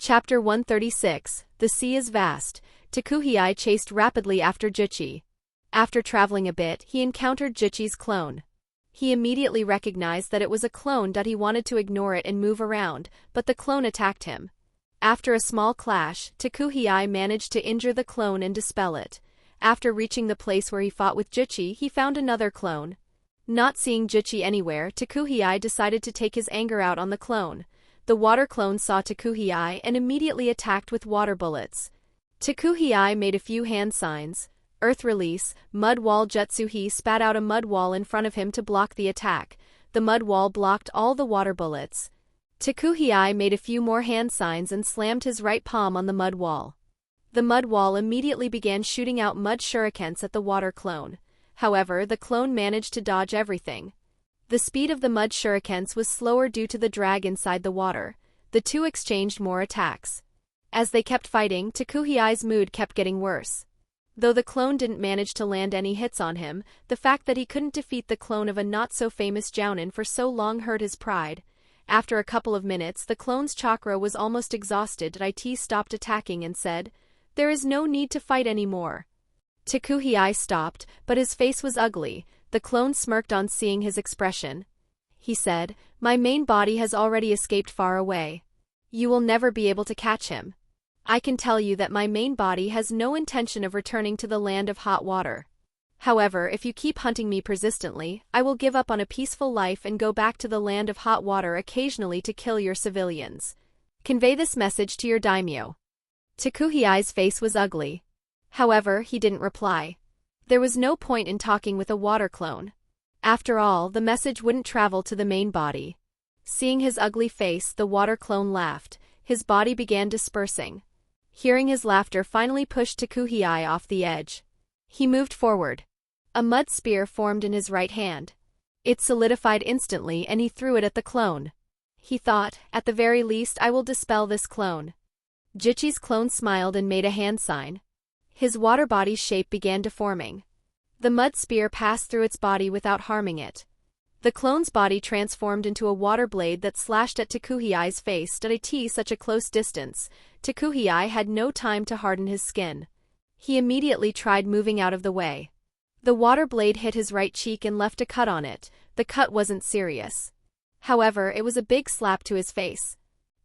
Chapter 136, The Sea is Vast. Takuhei chased rapidly after Juchi. After traveling a bit, he encountered Juchi's clone. He immediately recognized that it was a clone. He wanted to ignore it and move around, but the clone attacked him. After a small clash, Takuhei managed to injure the clone and dispel it. After reaching the place where he fought with Juchi, he found another clone. Not seeing Juchi anywhere, Takuhei decided to take his anger out on the clone. The water clone saw Takuhei and immediately attacked with water bullets. Takuhei made a few hand signs. Earth release, mud wall jutsu. He spat out a mud wall in front of him to block the attack. The mud wall blocked all the water bullets. Takuhei made a few more hand signs and slammed his right palm on the mud wall. The mud wall immediately began shooting out mud shurikens at the water clone. However, the clone managed to dodge everything. The speed of the mud shurikens was slower due to the drag inside the water. The two exchanged more attacks. As they kept fighting, Takuhei's mood kept getting worse. Though the clone didn't manage to land any hits on him, the fact that he couldn't defeat the clone of a not-so-famous Jounin for so long hurt his pride. After a couple of minutes, the clone's chakra was almost exhausted. It stopped attacking and said, "There is no need to fight anymore." Takuhei stopped, but his face was ugly. The clone smirked on seeing his expression. He said, "My main body has already escaped far away. You will never be able to catch him. I can tell you that my main body has no intention of returning to the land of hot water. However, if you keep hunting me persistently, I will give up on a peaceful life and go back to the land of hot water occasionally to kill your civilians. Convey this message to your daimyo." Takuhei's face was ugly. However, he didn't reply. There was no point in talking with a water clone. After all, the message wouldn't travel to the main body. Seeing his ugly face, the water clone laughed. His body began dispersing. Hearing his laughter finally pushed Takuhei off the edge. He moved forward. A mud spear formed in his right hand. It solidified instantly and he threw it at the clone. He thought, "At the very least I will dispel this clone." Juchi's clone smiled and made a hand sign. His water body's shape began deforming. The mud spear passed through its body without harming it. The clone's body transformed into a water blade that slashed at Takuhei's face at such a close distance. Takuhei had no time to harden his skin. He immediately tried moving out of the way. The water blade hit his right cheek and left a cut on it. The cut wasn't serious. However, it was a big slap to his face.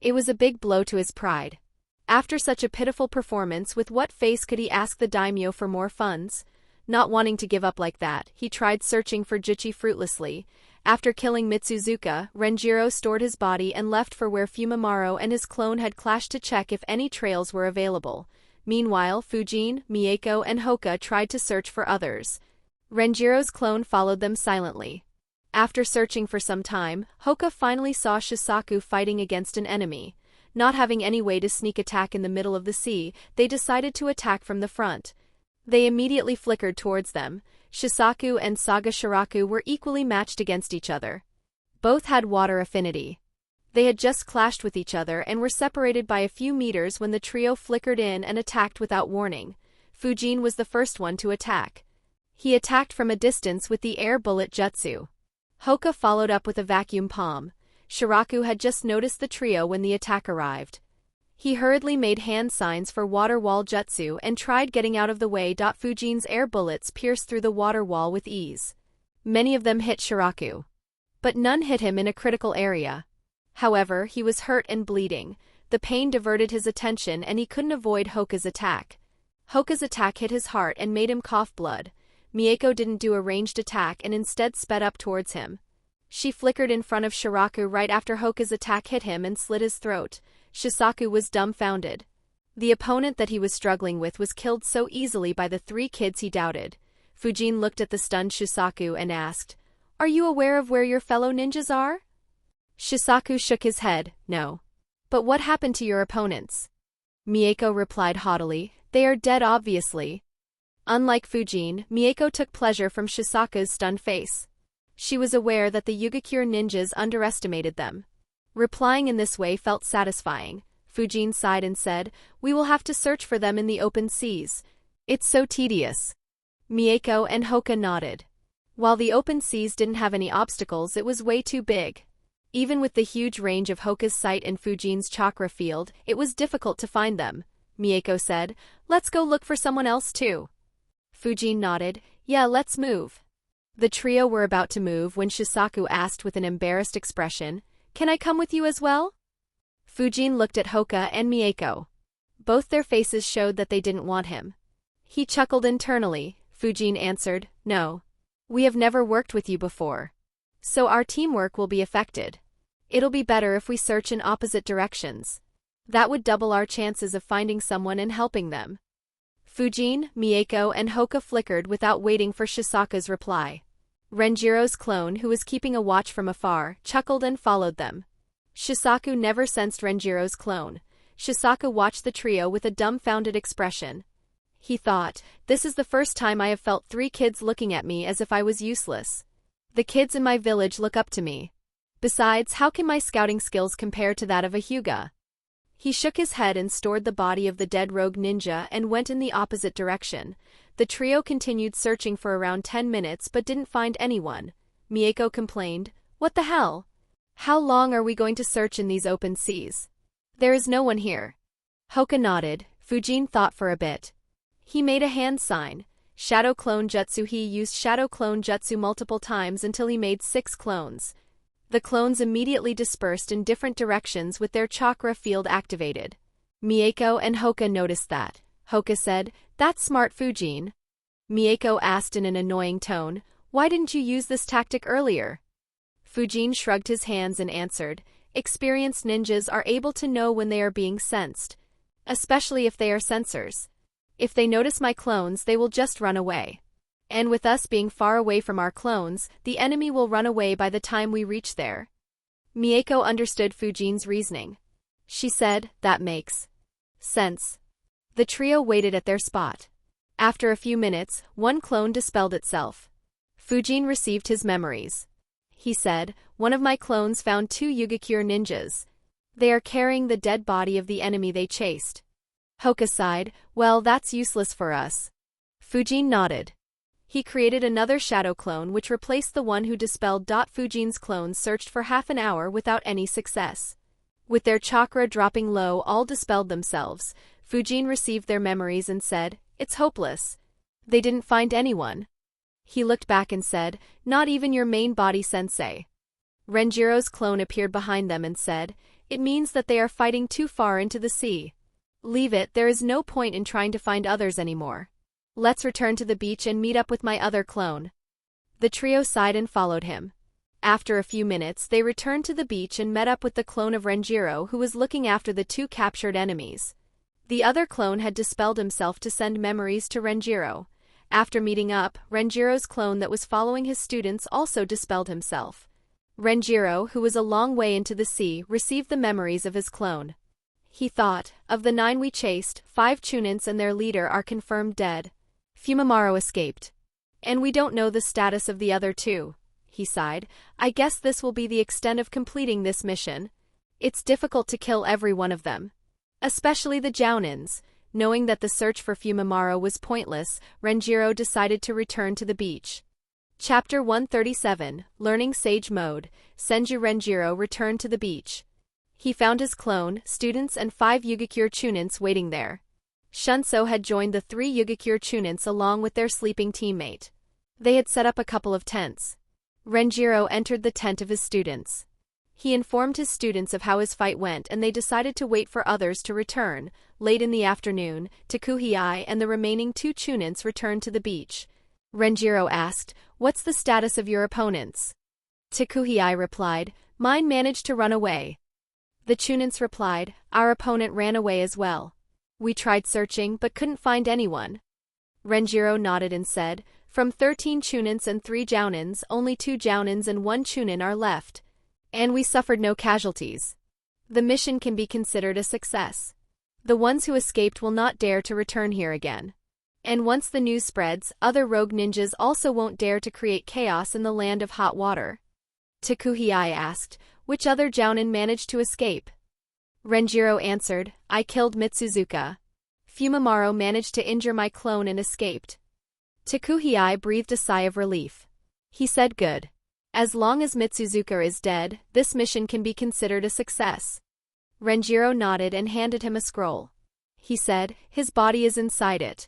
It was a big blow to his pride. After such a pitiful performance, with what face could he ask the daimyo for more funds? Not wanting to give up like that, he tried searching for Juchi fruitlessly. After killing Mitsuzuka, Renjiro stored his body and left for where Fumimaro and his clone had clashed to check if any trails were available. Meanwhile, Fujin, Mieko and Hoka tried to search for others. Renjiro's clone followed them silently. After searching for some time, Hoka finally saw Shisaku fighting against an enemy. Not having any way to sneak attack in the middle of the sea, they decided to attack from the front. They immediately flickered towards them. Shisaku and Saga Shiraku were equally matched against each other. Both had water affinity. They had just clashed with each other and were separated by a few meters when the trio flickered in and attacked without warning. Fujin was the first one to attack. He attacked from a distance with the air bullet jutsu. Hoka followed up with a vacuum palm. Shiraku had just noticed the trio when the attack arrived. He hurriedly made hand signs for water wall jutsu and tried getting out of the way. Fujin's air bullets pierced through the water wall with ease. Many of them hit Shiraku, but none hit him in a critical area. However, he was hurt and bleeding. The pain diverted his attention and he couldn't avoid Hoka's attack. Hoka's attack hit his heart and made him cough blood. Mieko didn't do a ranged attack and instead sped up towards him. She flickered in front of Shiraku right after Hoka's attack hit him and slit his throat. Shisaku was dumbfounded. The opponent that he was struggling with was killed so easily by the three kids he doubted. Fujin looked at the stunned Shisaku and asked, "Are you aware of where your fellow ninjas are?" Shisaku shook his head, "No." "But what happened to your opponents?" Mieko replied haughtily, "They are dead obviously." Unlike Fujin, Mieko took pleasure from Shisaku's stunned face. She was aware that the Yugakure ninjas underestimated them. Replying in this way felt satisfying. Fujin sighed and said, "We will have to search for them in the open seas. It's so tedious." Mieko and Hoka nodded. While the open seas didn't have any obstacles, it was way too big. Even with the huge range of Hoka's sight and Fujin's chakra field, it was difficult to find them. Mieko said, "Let's go look for someone else too." Fujin nodded, "Yeah, let's move." The trio were about to move when Shisaku asked with an embarrassed expression, "Can I come with you as well?" Fujin looked at Hoka and Mieko. Both their faces showed that they didn't want him. He chuckled internally. Fujin answered, "No. We have never worked with you before. So our teamwork will be affected. It'll be better if we search in opposite directions. That would double our chances of finding someone and helping them." Fujin, Mieko, and Hoka flickered without waiting for Shisaku's reply. Renjiro's clone, who was keeping a watch from afar, chuckled and followed them. Shisaku never sensed Renjiro's clone. Shisaku watched the trio with a dumbfounded expression. He thought, "This is the first time I have felt 3 kids looking at me as if I was useless. The kids in my village look up to me. Besides, how can my scouting skills compare to that of a Hyuga?" He shook his head and stored the body of the dead rogue ninja and went in the opposite direction. The trio continued searching for around 10 minutes but didn't find anyone. Mieko complained, "What the hell? How long are we going to search in these open seas? There is no one here." Hoka nodded. Fujin thought for a bit. He made a hand sign. Shadow clone jutsu. He used shadow clone jutsu multiple times until he made 6 clones. The clones immediately dispersed in different directions with their chakra field activated. Mieko and Hoka noticed that. Hoka said, "That's smart, Fujin." Mieko asked in an annoying tone, "Why didn't you use this tactic earlier?" Fujin shrugged his hands and answered, "Experienced ninjas are able to know when they are being sensed, especially if they are sensors. If they notice my clones, they will just run away. And with us being far away from our clones, the enemy will run away by the time we reach there." Mieko understood Fujin's reasoning. She said, "That makes sense." The trio waited at their spot. After a few minutes, one clone dispelled itself. Fujin received his memories. He said, "One of my clones found 2 Yugakure ninjas. They are carrying the dead body of the enemy they chased." Hoka sighed, "Well, that's useless for us." Fujin nodded. He created another shadow clone which replaced the one who dispelled. Fujin's clones searched for half an hour without any success. With their chakra dropping low, all dispelled themselves. Fujin received their memories and said, "It's hopeless. They didn't find anyone." He looked back and said, "Not even your main body sensei." Renjiro's clone appeared behind them and said, "It means that they are fighting too far into the sea. Leave it, there is no point in trying to find others anymore. Let's return to the beach and meet up with my other clone." The trio sighed and followed him. After a few minutes, they returned to the beach and met up with the clone of Renjiro who was looking after the 2 captured enemies. The other clone had dispelled himself to send memories to Renjiro. After meeting up, Renjiro's clone that was following his students also dispelled himself. Renjiro, who was a long way into the sea, received the memories of his clone. He thought, "Of the 9 we chased, 5 Chunins and their leader are confirmed dead. Fumimaro escaped. And we don't know the status of the other 2. He sighed, "I guess this will be the extent of completing this mission. It's difficult to kill every one of them. Especially the Jounins." Knowing that the search for Fumimaro was pointless, Renjiro decided to return to the beach. Chapter 137, Learning Sage Mode. Senju Renjiro returned to the beach. He found his clone, students and 5 Yugakure Chunins waiting there. Shunso had joined the 3 Yugakure Chunins along with their sleeping teammate. They had set up a couple of tents. Renjiro entered the tent of his students. He informed his students of how his fight went and they decided to wait for others to return. Late in the afternoon, Takuhei and the remaining 2 Chunins returned to the beach. Renjiro asked, "What's the status of your opponents?" Takuhei replied, "Mine managed to run away." The Chunins replied, "Our opponent ran away as well. We tried searching but couldn't find anyone." Renjiro nodded and said, "From 13 Chunins and 3 Jounins, only 2 Jounins and 1 Chunin are left. And we suffered no casualties. The mission can be considered a success. The ones who escaped will not dare to return here again. And once the news spreads, other rogue ninjas also won't dare to create chaos in the land of hot water." Takuhei asked, "Which other Jounin managed to escape?" Renjiro answered, "I killed Mitsuzuka. Fumimaro managed to injure my clone and escaped." Takuhei breathed a sigh of relief. He said, "Good. As long as Mitsuzuka is dead, this mission can be considered a success. Renjiro nodded and handed him a scroll. He said, his body is inside it.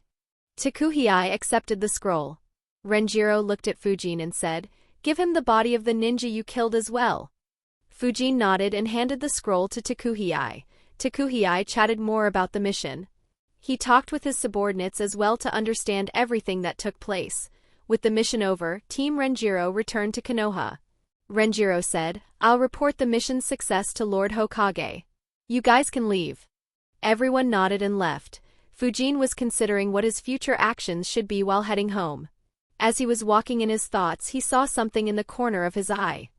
Takuhei accepted the scroll. Renjiro looked at Fujin and said, give him the body of the ninja you killed as well. Fujin nodded and handed the scroll to Takuhei. Takuhei chatted more about the mission. He talked with his subordinates as well to understand everything that took place. With the mission over, Team Renjiro returned to Konoha. Renjiro said, I'll report the mission's success to Lord Hokage. You guys can leave. Everyone nodded and left. Fujin was considering what his future actions should be while heading home. As he was walking in his thoughts, he saw something in the corner of his eye.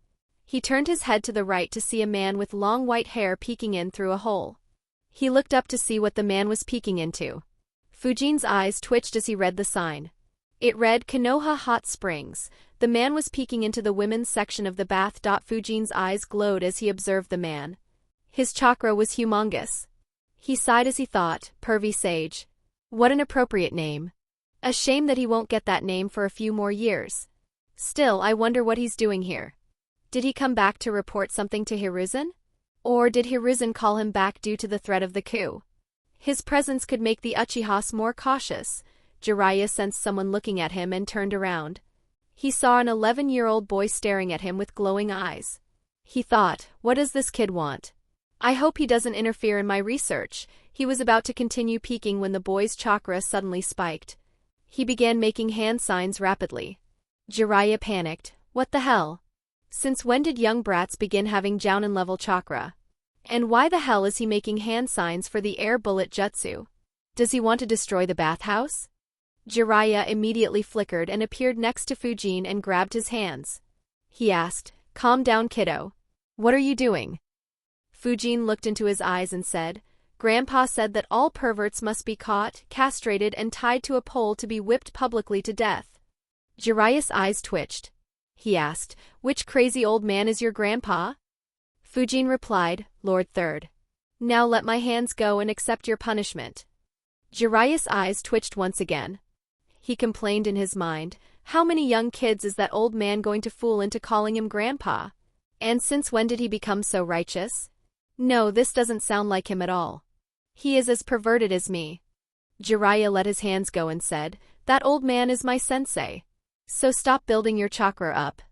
He turned his head to the right to see a man with long white hair peeking in through a hole. He looked up to see what the man was peeking into. Fujin's eyes twitched as he read the sign. It read Konoha Hot Springs. The man was peeking into the women's section of the bath. Fujin's eyes glowed as he observed the man. His chakra was humongous. He sighed as he thought, pervy sage. What an appropriate name. A shame that he won't get that name for a few more years. Still, I wonder what he's doing here. Did he come back to report something to Hiruzen? Or did Hiruzen call him back due to the threat of the coup? His presence could make the Uchihas more cautious. Jiraiya sensed someone looking at him and turned around. He saw an 11-year-old boy staring at him with glowing eyes. He thought, what does this kid want? I hope he doesn't interfere in my research. He was about to continue peeking when the boy's chakra suddenly spiked. He began making hand signs rapidly. Jiraiya panicked. What the hell? Since when did young brats begin having Jounin-level chakra? And why the hell is he making hand signs for the air bullet jutsu? Does he want to destroy the bathhouse? Jiraiya immediately flickered and appeared next to Fujin and grabbed his hands. He asked, calm down, kiddo. What are you doing? Fujin looked into his eyes and said, Grandpa said that all perverts must be caught, castrated and tied to a pole to be whipped publicly to death. Jiraiya's eyes twitched. He asked, which crazy old man is your grandpa? Fujin replied, Lord Third. Now let my hands go and accept your punishment. Jiraiya's eyes twitched once again. He complained in his mind, how many young kids is that old man going to fool into calling him grandpa? And since when did he become so righteous? No, this doesn't sound like him at all. He is as perverted as me. Jiraiya let his hands go and said, that old man is my sensei. So stop building your chakra up.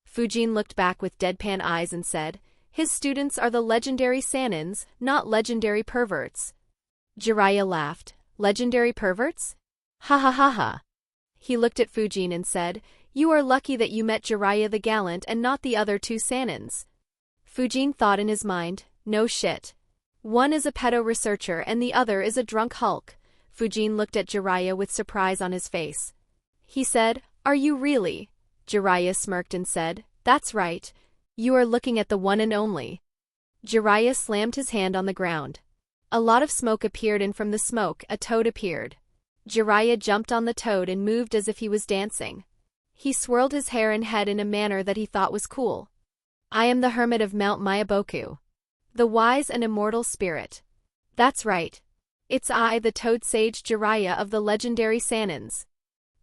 Fujin looked back with deadpan eyes and said, his students are the legendary Sanins, not legendary perverts. Jiraiya laughed. Legendary perverts? Ha ha ha ha. He looked at Fujin and said, you are lucky that you met Jiraiya the Gallant and not the other two Sanins. Fujin thought in his mind, no shit. One is a pedo researcher and the other is a drunk hulk. Fujin looked at Jiraiya with surprise on his face. He said, are you really? Jiraiya smirked and said, that's right. You are looking at the one and only. Jiraiya slammed his hand on the ground. A lot of smoke appeared and from the smoke a toad appeared. Jiraiya jumped on the toad and moved as if he was dancing. He swirled his hair and head in a manner that he thought was cool. I am the hermit of Mount Mayaboku. The wise and immortal spirit. That's right. It's I, the toad sage Jiraiya of the legendary Sanins.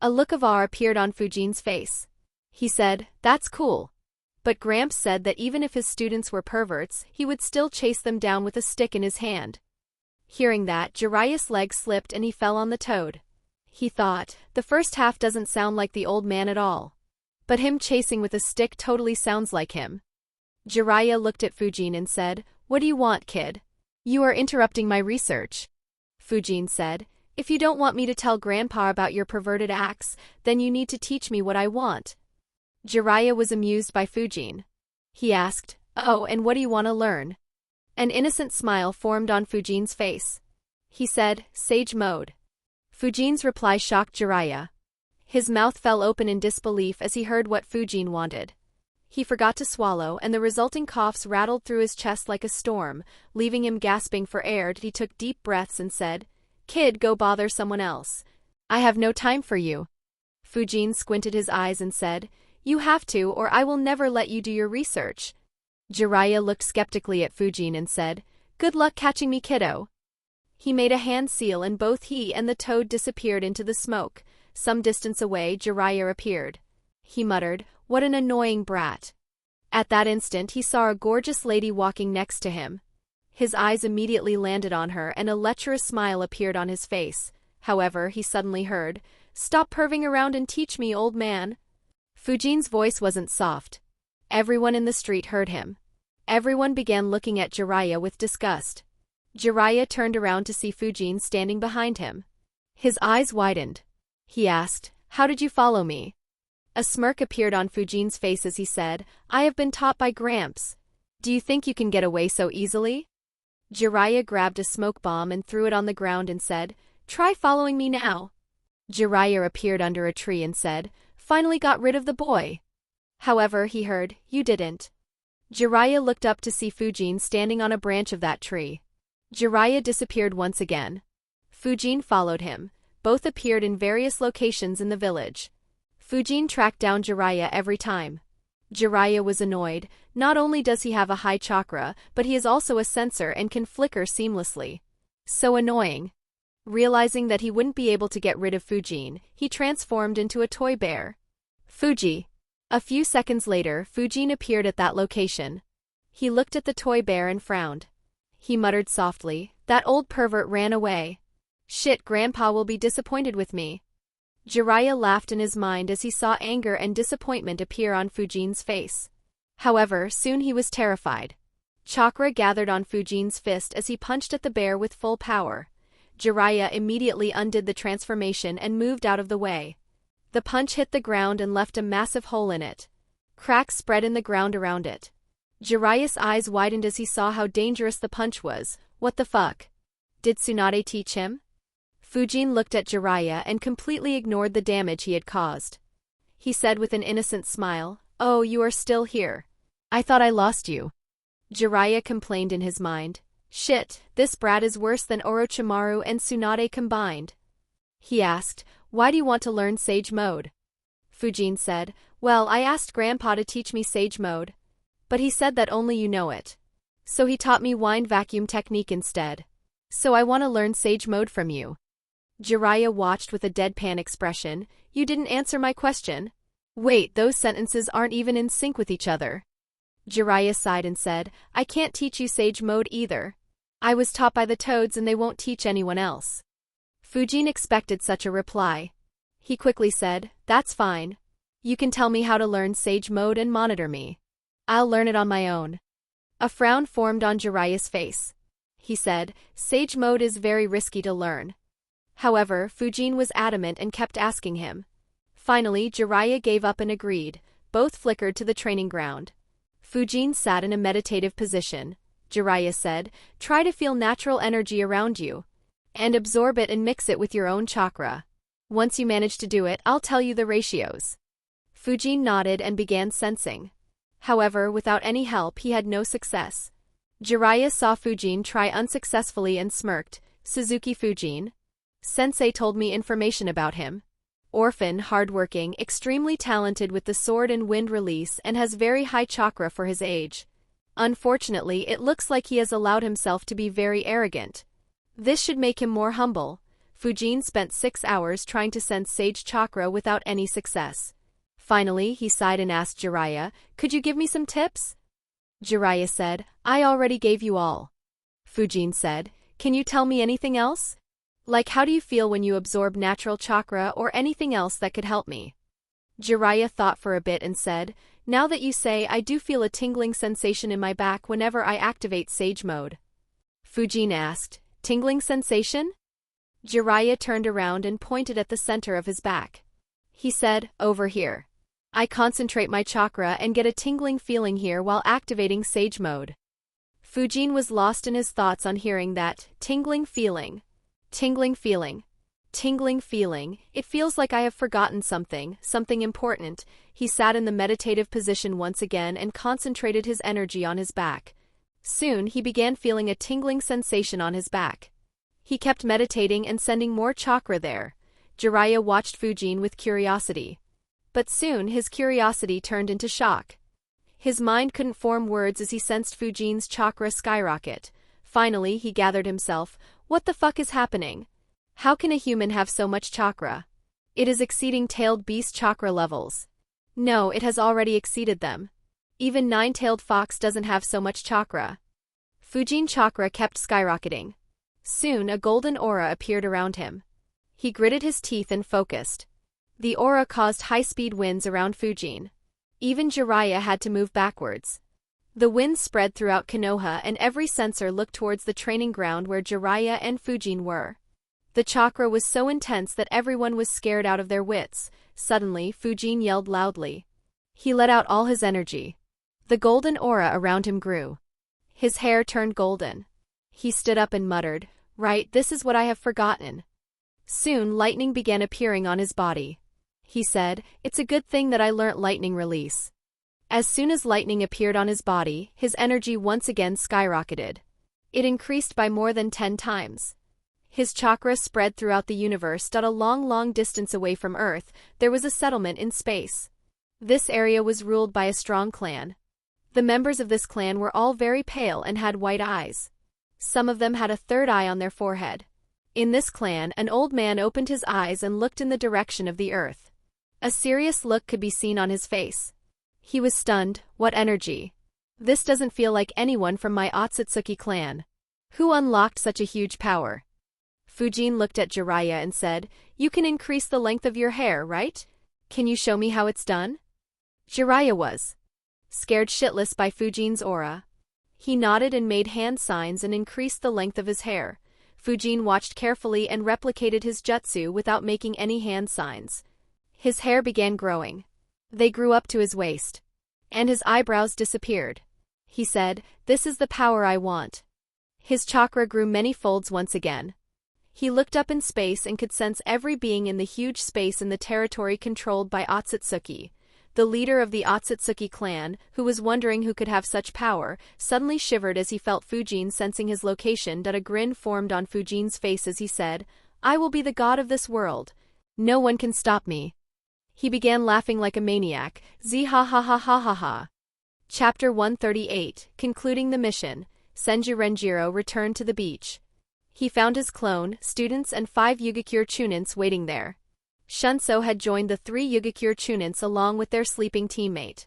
A look of awe appeared on Fujin's face. He said, that's cool. But Gramps said that even if his students were perverts, he would still chase them down with a stick in his hand. Hearing that, Jiraiya's leg slipped and he fell on the toad. He thought, the first half doesn't sound like the old man at all. But him chasing with a stick totally sounds like him. Jiraiya looked at Fujin and said, what do you want, kid? You are interrupting my research. Fujin said, if you don't want me to tell Grandpa about your perverted acts, then you need to teach me what I want. Jiraiya was amused by Fujin. He asked, oh, and what do you want to learn? An innocent smile formed on Fujin's face. He said, sage mode. Fujin's reply shocked Jiraiya. His mouth fell open in disbelief as he heard what Fujin wanted. He forgot to swallow and the resulting coughs rattled through his chest like a storm, leaving him gasping for air. He took deep breaths and said, kid, go bother someone else. I have no time for you. Fujin squinted his eyes and said, you have to or I will never let you do your research. Jiraiya looked skeptically at Fujin and said, good luck catching me, kiddo. He made a hand seal and both he and the toad disappeared into the smoke. Some distance away, Jiraiya appeared. He muttered, "What an annoying brat." At that instant he saw a gorgeous lady walking next to him. His eyes immediately landed on her and a lecherous smile appeared on his face. However, he suddenly heard, "Stop perving around and teach me, old man." Fujin's voice wasn't soft. Everyone in the street heard him. Everyone began looking at Jiraiya with disgust. Jiraiya turned around to see Fujin standing behind him. His eyes widened. He asked, "How did you follow me?" A smirk appeared on Fujin's face as he said, "I have been taught by Gramps. Do you think you can get away so easily?" Jiraiya grabbed a smoke bomb and threw it on the ground and said, "Try following me now." Jiraiya appeared under a tree and said, "Finally got rid of the boy." However, he heard, "You didn't." Jiraiya looked up to see Fujin standing on a branch of that tree. Jiraiya disappeared once again. Fujin followed him. Both appeared in various locations in the village. Fujin tracked down Jiraiya every time. Jiraiya was annoyed. Not only does he have a high chakra, but he is also a sensor and can flicker seamlessly. So annoying. Realizing that he wouldn't be able to get rid of Fujin, he transformed into a toy bear. Fuji. A few seconds later, Fujin appeared at that location. He looked at the toy bear and frowned. He muttered softly, "That old pervert ran away. Shit, Grandpa will be disappointed with me." Jiraiya laughed in his mind as he saw anger and disappointment appear on Fujin's face. However, soon he was terrified. Chakra gathered on Fujin's fist as he punched at the bear with full power. Jiraiya immediately undid the transformation and moved out of the way. The punch hit the ground and left a massive hole in it. Cracks spread in the ground around it. Jiraiya's eyes widened as he saw how dangerous the punch was. What the fuck? Did Tsunade teach him? Fujin looked at Jiraiya and completely ignored the damage he had caused. He said with an innocent smile, "Oh, you are still here. I thought I lost you." Jiraiya complained in his mind, "Shit, this brat is worse than Orochimaru and Tsunade combined." He asked, "Why do you want to learn Sage Mode?" Fujin said, "Well, I asked Grandpa to teach me Sage Mode. But he said that only you know it. So he taught me Wind Vacuum technique instead. So I want to learn Sage Mode from you." Jiraiya watched with a deadpan expression. "You didn't answer my question." "Wait, those sentences aren't even in sync with each other." Jiraiya sighed and said, "I can't teach you Sage Mode either. I was taught by the toads and they won't teach anyone else." Fujin expected such a reply. He quickly said, "That's fine. You can tell me how to learn Sage Mode and monitor me. I'll learn it on my own." A frown formed on Jiraiya's face. He said, "Sage Mode is very risky to learn." However, Fujin was adamant and kept asking him. Finally, Jiraiya gave up and agreed. Both flickered to the training ground. Fujin sat in a meditative position. Jiraiya said, "Try to feel natural energy around you. And absorb it and mix it with your own chakra. Once you manage to do it, I'll tell you the ratios." Fujin nodded and began sensing. However, without any help, he had no success. Jiraiya saw Fujin try unsuccessfully and smirked. "Suzuki Fujin? Sensei told me information about him. Orphan, hardworking, extremely talented with the sword and wind release and has very high chakra for his age. Unfortunately, it looks like he has allowed himself to be very arrogant. This should make him more humble." Fujin spent 6 hours trying to sense Sage Chakra without any success. Finally, he sighed and asked Jiraiya, "Could you give me some tips?" Jiraiya said, "I already gave you all." Fujin said, "Can you tell me anything else? Like how do you feel when you absorb natural chakra or anything else that could help me?" Jiraiya thought for a bit and said, "Now that you say, I do feel a tingling sensation in my back whenever I activate Sage Mode." Fujin asked, "Tingling sensation?" Jiraiya turned around and pointed at the center of his back. He said, "Over here. I concentrate my chakra and get a tingling feeling here while activating Sage Mode." Fujin was lost in his thoughts on hearing that, tingling feeling. Tingling feeling. Tingling feeling. It feels like I have forgotten something important. He sat in the meditative position once again and concentrated his energy on his back. Soon he began feeling a tingling sensation on his back. He kept meditating and sending more chakra there. Jiraiya watched Fujin with curiosity. But soon his curiosity turned into shock. His mind couldn't form words as he sensed Fujin's chakra skyrocket. Finally, he gathered himself. What the fuck is happening? How can a human have so much chakra? It is exceeding tailed beast chakra levels. No, it has already exceeded them. Even nine-tailed fox doesn't have so much chakra. Fujin chakra kept skyrocketing. Soon a golden aura appeared around him. He gritted his teeth and focused. The aura caused high-speed winds around Fujin. Even Jiraiya had to move backwards. The winds spread throughout Konoha and every sensor looked towards the training ground where Jiraiya and Fujin were. The chakra was so intense that everyone was scared out of their wits. Suddenly, Fujin yelled loudly. He let out all his energy. The golden aura around him grew. His hair turned golden. He stood up and muttered, "Right, this is what I have forgotten." Soon lightning began appearing on his body. He said, "It's a good thing that I learnt lightning release." As soon as lightning appeared on his body, his energy once again skyrocketed. It increased by more than 10 times. His chakra spread throughout the universe. At a long distance away from Earth, there was a settlement in space. This area was ruled by a strong clan. The members of this clan were all very pale and had white eyes. Some of them had a third eye on their forehead. In this clan, an old man opened his eyes and looked in the direction of the earth. A serious look could be seen on his face. He was stunned. What energy! This doesn't feel like anyone from my Otsutsuki clan. Who unlocked such a huge power? Fujin looked at Jiraiya and said, "You can increase the length of your hair, right? Can you show me how it's done?" Jiraiya was scared shitless by Fujin's aura. He nodded and made hand signs and increased the length of his hair. Fujin watched carefully and replicated his jutsu without making any hand signs. His hair began growing. They grew up to his waist. And his eyebrows disappeared. He said, "This is the power I want." His chakra grew many folds once again. He looked up in space and could sense every being in the huge space in the territory controlled by Otsutsuki. The leader of the Otsutsuki clan, who was wondering who could have such power, suddenly shivered as he felt Fujin sensing his location. A grin formed on Fujin's face as he said, "I will be the god of this world. No one can stop me." He began laughing like a maniac. Ha ha ha ha ha ha. Chapter 138, Concluding the Mission. Senju Renjiro returned to the beach. He found his clone, students and 5 Yugakure Chunins waiting there. Shunso had joined the 3 Yugakure Chunins along with their sleeping teammate.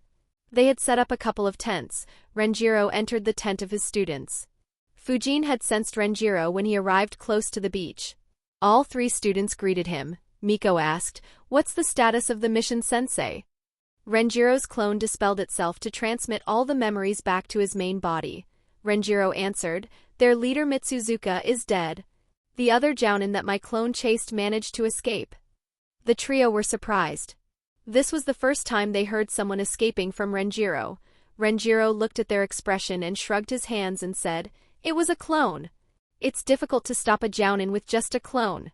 They had set up a couple of tents. Renjiro entered the tent of his students. Fujin had sensed Renjiro when he arrived close to the beach. All 3 students greeted him. Miko asked, "What's the status of the mission, sensei?" Renjiro's clone dispelled itself to transmit all the memories back to his main body. Renjiro answered, "Their leader Mitsuzuka is dead. The other jounin that my clone chased managed to escape." The trio were surprised. This was the first time they heard someone escaping from Renjiro. Renjiro looked at their expression and shrugged his hands and said, "It was a clone. It's difficult to stop a jounin with just a clone."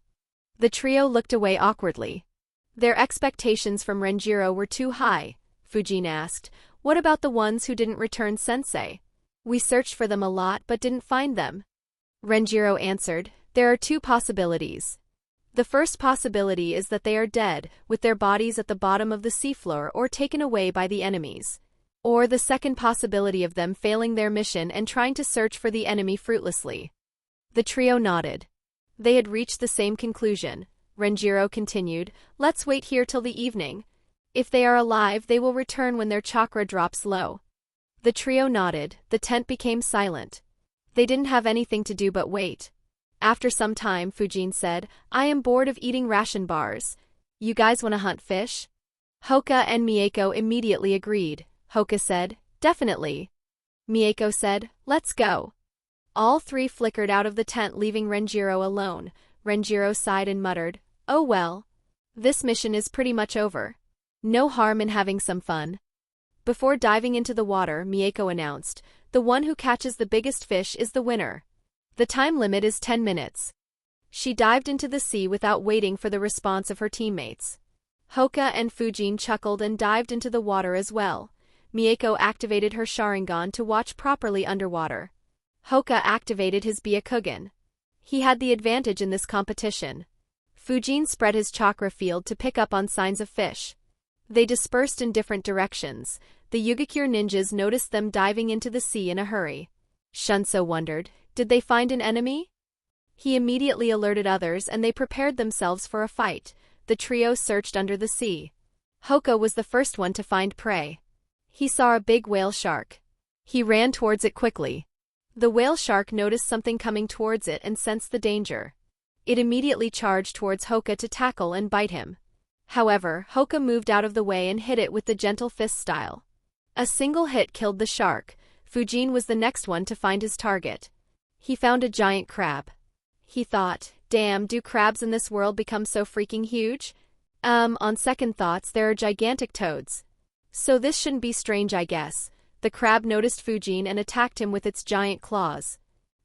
The trio looked away awkwardly. Their expectations from Renjiro were too high. Fujin asked, "What about the ones who didn't return, sensei? We searched for them a lot but didn't find them." Renjiro answered, "There are 2 possibilities. The first possibility is that they are dead, with their bodies at the bottom of the seafloor or taken away by the enemies. Or the second possibility of them failing their mission and trying to search for the enemy fruitlessly." The trio nodded. They had reached the same conclusion. Renjiro continued, "Let's wait here till the evening. If they are alive, they will return when their chakra drops low." The trio nodded. The tent became silent. They didn't have anything to do but wait. After some time, Fujin said, "I am bored of eating ration bars. You guys want to hunt fish?" Hoka and Mieko immediately agreed. Hoka said, "Definitely." Mieko said, "Let's go." All 3 flickered out of the tent, leaving Renjiro alone. Renjiro sighed and muttered, "Oh well. This mission is pretty much over. No harm in having some fun." Before diving into the water, Mieko announced, "The one who catches the biggest fish is the winner. The time limit is 10 minutes. She dived into the sea without waiting for the response of her teammates. Hoka and Fujin chuckled and dived into the water as well. Mieko activated her Sharingan to watch properly underwater. Hoka activated his Byakugan. He had the advantage in this competition. Fujin spread his chakra field to pick up on signs of fish. They dispersed in different directions. The Yugakure ninjas noticed them diving into the sea in a hurry. Shunso wondered, did they find an enemy? He immediately alerted others and they prepared themselves for a fight. The trio searched under the sea. Hoka was the first one to find prey. He saw a big whale shark. He ran towards it quickly. The whale shark noticed something coming towards it and sensed the danger. It immediately charged towards Hoka to tackle and bite him. However, Hoka moved out of the way and hit it with the gentle fist style. A single hit killed the shark. Fujin was the next one to find his target. He found a giant crab. He thought, damn, do crabs in this world become so freaking huge? On second thoughts, there are gigantic toads. So this shouldn't be strange, I guess. The crab noticed Fujin and attacked him with its giant claws.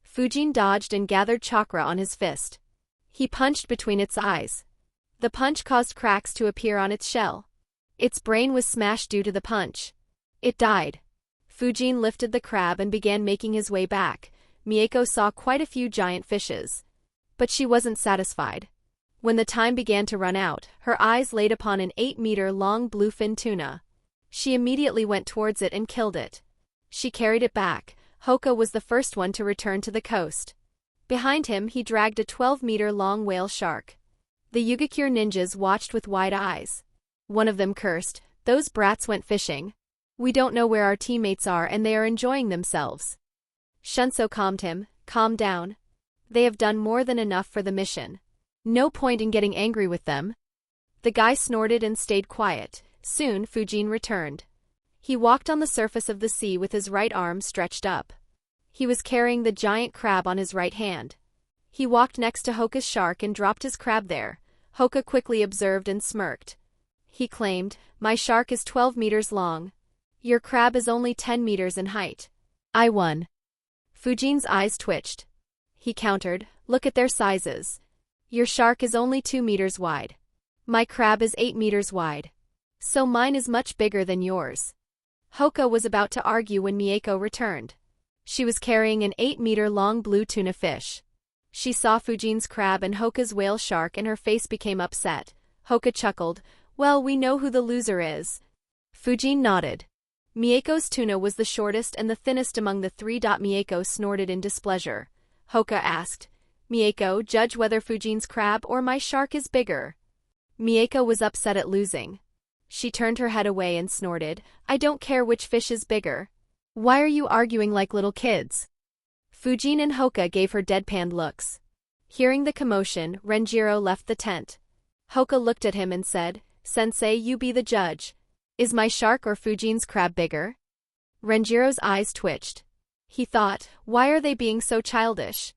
Fujin dodged and gathered chakra on his fist. He punched between its eyes. The punch caused cracks to appear on its shell. Its brain was smashed due to the punch. It died. Fujin lifted the crab and began making his way back. Mieko saw quite a few giant fishes. But she wasn't satisfied. When the time began to run out, her eyes laid upon an 8-meter-long bluefin tuna. She immediately went towards it and killed it. She carried it back. Hoka was the first one to return to the coast. Behind him, he dragged a 12-meter-long whale shark. The Yugakure ninjas watched with wide eyes. One of them cursed, "Those brats went fishing. We don't know where our teammates are and they are enjoying themselves." Shunso calmed him, "Calm down. They have done more than enough for the mission. No point in getting angry with them." The guy snorted and stayed quiet. Soon, Fujin returned. He walked on the surface of the sea with his right arm stretched up. He was carrying the giant crab on his right hand. He walked next to Hoka's shark and dropped his crab there. Hoka quickly observed and smirked. He claimed, "My shark is 12 meters long. Your crab is only 10 meters in height. I won." Fujin's eyes twitched. He countered, "Look at their sizes. Your shark is only 2 meters wide. My crab is 8 meters wide. So mine is much bigger than yours." Hoka was about to argue when Mieko returned. She was carrying an 8-meter-long blue tuna fish. She saw Fujin's crab and Hoka's whale shark and her face became upset. Hoka chuckled, "Well, we know who the loser is." Fujin nodded. Mieko's tuna was the shortest and the thinnest among the three. Mieko snorted in displeasure. Hoka asked, "Mieko, judge whether Fujin's crab or my shark is bigger." Mieko was upset at losing. She turned her head away and snorted, "I don't care which fish is bigger. Why are you arguing like little kids?" Fujin and Hoka gave her deadpan looks. Hearing the commotion, Renjiro left the tent. Hoka looked at him and said, "Sensei, you be the judge. Is my shark or Fujin's crab bigger?" Renjiro's eyes twitched. He thought, why are they being so childish?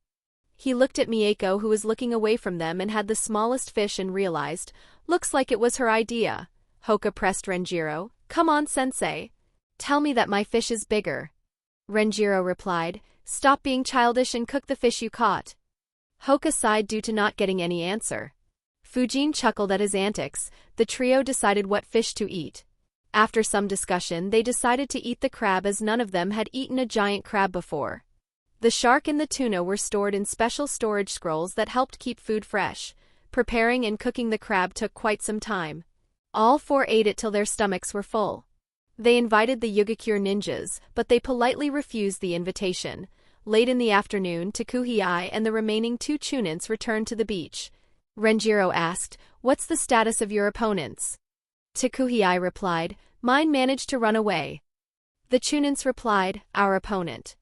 He looked at Mieko, who was looking away from them and had the smallest fish, and realized, looks like it was her idea. Hoka pressed Renjiro, "Come on, sensei. Tell me that my fish is bigger." Renjiro replied, "Stop being childish and cook the fish you caught." Hoka sighed due to not getting any answer. Fujin chuckled at his antics. The trio decided what fish to eat. After some discussion, they decided to eat the crab as none of them had eaten a giant crab before. The shark and the tuna were stored in special storage scrolls that helped keep food fresh. Preparing and cooking the crab took quite some time. All four ate it till their stomachs were full. They invited the Yugakure ninjas, but they politely refused the invitation. Late in the afternoon, Takuhei and the remaining two chunins returned to the beach. Renjiro asked, "What's the status of your opponents?" Takuhei replied, "Mine managed to run away." The chunins replied, "Our opponent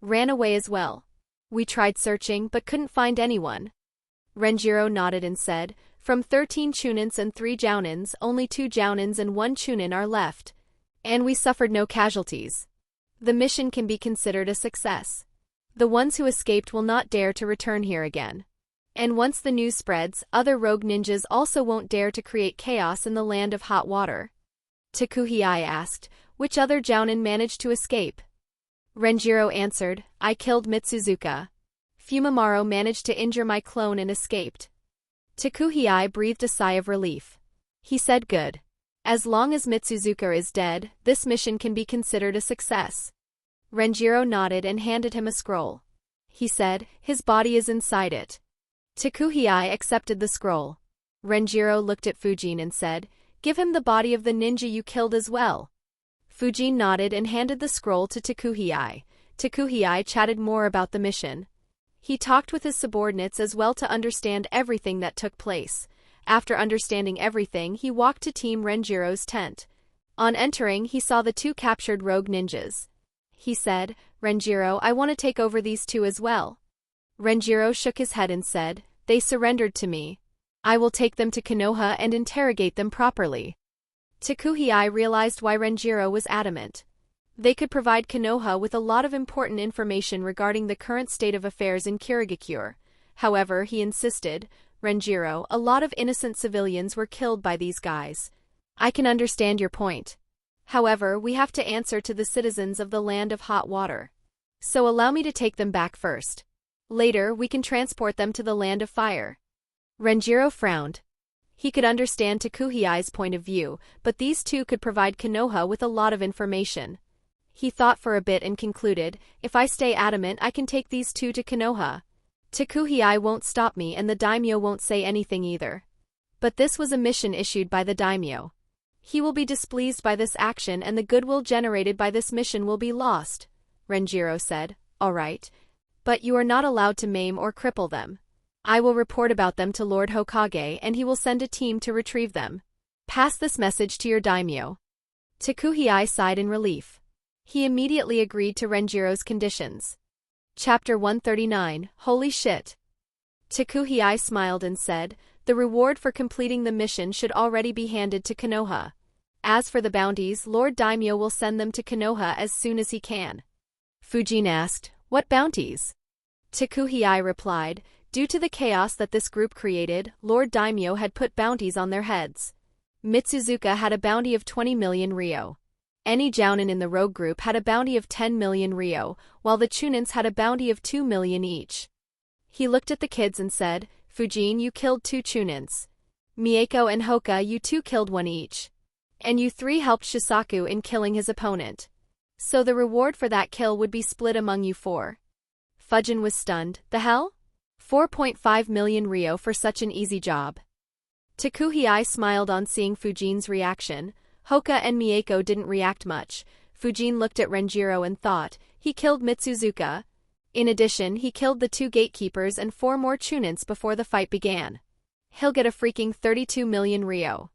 ran away as well. We tried searching but couldn't find anyone." Renjiro nodded and said, "From 13 chunins and 3 jounins, only 2 jounins and 1 chunin are left. And we suffered no casualties. The mission can be considered a success. The ones who escaped will not dare to return here again. And once the news spreads, other rogue ninjas also won't dare to create chaos in the land of hot water." Takuhei asked, "Which other jounin managed to escape?" Renjiro answered, "I killed Mitsuzuka. Fumimaro managed to injure my clone and escaped." Takuhei breathed a sigh of relief. He said, "Good. As long as Mitsuzuka is dead, this mission can be considered a success." Renjiro nodded and handed him a scroll. He said, "His body is inside it." Takuhei accepted the scroll. Renjiro looked at Fujin and said, "Give him the body of the ninja you killed as well." Fujin nodded and handed the scroll to Takuhei. Takuhei chatted more about the mission. He talked with his subordinates as well to understand everything that took place. After understanding everything, he walked to Team Renjiro's tent. On entering, he saw the 2 captured rogue ninjas. He said, "Renjiro, I want to take over these 2 as well." Renjiro shook his head and said, "They surrendered to me. I will take them to Konoha and interrogate them properly." Takuhei realized why Renjiro was adamant. They could provide Konoha with a lot of important information regarding the current state of affairs in Kirigakure. However, he insisted, "Renjiro, a lot of innocent civilians were killed by these guys. I can understand your point. However, we have to answer to the citizens of the Land of Hot Water. So allow me to take them back first. Later, we can transport them to the Land of Fire." Renjiro frowned. He could understand Takuhei's point of view, but these 2 could provide Konoha with a lot of information. He thought for a bit and concluded, "If I stay adamant, I can take these 2 to Konoha. Takuhei won't stop me and the daimyo won't say anything either." But this was a mission issued by the daimyo. He will be displeased by this action and the goodwill generated by this mission will be lost, Renjiro said. "All right. But you are not allowed to maim or cripple them. I will report about them to Lord Hokage and he will send a team to retrieve them. Pass this message to your daimyo." Takuhei sighed in relief. He immediately agreed to Renjiro's conditions. Chapter 139, Holy Shit. Takuhei smiled and said, "The reward for completing the mission should already be handed to Konoha. As for the bounties, Lord Daimyo will send them to Konoha as soon as he can." Fujin asked, "What bounties?" Takuhei replied, "Due to the chaos that this group created, Lord Daimyo had put bounties on their heads. Mitsuzuka had a bounty of 20 million ryo. Any jounin in the rogue group had a bounty of 10 million ryo, while the chunins had a bounty of 2 million each." He looked at the kids and said, "Fujin, you killed 2 chunins. Mieko and Hoka, you 2 killed 1 each. And you 3 helped Shisaku in killing his opponent. So the reward for that kill would be split among you 4. Fujin was stunned. "The hell? 4.5 million ryo for such an easy job." Takuhei smiled on seeing Fujin's reaction. Hoka and Mieko didn't react much. Fujin looked at Renjiro and thought, he killed Mitsuzuka. In addition, he killed the 2 gatekeepers and 4 more chunins before the fight began. He'll get a freaking 32 million ryo.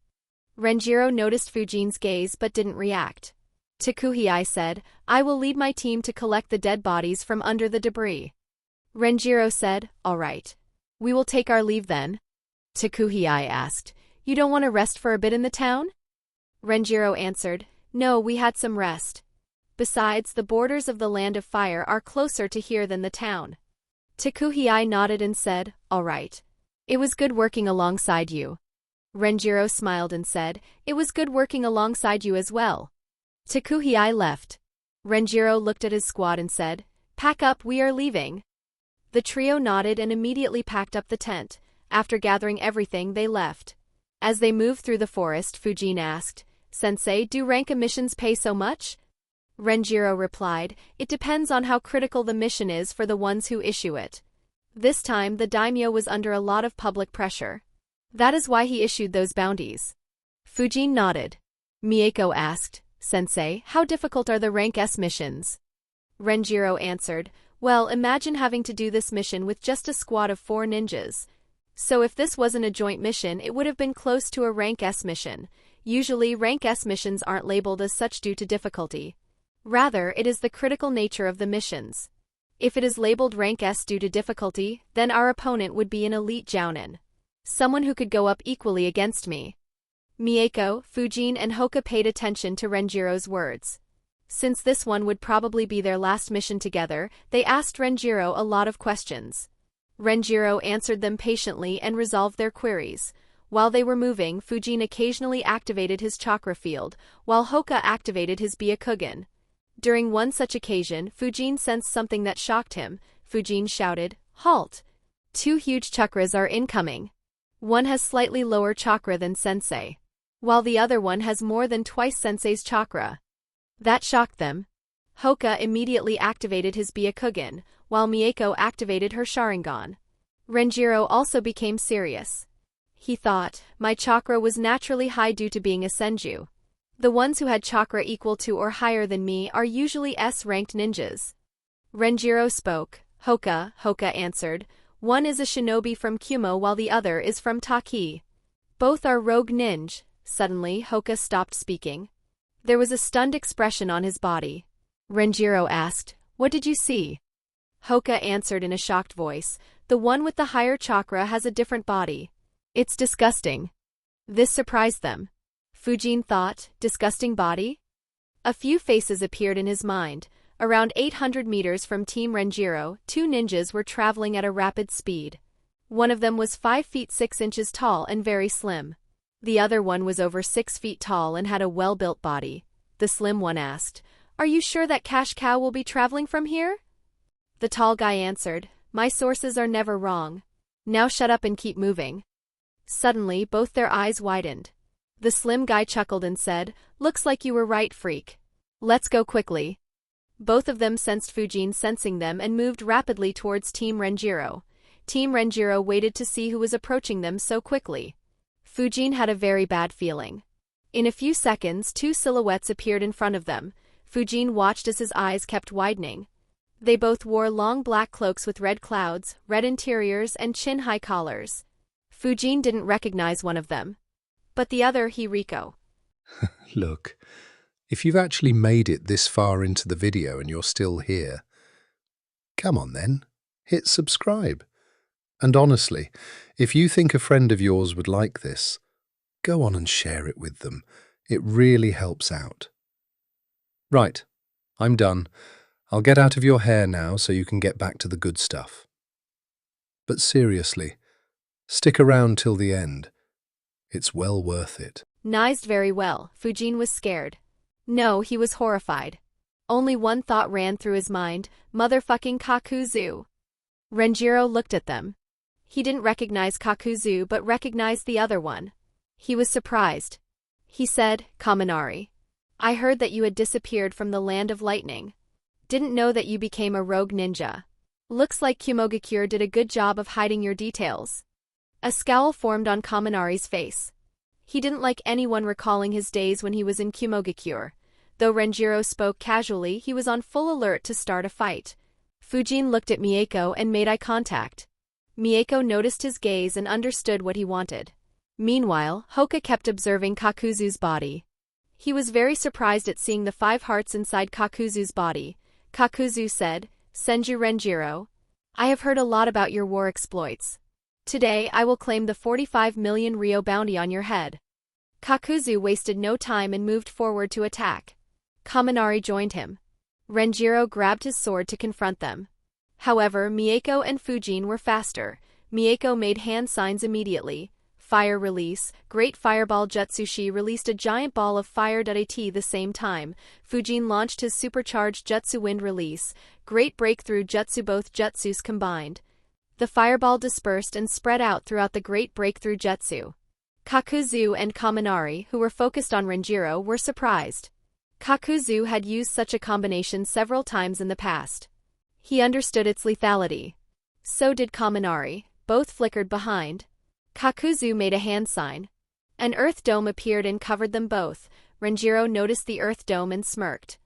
Renjiro noticed Fujin's gaze but didn't react. Takuhei said, "I will lead my team to collect the dead bodies from under the debris." Renjiro said, "All right. We will take our leave then." Takuhei asked, "You don't want to rest for a bit in the town?" Renjiro answered, "No, we had some rest. Besides, the borders of the Land of Fire are closer to here than the town." Takuhei nodded and said, "All right. It was good working alongside you." Renjiro smiled and said, "It was good working alongside you as well." Takuhei left. Renjiro looked at his squad and said, "Pack up, we are leaving." The trio nodded and immediately packed up the tent. After gathering everything, they left. As they moved through the forest, Fujin asked, "Sensei, do rank missions pay so much?" Renjiro replied, "It depends on how critical the mission is for the ones who issue it." This time, the daimyo was under a lot of public pressure. That is why he issued those bounties. Fujin nodded. Mieko asked, "Sensei, how difficult are the rank S missions?" Renjiro answered, "Well, imagine having to do this mission with just a squad of 4 ninjas. So if this wasn't a joint mission, it would have been close to a rank S mission. Usually, rank S missions aren't labeled as such due to difficulty. Rather, it is the critical nature of the missions. If it is labeled rank S due to difficulty, then our opponent would be an elite jounin. Someone who could go up equally against me." Mieko, Fujin and Hoka paid attention to Renjiro's words. Since this one would probably be their last mission together, they asked Renjiro a lot of questions. Renjiro answered them patiently and resolved their queries. While they were moving, Fujin occasionally activated his chakra field, while Hoka activated his Byakugan. During one such occasion, Fujin sensed something that shocked him. Fujin shouted, "Halt! 2 huge chakras are incoming. One has slightly lower chakra than Sensei, while the other one has more than twice Sensei's chakra." That shocked them. Hoka immediately activated his Byakugan, while Mieko activated her Sharingan. Renjiro also became serious. He thought, "My chakra was naturally high due to being a senju. The ones who had chakra equal to or higher than me are usually S-ranked ninjas." Renjiro spoke. Hoka answered, "One is a shinobi from Kumo while the other is from Taki." Both are rogue ninja. Suddenly, Hoka stopped speaking. There was a stunned expression on his body. Renjiro asked, "What did you see?" Hoka answered in a shocked voice, "The one with the higher chakra has a different body. It's disgusting." This surprised them. Fujin thought, disgusting body? A few faces appeared in his mind. Around 800 meters from Team Renjiro, two ninjas were traveling at a rapid speed. One of them was 5 feet 6 inches tall and very slim. The other one was over 6 feet tall and had a well-built body. The slim one asked, "Are you sure that Cash Cow will be traveling from here?" The tall guy answered, "My sources are never wrong. Now shut up and keep moving." Suddenly, both their eyes widened. The slim guy chuckled and said, "Looks like you were right, freak. Let's go quickly." Both of them sensed Fujin sensing them and moved rapidly towards Team Renjiro. Team Renjiro waited to see who was approaching them so quickly. Fujin had a very bad feeling. In a few seconds, two silhouettes appeared in front of them. Fujin watched as his eyes kept widening. They both wore long black cloaks with red clouds, red interiors, and chin-high collars. Fujin didn't recognize one of them. But the other, Hiriko. Look, if you've actually made it this far into the video and you're still here, come on then, hit subscribe. And honestly, if you think a friend of yours would like this, go on and share it with them. It really helps out. Right, I'm done. I'll get out of your hair now so you can get back to the good stuff. But seriously, stick around till the end. It's well worth it. Niced very well. Fujin was scared. No, he was horrified. Only one thought ran through his mind, motherfucking Kakuzu. Renjiro looked at them. He didn't recognize Kakuzu but recognized the other one. He was surprised. He said, "Kaminari, I heard that you had disappeared from the land of lightning. Didn't know that you became a rogue ninja. Looks like Kumogakure did a good job of hiding your details." A scowl formed on Kaminari's face. He didn't like anyone recalling his days when he was in Kumogakure. Though Renjiro spoke casually, he was on full alert to start a fight. Fujin looked at Mieko and made eye contact. Mieko noticed his gaze and understood what he wanted. Meanwhile, Hoka kept observing Kakuzu's body. He was very surprised at seeing the 5 hearts inside Kakuzu's body. Kakuzu said, "Senju Renjiro, I have heard a lot about your war exploits. Today I will claim the 45 million Ryo bounty on your head." Kakuzu wasted no time and moved forward to attack. Kaminari joined him. Renjiro grabbed his sword to confront them. However, Mieko and Fujin were faster. Mieko made hand signs immediately. Fire release, Great Fireball Jutsushi released a giant ball of fire at the same time. Fujin launched his supercharged Jutsu Wind release, Great Breakthrough Jutsu. Both Jutsus combined. The fireball dispersed and spread out throughout the Great Breakthrough Jutsu. Kakuzu and Kaminari, who were focused on Renjiro, were surprised. Kakuzu had used such a combination several times in the past. He understood its lethality. So did Kaminari. Both flickered behind. Kakuzu made a hand sign. An earth dome appeared and covered them both. Renjiro noticed the earth dome and smirked.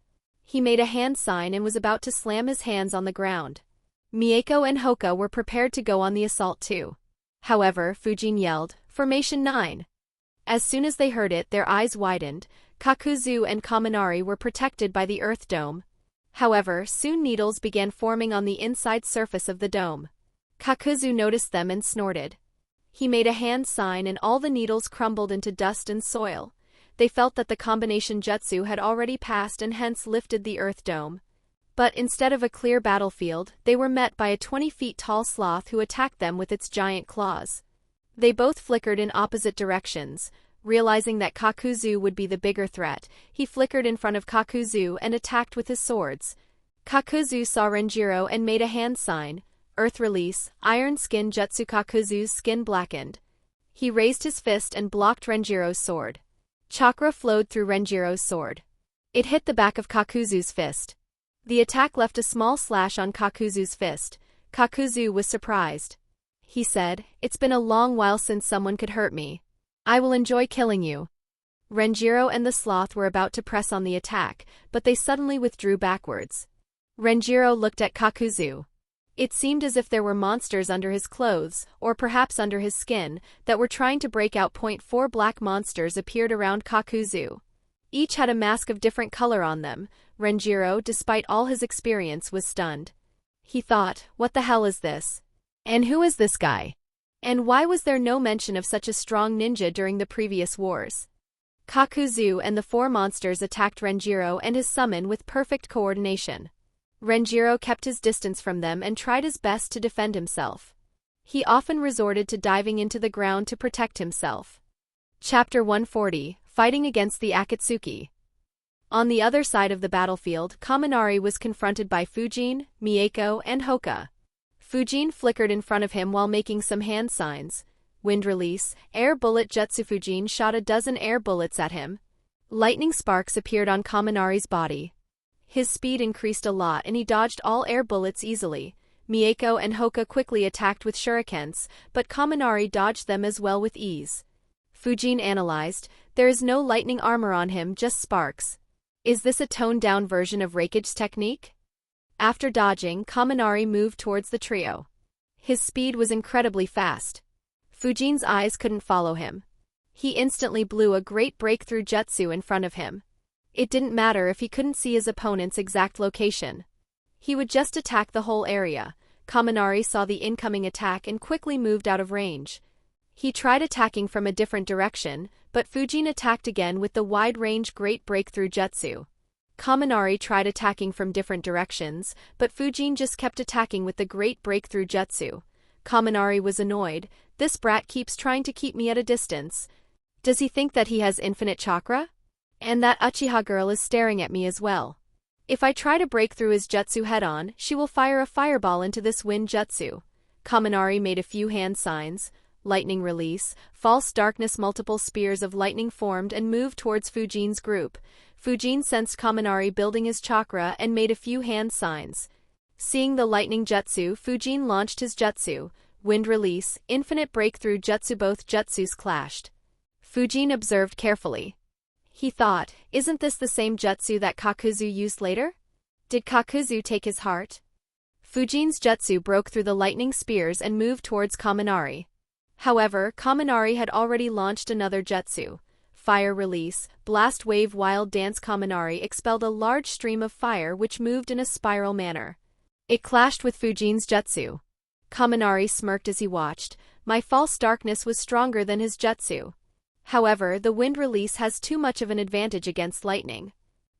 He made a hand sign and was about to slam his hands on the ground. Mieko and Hoka were prepared to go on the assault too. However, Fujin yelled, "Formation 9." As soon as they heard it, their eyes widened. Kakuzu and Kaminari were protected by the earth dome. However, soon needles began forming on the inside surface of the dome. Kakuzu noticed them and snorted. He made a hand sign and all the needles crumbled into dust and soil. They felt that the combination jutsu had already passed and hence lifted the earth dome. But instead of a clear battlefield, they were met by a 20 feet tall sloth who attacked them with its giant claws. They both flickered in opposite directions. Realizing that Kakuzu would be the bigger threat, he flickered in front of Kakuzu and attacked with his swords. Kakuzu saw Renjiro and made a hand sign. Earth release, Iron Skin Jutsu. Kakuzu's skin blackened. He raised his fist and blocked Renjiro's sword. Chakra flowed through Renjiro's sword. It hit the back of Kakuzu's fist. The attack left a small slash on Kakuzu's fist. Kakuzu was surprised. He said, "It's been a long while since someone could hurt me. I will enjoy killing you." Renjiro and the sloth were about to press on the attack, but they suddenly withdrew backwards. Renjiro looked at Kakuzu. It seemed as if there were monsters under his clothes, or perhaps under his skin, that were trying to break out. 4 black monsters appeared around Kakuzu. Each had a mask of different color on them. Renjiro, despite all his experience, was stunned. He thought, what the hell is this? And who is this guy? And why was there no mention of such a strong ninja during the previous wars? Kakuzu and the 4 monsters attacked Renjiro and his summon with perfect coordination. Renjiro kept his distance from them and tried his best to defend himself. He often resorted to diving into the ground to protect himself. Chapter 140, Fighting Against the Akatsuki. On the other side of the battlefield, Kaminari was confronted by Fujin, Mieko, and Hoka. Fujin flickered in front of him while making some hand signs. Wind release, air bullet jutsu. Fujin shot a dozen air bullets at him. Lightning sparks appeared on Kaminari's body. His speed increased a lot and he dodged all air bullets easily. Mieko and Hoka quickly attacked with shurikens, but Kaminari dodged them as well with ease. Fujin analyzed, there is no lightning armor on him, just sparks. Is this a toned-down version of Raikage's technique? After dodging, Kaminari moved towards the trio. His speed was incredibly fast. Fujin's eyes couldn't follow him. He instantly blew a great breakthrough jutsu in front of him. It didn't matter if he couldn't see his opponent's exact location. He would just attack the whole area. Kaminari saw the incoming attack and quickly moved out of range. He tried attacking from a different direction, but Fujin attacked again with the wide-range Great Breakthrough Jutsu. Kaminari tried attacking from different directions, but Fujin just kept attacking with the Great Breakthrough Jutsu. Kaminari was annoyed. This brat keeps trying to keep me at a distance. Does he think that he has infinite chakra? And that Uchiha girl is staring at me as well. If I try to break through his jutsu head-on, she will fire a fireball into this wind jutsu. Kaminari made a few hand signs. Lightning release, false darkness. Multiple spears of lightning formed and moved towards Fujin's group. Fujin sensed Kaminari building his chakra and made a few hand signs. Seeing the lightning jutsu, Fujin launched his jutsu. Wind release, infinite breakthrough jutsu. Both jutsus clashed. Fujin observed carefully. He thought, isn't this the same jutsu that Kakuzu used later? Did Kakuzu take his heart? Fujin's jutsu broke through the lightning spears and moved towards Kaminari. However, Kaminari had already launched another jutsu. Fire release, blast wave wild dance. Kaminari expelled a large stream of fire which moved in a spiral manner. It clashed with Fujin's jutsu. Kaminari smirked as he watched. My false darkness was stronger than his jutsu. However, the wind release has too much of an advantage against lightning.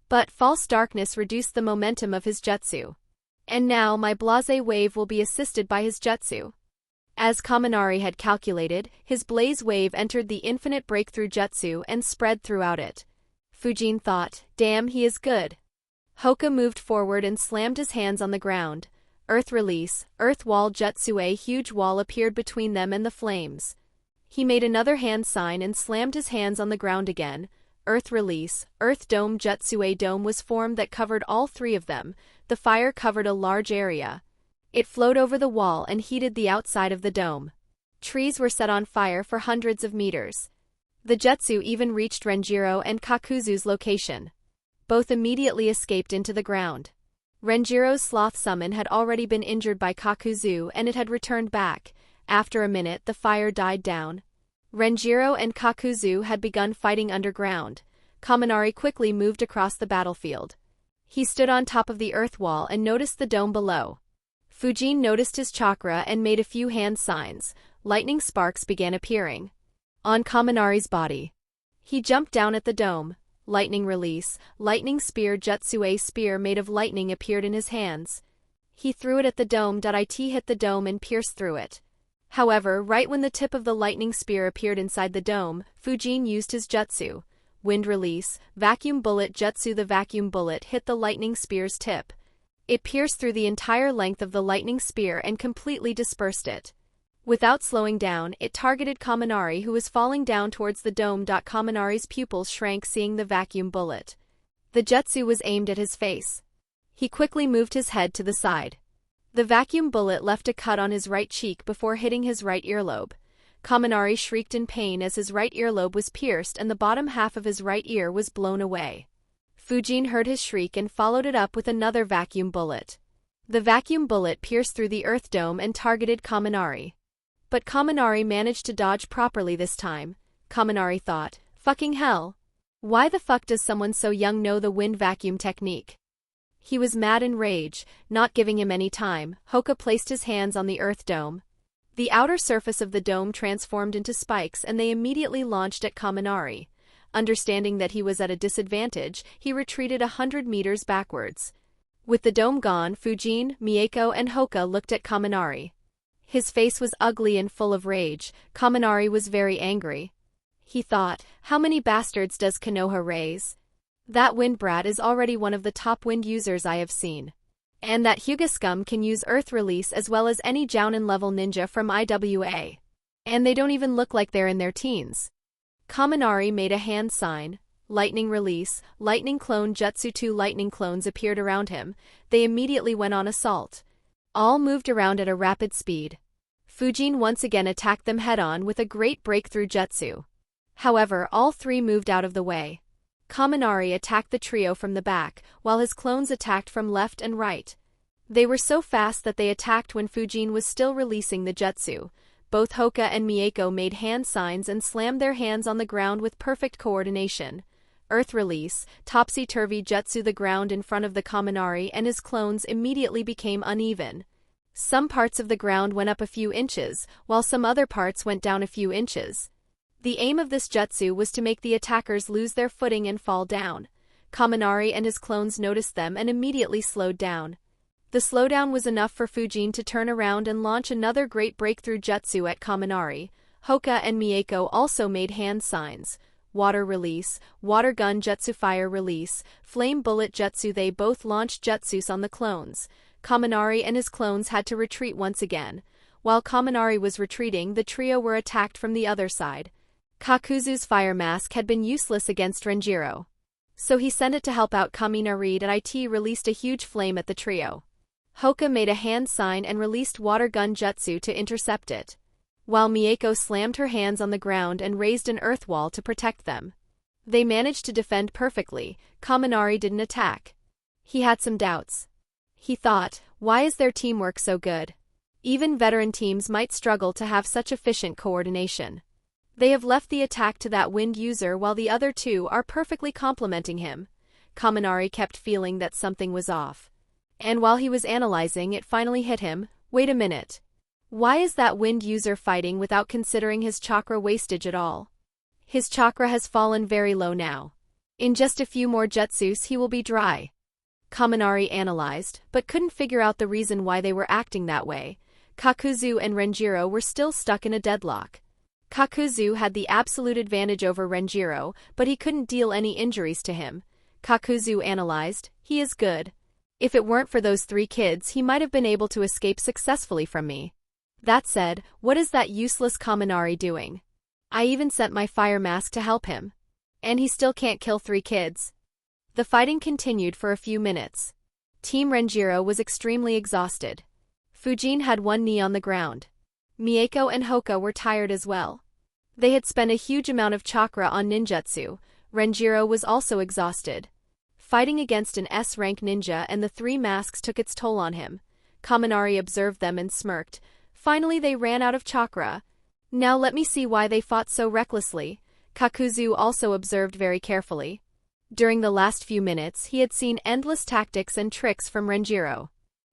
But false darkness reduced the momentum of his jutsu. And now my blase wave will be assisted by his jutsu. As Kaminari had calculated, his blaze wave entered the infinite breakthrough jutsu and spread throughout it. Fujin thought, damn, he is good. Hoka moved forward and slammed his hands on the ground. Earth release, earth wall jutsu. A huge wall appeared between them and the flames. He made another hand sign and slammed his hands on the ground again. Earth release, earth dome jutsu. A dome was formed that covered all 3 of them. The fire covered a large area. It flowed over the wall and heated the outside of the dome. Trees were set on fire for hundreds of meters. The jutsu even reached Renjiro and Kakuzu's location. Both immediately escaped into the ground. Renjiro's sloth summon had already been injured by Kakuzu and it had returned back. After a minute, the fire died down. Renjiro and Kakuzu had begun fighting underground. Kaminari quickly moved across the battlefield. He stood on top of the earth wall and noticed the dome below. Fujin noticed his chakra and made a few hand signs. Lightning sparks began appearing on Kaminari's body. He jumped down at the dome. Lightning release, lightning spear jutsu. A spear made of lightning appeared in his hands. He threw it at the dome. It hit the dome and pierced through it. However, right when the tip of the lightning spear appeared inside the dome, Fujin used his jutsu. Wind release, vacuum bullet jutsu. The vacuum bullet hit the lightning spear's tip. It pierced through the entire length of the lightning spear and completely dispersed it. Without slowing down, it targeted Kaminari, who was falling down towards the dome. Kaminari's pupils shrank seeing the vacuum bullet. The jutsu was aimed at his face. He quickly moved his head to the side. The vacuum bullet left a cut on his right cheek before hitting his right earlobe. Kaminari shrieked in pain as his right earlobe was pierced and the bottom half of his right ear was blown away. Fujin heard his shriek and followed it up with another vacuum bullet. The vacuum bullet pierced through the Earth dome and targeted Kaminari. But Kaminari managed to dodge properly this time. Kaminari thought, fucking hell. Why the fuck does someone so young know the wind vacuum technique? He was mad in rage, not giving him any time. Hoka placed his hands on the Earth dome. The outer surface of the dome transformed into spikes and they immediately launched at Kaminari. Understanding that he was at a disadvantage, he retreated 100 meters backwards. With the dome gone, Fujin, Mieko and Hoka looked at Kaminari. His face was ugly and full of rage. Kaminari was very angry. He thought, how many bastards does Konoha raise? That wind brat is already one of the top wind users I have seen. And that Hyuga scum can use Earth Release as well as any Jounin level ninja from IWA. And they don't even look like they're in their teens. Kaminari made a hand sign. Lightning Release, Lightning Clone Jutsu. 2 lightning clones appeared around him. They immediately went on assault. All moved around at a rapid speed. Fujin once again attacked them head-on with a great breakthrough jutsu. However, all three moved out of the way. Kaminari attacked the trio from the back, while his clones attacked from left and right. They were so fast that they attacked when Fujin was still releasing the jutsu. Both Hoka and Mieko made hand signs and slammed their hands on the ground with perfect coordination. Earth Release, Topsy-Turvy Jutsu. The ground in front of the Kaminari and his clones immediately became uneven. Some parts of the ground went up a few inches, while some other parts went down a few inches. The aim of this jutsu was to make the attackers lose their footing and fall down. Kaminari and his clones noticed them and immediately slowed down. The slowdown was enough for Fujin to turn around and launch another great breakthrough jutsu at Kaminari. Hoka and Mieko also made hand signs. Water Release, Water Gun Jutsu. Fire Release, Flame Bullet Jutsu. They both launched jutsus on the clones. Kaminari and his clones had to retreat once again. While Kaminari was retreating, the trio were attacked from the other side. Kakuzu's fire mask had been useless against Renjiro. So he sent it to help out Kaminari, and it released a huge flame at the trio. Hoka made a hand sign and released Water Gun Jutsu to intercept it, while Mieko slammed her hands on the ground and raised an earth wall to protect them. They managed to defend perfectly. Kaminari didn't attack. He had some doubts. He thought, why is their teamwork so good? Even veteran teams might struggle to have such efficient coordination. They have left the attack to that wind user while the other two are perfectly complementing him. Kaminari kept feeling that something was off. And while he was analyzing, it finally hit him. Wait a minute. Why is that wind user fighting without considering his chakra wastage at all? His chakra has fallen very low now. In just a few more jutsus he will be dry. Kaminari analyzed, but couldn't figure out the reason why they were acting that way. Kakuzu and Renjiro were still stuck in a deadlock. Kakuzu had the absolute advantage over Renjiro, but he couldn't deal any injuries to him. Kakuzu analyzed, he is good. If it weren't for those 3 kids, he might have been able to escape successfully from me. That said, what is that useless Kaminari doing? I even sent my fire mask to help him. And he still can't kill 3 kids. The fighting continued for a few minutes. Team Renjiro was extremely exhausted. Fujin had one knee on the ground. Mieko and Hoka were tired as well. They had spent a huge amount of chakra on ninjutsu. Renjiro was also exhausted. Fighting against an S-rank ninja and the 3 masks took its toll on him. Kaminari observed them and smirked. Finally they ran out of chakra. Now let me see why they fought so recklessly. Kakuzu also observed very carefully. During the last few minutes he had seen endless tactics and tricks from Renjiro.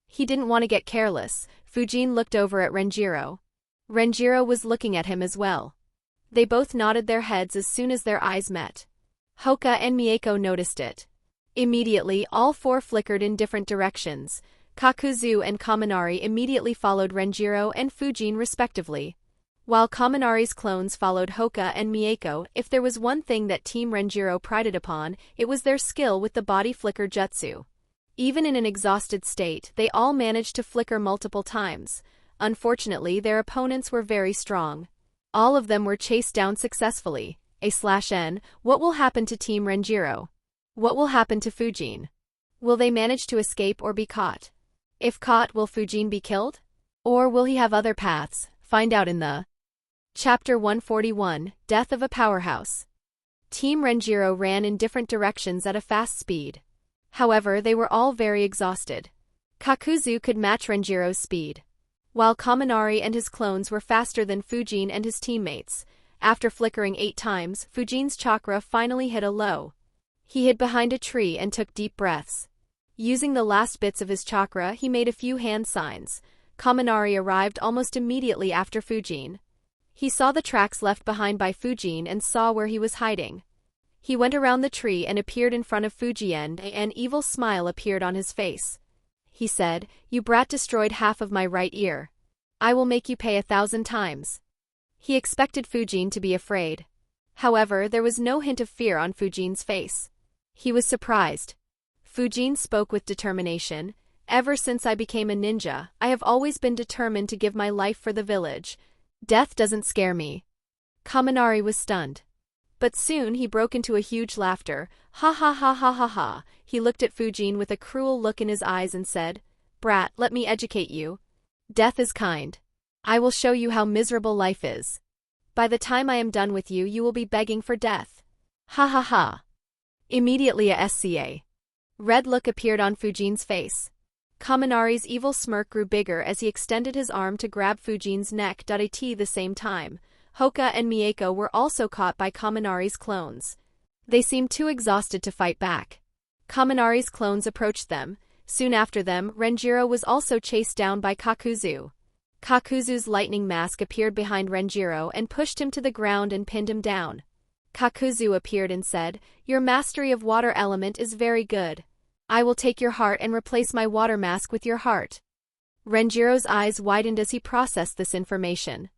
He didn't want to get careless. Fujin looked over at Renjiro. Renjiro was looking at him as well. They both nodded their heads as soon as their eyes met. Hoka and Mieko noticed it. Immediately, all 4 flickered in different directions. Kakuzu and Kaminari immediately followed Renjiro and Fujin respectively, while Kaminari's clones followed Hoka and Mieko. If there was one thing that Team Renjiro prided upon, it was their skill with the body flicker jutsu. Even in an exhausted state, they all managed to flicker multiple times. Unfortunately, their opponents were very strong. All of them were chased down successfully. A/N, what will happen to Team Renjiro? What will happen to Fujin? Will they manage to escape or be caught? If caught, will Fujin be killed? Or will he have other paths? Find out in the Chapter 141, Death of a Powerhouse. Team Renjiro ran in different directions at a fast speed. However, they were all very exhausted. Kakuzu could match Renjiro's speed. While Kaminari and his clones were faster than Fujin and his teammates, after flickering 8 times, Fujin's chakra finally hit a low. He hid behind a tree and took deep breaths. Using the last bits of his chakra, he made a few hand signs. Kaminari arrived almost immediately after Fujin. He saw the tracks left behind by Fujin and saw where he was hiding. He went around the tree and appeared in front of Fujin. An evil smile appeared on his face. He said, "You brat destroyed half of my right ear. I will make you pay 1,000 times." He expected Fujin to be afraid. However, there was no hint of fear on Fujin's face. He was surprised. Fujin spoke with determination. "Ever since I became a ninja, I have always been determined to give my life for the village. Death doesn't scare me." Kaminari was stunned. But soon he broke into a huge laughter. "Ha ha ha ha ha ha." He looked at Fujin with a cruel look in his eyes and said, "Brat, let me educate you. Death is kind. I will show you how miserable life is. By the time I am done with you, you will be begging for death. Ha ha ha." Immediately a SCA. Red look appeared on Fujin's face. Kaminari's evil smirk grew bigger as he extended his arm to grab Fujin's neck. At the same time, Hoka and Mieko were also caught by Kaminari's clones. They seemed too exhausted to fight back. Kaminari's clones approached them. Soon after them, Renjiro was also chased down by Kakuzu. Kakuzu's lightning mask appeared behind Renjiro and pushed him to the ground and pinned him down. Kakuzu appeared and said, "Your mastery of water element is very good. I will take your heart and replace my water mask with your heart." Renjiro's eyes widened as he processed this information.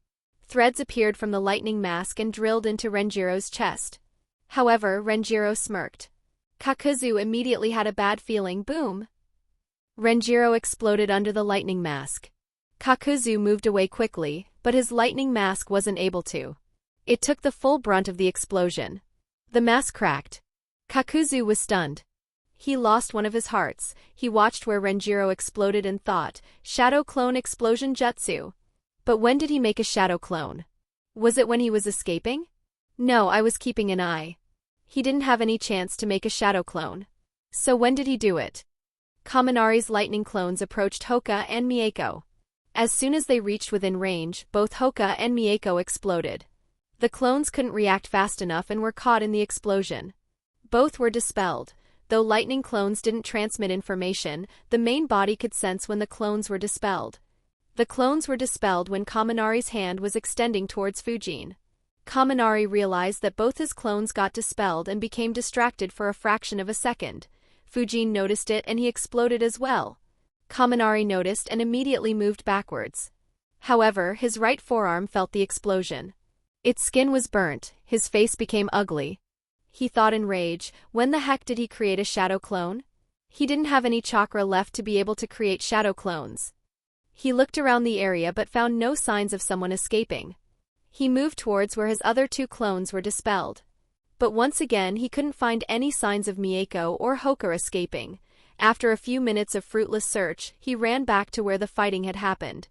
Threads appeared from the lightning mask and drilled into Renjiro's chest. However, Renjiro smirked. Kakuzu immediately had a bad feeling. Boom! Renjiro exploded under the lightning mask. Kakuzu moved away quickly, but his lightning mask wasn't able to. It took the full brunt of the explosion. The mask cracked. Kakuzu was stunned. He lost one of his hearts. He watched where Renjiro exploded and thought, "Shadow clone explosion jutsu." But when did he make a shadow clone? Was it when he was escaping? No, I was keeping an eye. He didn't have any chance to make a shadow clone. So when did he do it? Kaminari's lightning clones approached Hoka and Mieko. As soon as they reached within range, both Hoka and Mieko exploded. The clones couldn't react fast enough and were caught in the explosion. Both were dispelled. Though lightning clones didn't transmit information, the main body could sense when the clones were dispelled. The clones were dispelled when Kaminari's hand was extending towards Fujin. Kaminari realized that both his clones got dispelled and became distracted for a fraction of a second. Fujin noticed it and he exploded as well. Kaminari noticed and immediately moved backwards. However, his right forearm felt the explosion. Its skin was burnt, his face became ugly. He thought in rage, when the heck did he create a shadow clone? He didn't have any chakra left to be able to create shadow clones. He looked around the area but found no signs of someone escaping. He moved towards where his other 2 clones were dispelled. But once again he couldn't find any signs of Mieko or Hoka escaping. After a few minutes of fruitless search, he ran back to where the fighting had happened.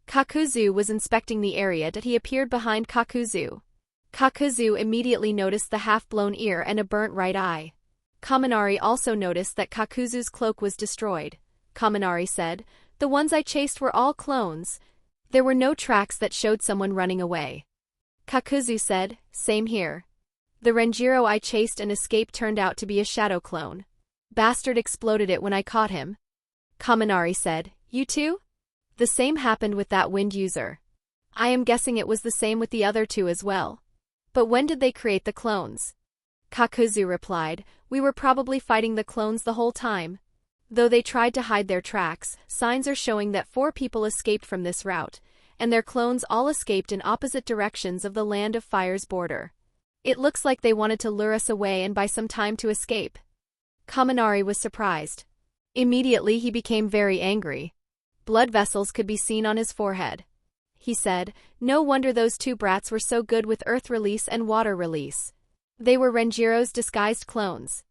Kakuzu was inspecting the area that he appeared behind Kakuzu. Kakuzu immediately noticed the half-blown ear and a burnt right eye. Kaminari also noticed that Kakuzu's cloak was destroyed. Kaminari said, "The ones I chased were all clones. There were no tracks that showed someone running away." Kakuzu said, "Same here. The Renjiro I chased and escaped turned out to be a shadow clone. Bastard exploded it when I caught him." Kaminari said, "You too?" "The same happened with that wind user. I am guessing it was the same with the other 2 as well. But when did they create the clones?" Kakuzu replied, "We were probably fighting the clones the whole time. Though they tried to hide their tracks, signs are showing that 4 people escaped from this route, and their clones all escaped in opposite directions of the Land of Fire's border. It looks like they wanted to lure us away and buy some time to escape." Kaminari was surprised. Immediately he became very angry. Blood vessels could be seen on his forehead. He said, "No wonder those 2 brats were so good with earth release and water release. They were Renjiro's disguised clones."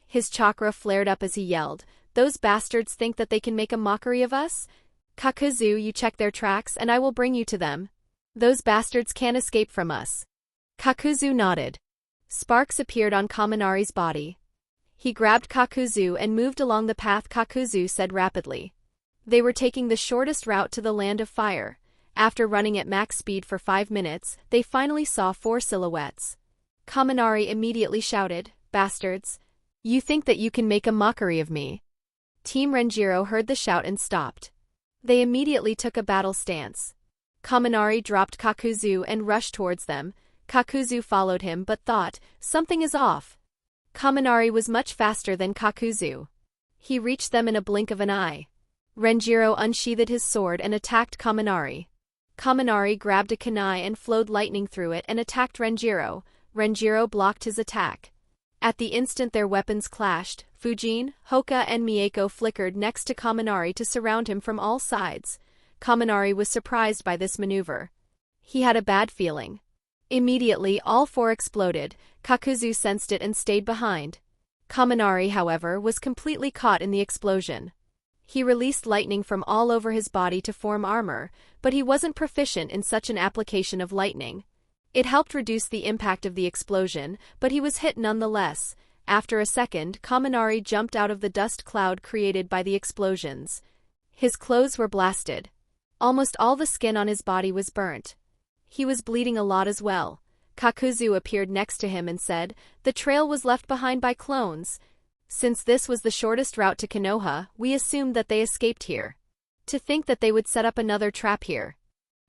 His chakra flared up as he yelled, "Those bastards think that they can make a mockery of us? Kakuzu, you check their tracks and I will bring you to them. Those bastards can't escape from us." Kakuzu nodded. Sparks appeared on Kaminari's body. He grabbed Kakuzu and moved along the path. Kakuzu said rapidly, They were taking the shortest route to the Land of Fire. After running at max speed for 5 minutes, they finally saw 4 silhouettes. Kaminari immediately shouted, "Bastards! You think that you can make a mockery of me?" Team Renjiro heard the shout and stopped. They immediately took a battle stance. Kaminari dropped Kakuzu and rushed towards them. Kakuzu followed him but thought, something is off. Kaminari was much faster than Kakuzu. He reached them in a blink of an eye. Renjiro unsheathed his sword and attacked Kaminari. Kaminari grabbed a kunai and flowed lightning through it and attacked Renjiro. Renjiro blocked his attack. At the instant their weapons clashed, Fujin, Hoka and Mieko flickered next to Kaminari to surround him from all sides. Kaminari was surprised by this maneuver. He had a bad feeling. Immediately all 4 exploded. Kakuzu sensed it and stayed behind. Kaminari, however, was completely caught in the explosion. He released lightning from all over his body to form armor, but he wasn't proficient in such an application of lightning. It helped reduce the impact of the explosion, but he was hit nonetheless. After a second, Kaminari jumped out of the dust cloud created by the explosions. His clothes were blasted. Almost all the skin on his body was burnt. He was bleeding a lot as well. Kakuzu appeared next to him and said, "The trail was left behind by clones. Since this was the shortest route to Konoha, we assumed that they escaped here. To think that they would set up another trap here."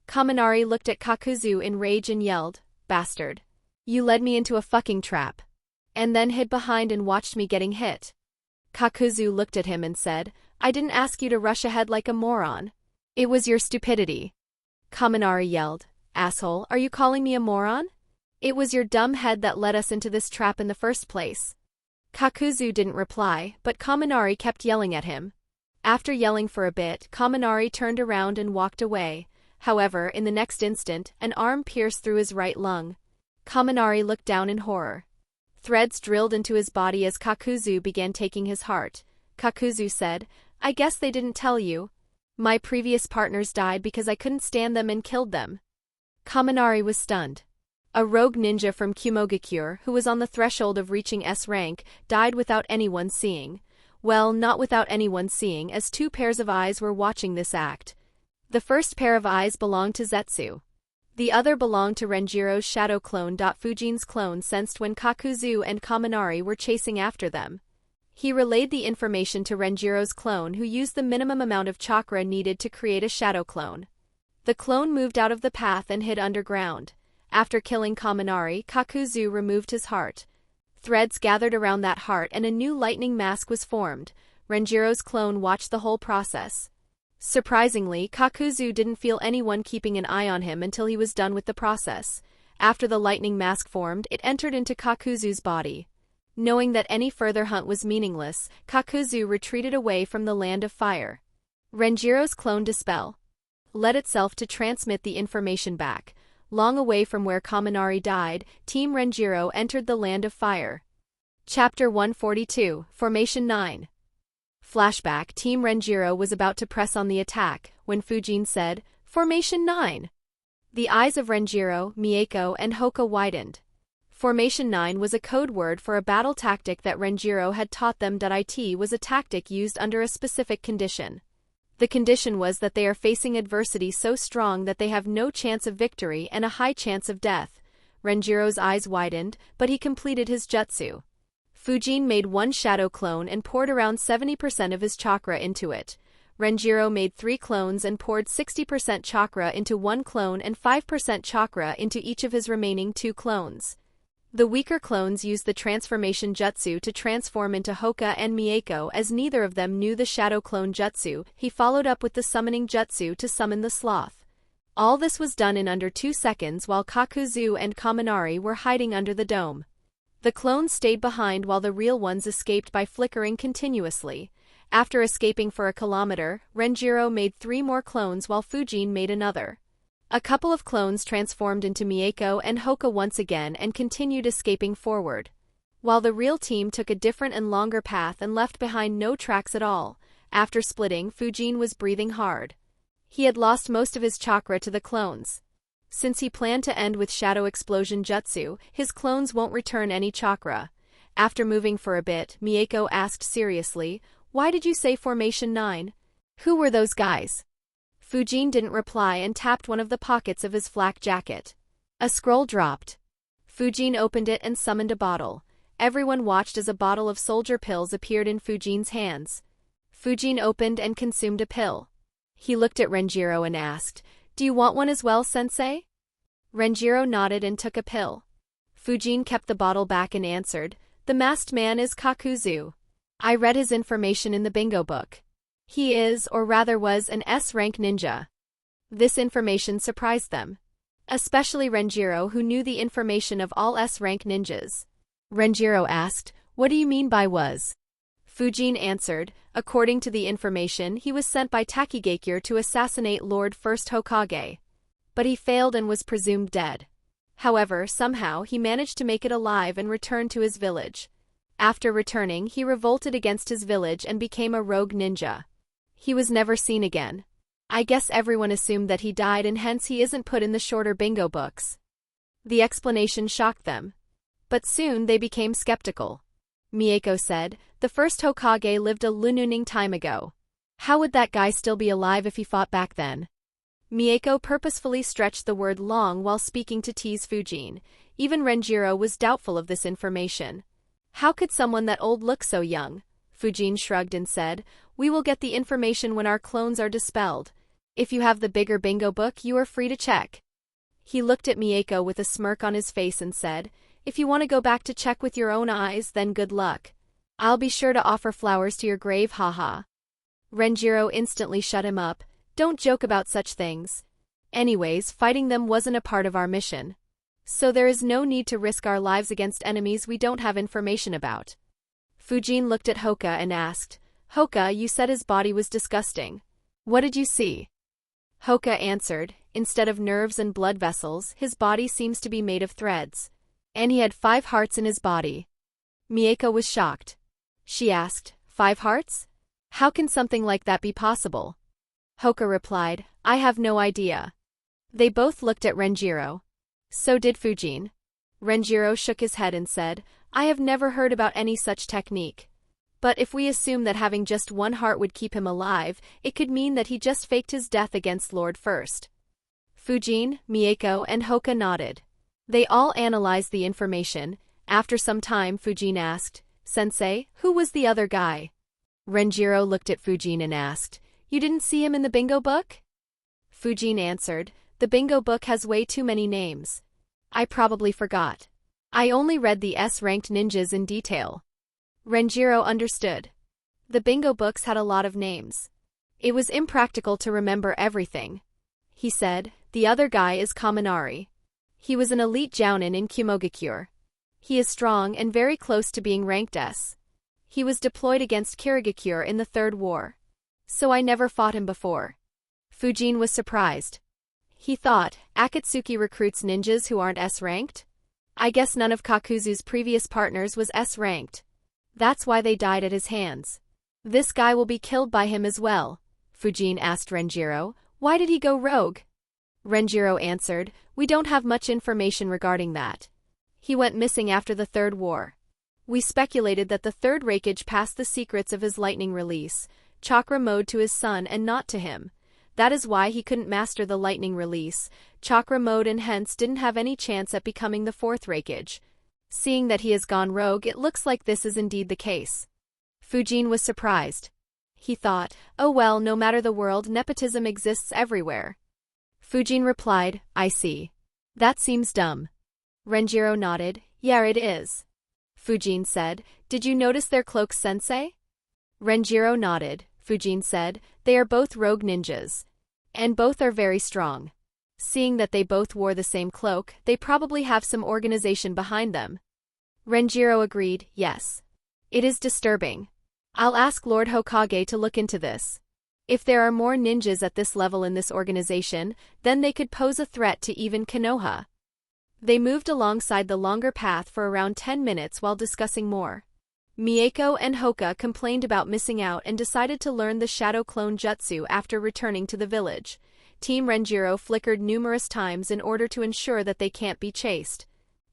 Kaminari looked at Kakuzu in rage and yelled, "Bastard. You led me into a fucking trap. And then hid behind and watched me getting hit." Kakuzu looked at him and said, "I didn't ask you to rush ahead like a moron. It was your stupidity." Kaminari yelled, "Asshole, are you calling me a moron? It was your dumb head that led us into this trap in the first place." Kakuzu didn't reply, but Kaminari kept yelling at him. After yelling for a bit, Kaminari turned around and walked away. However, in the next instant, an arm pierced through his right lung. Kaminari looked down in horror. Threads drilled into his body as Kakuzu began taking his heart. Kakuzu said, "I guess they didn't tell you. My previous partners died because I couldn't stand them and killed them." Kaminari was stunned. A rogue ninja from Kumogakure, who was on the threshold of reaching S rank, died without anyone seeing. Well, not without anyone seeing, as 2 pairs of eyes were watching this act. The first pair of eyes belonged to Zetsu. The other belonged to Renjiro's shadow clone. Fujin's clone sensed when Kakuzu and Kaminari were chasing after them. He relayed the information to Renjiro's clone, who used the minimum amount of chakra needed to create a shadow clone. The clone moved out of the path and hid underground. After killing Kaminari, Kakuzu removed his heart. Threads gathered around that heart and a new lightning mask was formed. Renjiro's clone watched the whole process. Surprisingly, Kakuzu didn't feel anyone keeping an eye on him until he was done with the process. After the lightning mask formed, it entered into Kakuzu's body. Knowing that any further hunt was meaningless, Kakuzu retreated away from the Land of Fire. Renjiro's clone Dispel led itself to transmit the information back. Long away from where Kaminari died, Team Renjiro entered the Land of Fire. Chapter 142, Formation 9. Flashback. Team Renjiro was about to press on the attack, when Fujin said, "Formation 9." The eyes of Renjiro, Mieko and Hoka widened. Formation 9 was a code word for a battle tactic that Renjiro had taught them. It was a tactic used under a specific condition. The condition was that they are facing adversity so strong that they have no chance of victory and a high chance of death. Renjiro's eyes widened, but he completed his jutsu. Fujin made 1 shadow clone and poured around 70% of his chakra into it. Renjiro made 3 clones and poured 60% chakra into 1 clone and 5% chakra into each of his remaining 2 clones. The weaker clones used the transformation jutsu to transform into Hoka and Mieko, as neither of them knew the shadow clone jutsu. He followed up with the summoning jutsu to summon the sloth. All this was done in under 2 seconds while Kakuzu and Kaminari were hiding under the dome. The clones stayed behind while the real ones escaped by flickering continuously. After escaping for a kilometer, Renjiro made 3 more clones while Fujin made another. A couple of clones transformed into Mieko and Hoka once again and continued escaping forward. While the real team took a different and longer path and left behind no tracks at all. After splitting, Fujin was breathing hard. He had lost most of his chakra to the clones. Since he planned to end with Shadow Explosion Jutsu, his clones won't return any chakra. After moving for a bit, Mieko asked seriously, "Why did you say Formation 9? Who were those guys? Fujin didn't reply and tapped one of the pockets of his flak jacket. A scroll dropped. Fujin opened it and summoned a bottle. Everyone watched as a bottle of soldier pills appeared in Fujin's hands. Fujin opened and consumed a pill. He looked at Renjiro and asked, "Do you want one as well, sensei?" Renjiro nodded and took a pill. Fujin kept the bottle back and answered, "The masked man is Kakuzu. I read his information in the bingo book. He is, or rather was, an S-rank ninja." This information surprised them. Especially Renjiro, who knew the information of all S-rank ninjas. Renjiro asked, "What do you mean by was?" Fujin answered, "According to the information, he was sent by Takigakure to assassinate Lord First Hokage. But he failed and was presumed dead. However, somehow he managed to make it alive and return to his village. After returning, he revolted against his village and became a rogue ninja. He was never seen again. I guess everyone assumed that he died and hence he isn't put in the shorter bingo books." The explanation shocked them. But soon they became skeptical. Mieko said, "The first Hokage lived a lunooning time ago. How would that guy still be alive if he fought back then?" Mieko purposefully stretched the word long while speaking to tease Fujin. Even Renjiro was doubtful of this information. How could someone that old look so young? Fujin shrugged and said, "We will get the information when our clones are dispelled. If you have the bigger bingo book, you are free to check." He looked at Mieko with a smirk on his face and said, "If you want to go back to check with your own eyes, then good luck. I'll be sure to offer flowers to your grave, haha." Renjiro instantly shut him up. "Don't joke about such things. Anyways, fighting them wasn't a part of our mission. So there is no need to risk our lives against enemies we don't have information about." Fujin looked at Hoka and asked, "Hoka, you said his body was disgusting. What did you see?" Hoka answered, "Instead of nerves and blood vessels, his body seems to be made of threads. And he had 5 hearts in his body." Mieko was shocked. She asked, "5 hearts? How can something like that be possible?" Hoka replied, "I have no idea." They both looked at Renjiro. So did Fujin. Renjiro shook his head and said, "I have never heard about any such technique. But if we assume that having just 1 heart would keep him alive, it could mean that he just faked his death against Lord First." Fujin, Mieko, and Hoka nodded. They all analyzed the information. After some time, Fujin asked, "Sensei, who was the other guy?" Renjiro looked at Fujin and asked, "You didn't see him in the bingo book?" Fujin answered, "The bingo book has way too many names. I probably forgot. I only read the S-ranked ninjas in detail." Renjiro understood. The bingo books had a lot of names. It was impractical to remember everything. He said, "The other guy is Kaminari. He was an elite jounin in Kumogakure. He is strong and very close to being ranked S. He was deployed against Kirigakure in the Third War. So I never fought him before." Fujin was surprised. He thought, Akatsuki recruits ninjas who aren't S-ranked? I guess none of Kakuzu's previous partners was S-ranked. That's why they died at his hands. This guy will be killed by him as well. Fujin asked Renjiro, "Why did he go rogue?" Renjiro answered, "We don't have much information regarding that. He went missing after the Third War. We speculated that the Third Raikage passed the secrets of his lightning release, chakra mode, to his son and not to him. That is why he couldn't master the lightning release, chakra mode, and hence didn't have any chance at becoming the 4th Raikage. Seeing that he has gone rogue, it looks like this is indeed the case." Fujin was surprised. He thought, "Oh well, no matter the world, nepotism exists everywhere." Fujin replied, "I see. That seems dumb." Renjiro nodded, "Yeah, it is." Fujin said, "Did you notice their cloaks, sensei?" Renjiro nodded. Fujin said, "They are both rogue ninjas. And both are very strong. Seeing that they both wore the same cloak, they probably have some organization behind them." Renjiro agreed, "Yes. It is disturbing. I'll ask Lord Hokage to look into this. If there are more ninjas at this level in this organization, then they could pose a threat to even Konoha." They moved alongside the longer path for around 10 minutes while discussing more. Mieko and Hoka complained about missing out and decided to learn the Shadow Clone Jutsu after returning to the village. Team Renjiro flickered numerous times in order to ensure that they can't be chased.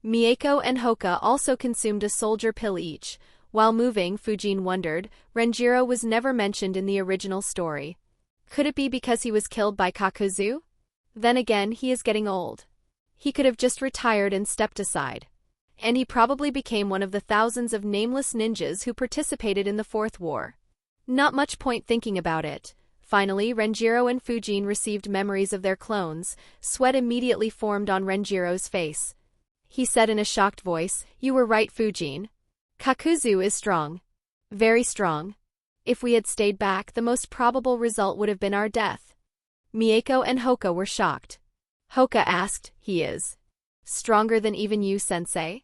Mieko and Hoka also consumed a soldier pill each. While moving, Fujin wondered, Renjiro was never mentioned in the original story. Could it be because he was killed by Kakuzu? Then again, he is getting old. He could have just retired and stepped aside. And he probably became one of the thousands of nameless ninjas who participated in the Fourth War. Not much point thinking about it. Finally, Renjiro and Fujin received memories of their clones. Sweat immediately formed on Renjiro's face. He said in a shocked voice, "You were right, Fujin. Kakuzu is strong. Very strong. If we had stayed back, the most probable result would have been our death." Mieko and Hoka were shocked. Hoka asked, "He is stronger than even you, sensei?"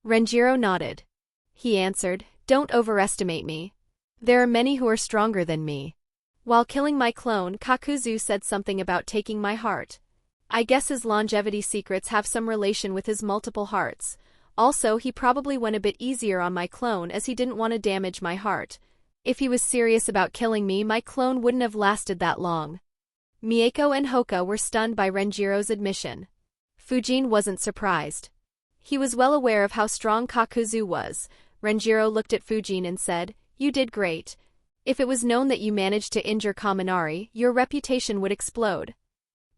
Renjiro nodded. He answered, "Don't overestimate me. There are many who are stronger than me. While killing my clone, Kakuzu said something about taking my heart. I guess his longevity secrets have some relation with his multiple hearts. Also, he probably went a bit easier on my clone as he didn't want to damage my heart. If he was serious about killing me, my clone wouldn't have lasted that long." Mieko and Hoka were stunned by Renjiro's admission. Fujin wasn't surprised. He was well aware of how strong Kakuzu was. Renjiro looked at Fujin and said, "You did great. If it was known that you managed to injure Kaminari, your reputation would explode."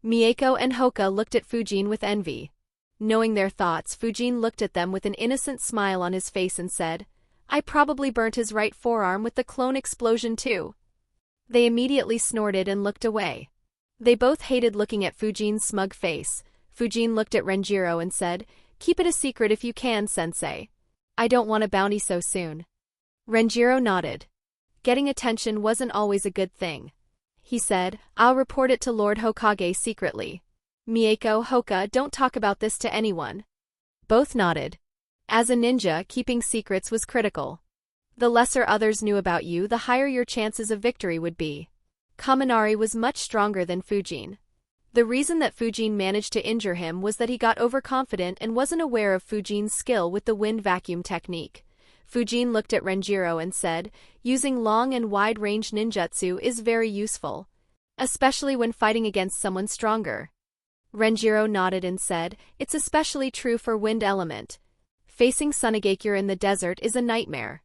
Mieko and Hoka looked at Fujin with envy. Knowing their thoughts, Fujin looked at them with an innocent smile on his face and said, "I probably burnt his right forearm with the clone explosion too." They immediately snorted and looked away. They both hated looking at Fujin's smug face. Fujin looked at Renjiro and said, "Keep it a secret if you can, sensei. I don't want a bounty so soon." Renjiro nodded. Getting attention wasn't always a good thing. He said, "I'll report it to Lord Hokage secretly. Mieko, Hoka, don't talk about this to anyone." Both nodded. As a ninja, keeping secrets was critical. The lesser others knew about you, the higher your chances of victory would be. Kaminari was much stronger than Fujin. The reason that Fujin managed to injure him was that he got overconfident and wasn't aware of Fujin's skill with the wind vacuum technique. Fujin looked at Renjiro and said, "Using long and wide-range ninjutsu is very useful, especially when fighting against someone stronger." Renjiro nodded and said, "It's especially true for wind element. Facing Sunagakure in the desert is a nightmare.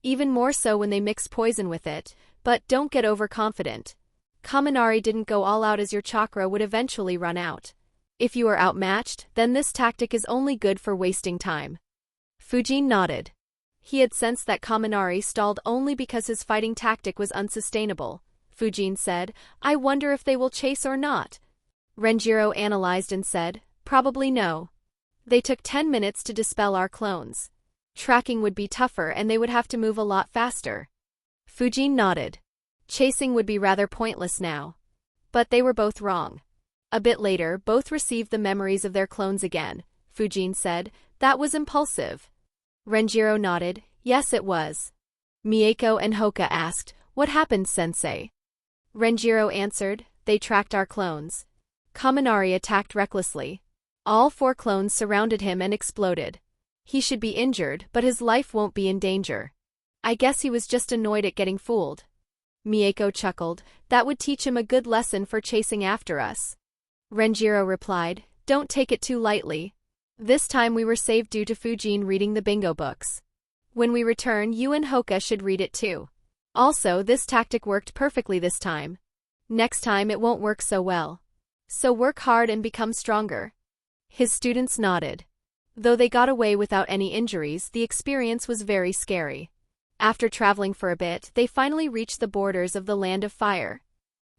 Even more so when they mix poison with it, but don't get overconfident. Kaminari didn't go all out as your chakra would eventually run out. If you are outmatched, then this tactic is only good for wasting time." Fujin nodded. He had sensed that Kaminari stalled only because his fighting tactic was unsustainable. Fujin said, "I wonder if they will chase or not." Renjiro analyzed and said, "Probably no. They took 10 minutes to dispel our clones. Tracking would be tougher and they would have to move a lot faster." Fujin nodded. Chasing would be rather pointless now. But they were both wrong. A bit later, both received the memories of their clones again. Fujin said, "That was impulsive." Renjiro nodded, "Yes, it was." Mieko and Hoka asked, "What happened, sensei?" Renjiro answered, "They tracked our clones. Kaminari attacked recklessly. All 4 clones surrounded him and exploded. He should be injured, but his life won't be in danger. I guess he was just annoyed at getting fooled." Mieko chuckled, "That would teach him a good lesson for chasing after us." Renjiro replied, "Don't take it too lightly. This time we were saved due to Fujin reading the bingo books. When we return, you and Hoka should read it too. Also, this tactic worked perfectly this time. Next time it won't work so well. So work hard and become stronger." His students nodded. Though they got away without any injuries, the experience was very scary. After traveling for a bit, they finally reached the borders of the Land of Fire.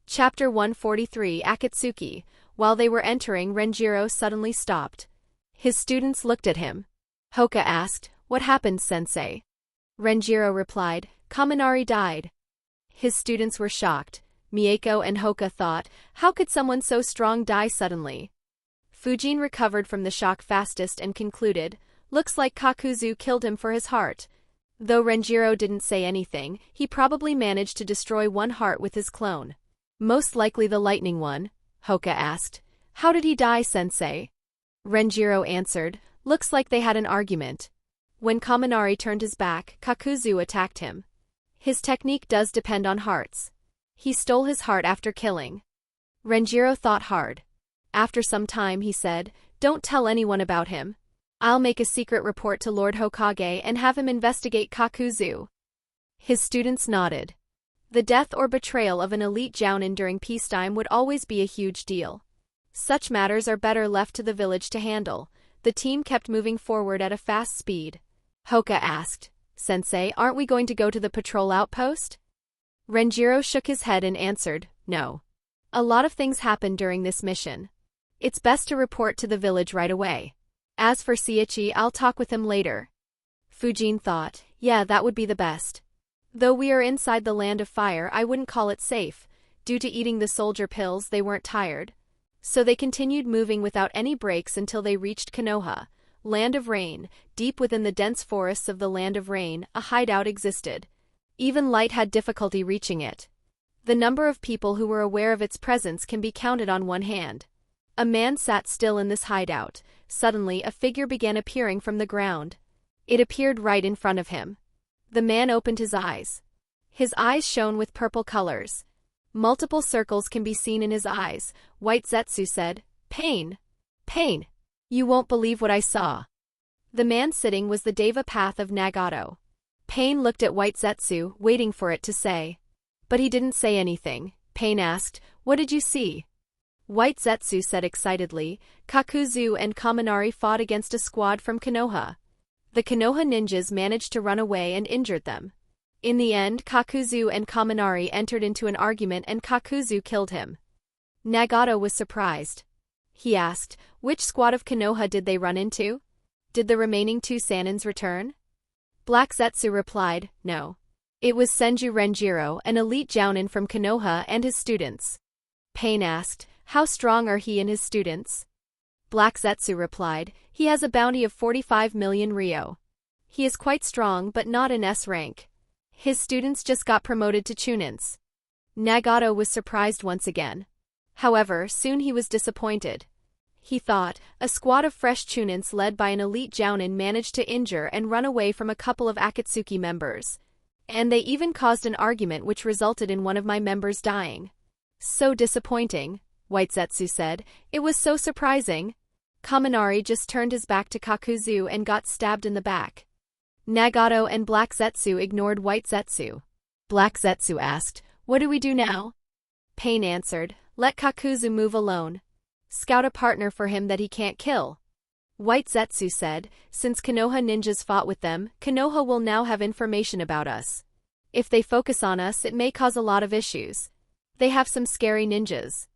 Chapter 143, Akatsuki. While they were entering, Renjiro suddenly stopped. His students looked at him. Hoka asked, "What happened, sensei?" Renjiro replied, "Kaminari died." His students were shocked. Mieko and Hoka thought, how could someone so strong die suddenly? Fujin recovered from the shock fastest and concluded, "Looks like Kakuzu killed him for his heart." Though Renjiro didn't say anything, he probably managed to destroy one heart with his clone. "Most likely the lightning one," Hoka asked. "How did he die, sensei?" Renjiro answered, "Looks like they had an argument. When Kaminari turned his back, Kakuzu attacked him. His technique does depend on hearts. He stole his heart after killing." Renjiro thought hard. After some time he said, "Don't tell anyone about him. I'll make a secret report to Lord Hokage and have him investigate Kakuzu." His students nodded. The death or betrayal of an elite jounin during peacetime would always be a huge deal. Such matters are better left to the village to handle. The team kept moving forward at a fast speed. Hoka asked, "Sensei, aren't we going to go to the patrol outpost?" Renjiro shook his head and answered, "No. A lot of things happened during this mission. It's best to report to the village right away. As for Seiichi, I'll talk with him later." Fujin thought, yeah, that would be the best. Though we are inside the land of fire, I wouldn't call it safe. Due to eating the soldier pills, they weren't tired. So they continued moving without any breaks until they reached Konoha, Land of Rain. Deep within the dense forests of the Land of Rain, a hideout existed. Even light had difficulty reaching it. The number of people who were aware of its presence can be counted on one hand. A man sat still in this hideout. Suddenly, a figure began appearing from the ground. It appeared right in front of him. The man opened his eyes. His eyes shone with purple colors. Multiple circles can be seen in his eyes. White Zetsu said, "Pain. Pain. You won't believe what I saw." The man sitting was the Deva Path of Nagato. Pain looked at White Zetsu, waiting for it to say. But he didn't say anything. Pain asked, "What did you see?" White Zetsu said excitedly, "Kakuzu and Kaminari fought against a squad from Konoha. The Konoha ninjas managed to run away and injured them. In the end, Kakuzu and Kaminari entered into an argument and Kakuzu killed him." Nagato was surprised. He asked, "Which squad of Konoha did they run into? Did the remaining two Sanins return?" Black Zetsu replied, "No. It was Senju Renjiro, an elite jounin from Konoha, and his students." Pain asked, "How strong are he and his students?" Black Zetsu replied, "He has a bounty of 45 million ryo. He is quite strong but not in S rank. His students just got promoted to chunins." Nagato was surprised once again. However, soon he was disappointed. He thought, a squad of fresh chunins led by an elite jounin managed to injure and run away from a couple of Akatsuki members. And they even caused an argument which resulted in one of my members dying. "So disappointing," White Zetsu said. "It was so surprising. Kaminari just turned his back to Kakuzu and got stabbed in the back." Nagato and Black Zetsu ignored White Zetsu. Black Zetsu asked, "What do we do now?" Pain answered, "Let Kakuzu move alone. Scout a partner for him that he can't kill." White Zetsu said, "Since Konoha ninjas fought with them, Konoha will now have information about us. If they focus on us, it may cause a lot of issues. They have some scary ninjas."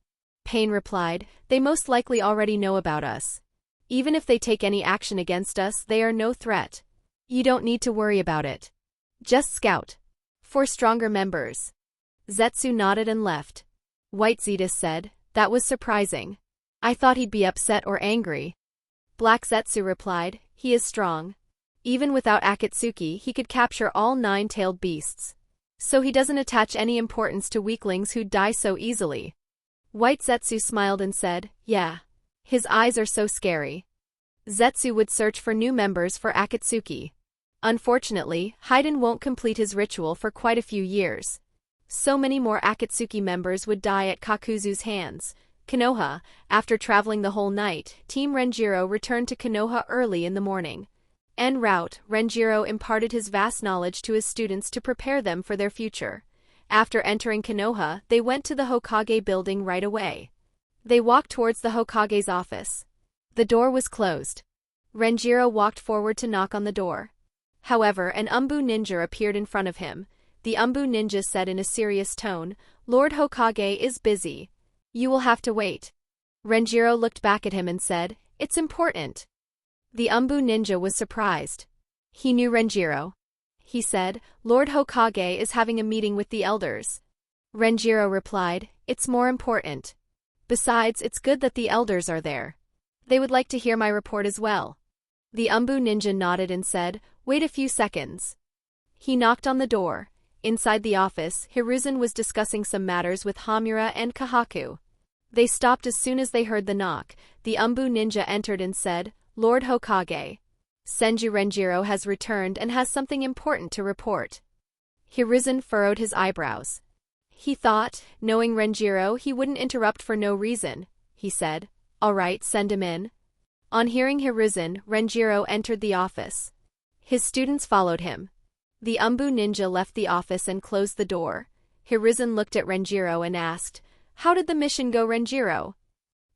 Pain replied, "They most likely already know about us. Even if they take any action against us, they are no threat. You don't need to worry about it. Just scout for stronger members." Zetsu nodded and left. White Zetus said, "That was surprising. I thought he'd be upset or angry." Black Zetsu replied, "He is strong. Even without Akatsuki, he could capture all 9-tailed beasts. So he doesn't attach any importance to weaklings who die so easily." White Zetsu smiled and said, "Yeah. His eyes are so scary." Zetsu would search for new members for Akatsuki. Unfortunately, Haiden won't complete his ritual for quite a few years. So many more Akatsuki members would die at Kakuzu's hands. Konoha. After traveling the whole night, Team Renjiro returned to Konoha early in the morning. En route, Renjiro imparted his vast knowledge to his students to prepare them for their future. After entering Konoha, they went to the Hokage building right away. They walked towards the Hokage's office. The door was closed. Renjiro walked forward to knock on the door. However, an Umbu ninja appeared in front of him. The Umbu ninja said in a serious tone, "Lord Hokage is busy. You will have to wait." Renjiro looked back at him and said, "It's important." The Umbu ninja was surprised. He knew Renjiro. He said, "Lord Hokage is having a meeting with the elders." Renjiro replied, "It's more important. Besides, it's good that the elders are there. They would like to hear my report as well." The Umbu ninja nodded and said, "Wait a few seconds." He knocked on the door. Inside the office, Hiruzen was discussing some matters with Hamura and Kahaku. They stopped as soon as they heard the knock. The Umbu ninja entered and said, "Lord Hokage, Senju Renjiro has returned and has something important to report." Hiruzen furrowed his eyebrows. He thought, knowing Renjiro, he wouldn't interrupt for no reason. He said, "All right, send him in." On hearing Hiruzen, Renjiro entered the office. His students followed him. The Umbu ninja left the office and closed the door. Hiruzen looked at Renjiro and asked, "How did the mission go, Renjiro?"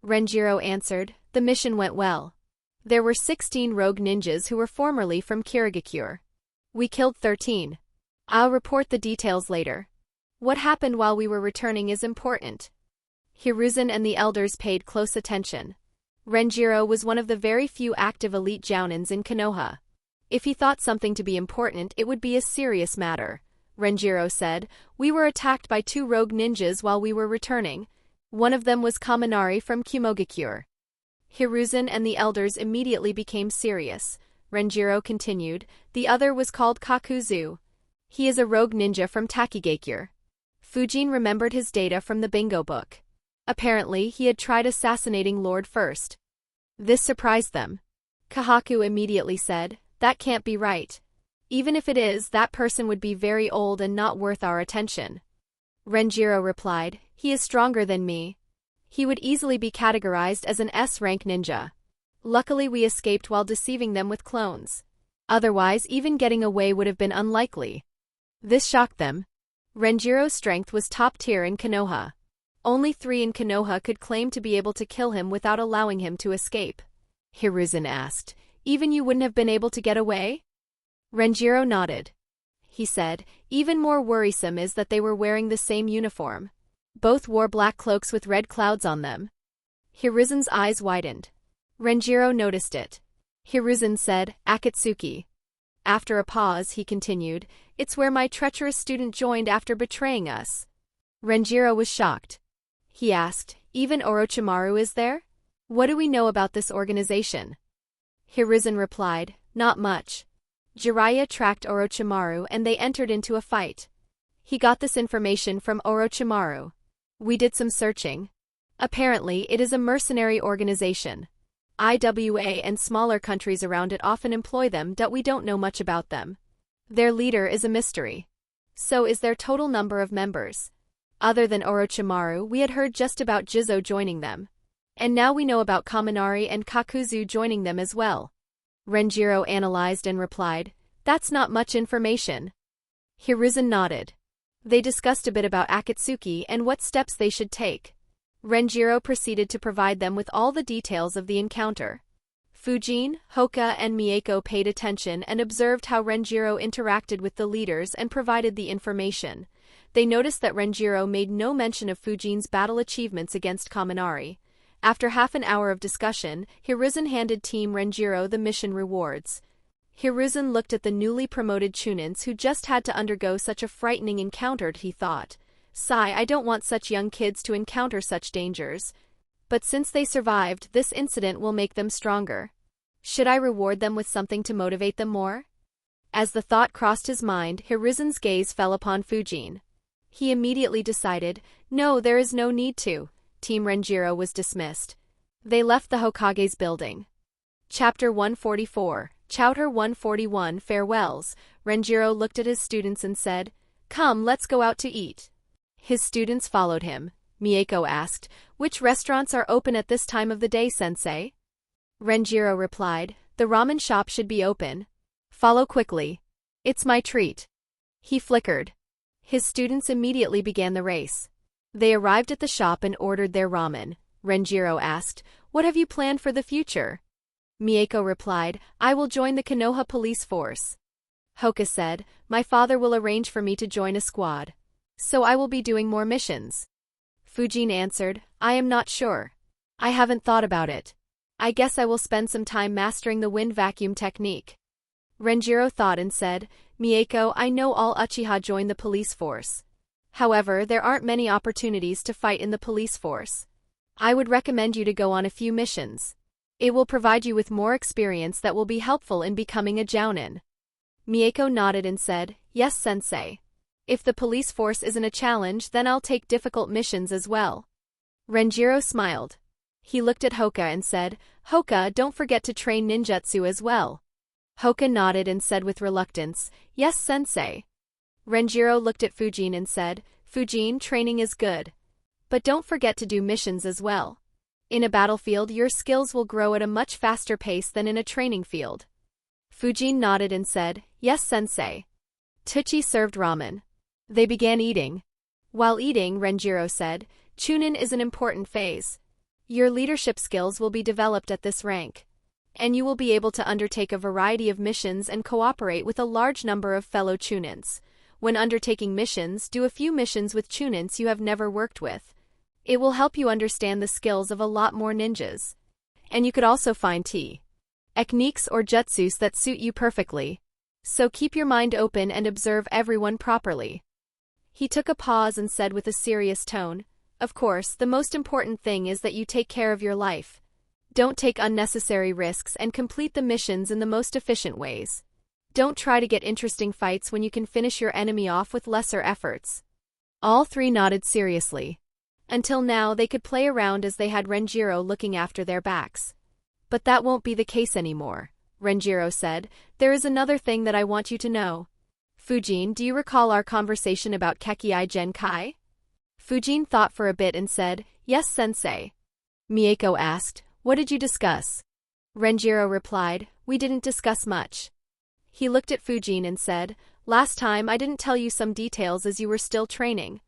Renjiro answered, "The mission went well. There were 16 rogue ninjas who were formerly from Kirigakure. We killed 13. I'll report the details later. What happened while we were returning is important." Hiruzen and the elders paid close attention. Renjiro was one of the very few active elite jounins in Konoha. If he thought something to be important, it would be a serious matter. Renjiro said, "We were attacked by 2 rogue ninjas while we were returning. One of them was Kaminari from Kumogakure." Hiruzen and the elders immediately became serious. Renjiro continued, "The other was called Kakuzu. He is a rogue ninja from Takigakure." Fujin remembered his data from the bingo book. Apparently, he had tried assassinating Lord first. This surprised them. Kahaku immediately said, "That can't be right. Even if it is, that person would be very old and not worth our attention." Renjiro replied, "He is stronger than me. He would easily be categorized as an S-rank ninja. Luckily we escaped while deceiving them with clones. Otherwise, even getting away would have been unlikely." This shocked them. Renjiro's strength was top tier in Konoha. Only 3 in Konoha could claim to be able to kill him without allowing him to escape. Hiruzen asked, "Even you wouldn't have been able to get away?" Renjiro nodded. He said, "Even more worrisome is that they were wearing the same uniform. Both wore black cloaks with red clouds on them." Hiruzen's eyes widened. Renjiro noticed it. Hiruzen said, "Akatsuki." After a pause, he continued, "It's where my treacherous student joined after betraying us." Renjiro was shocked. He asked, "Even Orochimaru is there? What do we know about this organization?" Hiruzen replied, "Not much. Jiraiya tracked Orochimaru and they entered into a fight. He got this information from Orochimaru. We did some searching. Apparently, it is a mercenary organization. IWA and smaller countries around it often employ them, but we don't know much about them. Their leader is a mystery. So is their total number of members. Other than Orochimaru, we had heard just about Jizo joining them. And now we know about Kaminari and Kakuzu joining them as well." Renjiro analyzed and replied, "That's not much information." Hiruzen nodded. They discussed a bit about Akatsuki and what steps they should take. Renjiro proceeded to provide them with all the details of the encounter. Fujin, Hoka and Mieko paid attention and observed how Renjiro interacted with the leaders and provided the information. They noticed that Renjiro made no mention of Fujin's battle achievements against Kaminari. After half an hour of discussion, Hiruzen handed Team Renjiro the mission rewards. Hiruzen looked at the newly promoted Chunins who just had to undergo such a frightening encounter. He thought, "Sigh, I don't want such young kids to encounter such dangers. But since they survived, this incident will make them stronger. Should I reward them with something to motivate them more?" As the thought crossed his mind, Hiruzen's gaze fell upon Fujin. He immediately decided, "No, there is no need to." Team Renjiro was dismissed. They left the Hokage's building. Chapter 144, Chapter 141, Farewells. Renjiro looked at his students and said, "Come, let's go out to eat." His students followed him. Mieko asked, "Which restaurants are open at this time of the day, sensei?" Renjiro replied, "The ramen shop should be open. Follow quickly. It's my treat." He flickered. His students immediately began the race. They arrived at the shop and ordered their ramen. Renjiro asked, "What have you planned for the future?" Mieko replied, "I will join the Konoha police force." Hoka said, "My father will arrange for me to join a squad. So I will be doing more missions." Fujin answered, "I am not sure. I haven't thought about it. I guess I will spend some time mastering the wind vacuum technique." Renjiro thought and said, "Mieko, I know all Uchiha joined the police force. However, there aren't many opportunities to fight in the police force. I would recommend you to go on a few missions. It will provide you with more experience that will be helpful in becoming a jounin." Mieko nodded and said, "Yes, sensei. If the police force isn't a challenge, then I'll take difficult missions as well." Renjiro smiled. He looked at Hoka and said, "Hoka, don't forget to train ninjutsu as well." Hoka nodded and said with reluctance, "Yes, sensei." Renjiro looked at Fujin and said, "Fujin, training is good. But don't forget to do missions as well. In a battlefield, your skills will grow at a much faster pace than in a training field." Fujin nodded and said, "Yes, sensei." Tucci served ramen. They began eating. While eating, Renjiro said, Chunin is an important phase. Your leadership skills will be developed at this rank, and you will be able to undertake a variety of missions and cooperate with a large number of fellow Chunins. When undertaking missions, do a few missions with Chunins you have never worked with. It will help you understand the skills of a lot more ninjas. And you could also find techniques or jutsus that suit you perfectly. So keep your mind open and observe everyone properly. He took a pause and said with a serious tone, Of course, the most important thing is that you take care of your life. Don't take unnecessary risks and complete the missions in the most efficient ways. Don't try to get interesting fights when you can finish your enemy off with lesser efforts. All three nodded seriously. Until now they could play around as they had Renjiro looking after their backs. But that won't be the case anymore, Renjiro said. There is another thing that I want you to know. Fujin, do you recall our conversation about Kekkei Genkai? Fujin thought for a bit and said, Yes, sensei. Mieko asked, What did you discuss? Renjiro replied, We didn't discuss much. He looked at Fujin and said, Last time I didn't tell you some details as you were still training.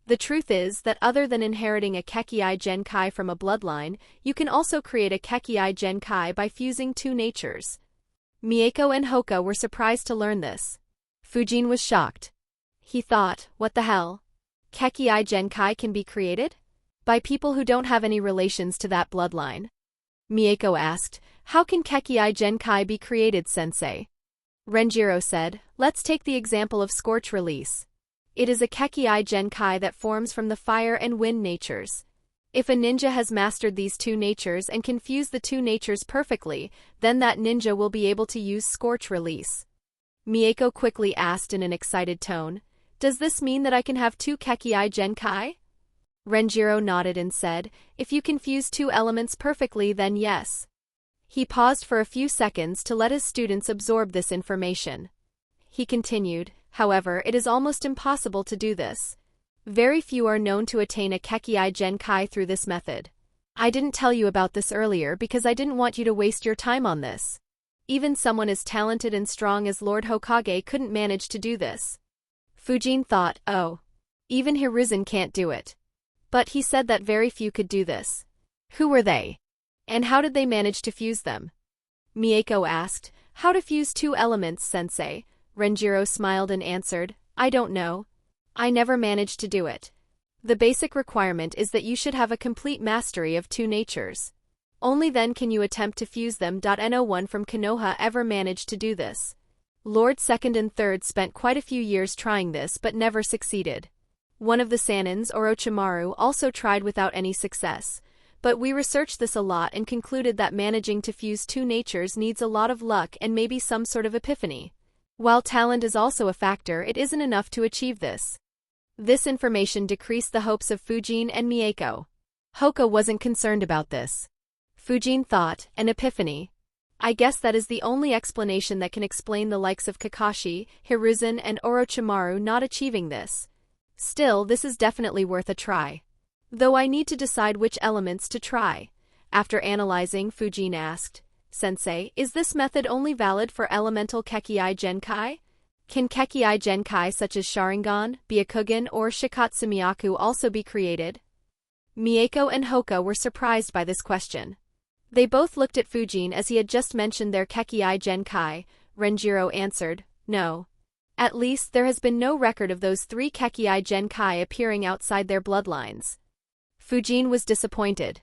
The truth is that other than inheriting a Kekkei Genkai from a bloodline, you can also create a Kekkei Genkai by fusing two natures. Mieko and Hoka were surprised to learn this. Fujin was shocked. He thought, What the hell? Kekkei Genkai can be created? By people who don't have any relations to that bloodline. Mieko asked, How can Kekkei Genkai be created, sensei? Renjiro said, Let's take the example of Scorch Release. It is a Kekkei Genkai that forms from the fire and wind natures. If a ninja has mastered these two natures and can fuse the two natures perfectly, then that ninja will be able to use Scorch Release. Mieko quickly asked in an excited tone, Does this mean that I can have two Kekkei Genkai? Renjiro nodded and said, If you can fuse two elements perfectly, then yes. He paused for a few seconds to let his students absorb this information. He continued, However, it is almost impossible to do this. Very few are known to attain a Kekkei Genkai through this method. I didn't tell you about this earlier because I didn't want you to waste your time on this. Even someone as talented and strong as Lord Hokage couldn't manage to do this. Fujin thought, Oh. Even Hiruzen can't do it. But he said that very few could do this. Who were they? And how did they manage to fuse them? Mieko asked, How to fuse two elements, sensei? Renjiro smiled and answered, I don't know. I never managed to do it. The basic requirement is that you should have a complete mastery of two natures. Only then can you attempt to fuse them. No one from Konoha ever managed to do this. Lord Second and Third spent quite a few years trying this but never succeeded. One of the Sanins, Orochimaru, also tried without any success. But we researched this a lot and concluded that managing to fuse two natures needs a lot of luck and maybe some sort of epiphany. While talent is also a factor, it isn't enough to achieve this. This information decreased the hopes of Fujin and Mieko. Hoka wasn't concerned about this. Fujin thought, An epiphany. I guess that is the only explanation that can explain the likes of Kakashi, Hiruzen, and Orochimaru not achieving this. Still, this is definitely worth a try. Though I need to decide which elements to try. After analyzing, Fujin asked, Sensei, is this method only valid for elemental Kekkei Genkai? Can Kekkei Genkai such as Sharingan, Byakugan, or Shikatsumiyaku also be created? Mieko and Hoka were surprised by this question. They both looked at Fujin as he had just mentioned their Kekkei Genkai. Renjiro answered, No. At least there has been no record of those three Kekkei Genkai appearing outside their bloodlines. Fujin was disappointed.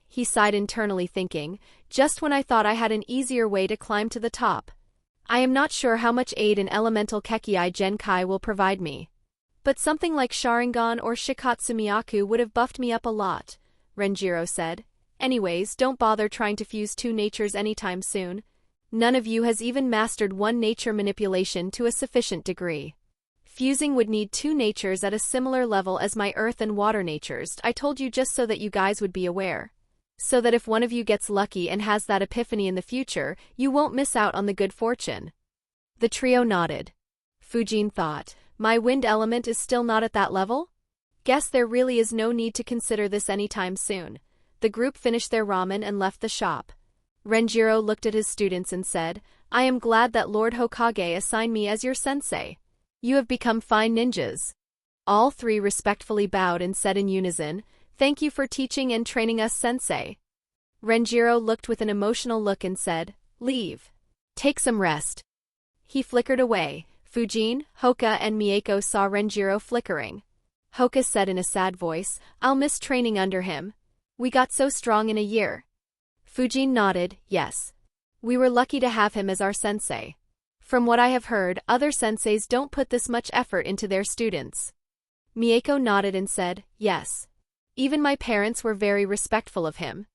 He sighed internally thinking, Just when I thought I had an easier way to climb to the top. I am not sure how much aid an elemental Kekkei Genkai will provide me. But something like Sharingan or Shikatsumiyaku would have buffed me up a lot, Renjiro said. Anyways, don't bother trying to fuse two natures anytime soon. None of you has even mastered one nature manipulation to a sufficient degree. Fusing would need two natures at a similar level as my earth and water natures. I told you just so that you guys would be aware. So that if one of you gets lucky and has that epiphany in the future, you won't miss out on the good fortune. The trio nodded. Fujin thought, My wind element is still not at that level? Guess there really is no need to consider this anytime soon. The group finished their ramen and left the shop. Renjiro looked at his students and said, I am glad that Lord Hokage assigned me as your sensei. You have become fine ninjas. All three respectfully bowed and said in unison, "Thank you for teaching and training us, sensei." Renjiro looked with an emotional look and said, "Leave. Take some rest." He flickered away. Fujin, Hoka and Mieko saw Renjiro flickering. Hoka said in a sad voice, "I'll miss training under him. We got so strong in a year." Fujin nodded, "Yes. We were lucky to have him as our sensei. From what I have heard, other senseis don't put this much effort into their students." Mieko nodded and said, "Yes. Even my parents were very respectful of him."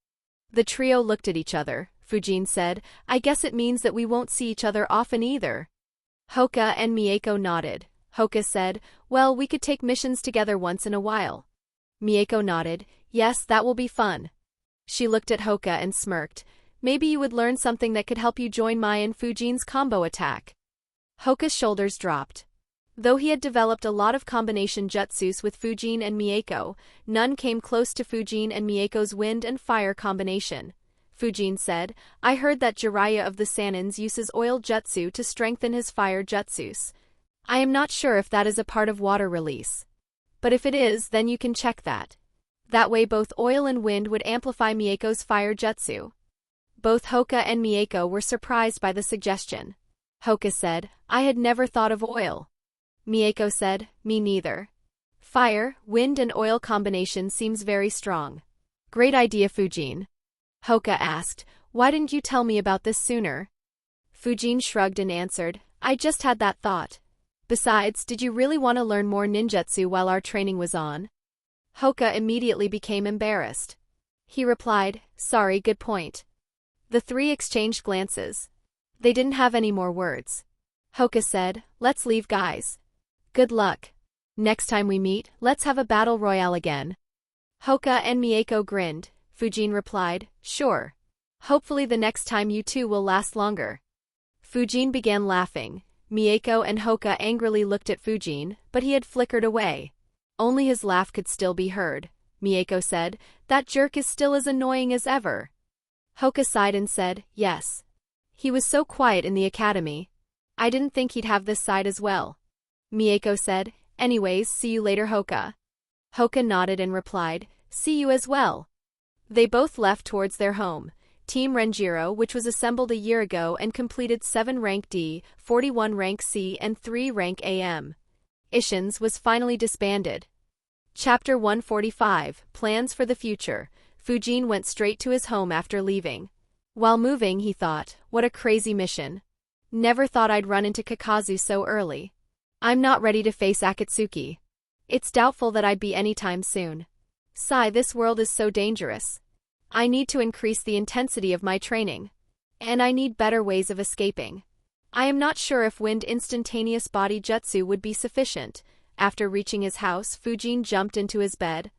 The trio looked at each other. Fujin said, "I guess it means that we won't see each other often either." Hoka and Mieko nodded. Hoka said, "Well, we could take missions together once in a while." Mieko nodded, "Yes, that will be fun." She looked at Hoka and smirked. "Maybe you would learn something that could help you join Mai and Fujin's combo attack." Hoka's shoulders dropped. Though he had developed a lot of combination jutsus with Fujin and Mieko, none came close to Fujin and Mieko's wind and fire combination. Fujin said, "I heard that Jiraiya of the Sanins uses oil jutsu to strengthen his fire jutsus. I am not sure if that is a part of water release. But if it is, then you can check that. That way both oil and wind would amplify Mieko's fire jutsu." Both Hoka and Mieko were surprised by the suggestion. Hoka said, "I had never thought of oil." Mieko said, "Me neither. Fire, wind and oil combination seems very strong." "Great idea, Fujin." Hoka asked, "Why didn't you tell me about this sooner?" Fujin shrugged and answered, "I just had that thought. Besides, did you really want to learn more ninjutsu while our training was on?" Hoka immediately became embarrassed. He replied, "Sorry, good point." The three exchanged glances. They didn't have any more words. Hoka said, "Let's leave, guys. Good luck. Next time we meet, let's have a battle royale again." Hoka and Mieko grinned. Fujin replied, "Sure. Hopefully the next time you two will last longer." Fujin began laughing. Mieko and Hoka angrily looked at Fujin, but he had flickered away. Only his laugh could still be heard. Mieko said, "That jerk is still as annoying as ever." Hoka sighed and said, "Yes. He was so quiet in the academy. I didn't think he'd have this side as well." Mieko said, "Anyways, see you later, Hoka." Hoka nodded and replied, "See you as well." They both left towards their home. Team Renjiro, which was assembled a year ago and completed 7 rank D, 41 rank C and 3 rank AM. Ishin's was finally disbanded. Chapter 145, Plans for the Future. Fujin went straight to his home after leaving. While moving, he thought, "What a crazy mission. Never thought I'd run into Kakazu so early. I'm not ready to face Akatsuki. It's doubtful that I'd be anytime soon. Sigh, this world is so dangerous. I need to increase the intensity of my training. And I need better ways of escaping. I am not sure if wind instantaneous body jutsu would be sufficient." After reaching his house, Fujin jumped into his bed.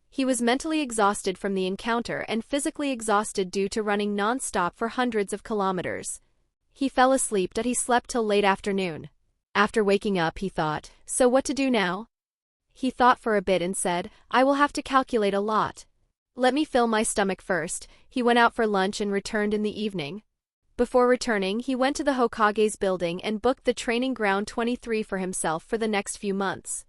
He was mentally exhausted from the encounter and physically exhausted due to running non-stop for hundreds of kilometers. He fell asleep but he slept till late afternoon. After waking up, he thought, "So what to do now?" He thought for a bit and said, "I will have to calculate a lot. Let me fill my stomach first." He went out for lunch and returned in the evening. Before returning, he went to the Hokage's building and booked the training ground 23 for himself for the next few months.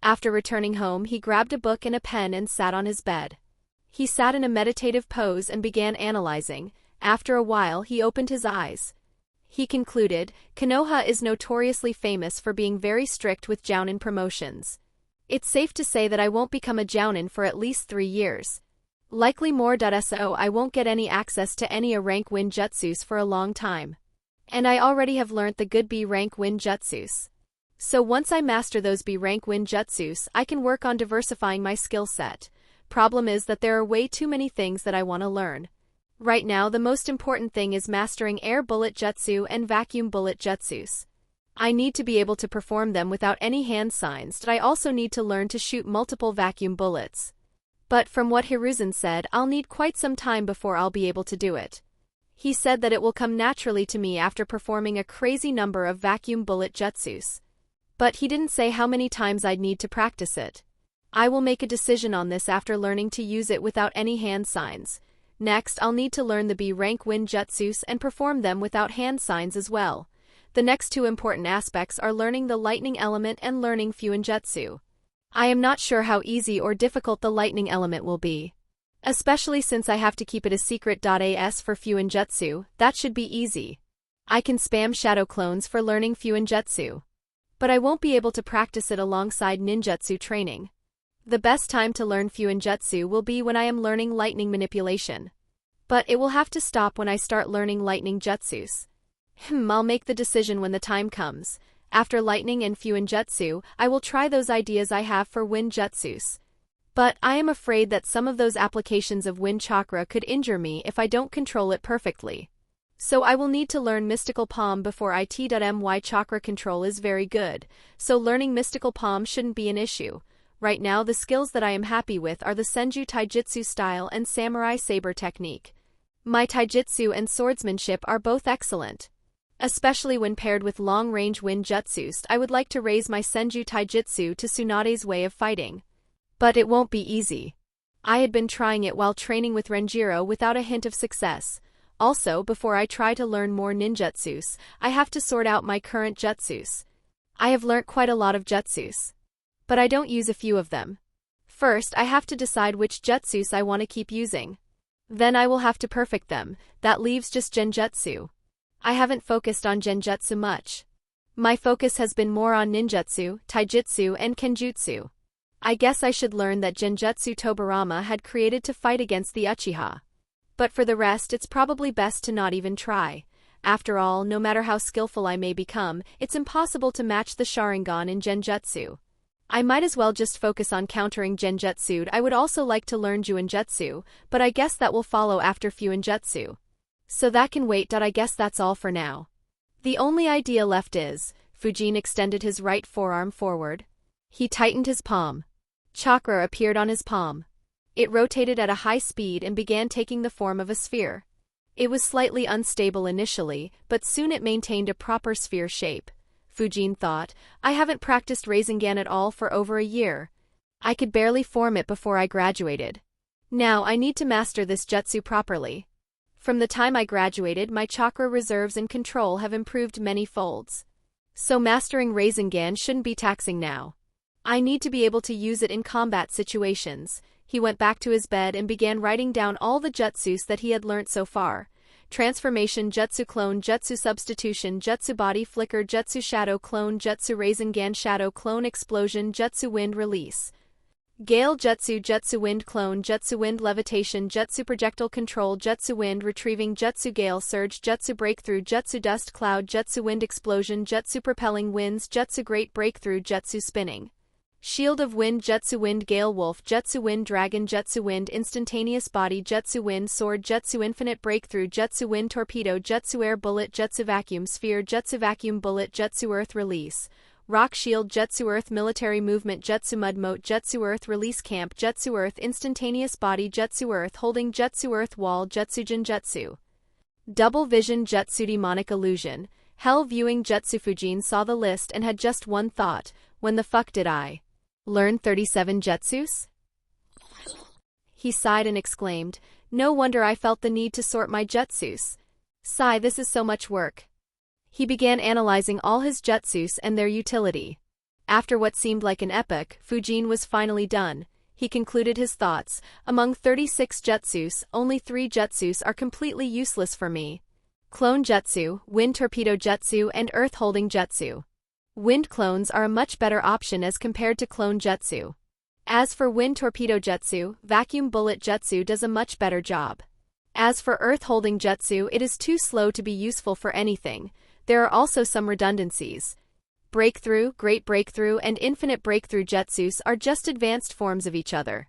After returning home, he grabbed a book and a pen and sat on his bed. He sat in a meditative pose and began analyzing. After a while, he opened his eyes. He concluded, Konoha is notoriously famous for being very strict with jounin promotions. It's safe to say that I won't become a jounin for at least 3 years. Likely more. So I won't get any access to any A rank wind jutsus for a long time. And I already have learnt the good B rank wind jutsus. So once I master those B rank wind jutsus, I can work on diversifying my skill set. Problem is that there are way too many things that I want to learn. Right now the most important thing is mastering air bullet jutsu and vacuum bullet jutsus. I need to be able to perform them without any hand signs, but I also need to learn to shoot multiple vacuum bullets. But from what Hiruzen said, I'll need quite some time before I'll be able to do it. He said that it will come naturally to me after performing a crazy number of vacuum bullet jutsus. But he didn't say how many times I'd need to practice it. I will make a decision on this after learning to use it without any hand signs. Next, I'll need to learn the B rank wind jutsus and perform them without hand signs as well. The next 2 important aspects are learning the lightning element and learning fuinjutsu. I am not sure how easy or difficult the lightning element will be. Especially since I have to keep it a secret. As for Fuinjutsu, that should be easy. I can spam shadow clones for learning Fuinjutsu. But I won't be able to practice it alongside ninjutsu training. The best time to learn Fuinjutsu will be when I am learning lightning manipulation. But it will have to stop when I start learning lightning jutsus. I'll make the decision when the time comes. After lightning and Fuinjutsu, I will try those ideas I have for wind jutsus. But I am afraid that some of those applications of wind chakra could injure me if I don't control it perfectly. So I will need to learn mystical palm before my chakra control is very good, so learning mystical palm shouldn't be an issue. Right now the skills that I am happy with are the Senju Taijutsu style and Samurai Saber technique. My Taijutsu and swordsmanship are both excellent. Especially when paired with long-range wind jutsus, I would like to raise my Senju Taijutsu to Tsunade's way of fighting. But it won't be easy. I had been trying it while training with Renjiro without a hint of success. Also, before I try to learn more ninjutsus, I have to sort out my current jutsus. I have learnt quite a lot of jutsus. But I don't use a few of them. First, I have to decide which jutsus I want to keep using. Then I will have to perfect them. That leaves just genjutsu. I haven't focused on genjutsu much. My focus has been more on ninjutsu, taijutsu and kenjutsu. I guess I should learn that genjutsu Tobirama had created to fight against the Uchiha. But for the rest it's probably best to not even try. After all, no matter how skillful I may become, it's impossible to match the Sharingan in genjutsu. I might as well just focus on countering genjutsu. I would also like to learn Juinjutsu, but I guess that will follow after Fuinjutsu. So that can wait. I guess that's all for now. The only idea left is, Fujin extended his right forearm forward. He tightened his palm. Chakra appeared on his palm. It rotated at a high speed and began taking the form of a sphere. It was slightly unstable initially, but soon it maintained a proper sphere shape. Fujin thought, I haven't practiced Rasengan at all for over a year. I could barely form it before I graduated. Now I need to master this jutsu properly. From the time I graduated, my chakra reserves and control have improved many folds. So mastering Rasengan shouldn't be taxing now. I need to be able to use it in combat situations. He went back to his bed and began writing down all the jutsus that he had learnt so far. Transformation Jutsu Clone Jutsu Substitution Jutsu Body Flicker Jutsu Shadow Clone Jutsu Rasengan Shadow Clone Explosion Jutsu Wind Release Gale Jutsu Jutsu Wind Clone Jutsu Wind Levitation Jutsu Projectile Control Jutsu Wind Retrieving Jutsu Gale Surge Jutsu Breakthrough Jutsu Dust Cloud Jutsu Wind Explosion Jutsu Propelling Winds Jutsu Great Breakthrough Jutsu Spinning Shield of Wind Jutsu Wind Gale Wolf Jutsu Wind Dragon Jutsu Wind Instantaneous Body Jutsu Wind Sword Jutsu Infinite Breakthrough Jutsu Wind Torpedo Jutsu Air Bullet Jutsu Vacuum Sphere Jutsu Vacuum Bullet Jutsu Earth Release Rock Shield Jutsu Earth Military Movement Jutsu Mud Moat Jutsu Earth Release Camp Jutsu Earth Instantaneous Body Jutsu Earth Holding Jutsu Earth Wall Jutsu Genjutsu Double Vision Jutsu Demonic Illusion Hell Viewing Jutsu Fujin saw the list and had just one thought, when the fuck did I learn 37 jutsus? He sighed and exclaimed, no wonder I felt the need to sort my jutsus. Sigh, this is so much work. He began analyzing all his jutsus and their utility. After what seemed like an epoch, Fujin was finally done. He concluded his thoughts, among 36 jutsus, only 3 jutsus are completely useless for me. Clone Jutsu, Wind Torpedo Jutsu and Earth Holding Jutsu. Wind clones are a much better option as compared to clone jutsu. As for Wind Torpedo Jutsu, Vacuum Bullet Jutsu does a much better job. As for Earth Holding Jutsu, it is too slow to be useful for anything. There are also some redundancies. Breakthrough, Great Breakthrough and Infinite Breakthrough Jutsus are just advanced forms of each other.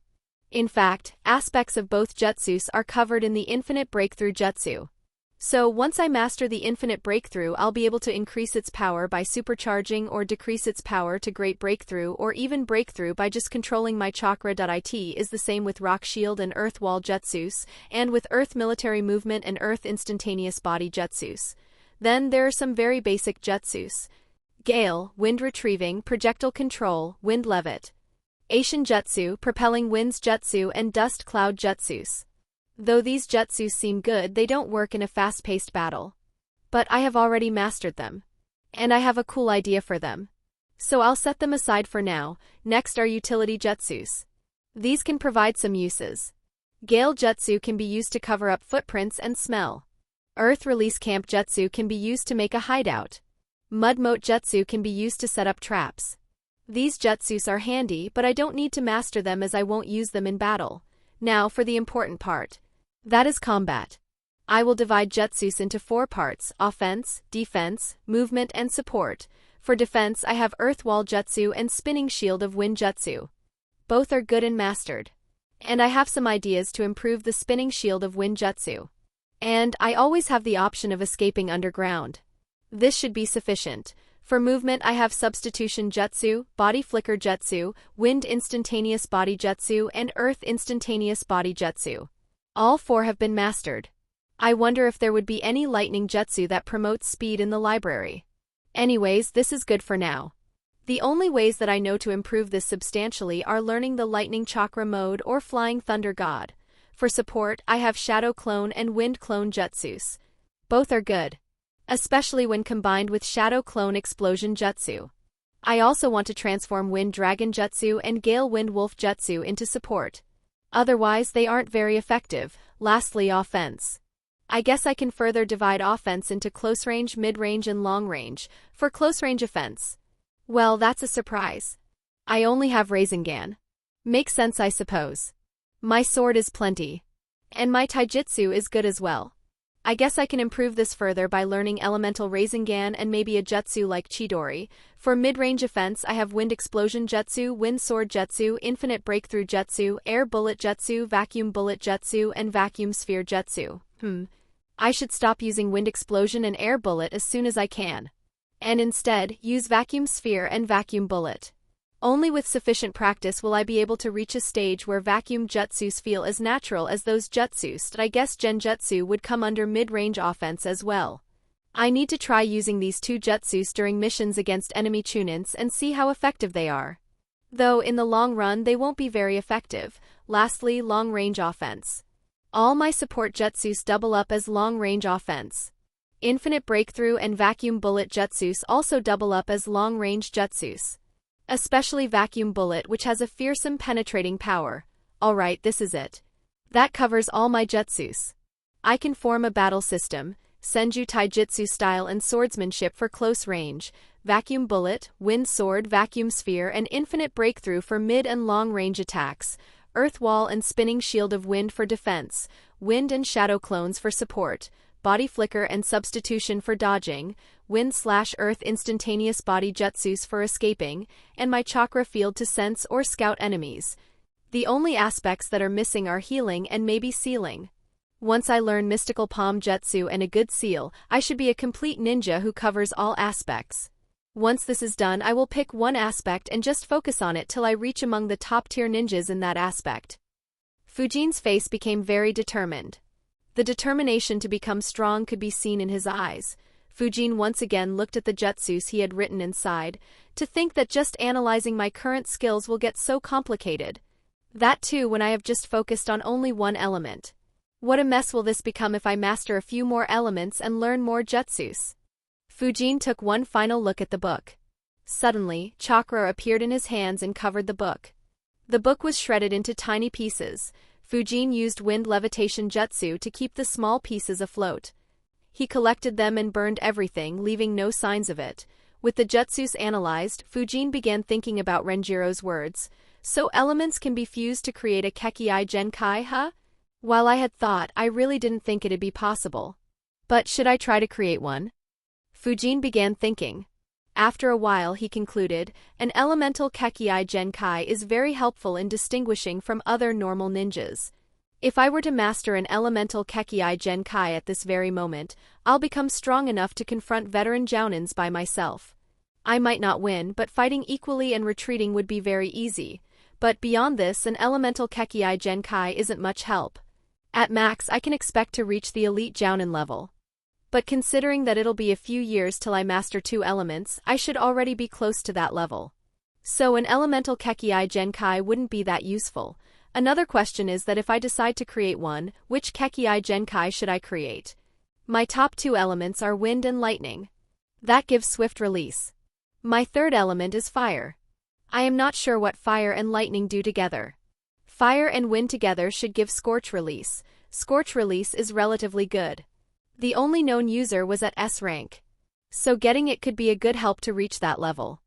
In fact, aspects of both jutsus are covered in the Infinite Breakthrough Jutsu. So once I master the Infinite Breakthrough, I'll be able to increase its power by supercharging or decrease its power to Great Breakthrough or even Breakthrough by just controlling my chakra. It is the same with Rock Shield and Earth Wall Jutsus, and with Earth Military Movement and Earth Instantaneous Body Jutsus. Then there are some very basic jutsus. Gale, Wind Retrieving, Projectile Control, Wind Levit. Aishin Jutsu, Propelling Winds Jutsu and Dust Cloud Jutsus. Though these jutsus seem good, they don't work in a fast-paced battle. But I have already mastered them. And I have a cool idea for them. So I'll set them aside for now. Next are utility jutsus. These can provide some uses. Gale jutsu can be used to cover up footprints and smell. Earth release camp jutsu can be used to make a hideout. Mud moat jutsu can be used to set up traps. These jutsus are handy, but I don't need to master them as I won't use them in battle. Now for the important part. That is combat. I will divide jutsus into 4 parts: offense, defense, movement, and support. For defense, I have Earth Wall Jutsu and Spinning Shield of Wind Jutsu. Both are good and mastered. And I have some ideas to improve the Spinning Shield of Wind Jutsu. And I always have the option of escaping underground. This should be sufficient. For movement, I have Substitution Jutsu, Body Flicker Jutsu, Wind Instantaneous Body Jutsu, and Earth Instantaneous Body Jutsu. All 4 have been mastered. I wonder if there would be any lightning jutsu that promotes speed in the library. Anyways, this is good for now. The only ways that I know to improve this substantially are learning the lightning chakra mode or flying thunder god. For support, I have shadow clone and wind clone jutsus. Both are good, especially when combined with shadow clone explosion jutsu. I also want to transform wind dragon jutsu and gale wind wolf jutsu into support. Otherwise, they aren't very effective. Lastly, offense. I guess I can further divide offense into close range, mid-range, and long range. For close range offense, well, that's a surprise. I only have Rasengan. Makes sense, I suppose. My sword is plenty. And my taijutsu is good as well. I guess I can improve this further by learning elemental Rasengan and maybe a jutsu like Chidori. For mid-range offense, I have Wind Explosion Jutsu, Wind Sword Jutsu, Infinite Breakthrough Jutsu, Air Bullet Jutsu, Vacuum Bullet Jutsu, and Vacuum Sphere Jutsu. I should stop using Wind Explosion and Air Bullet as soon as I can. And instead, use Vacuum Sphere and Vacuum Bullet. Only with sufficient practice will I be able to reach a stage where Vacuum Jutsus feel as natural as those jutsus that I guess Genjutsu would come under mid-range offense as well. I need to try using these 2 jutsus during missions against enemy Chunins and see how effective they are. Though in the long run they won't be very effective. Lastly, long-range offense. All my support jutsus double up as long-range offense. Infinite Breakthrough and Vacuum Bullet jutsus also double up as long-range jutsus. Especially Vacuum Bullet, which has a fearsome penetrating power. Alright, this is it. That covers all my jutsus. I can form a battle system, Senju Taijutsu style and swordsmanship for close range, Vacuum Bullet, Wind Sword, Vacuum Sphere, and Infinite Breakthrough for mid and long range attacks, Earth Wall and Spinning Shield of Wind for defense, Wind and Shadow Clones for support, Body Flicker and Substitution for dodging, Wind/Earth Instantaneous Body Jutsus for escaping, and my Chakra Field to sense or scout enemies. The only aspects that are missing are healing and maybe sealing. Once I learn Mystical Palm Jutsu and a good seal, I should be a complete ninja who covers all aspects. Once this is done, I will pick one aspect and just focus on it till I reach among the top-tier ninjas in that aspect. Fujin's face became very determined. The determination to become strong could be seen in his eyes. Fujin once again looked at the jutsus he had written and sighed. To think that just analyzing my current skills will get so complicated. That too when I have just focused on only one element. What a mess will this become if I master a few more elements and learn more jutsus. Fujin took one final look at the book. Suddenly, chakra appeared in his hands and covered the book. The book was shredded into tiny pieces. Fujin used wind levitation jutsu to keep the small pieces afloat. He collected them and burned everything, leaving no signs of it. With the jutsus analyzed, Fujin began thinking about Renjiro's words. So elements can be fused to create a Kekii Genkai, huh? While I had thought, I really didn't think it'd be possible. But should I try to create one? Fujin began thinking. After a while he concluded, an elemental Kekii Genkai is very helpful in distinguishing from other normal ninjas. If I were to master an elemental Kekii Genkai at this very moment, I'll become strong enough to confront veteran Jounins by myself. I might not win, but fighting equally and retreating would be very easy. But beyond this, an elemental Kekii Genkai isn't much help. At max, I can expect to reach the elite Jounin level. But considering that it'll be a few years till I master 2 elements, I should already be close to that level. So an elemental Kekii Genkai wouldn't be that useful. Another question is that if I decide to create one, which Kekii Genkai should I create? My top 2 elements are wind and lightning. That gives swift release. My third element is fire. I am not sure what fire and lightning do together. Fire and wind together should give scorch release. Scorch release is relatively good. The only known user was at S rank, so getting it could be a good help to reach that level.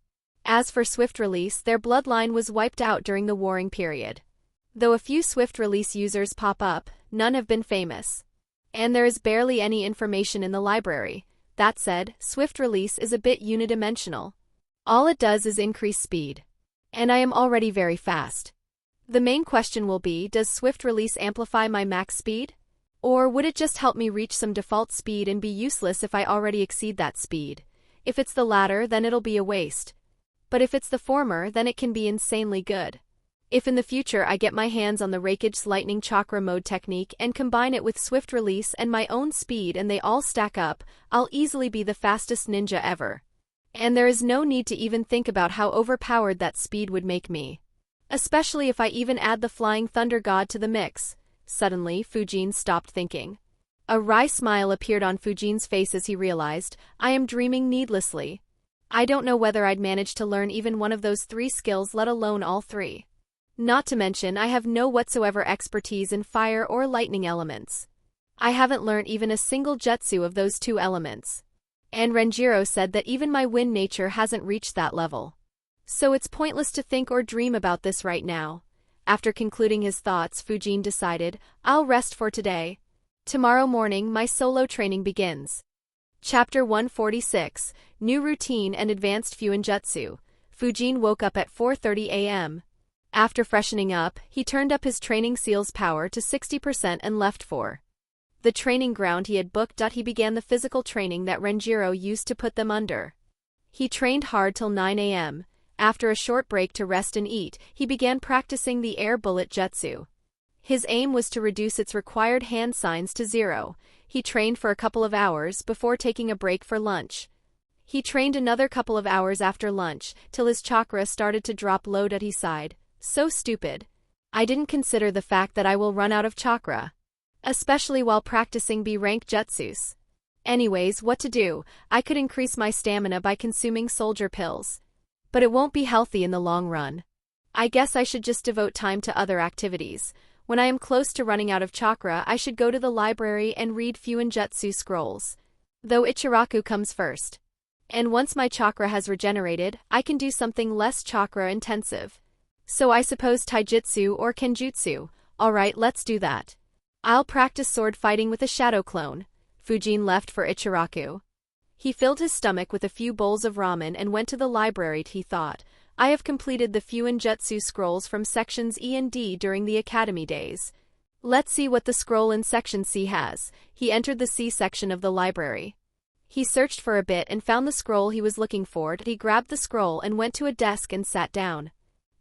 As for swift release, their bloodline was wiped out during the warring period. Though a few swift release users pop up, none have been famous. And there is barely any information in the library. That said, swift release is a bit unidimensional. All it does is increase speed. And I am already very fast. The main question will be, does swift release amplify my max speed? Or would it just help me reach some default speed and be useless if I already exceed that speed? If it's the latter, then it'll be a waste. But if it's the former, then it can be insanely good. If in the future I get my hands on the Rakege's lightning chakra mode technique and combine it with swift release and my own speed and they all stack up, I'll easily be the fastest ninja ever. And there is no need to even think about how overpowered that speed would make me. Especially if I even add the flying thunder god to the mix. Suddenly, Fujin stopped thinking. A wry smile appeared on Fujin's face as he realized, I am dreaming needlessly. I don't know whether I'd manage to learn even one of those 3 skills, let alone all 3. Not to mention, I have no whatsoever expertise in fire or lightning elements. I haven't learned even a single jutsu of those 2 elements. And Renjiro said that even my wind nature hasn't reached that level. So it's pointless to think or dream about this right now. After concluding his thoughts, Fujin decided, I'll rest for today. Tomorrow morning my solo training begins. Chapter 146, New Routine and Advanced Fuinjutsu. Fujin woke up at 4:30 a.m. After freshening up, he turned up his training seal's power to 60% and left for the training ground he had booked. He began the physical training that Renjiro used to put them under. He trained hard till 9 a.m. After a short break to rest and eat, he began practicing the air bullet jutsu. His aim was to reduce its required hand signs to 0. He trained for a couple of hours before taking a break for lunch. He trained another couple of hours after lunch, till his chakra started to drop low. He sighed. So stupid. I didn't consider the fact that I will run out of chakra. Especially while practicing B-rank jutsus. Anyways, what to do? I could increase my stamina by consuming soldier pills. But it won't be healthy in the long run. I guess I should just devote time to other activities. When I am close to running out of chakra, I should go to the library and read Fuinjutsu scrolls. Though Ichiraku comes first. And once my chakra has regenerated, I can do something less chakra intensive. So I suppose taijutsu or kenjutsu. Alright, let's do that. I'll practice sword fighting with a shadow clone. Fujin left for Ichiraku. He filled his stomach with a few bowls of ramen and went to the library. He thought, I have completed the Fuinjutsu scrolls from sections E and D during the academy days. Let's see what the scroll in section C has. He entered the C section of the library. He searched for a bit and found the scroll he was looking for. He grabbed the scroll and went to a desk and sat down.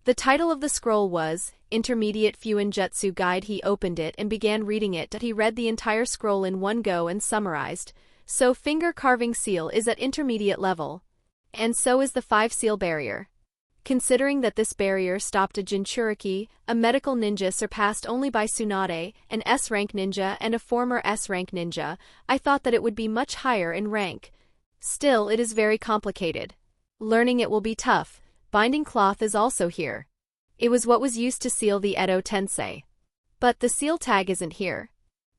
The title of the scroll was Intermediate Fuinjutsu Guide. He opened it and began reading it. He read the entire scroll in one go and summarized. So finger carving seal is at intermediate level. And so is the 5 seal barrier. Considering that this barrier stopped a Jinchuriki, a medical ninja surpassed only by Tsunade, an S-rank ninja and a former S-rank ninja, I thought that it would be much higher in rank. Still, it is very complicated. Learning it will be tough. Binding cloth is also here. It was what was used to seal the Edo Tensei. But the seal tag isn't here.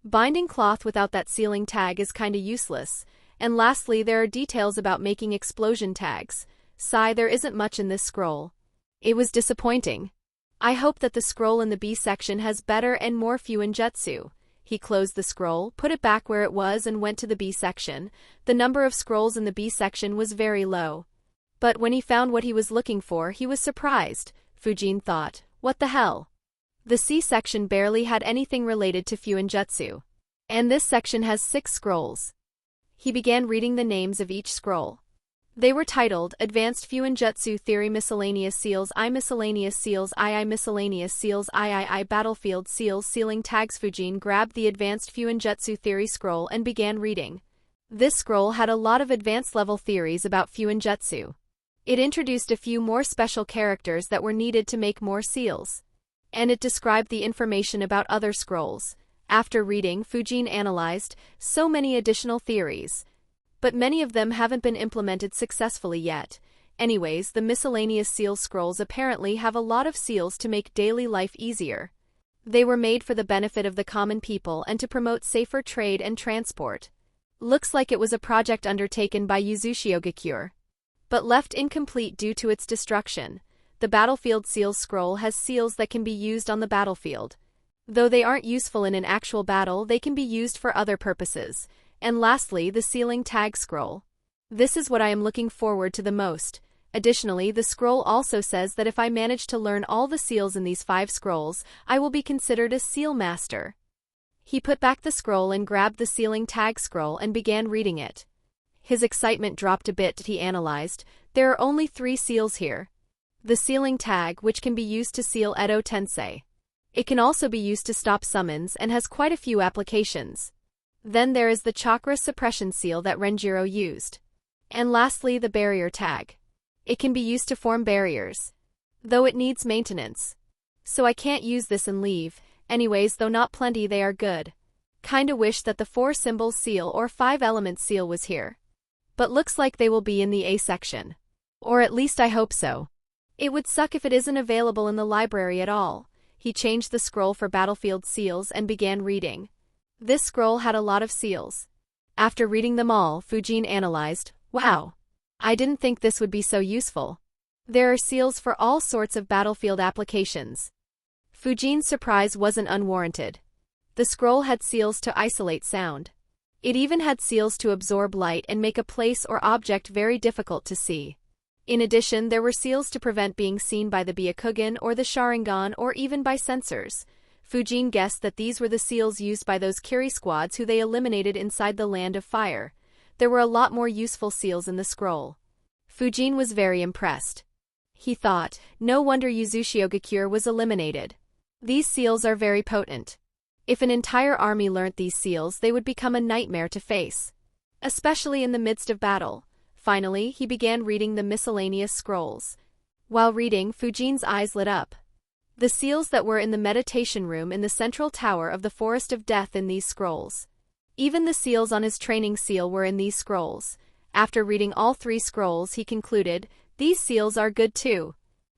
Binding cloth without that sealing tag is kinda useless. And lastly, there are details about making explosion tags. Sigh, there isn't much in this scroll. It was disappointing. I hope that the scroll in the B section has better and more Fuinjutsu. He closed the scroll, put it back where it was and went to the B section. The number of scrolls in the B section was very low. But when he found what he was looking for, he was surprised. Fujin thought, what the hell? The C section barely had anything related to Fuinjutsu. And this section has 6 scrolls. He began reading the names of each scroll. They were titled, Advanced Fuinjutsu Theory Miscellaneous Seals I Miscellaneous Seals II Miscellaneous Seals III Battlefield Seals Sealing Tags. Fujin grabbed the Advanced Fuinjutsu Theory scroll and began reading. This scroll had a lot of advanced level theories about Fuinjutsu. It introduced a few more special characters that were needed to make more seals. And it described the information about other scrolls. After reading, Fujin analyzed so many additional theories. But many of them haven't been implemented successfully yet. Anyways, the miscellaneous seal scrolls apparently have a lot of seals to make daily life easier. They were made for the benefit of the common people and to promote safer trade and transport. Looks like it was a project undertaken by Yuzushiogakure, but left incomplete due to its destruction. The battlefield seals scroll has seals that can be used on the battlefield. Though they aren't useful in an actual battle, they can be used for other purposes. And lastly, the sealing tag scroll. This is what I am looking forward to the most. Additionally, the scroll also says that if I manage to learn all the seals in these 5 scrolls, I will be considered a seal master. He put back the scroll and grabbed the sealing tag scroll and began reading it. His excitement dropped a bit. He analyzed. There are only 3 seals here. The sealing tag, which can be used to seal Edo Tensei. It can also be used to stop summons and has quite a few applications. Then there is the chakra suppression seal that Renjiro used. And lastly, the barrier tag. It can be used to form barriers, though it needs maintenance. So I can't use this and leave. Anyways, though not plenty, they are good. Kinda wish that the 4 symbol seal or 5 element seal was here. But looks like they will be in the A section. Or at least I hope so. It would suck if it isn't available in the library at all. He changed the scroll for battlefield seals and began reading. This scroll had a lot of seals. After reading them all, Fujin analyzed, wow. I didn't think this would be so useful. There are seals for all sorts of battlefield applications. Fujin's surprise wasn't unwarranted. The scroll had seals to isolate sound. It even had seals to absorb light and make a place or object very difficult to see. In addition, there were seals to prevent being seen by the Byakugan or the Sharingan or even by sensors. Fujin guessed that these were the seals used by those Kiri squads who they eliminated inside the Land of Fire. There were a lot more useful seals in the scroll. Fujin was very impressed. He thought, no wonder Yuzushiogakure was eliminated. These seals are very potent. If an entire army learnt these seals, they would become a nightmare to face, especially in the midst of battle. Finally, he began reading the miscellaneous scrolls. While reading, Fujin's eyes lit up. The seals that were in the meditation room in the central tower of the Forest of Death in these scrolls. Even the seals on his training seal were in these scrolls. After reading all 3 scrolls, he concluded, these seals are good too.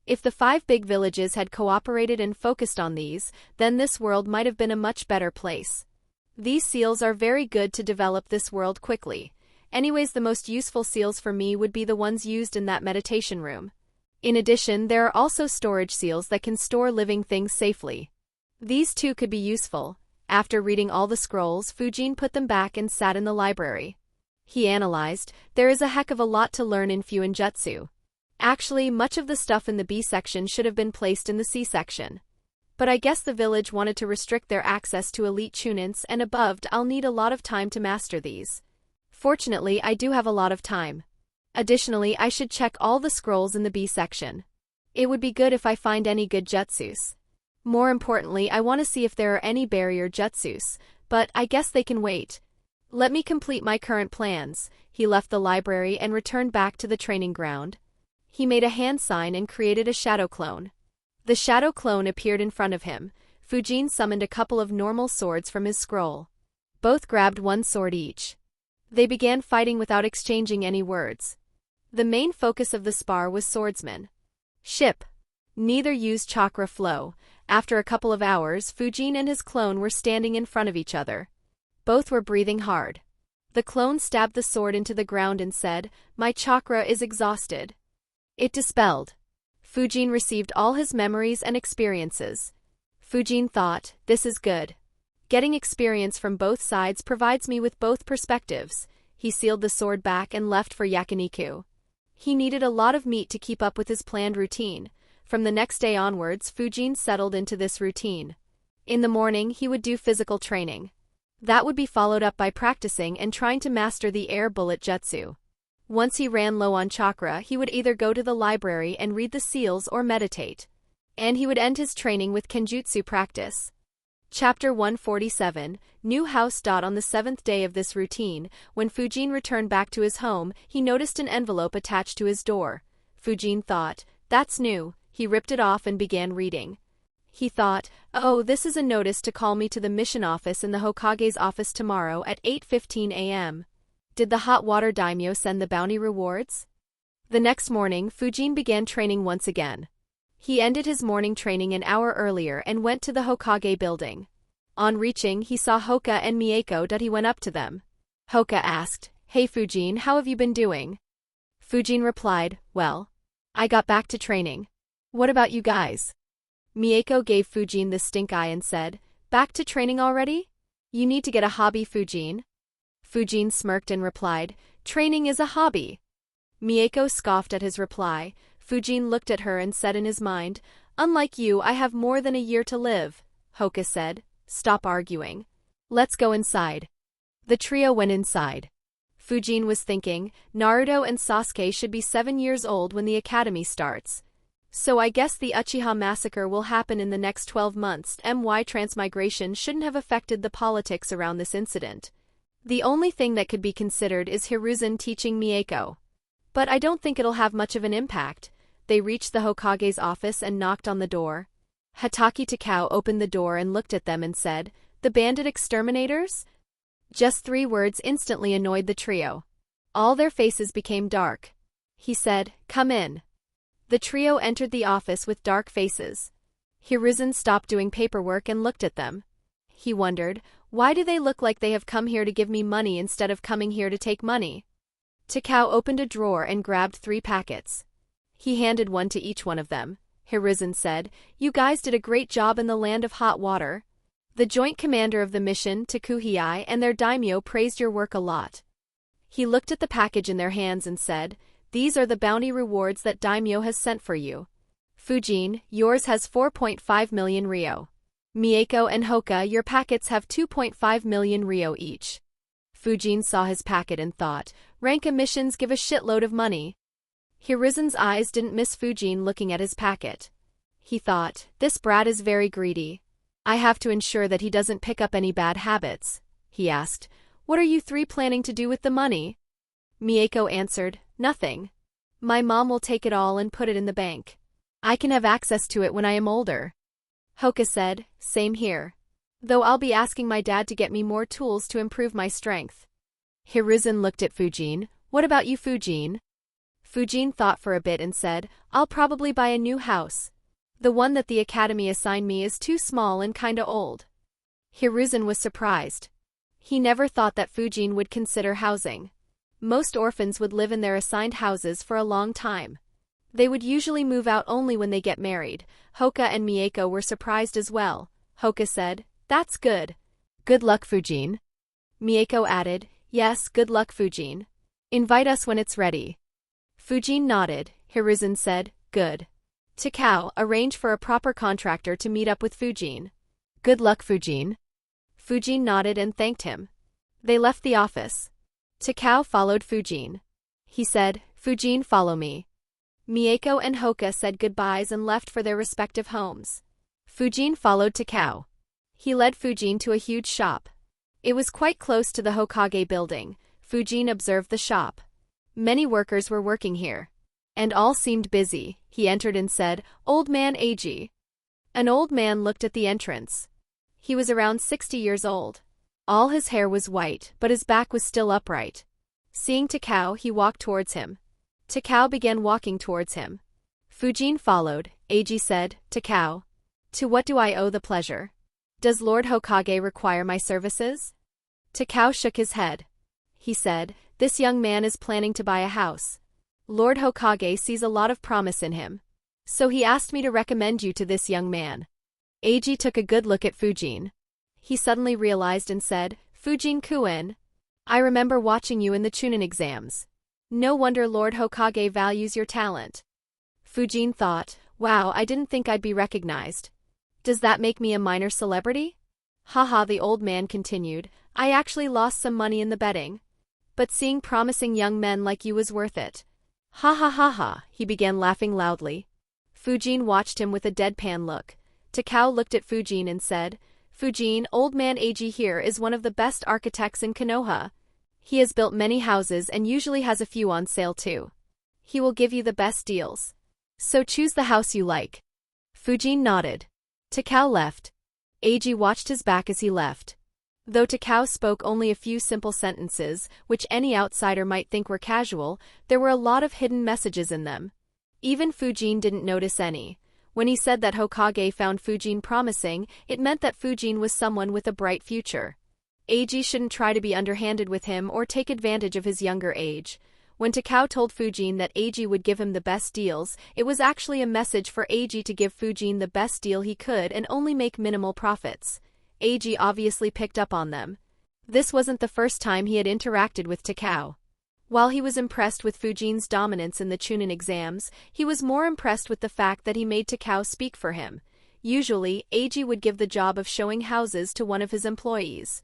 If the 5 big villages had cooperated and focused on these, then this world might have been a much better place. These seals are very good to develop this world quickly. Anyways, the most useful seals for me would be the ones used in that meditation room. In addition, there are also storage seals that can store living things safely. These too could be useful. After reading all the scrolls, Fujin put them back and sat in the library. He analyzed, there is a heck of a lot to learn in Fuinjutsu. Actually, much of the stuff in the B section should have been placed in the C section. But I guess the village wanted to restrict their access to elite chunins and above. I'll need a lot of time to master these. Fortunately, I do have a lot of time. Additionally, I should check all the scrolls in the B section. It would be good if I find any good jutsus. More importantly, I want to see if there are any barrier jutsus, but I guess they can wait. Let me complete my current plans. He left the library and returned back to the training ground. He made a hand sign and created a shadow clone. The shadow clone appeared in front of him. Fujin summoned a couple of normal swords from his scroll. Both grabbed 1 sword each. They began fighting without exchanging any words. The main focus of the spar was swordsman. Ship. Neither used chakra flow. After a couple of hours, Fujin and his clone were standing in front of each other. Both were breathing hard. The clone stabbed the sword into the ground and said, "My chakra is exhausted." It dispelled. Fujin received all his memories and experiences. Fujin thought, this is good. Getting experience from both sides provides me with both perspectives. He sealed the sword back and left for yakiniku. He needed a lot of meat to keep up with his planned routine. From the next day onwards, Fujin settled into this routine. In the morning, he would do physical training. That would be followed up by practicing and trying to master the air bullet jutsu. Once he ran low on chakra, he would either go to the library and read the seals or meditate. And he would end his training with kenjutsu practice. Chapter 147, New House. On the 7th day of this routine, when Fujin returned back to his home, he noticed an envelope attached to his door. Fujin thought, that's new. He ripped it off and began reading. He thought, oh, this is a notice to call me to the mission office in the Hokage's office tomorrow at 8:15 a.m. Did the hot water daimyo send the bounty rewards? The next morning, Fujin began training once again. He ended his morning training an hour earlier and went to the Hokage building. On reaching, he saw Hoka and Mieko that he went up to them. Hoka asked, "Hey Fujin, how have you been doing?" Fujin replied, "Well, I got back to training. What about you guys?" Mieko gave Fujin the stink eye and said, "Back to training already? You need to get a hobby, Fujin." Fujin smirked and replied, "Training is a hobby." Mieko scoffed at his reply. Fujin looked at her and said in his mind, "Unlike you, I have more than a year to live." Hoka said, "Stop arguing. Let's go inside." The trio went inside. Fujin was thinking, Naruto and Sasuke should be 7 years old when the academy starts. So I guess the Uchiha massacre will happen in the next 12 months. Transmigration shouldn't have affected the politics around this incident. The only thing that could be considered is Hiruzen teaching Mieko. But I don't think it'll have much of an impact. They reached the Hokage's office and knocked on the door. Hatake Takao opened the door and looked at them and said, "The bandit exterminators?" Just 3 words instantly annoyed the trio. All their faces became dark. He said, "Come in." The trio entered the office with dark faces. Hiruzen stopped doing paperwork and looked at them. He wondered, why do they look like they have come here to give me money instead of coming here to take money? Takao opened a drawer and grabbed 3 packets. He handed one to each one of them. Hiruzen said, "You guys did a great job in the land of hot water. The joint commander of the mission, Takuhei, and their daimyo praised your work a lot." He looked at the package in their hands and said, "These are the bounty rewards that daimyo has sent for you. Fujin, yours has 4.5 million ryo. Mieko and Hoka, your packets have 2.5 million ryo each." Fujin saw his packet and thought, rank missions give a shitload of money. Hiruzen's eyes didn't miss Fujin looking at his packet. He thought, this brat is very greedy. I have to ensure that he doesn't pick up any bad habits. He asked, "What are you 3 planning to do with the money?" Mieko answered, "Nothing. My mom will take it all and put it in the bank. I can have access to it when I am older." Hoka said, "Same here. Though I'll be asking my dad to get me more tools to improve my strength." Hiruzen looked at Fujin. "What about you, Fujin?" Fujin thought for a bit and said, "I'll probably buy a new house. The one that the academy assigned me is too small and kinda old." Hiruzen was surprised. He never thought that Fujin would consider housing. Most orphans would live in their assigned houses for a long time. They would usually move out only when they get married. Hoka and Mieko were surprised as well. Hoka said, "That's good. Good luck, Fujin." Mieko added, "Yes, good luck, Fujin. Invite us when it's ready." Fujin nodded. Hiruzen said, "Good. Takao, arrange for a proper contractor to meet up with Fujin." "Good luck, Fujin." Fujin nodded and thanked him. They left the office. Takao followed Fujin. He said, "Fujin, follow me." Mieko and Hoka said goodbyes and left for their respective homes. Fujin followed Takao. He led Fujin to a huge shop. It was quite close to the Hokage building. Fujin observed the shop. Many workers were working here. And all seemed busy. He entered and said, "Old man Eiji." An old man looked at the entrance. He was around 60 years old. All his hair was white, but his back was still upright. Seeing Takao, he walked towards him. Takao began walking towards him. Fujin followed. Eiji said, "Takao, to what do I owe the pleasure? Does Lord Hokage require my services?" Takao shook his head. He said, "This young man is planning to buy a house. Lord Hokage sees a lot of promise in him. So he asked me to recommend you to this young man." Eiji took a good look at Fujin. He suddenly realized and said, "Fujin-kun, I remember watching you in the Chunin exams. No wonder Lord Hokage values your talent." Fujin thought, wow, I didn't think I'd be recognized. Does that make me a minor celebrity? Haha, the old man continued, I actually lost some money in the betting. But seeing promising young men like you was worth it. Ha ha ha ha, he began laughing loudly. Fujin watched him with a deadpan look. Takao looked at Fujin and said, "Fujin, old man Eiji here is one of the best architects in Konoha. He has built many houses and usually has a few on sale too. He will give you the best deals. So choose the house you like." Fujin nodded. Takao left. Eiji watched his back as he left. Though Takao spoke only a few simple sentences, which any outsider might think were casual, there were a lot of hidden messages in them. Even Fujin didn't notice any. When he said that Hokage found Fujin promising, it meant that Fujin was someone with a bright future. Eiji shouldn't try to be underhanded with him or take advantage of his younger age. When Takao told Fujin that Eiji would give him the best deals, it was actually a message for Eiji to give Fujin the best deal he could and only make minimal profits. Eiji obviously picked up on them. This wasn't the first time he had interacted with Takao. While he was impressed with Fujin's dominance in the Chunin exams, he was more impressed with the fact that he made Takao speak for him. Usually, Eiji would give the job of showing houses to one of his employees.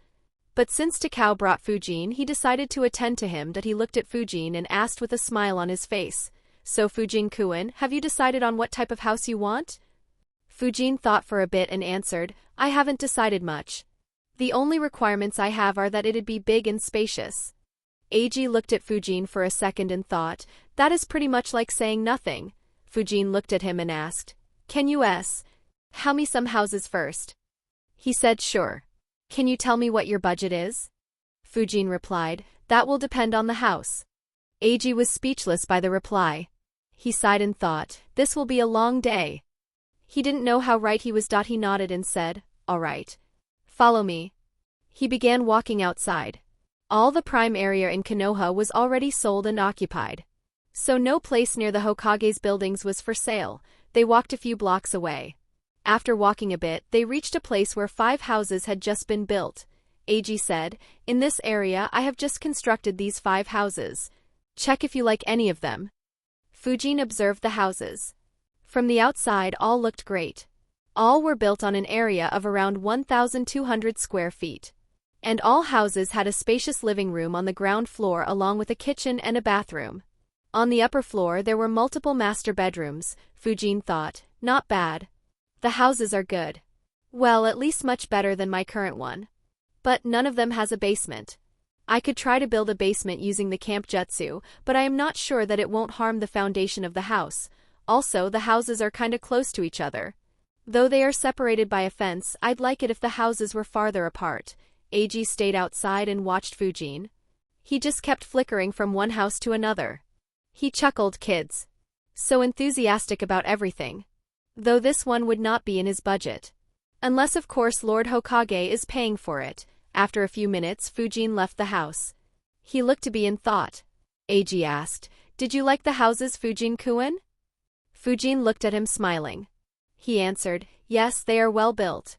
But since Takao brought Fujin, he decided to attend to him. That he looked at Fujin and asked with a smile on his face, "So Fujin-kun, have you decided on what type of house you want?" Fujin thought for a bit and answered, "I haven't decided much. The only requirements I have are that it'd be big and spacious." Eiji looked at Fujin for a second and thought, that is pretty much like saying nothing. Fujin looked at him and asked, "Can you tell me some houses first?" He said, "Sure. Can you tell me what your budget is?" Fujin replied, "That will depend on the house." Eiji was speechless by the reply. He sighed and thought, this will be a long day. He didn't know how right he was. He nodded and said, "All right. Follow me." He began walking outside. All the prime area in Konoha was already sold and occupied. So no place near the Hokage's buildings was for sale. They walked a few blocks away. After walking a bit, they reached a place where 5 houses had just been built. Eiji said, "In this area I have just constructed these 5 houses. Check if you like any of them." Fujin observed the houses. From the outside all looked great. All were built on an area of around 1,200 square feet. And all houses had a spacious living room on the ground floor along with a kitchen and a bathroom. On the upper floor there were multiple master bedrooms. Fujin thought, not bad. The houses are good. Well, at least much better than my current one. But none of them has a basement. I could try to build a basement using the camp jutsu, but I am not sure that it won't harm the foundation of the house. Also, the houses are kinda close to each other. Though they are separated by a fence, I'd like it if the houses were farther apart. Eiji stayed outside and watched Fujin. He just kept flickering from one house to another. He chuckled, kids. So enthusiastic about everything. Though this one would not be in his budget. Unless of course Lord Hokage is paying for it. After a few minutes, Fujin left the house. He looked to be in thought. Eiji asked, "Did you like the houses, Fujin-kun?" Fujin looked at him smiling. He answered, "Yes, they are well built.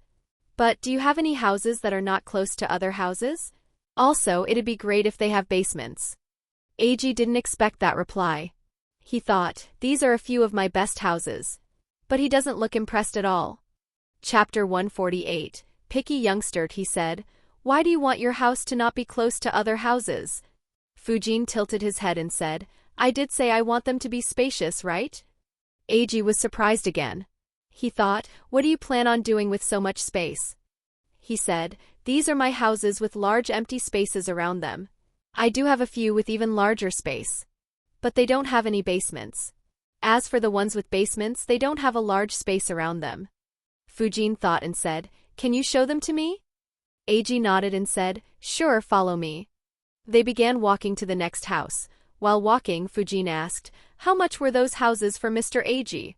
But do you have any houses that are not close to other houses? Also, it'd be great if they have basements." Eiji didn't expect that reply. He thought, these are a few of my best houses. But he doesn't look impressed at all. Chapter 148. Picky youngster, he said, "Why do you want your house to not be close to other houses?" Fujin tilted his head and said, "I did say I want them to be spacious, right?" Eiji was surprised again. He thought, what do you plan on doing with so much space? He said, "These are my houses with large empty spaces around them. I do have a few with even larger space. But they don't have any basements. As for the ones with basements, they don't have a large space around them." Fujin thought and said, "Can you show them to me?" Eiji nodded and said, "Sure, follow me." They began walking to the next house. While walking, Fujin asked, "How much were those houses for Mr. Eiji?"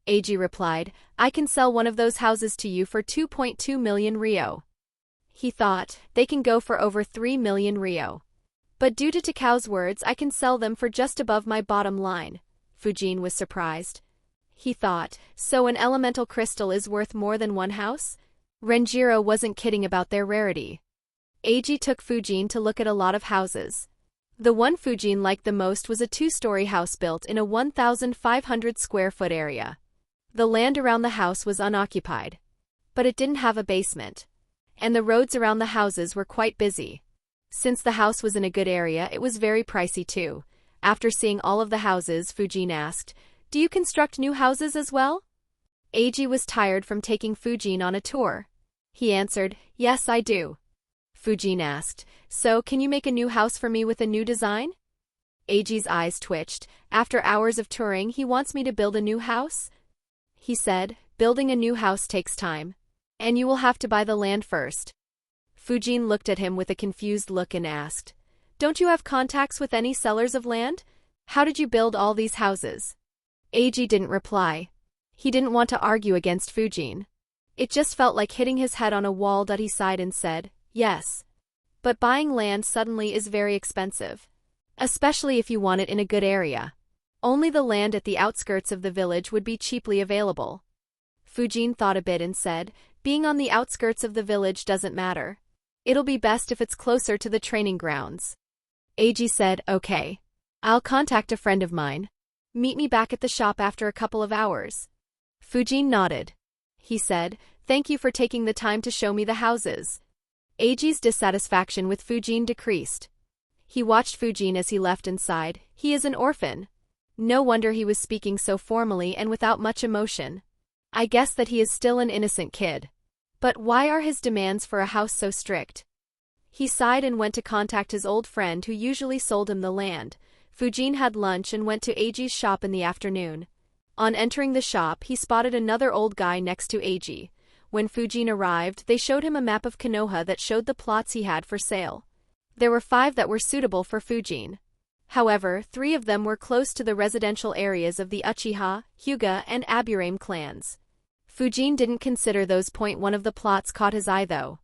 Eiji replied, "I can sell one of those houses to you for 2.2 million ryo." He thought, they can go for over 3 million ryo. But due to Takao's words, I can sell them for just above my bottom line. Fujin was surprised. He thought, so an elemental crystal is worth more than one house? Renjiro wasn't kidding about their rarity. Eiji took Fujin to look at a lot of houses. The one Fujin liked the most was a 2-story house built in a 1,500 square foot area. The land around the house was unoccupied. But it didn't have a basement. And the roads around the houses were quite busy. Since the house was in a good area, it was very pricey too. After seeing all of the houses, Fujin asked, "Do you construct new houses as well?" Eiji was tired from taking Fujin on a tour. He answered, "Yes, I do." Fujin asked, "So, can you make a new house for me with a new design?" Eiji's eyes twitched. After hours of touring, he wants me to build a new house? He said, "Building a new house takes time. And you will have to buy the land first." Fujin looked at him with a confused look and asked, "Don't you have contacts with any sellers of land? How did you build all these houses?" Eiji didn't reply. He didn't want to argue against Fujin. It just felt like hitting his head on a wall. He sighed and said, "Yes. But buying land suddenly is very expensive. Especially if you want it in a good area. Only the land at the outskirts of the village would be cheaply available." Fujin thought a bit and said, "Being on the outskirts of the village doesn't matter. It'll be best if it's closer to the training grounds." Eiji said, "Okay. I'll contact a friend of mine. Meet me back at the shop after a couple of hours." Fujin nodded. He said, "Thank you for taking the time to show me the houses." Eiji's dissatisfaction with Fujin decreased. He watched Fujin as he left and sighed, "He is an orphan. No wonder he was speaking so formally and without much emotion. I guess that he is still an innocent kid. But why are his demands for a house so strict?" He sighed and went to contact his old friend who usually sold him the land. Fujin had lunch and went to Eiji's shop in the afternoon. On entering the shop, he spotted another old guy next to Eiji. When Fujin arrived, they showed him a map of Konoha that showed the plots he had for sale. There were 5 that were suitable for Fujin. However, 3 of them were close to the residential areas of the Uchiha, Hyuga, and Aburame clans. Fujin didn't consider those. One of the plots caught his eye though.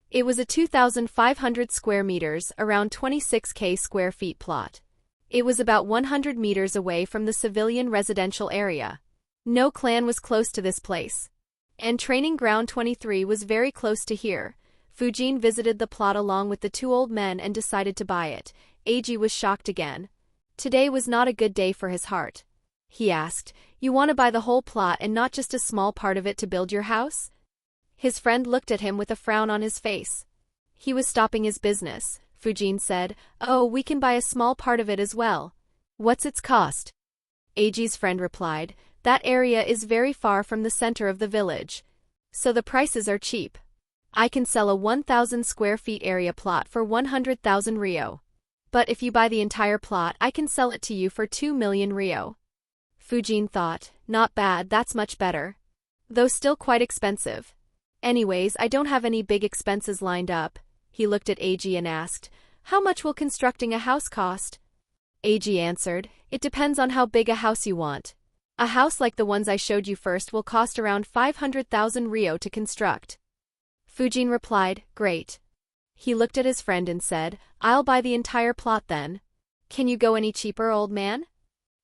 It was a 2,500 square meters, around 26k square feet plot. It was about 100 meters away from the civilian residential area. No clan was close to this place. And Training Ground 23 was very close to here. Fujin visited the plot along with the 2 old men and decided to buy it. Eiji was shocked again. Today was not a good day for his heart. He asked, "You want to buy the whole plot and not just a small part of it to build your house?" His friend looked at him with a frown on his face. He was stopping his business. Fujin said, "Oh, we can buy a small part of it as well. What's its cost?" Eiji's friend replied, "That area is very far from the center of the village. So the prices are cheap. I can sell a 1,000 square feet area plot for 100,000 Ryo. But if you buy the entire plot, I can sell it to you for 2 million Ryo." Fujin thought, "Not bad, that's much better. Though still quite expensive. Anyways, I don't have any big expenses lined up." He looked at Eiji and asked, "How much will constructing a house cost?" Eiji answered, "It depends on how big a house you want. A house like the ones I showed you first will cost around 500,000 Ryo to construct." Fujin replied, "Great." He looked at his friend and said, "I'll buy the entire plot then. Can you go any cheaper, old man?"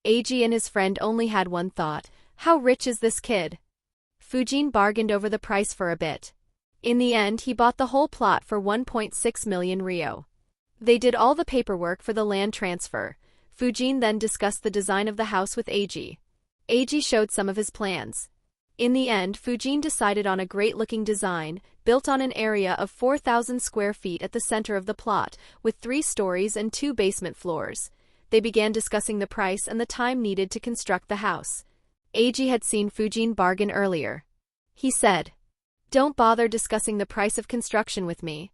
Eiji and his friend only had one thought, how rich is this kid? Fujin bargained over the price for a bit. In the end, he bought the whole plot for 1.6 million Ryo. They did all the paperwork for the land transfer. Fujin then discussed the design of the house with Eiji. Eiji showed some of his plans. In the end, Fujin decided on a great-looking design, built on an area of 4,000 square feet at the center of the plot, with 3 stories and 2 basement floors. They began discussing the price and the time needed to construct the house. Eiji had seen Fujin bargain earlier. He said, "Don't bother discussing the price of construction with me.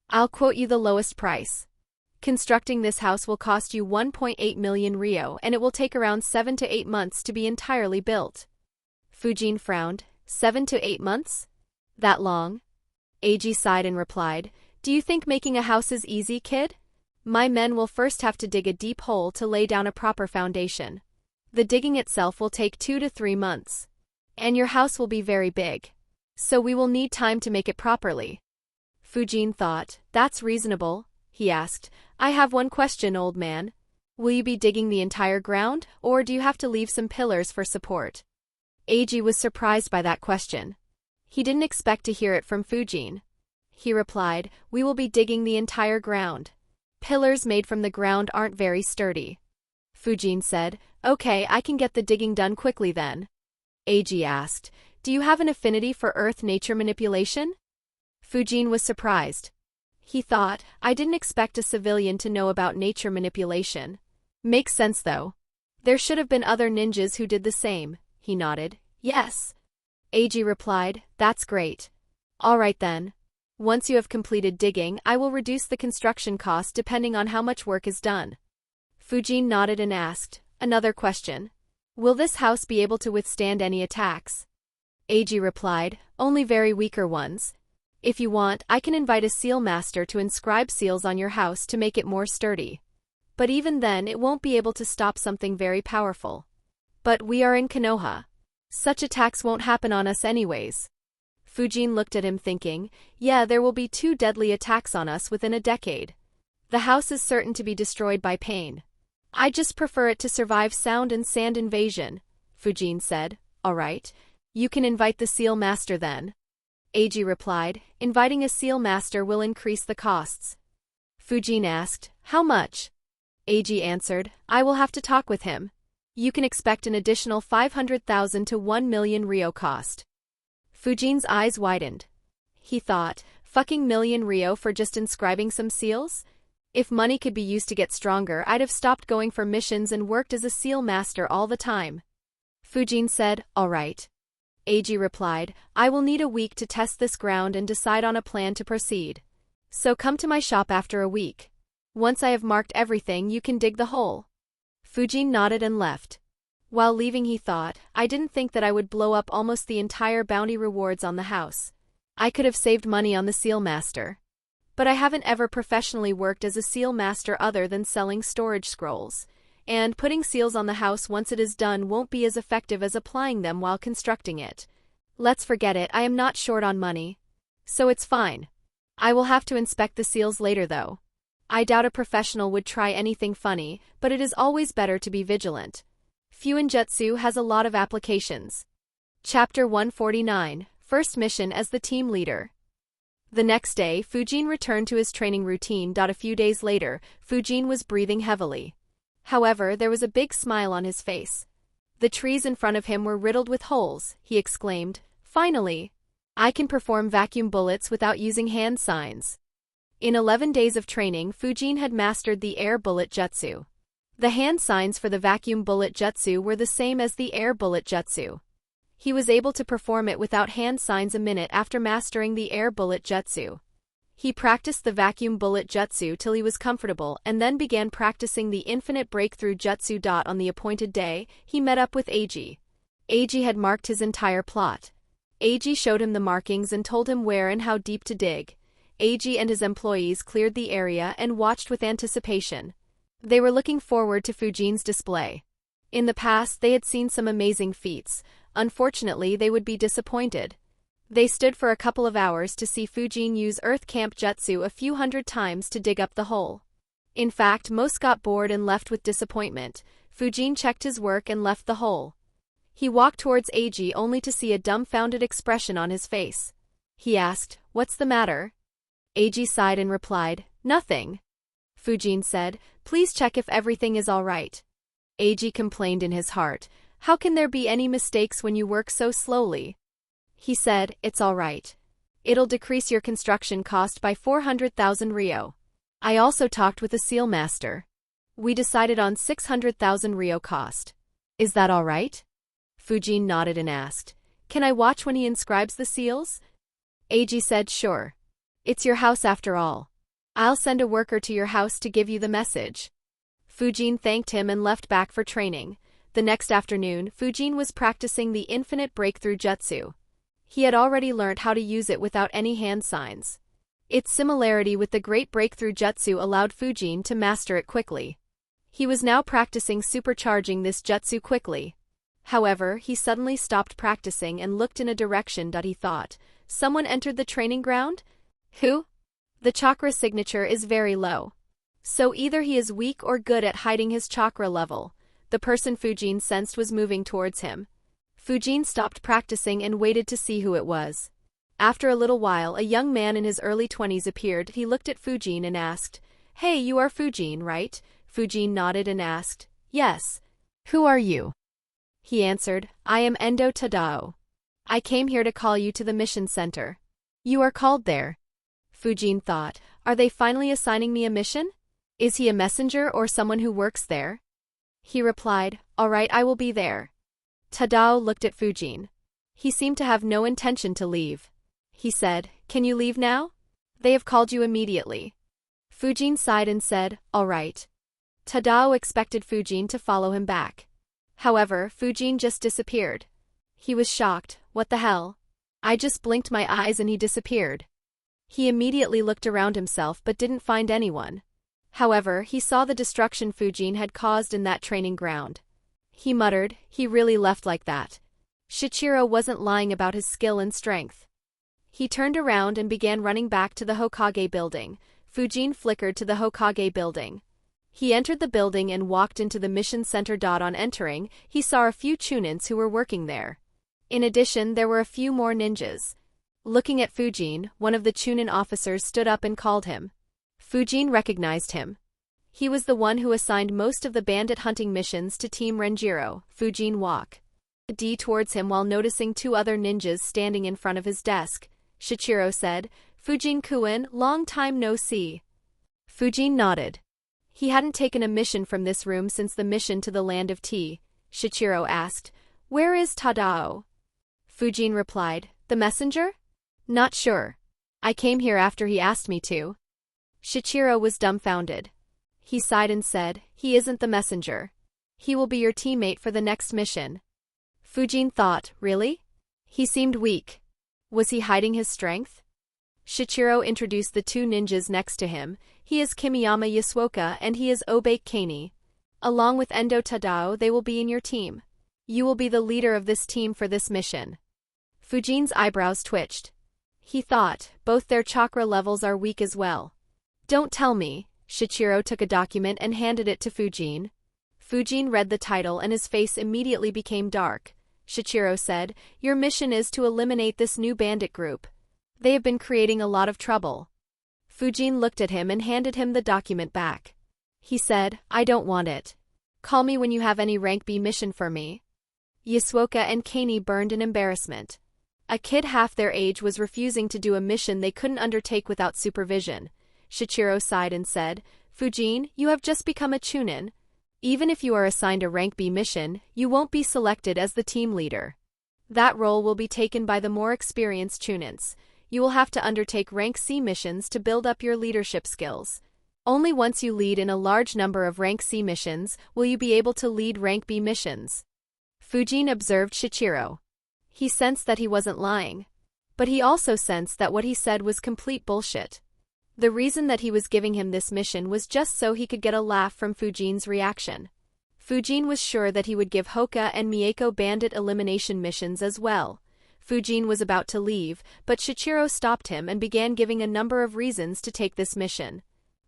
I'll quote you the lowest price. Constructing this house will cost you 1.8 million Ryo and it will take around 7 to 8 months to be entirely built." Fujin frowned. 7 to 8 months? That long? Eiji sighed and replied, "Do you think making a house is easy, kid? My men will first have to dig a deep hole to lay down a proper foundation. The digging itself will take 2 to 3 months. And your house will be very big. So we will need time to make it properly." Fujin thought, "That's reasonable." He asked, "I have one question, old man. Will you be digging the entire ground, or do you have to leave some pillars for support?" Eiji was surprised by that question. He didn't expect to hear it from Fujin. He replied, "We will be digging the entire ground. Pillars made from the ground aren't very sturdy." Fujin said, "Okay, I can get the digging done quickly then." Eiji asked, "Do you have an affinity for earth-nature manipulation?" Fujin was surprised. He thought, "I didn't expect a civilian to know about nature manipulation. Makes sense though. There should have been other ninjas who did the same." He nodded. "Yes." Eiji replied, "That's great. All right then. Once you have completed digging, I will reduce the construction cost depending on how much work is done." Fujin nodded and asked, "Another question. Will this house be able to withstand any attacks?" Eiji replied, "Only very weaker ones. If you want, I can invite a seal master to inscribe seals on your house to make it more sturdy. But even then it won't be able to stop something very powerful. But we are in Konoha. Such attacks won't happen on us anyways. Fujin looked at him thinking, yeah, there will be 2 deadly attacks on us within a decade. The house is certain to be destroyed by pain. I just prefer it to survive sound and sand invasion, Fujin said. Alright. You can invite the seal master then. Eiji replied, inviting a seal master will increase the costs. Fujin asked, how much? Eiji answered, I will have to talk with him. You can expect an additional 500,000 to 1 million Ryo cost. Fujin's eyes widened. He thought, fucking million Ryo for just inscribing some seals? If money could be used to get stronger, I'd have stopped going for missions and worked as a seal master all the time. Fujin said, alright. Eiji replied, I will need a week to test this ground and decide on a plan to proceed. So come to my shop after a week. Once I have marked everything, you can dig the hole. Fujin nodded and left. While leaving he thought, I didn't think that I would blow up almost the entire bounty rewards on the house. I could have saved money on the seal master. But I haven't ever professionally worked as a seal master other than selling storage scrolls. And putting seals on the house once it is done won't be as effective as applying them while constructing it. Let's forget it, I am not short on money. So it's fine. I will have to inspect the seals later though. I doubt a professional would try anything funny, but it is always better to be vigilant. Fuinjutsu has a lot of applications. Chapter 149, First Mission as the Team Leader. The next day, Fujin returned to his training routine. A few days later, Fujin was breathing heavily. However, there was a big smile on his face. The trees in front of him were riddled with holes, he exclaimed. Finally! I can perform vacuum bullets without using hand signs. In 11 days of training, Fujin had mastered the air bullet jutsu. The hand signs for the vacuum bullet jutsu were the same as the air bullet jutsu. He was able to perform it without hand signs a minute after mastering the air bullet jutsu. He practiced the vacuum bullet jutsu till he was comfortable and then began practicing the infinite breakthrough jutsu. On the appointed day, he met up with Eiji. Eiji had marked his entire plot. Eiji showed him the markings and told him where and how deep to dig. Eiji and his employees cleared the area and watched with anticipation. They were looking forward to Fujin's display. In the past, they had seen some amazing feats. Unfortunately, they would be disappointed. They stood for a couple of hours to see Fujin use Earth Camp Jutsu a few hundred times to dig up the hole. In fact, most got bored and left with disappointment. Fujin checked his work and left the hole. He walked towards Eiji only to see a dumbfounded expression on his face. He asked, "What's the matter?" Eiji sighed and replied, "Nothing." Fujin said, "Please check if everything is all right." Eiji complained in his heart, "How can there be any mistakes when you work so slowly?" He said, "It's all right. It'll decrease your construction cost by 400,000 Ryo. I also talked with the seal master. We decided on 600,000 Ryo cost. Is that all right?" Fujin nodded and asked, "Can I watch when he inscribes the seals?" Eiji said, "Sure. It's your house after all. I'll send a worker to your house to give you the message." Fujin thanked him and left back for training. The next afternoon, Fujin was practicing the infinite breakthrough jutsu. He had already learnt how to use it without any hand signs. Its similarity with the great breakthrough jutsu allowed Fujin to master it quickly. He was now practicing supercharging this jutsu quickly. However, he suddenly stopped practicing and looked in a direction. He thought, "Someone entered the training ground? Who?" The chakra signature is very low. So either he is weak or good at hiding his chakra level. The person Fujin sensed was moving towards him. Fujin stopped practicing and waited to see who it was. After a little while, a young man in his early 20s appeared. He looked at Fujin and asked, "Hey, you are Fujin, right?" Fujin nodded and asked, "Yes. Who are you?" He answered, "I am Endo Tadao. I came here to call you to the mission center." "You are called there." Fujin thought, "Are they finally assigning me a mission? Is he a messenger or someone who works there?" He replied, "All right, I will be there." Tadao looked at Fujin. He seemed to have no intention to leave. He said, "Can you leave now? They have called you immediately." Fujin sighed and said, "All right." Tadao expected Fujin to follow him back. However, Fujin just disappeared. He was shocked. What the hell? I just blinked my eyes and he disappeared. He immediately looked around himself but didn't find anyone. However, he saw the destruction Fujin had caused in that training ground. He muttered, he really left like that. Shichiro wasn't lying about his skill and strength. He turned around and began running back to the Hokage building. Fujin flickered to the Hokage building. He entered the building and walked into the mission center. On entering, he saw a few chunins who were working there. In addition, there were a few more ninjas. Looking at Fujin, one of the chunin officers stood up and called him. Fujin recognized him. He was the one who assigned most of the bandit hunting missions to Team Renjiro. Fujin walked towards him while noticing two other ninjas standing in front of his desk. Shichiro said, "Fujin-kun, long time no see." Fujin nodded. He hadn't taken a mission from this room since the mission to the land of tea. Shichiro asked, "Where is Tadao?" Fujin replied, "The messenger? Not sure. I came here after he asked me to." Shichiro was dumbfounded. He sighed and said, "He isn't the messenger. He will be your teammate for the next mission." Fujin thought, really? He seemed weak. Was he hiding his strength? Shichiro introduced the two ninjas next to him. He is Kimiyama Yasuoka and he is Obake Kani. Along with Endo Tadao, they will be in your team. You will be the leader of this team for this mission. Fujin's eyebrows twitched. He thought, both their chakra levels are weak as well. Don't tell me. Shichiro took a document and handed it to Fujin. Fujin read the title and his face immediately became dark. Shichiro said, "Your mission is to eliminate this new bandit group. They have been creating a lot of trouble." Fujin looked at him and handed him the document back. He said, "I don't want it. Call me when you have any rank B mission for me." Yasuoka and Kani burned in embarrassment. A kid half their age was refusing to do a mission they couldn't undertake without supervision. Shichiro sighed and said, "Fujin, you have just become a chunin. Even if you are assigned a rank B mission, you won't be selected as the team leader. That role will be taken by the more experienced chunins. You will have to undertake rank C missions to build up your leadership skills. Only once you lead in a large number of rank C missions will you be able to lead rank B missions." Fujin observed Shichiro. He sensed that he wasn't lying. But he also sensed that what he said was complete bullshit. The reason that he was giving him this mission was just so he could get a laugh from Fujin's reaction. Fujin was sure that he would give Hoka and Mieko bandit elimination missions as well. Fujin was about to leave, but Shichiro stopped him and began giving a number of reasons to take this mission.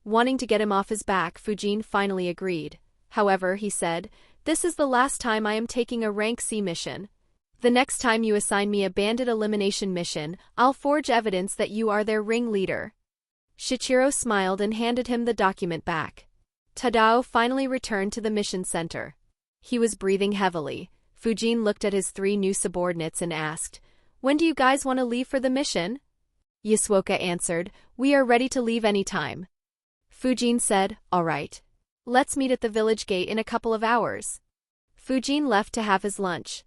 Wanting to get him off his back, Fujin finally agreed. However, he said, "This is the last time I am taking a rank C mission. The next time you assign me a bandit elimination mission, I'll forge evidence that you are their ringleader." Shichiro smiled and handed him the document back. Tadao finally returned to the mission center. He was breathing heavily. Fujin looked at his three new subordinates and asked, "When do you guys want to leave for the mission?" Yasuoka answered, "We are ready to leave any time." Fujin said, "All right. Let's meet at the village gate in a couple of hours." Fujin left to have his lunch.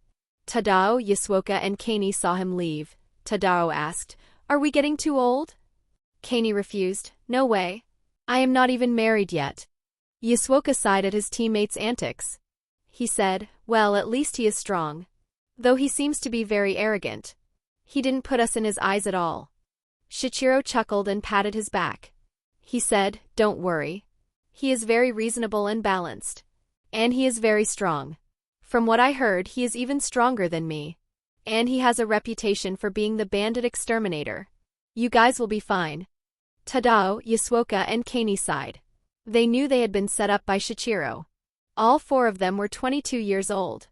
Tadao, Yasuoka and Kani saw him leave. Tadao asked, "Are we getting too old?" Kani refused, "No way. I am not even married yet." Yasuoka sighed at his teammates' antics. He said, "Well, at least he is strong. Though he seems to be very arrogant. He didn't put us in his eyes at all." Shichiro chuckled and patted his back. He said, "Don't worry. He is very reasonable and balanced. And he is very strong. From what I heard, he is even stronger than me. And he has a reputation for being the bandit exterminator. You guys will be fine." Tadao, Yasuoka and Kani sighed. They knew they had been set up by Shichiro. All four of them were 22 years old.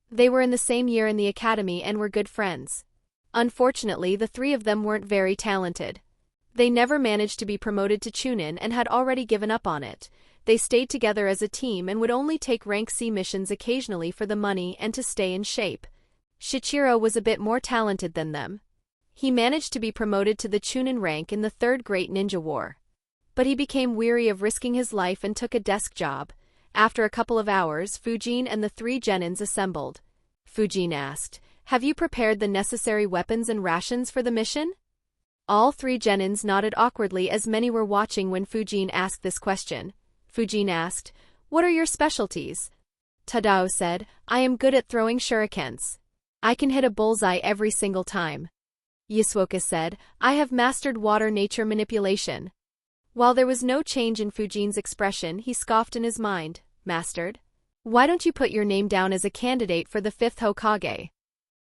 They were in the same year in the academy and were good friends. Unfortunately, the three of them weren't very talented. They never managed to be promoted to chunin and had already given up on it. They stayed together as a team and would only take rank C missions occasionally for the money and to stay in shape. Shichiro was a bit more talented than them. He managed to be promoted to the chunin rank in the Third Great Ninja War. But he became weary of risking his life and took a desk job. After a couple of hours, Fujin and the three Genins assembled. Fujin asked, "Have you prepared the necessary weapons and rations for the mission?" All three Genins nodded awkwardly as many were watching when Fujin asked this question. Fujin asked, "What are your specialties?" Tadao said, "I am good at throwing shurikens. I can hit a bullseye every single time." Yasuoka said, I have mastered water nature manipulation. While there was no change in Fujin's expression, he scoffed in his mind. Mastered? Why don't you put your name down as a candidate for the 5th Hokage?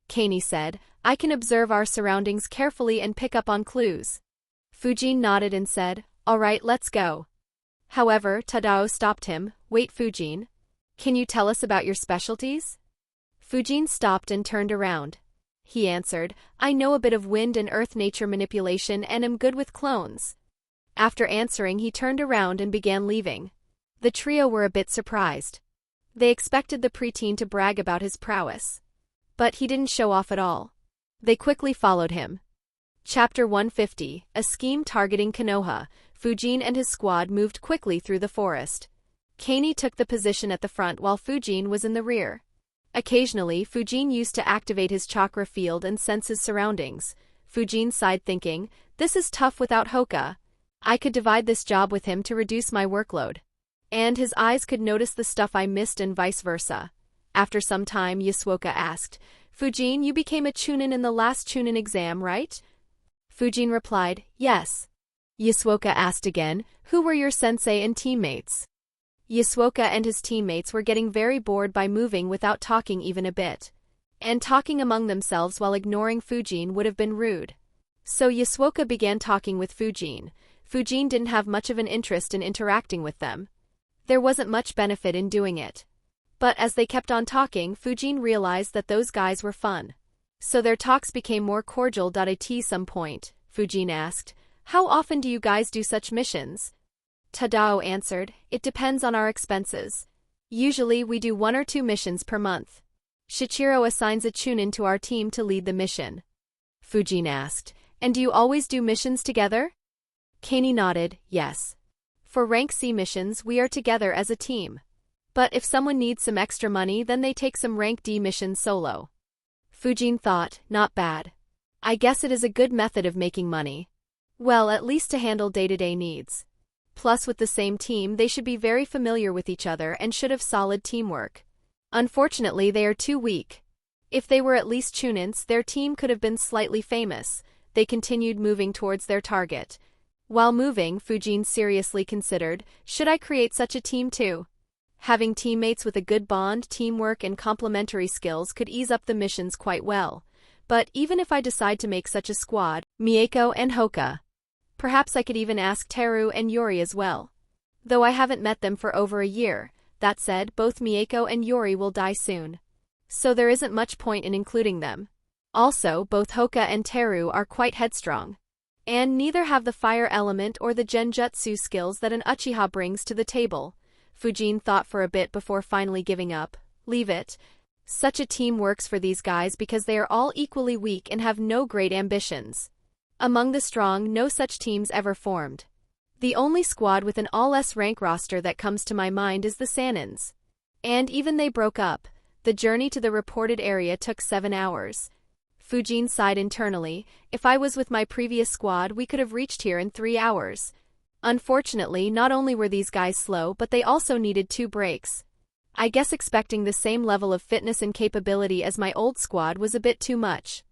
Genin said, I can observe our surroundings carefully and pick up on clues. Fujin nodded and said, all right, let's go. However, Tadao stopped him. Wait, Fujin. Can you tell us about your specialties? Fujin stopped and turned around. He answered, I know a bit of wind and earth nature manipulation and am good with clones. After answering, he turned around and began leaving. The trio were a bit surprised. They expected the preteen to brag about his prowess. But he didn't show off at all. They quickly followed him. Chapter 150, A Scheme Targeting Konoha. Fujin and his squad moved quickly through the forest. Genin took the position at the front while Fujin was in the rear. Occasionally, Fujin used to activate his chakra field and sense his surroundings. Fujin sighed thinking, this is tough without Hoka. I could divide this job with him to reduce my workload. And his eyes could notice the stuff I missed and vice versa. After some time, Yasuoka asked, Fujin, you became a chunin in the last chunin exam, right? Fujin replied, yes. Yasuoka asked again, who were your sensei and teammates? Yasuoka and his teammates were getting very bored by moving without talking even a bit. And talking among themselves while ignoring Fujin would have been rude. So Yasuoka began talking with Fujin. Fujin didn't have much of an interest in interacting with them. There wasn't much benefit in doing it. But as they kept on talking, Fujin realized that those guys were fun. So their talks became more cordial. At some point, Fujin asked, how often do you guys do such missions? Tadao answered, it depends on our expenses. Usually we do 1 or 2 missions per month. Shichiro assigns a chunin to our team to lead the mission. Fujin asked, and do you always do missions together? Genin nodded, yes. For rank C missions we are together as a team. But if someone needs some extra money, then they take some rank D missions solo. Fujin thought, not bad. I guess it is a good method of making money. Well, at least to handle day-to-day needs. Plus with the same team they should be very familiar with each other and should have solid teamwork. Unfortunately they are too weak. If they were at least chunins, their team could have been slightly famous. They continued moving towards their target. While moving, Fujin seriously considered, should I create such a team too? Having teammates with a good bond, teamwork and complementary skills could ease up the missions quite well. But even if I decide to make such a squad, Mieko and Hoka. Perhaps I could even ask Teru and Yuri as well. Though I haven't met them for over a year. That said, both Mieko and Yuri will die soon. So there isn't much point in including them. Also, both Hoka and Teru are quite headstrong. And neither have the fire element or the genjutsu skills that an Uchiha brings to the table. Fujin thought for a bit before finally giving up. Leave it. Such a team works for these guys because they are all equally weak and have no great ambitions. Among the strong, no such teams ever formed. The only squad with an all-S rank roster that comes to my mind is the Sanins. And even they broke up. The journey to the reported area took 7 hours. Fujin sighed internally, if I was with my previous squad we could have reached here in 3 hours. Unfortunately, not only were these guys slow but they also needed 2 breaks. I guess expecting the same level of fitness and capability as my old squad was a bit too much.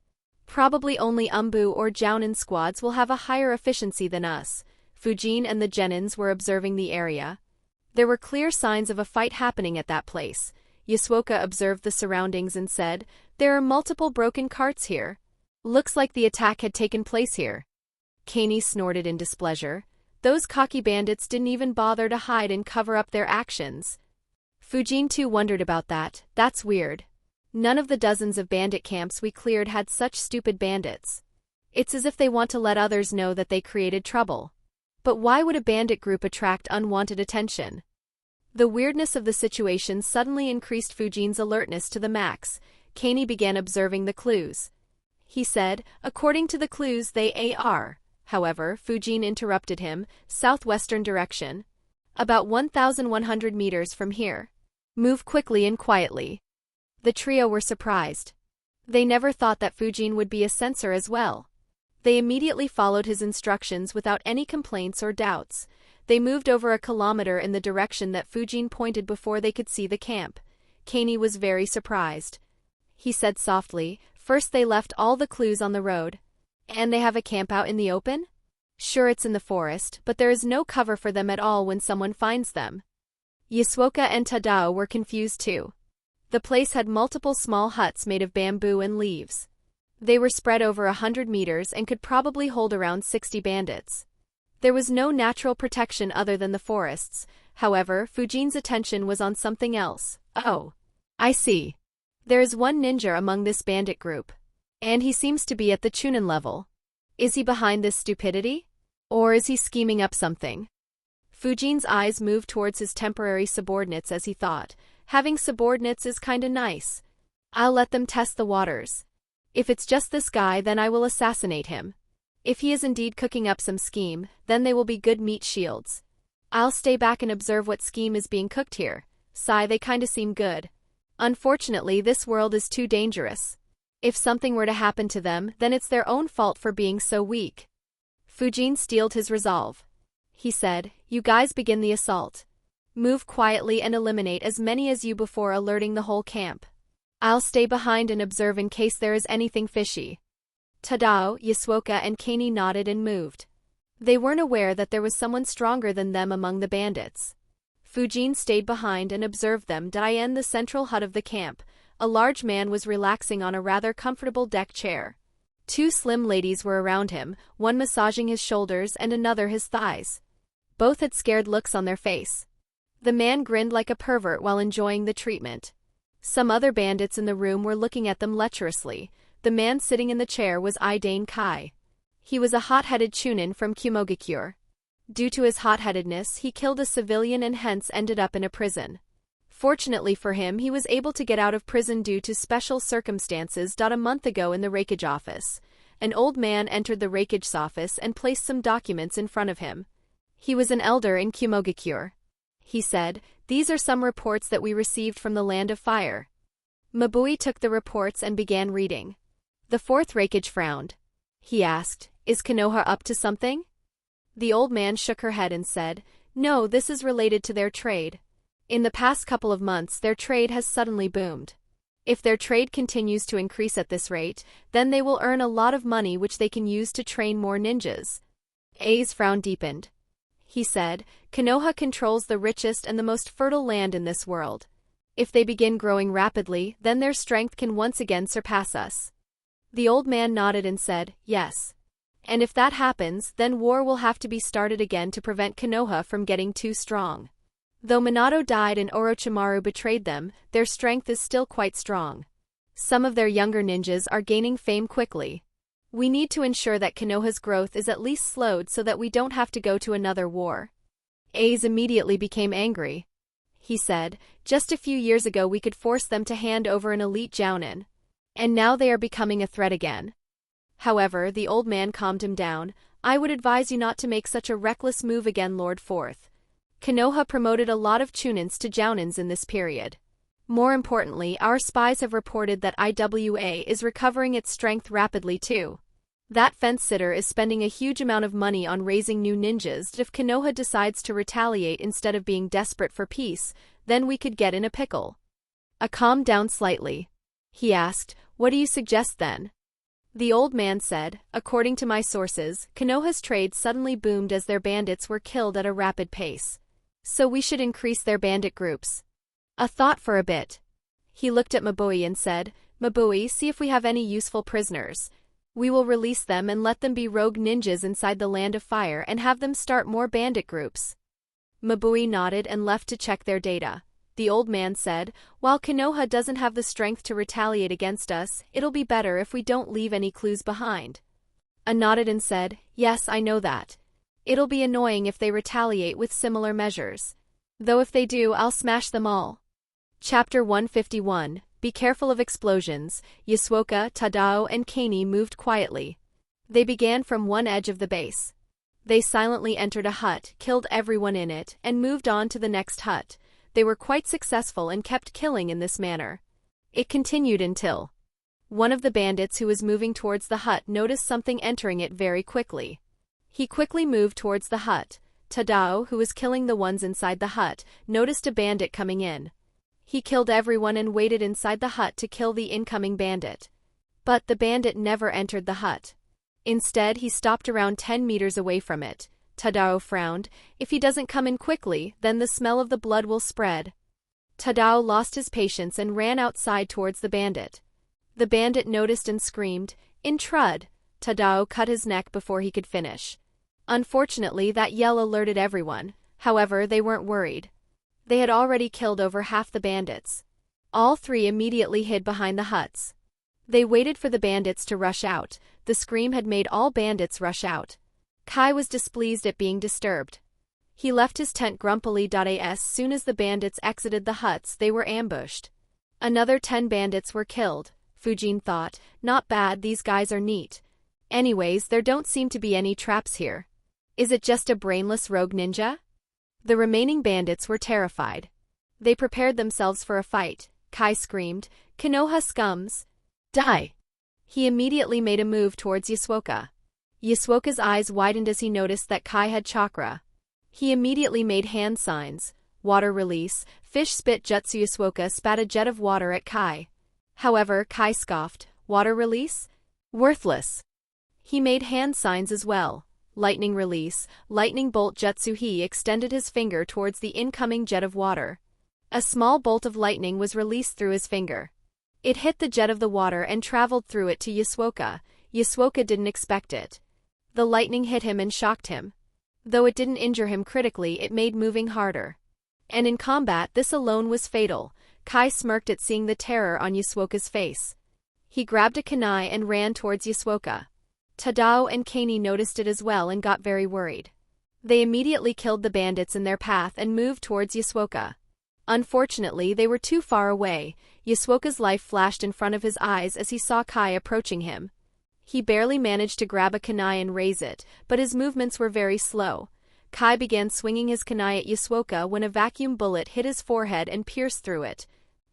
Probably only Umbu or Jounin squads will have a higher efficiency than us. Fujin and the Genins were observing the area. There were clear signs of a fight happening at that place. Yasuoka observed the surroundings and said, there are multiple broken carts here. Looks like the attack had taken place here. Genin snorted in displeasure. Those cocky bandits didn't even bother to hide and cover up their actions. Fujin too wondered about that. That's weird. None of the dozens of bandit camps we cleared had such stupid bandits. It's as if they want to let others know that they created trouble. But why would a bandit group attract unwanted attention? The weirdness of the situation suddenly increased Fujin's alertness to the max. Genin began observing the clues. He said, according to the clues they are. However, Fujin interrupted him, southwestern direction. About 1,100 meters from here. Move quickly and quietly. The trio were surprised. They never thought that Fujin would be a censor as well. They immediately followed his instructions without any complaints or doubts. They moved over a kilometer in the direction that Fujin pointed before they could see the camp. Genin was very surprised. He said softly, first they left all the clues on the road. And they have a camp out in the open? Sure, it's in the forest, but there is no cover for them at all when someone finds them. Yasuoka and Tadao were confused too. The place had multiple small huts made of bamboo and leaves. They were spread over 100 meters and could probably hold around 60 bandits. There was no natural protection other than the forests. However, Fujin's attention was on something else. Oh, I see. There is one ninja among this bandit group. And he seems to be at the Chunin level. Is he behind this stupidity? Or is he scheming up something? Fujin's eyes moved towards his temporary subordinates as he thought, having subordinates is kinda nice. I'll let them test the waters. If it's just this guy, then I will assassinate him. If he is indeed cooking up some scheme, then they will be good meat shields. I'll stay back and observe what scheme is being cooked here. Sigh, they kinda seem good. Unfortunately, this world is too dangerous. If something were to happen to them, then it's their own fault for being so weak. Fujin steeled his resolve. He said, you guys begin the assault. Move quietly and eliminate as many as you before alerting the whole camp. I'll stay behind and observe in case there is anything fishy. Tadao, Yasuoka and Kani nodded and moved. They weren't aware that there was someone stronger than them among the bandits. Fujin stayed behind and observed them. In the central hut of the camp, a large man was relaxing on a rather comfortable deck chair. Two slim ladies were around him, one massaging his shoulders and another his thighs. Both had scared looks on their face. The man grinned like a pervert while enjoying the treatment. Some other bandits in the room were looking at them lecherously. The man sitting in the chair was Idane Kai. He was a hot-headed Chunin from Kumogakure. Due to his hot-headedness, he killed a civilian and hence ended up in a prison. Fortunately for him, he was able to get out of prison due to special circumstances. A month ago in the rakeage office, an old man entered the rakeage office and placed some documents in front of him. He was an elder in Kumogakure. He said, these are some reports that we received from the Land of Fire. Mabui took the reports and began reading. The fourth rakeage frowned. He asked, is Konoha up to something? The old man shook her head and said, no, this is related to their trade. In the past couple of months, their trade has suddenly boomed. If their trade continues to increase at this rate, then they will earn a lot of money which they can use to train more ninjas. A's frown deepened. He said, Konoha controls the richest and the most fertile land in this world. If they begin growing rapidly, then their strength can once again surpass us. The old man nodded and said, yes. And if that happens, then war will have to be started again to prevent Konoha from getting too strong. Though Minato died and Orochimaru betrayed them, their strength is still quite strong. Some of their younger ninjas are gaining fame quickly. We need to ensure that Konoha's growth is at least slowed so that we don't have to go to another war. Aiz immediately became angry. He said, just a few years ago we could force them to hand over an elite jounin. And now they are becoming a threat again. However, the old man calmed him down. I would advise you not to make such a reckless move again, Lord Fourth. Konoha promoted a lot of chunins to jounins in this period. More importantly, our spies have reported that IWA is recovering its strength rapidly too. That fence-sitter is spending a huge amount of money on raising new ninjas. If Konoha decides to retaliate instead of being desperate for peace, then we could get in a pickle. Calmed down slightly. He asked, what do you suggest then? The old man said, according to my sources, Konoha's trade suddenly boomed as their bandits were killed at a rapid pace. So we should increase their bandit groups. A thought for a bit. He looked at Mabui and said, Mabui, see if we have any useful prisoners. We will release them and let them be rogue ninjas inside the Land of Fire and have them start more bandit groups. Mabui nodded and left to check their data. The old man said, while Konoha doesn't have the strength to retaliate against us, it'll be better if we don't leave any clues behind. A nodded and said, yes, I know that. It'll be annoying if they retaliate with similar measures. Though if they do, I'll smash them all. Chapter 151, Be careful of explosions. Yasuoka, Tadao, and Kani moved quietly. They began from one edge of the base. They silently entered a hut, killed everyone in it, and moved on to the next hut. They were quite successful and kept killing in this manner. It continued until one of the bandits who was moving towards the hut noticed something entering it very quickly. He quickly moved towards the hut. Tadao, who was killing the ones inside the hut, noticed a bandit coming in. He killed everyone and waited inside the hut to kill the incoming bandit. But the bandit never entered the hut. Instead, he stopped around 10 meters away from it. Tadao frowned. If he doesn't come in quickly, then the smell of the blood will spread. Tadao lost his patience and ran outside towards the bandit. The bandit noticed and screamed, "Intrud!" Tadao cut his neck before he could finish. Unfortunately, that yell alerted everyone. However, they weren't worried. They had already killed over half the bandits. All three immediately hid behind the huts. They waited for the bandits to rush out. The scream had made all bandits rush out. Kai was displeased at being disturbed. He left his tent grumpily. As soon as the bandits exited the huts, they were ambushed. Another 10 bandits were killed. Fujin thought, "Not bad, these guys are neat. Anyways, there don't seem to be any traps here. Is it just a brainless rogue ninja?" The remaining bandits were terrified. They prepared themselves for a fight. Kai screamed, "Konoha scums! Die!" He immediately made a move towards Yasuoka. Yasuoka's eyes widened as he noticed that Kai had chakra. He immediately made hand signs. Water release, fish spit jutsu. Yasuoka spat a jet of water at Kai. However, Kai scoffed, "Water release? Worthless." He made hand signs as well. Lightning release, lightning bolt jutsu. He extended his finger towards the incoming jet of water. A small bolt of lightning was released through his finger. It hit the jet of the water and traveled through it to Yasuoka. Yasuoka didn't expect it. The lightning hit him and shocked him. Though it didn't injure him critically, it made moving harder. And in combat, this alone was fatal. Kai smirked at seeing the terror on Yasuoka's face. He grabbed a kunai and ran towards Yasuoka. Tadao and Genin noticed it as well and got very worried. They immediately killed the bandits in their path and moved towards Yasuoka. Unfortunately, they were too far away. Yasuoka's life flashed in front of his eyes as he saw Kai approaching him. He barely managed to grab a kunai and raise it, but his movements were very slow. Kai began swinging his kunai at Yasuoka when a vacuum bullet hit his forehead and pierced through it.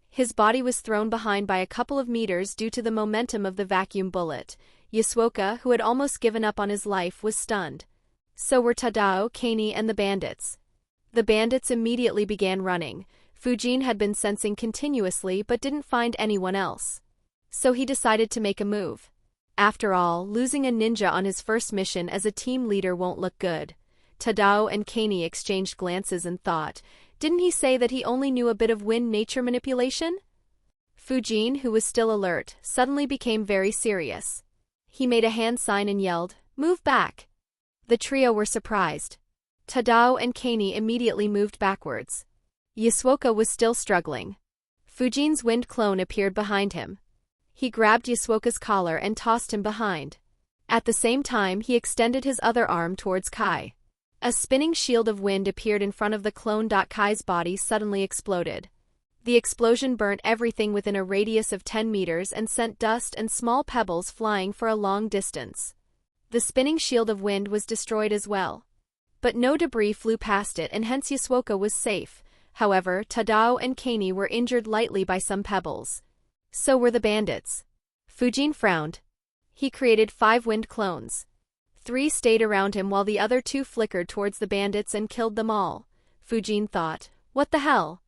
His body was thrown behind by a couple of meters due to the momentum of the vacuum bullet. Yasuoka, who had almost given up on his life, was stunned. So were Tadao, Genin, and the bandits. The bandits immediately began running. Fujin had been sensing continuously but didn't find anyone else. So he decided to make a move. After all, losing a ninja on his first mission as a team leader won't look good. Tadao and Genin exchanged glances and thought, didn't he say that he only knew a bit of wind nature manipulation? Fujin, who was still alert, suddenly became very serious. He made a hand sign and yelled, "Move back!" The trio were surprised. Tadao and Genin immediately moved backwards. Yasuoka was still struggling. Fujin's wind clone appeared behind him. He grabbed Yasuoka's collar and tossed him behind. At the same time, he extended his other arm towards Kai. A spinning shield of wind appeared in front of the clone. Kai's body suddenly exploded. The explosion burnt everything within a radius of 10 meters and sent dust and small pebbles flying for a long distance. The spinning shield of wind was destroyed as well. But no debris flew past it and hence Yasuoka was safe. However, Tadao and Genin were injured lightly by some pebbles. So were the bandits. Fujin frowned. He created 5 wind clones. 3 stayed around him while the other 2 flickered towards the bandits and killed them all. Fujin thought, what the hell?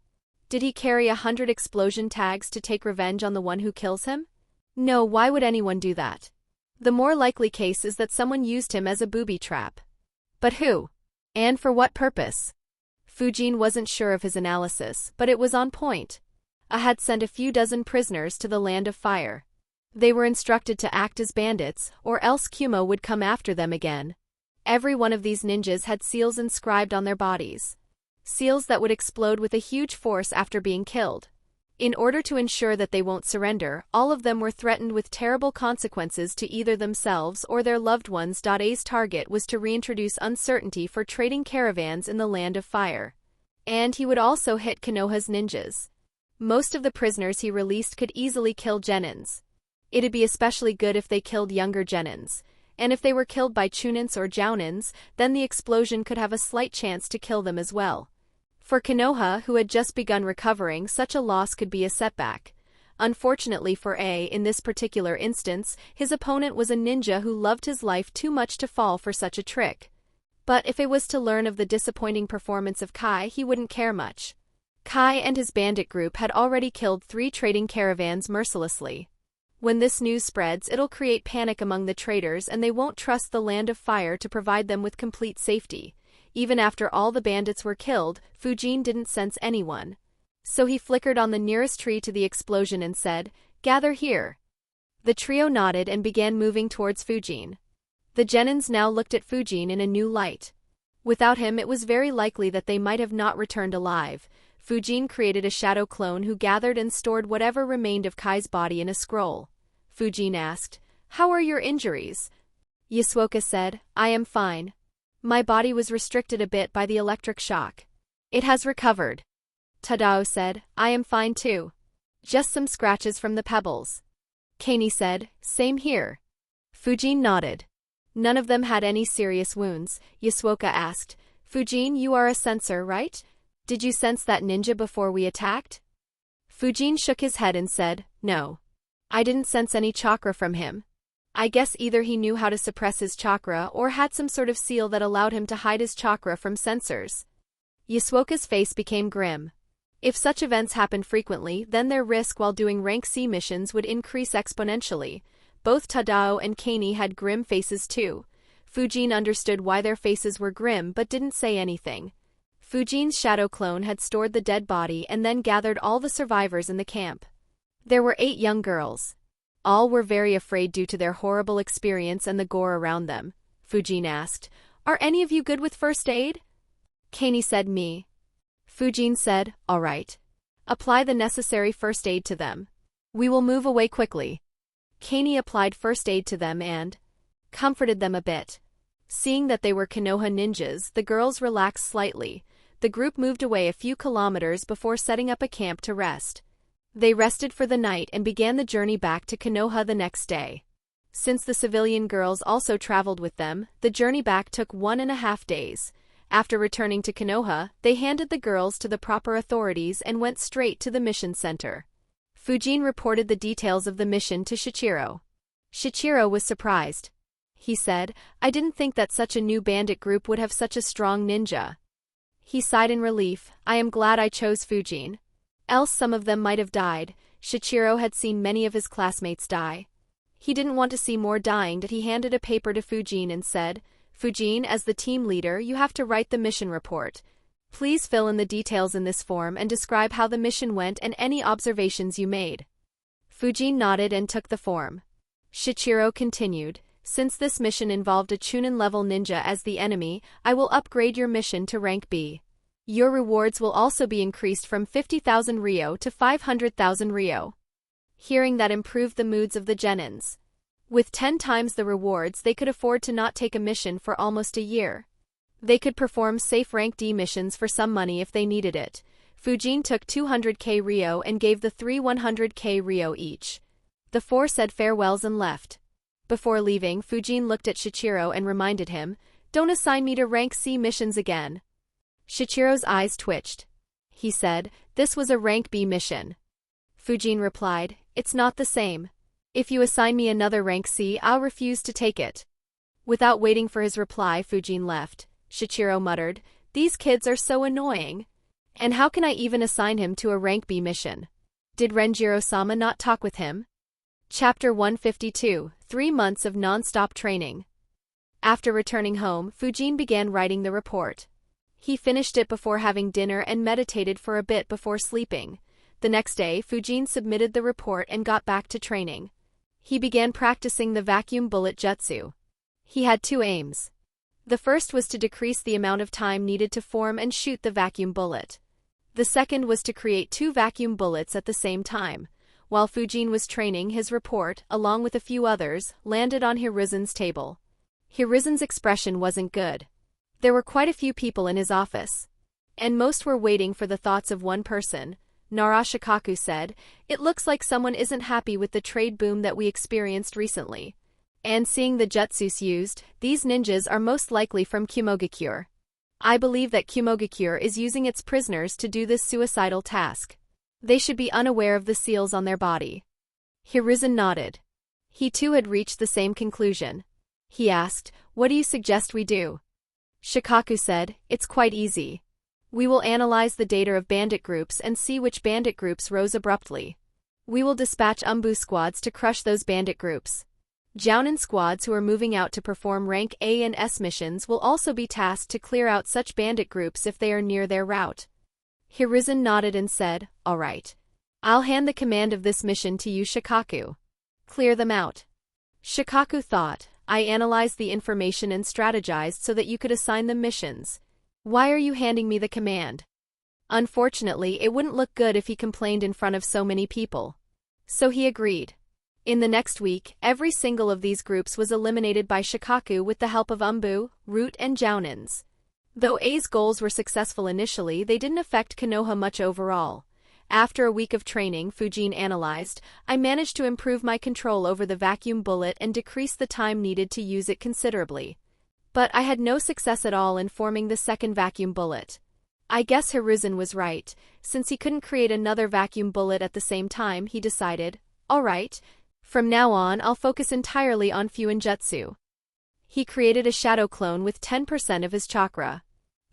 Did he carry 100 explosion tags to take revenge on the one who kills him? No, why would anyone do that? The more likely case is that someone used him as a booby trap. But who? And for what purpose? Fujin wasn't sure of his analysis, but it was on point. I had sent a few dozen prisoners to the Land of Fire. They were instructed to act as bandits, or else Kumo would come after them again. Every one of these ninjas had seals inscribed on their bodies. Seals that would explode with a huge force after being killed. In order to ensure that they won't surrender, all of them were threatened with terrible consequences to either themselves or their loved ones. A's target was to reintroduce uncertainty for trading caravans in the Land of Fire. And he would also hit Konoha's ninjas. Most of the prisoners he released could easily kill Genins. It'd be especially good if they killed younger Genins. And if they were killed by Chunins or Jounins, then the explosion could have a slight chance to kill them as well. For Konoha, who had just begun recovering, such a loss could be a setback. Unfortunately for A, in this particular instance, his opponent was a ninja who loved his life too much to fall for such a trick. But if it was to learn of the disappointing performance of Kai, he wouldn't care much. Kai and his bandit group had already killed 3 trading caravans mercilessly. When this news spreads, it'll create panic among the traders and they won't trust the Land of Fire to provide them with complete safety. Even after all the bandits were killed, Fujin didn't sense anyone. So he flickered on the nearest tree to the explosion and said, "Gather here." The trio nodded and began moving towards Fujin. The Genins now looked at Fujin in a new light. Without him, it was very likely that they might have not returned alive. Fujin created a shadow clone who gathered and stored whatever remained of Kai's body in a scroll. Fujin asked, "How are your injuries?" Yasuoka said, "I am fine. My body was restricted a bit by the electric shock. It has recovered." Tadao said, "I am fine too. Just some scratches from the pebbles." Kani said, "Same here." Fujin nodded. None of them had any serious wounds. Yasuoka asked, "Fujin, you are a sensor, right? Did you sense that ninja before we attacked?" Fujin shook his head and said, "No. I didn't sense any chakra from him. I guess either he knew how to suppress his chakra or had some sort of seal that allowed him to hide his chakra from sensors." Yasuoka's face became grim. If such events happened frequently, then their risk while doing rank C missions would increase exponentially. Both Tadao and Kani had grim faces too. Fujin understood why their faces were grim but didn't say anything. Fujin's shadow clone had stored the dead body and then gathered all the survivors in the camp. There were 8 young girls. All were very afraid due to their horrible experience and the gore around them. Fujin asked, "Are any of you good with first aid?" Kani said, "Me." Fujin said, "All right. Apply the necessary first aid to them. We will move away quickly." Kani applied first aid to them and comforted them a bit. Seeing that they were Konoha ninjas, the girls relaxed slightly. The group moved away a few kilometers before setting up a camp to rest. They rested for the night and began the journey back to Konoha the next day. Since the civilian girls also traveled with them, the journey back took 1.5 days. After returning to Konoha, they handed the girls to the proper authorities and went straight to the mission center. Fujin reported the details of the mission to Shichiro. Shichiro was surprised. He said, "I didn't think that such a new bandit group would have such a strong ninja." He sighed in relief, "I am glad I chose Fujin. Else some of them might have died." Shichiro had seen many of his classmates die. He didn't want to see more dying, that he handed a paper to Fujin and said, "Fujin, as the team leader, you have to write the mission report. Please fill in the details in this form and describe how the mission went and any observations you made." Fujin nodded and took the form. Shichiro continued, "Since this mission involved a Chunin-level ninja as the enemy, I will upgrade your mission to rank B. Your rewards will also be increased from 50,000 Ryo to 500,000 Ryo." Hearing that improved the moods of the Genins. With 10 times the rewards, they could afford to not take a mission for almost a year. They could perform safe rank D missions for some money if they needed it. Fujin took 200k Ryo and gave the 3 100k Ryo each. The 4 said farewells and left. Before leaving, Fujin looked at Shichiro and reminded him, "Don't assign me to rank C missions again." Shichiro's eyes twitched. He said, "This was a rank B mission." Fujin replied, "It's not the same. If you assign me another rank C, I'll refuse to take it." Without waiting for his reply, Fujin left. Shichiro muttered, "These kids are so annoying. And how can I even assign him to a rank B mission? Did Renjiro-sama not talk with him?" Chapter 152, 3 months of non-stop training. After returning home, Fujin began writing the report. He finished it before having dinner and meditated for a bit before sleeping. The next day, Fujin submitted the report and got back to training. He began practicing the vacuum bullet jutsu. He had 2 aims. The first was to decrease the amount of time needed to form and shoot the vacuum bullet. The second was to create 2 vacuum bullets at the same time. While Fujin was training, his report, along with a few others, landed on Hiruzen's table. Hiruzen's expression wasn't good. There were quite a few people in his office. And most were waiting for the thoughts of one person. Narashikaku said, "It looks like someone isn't happy with the trade boom that we experienced recently. And seeing the jutsus used, these ninjas are most likely from Kumogakure. I believe that Kumogakure is using its prisoners to do this suicidal task. They should be unaware of the seals on their body." Hiruzen nodded. He too had reached the same conclusion. He asked, "What do you suggest we do?" Shikaku said, "It's quite easy. We will analyze the data of bandit groups and see which bandit groups rose abruptly. We will dispatch Umbu squads to crush those bandit groups. Jounin squads who are moving out to perform rank A and S missions will also be tasked to clear out such bandit groups if they are near their route. Hiruzen nodded and said, "All right. I'll hand the command of this mission to you, Shikaku. Clear them out." Shikaku thought, "I analyzed the information and strategized so that you could assign them missions. Why are you handing me the command?" Unfortunately, it wouldn't look good if he complained in front of so many people. So he agreed. In the next week, every single of these groups was eliminated by Shikaku with the help of Umbu, Root and Jounins. Though A's goals were successful initially, they didn't affect Konoha much overall. After a week of training, Fujin analyzed, I managed to improve my control over the vacuum bullet and decrease the time needed to use it considerably. But I had no success at all in forming the second vacuum bullet. I guess Hiruzen was right. Since he couldn't create another vacuum bullet at the same time, he decided, all right, from now on I'll focus entirely on Fuinjutsu. He created a shadow clone with 10% of his chakra.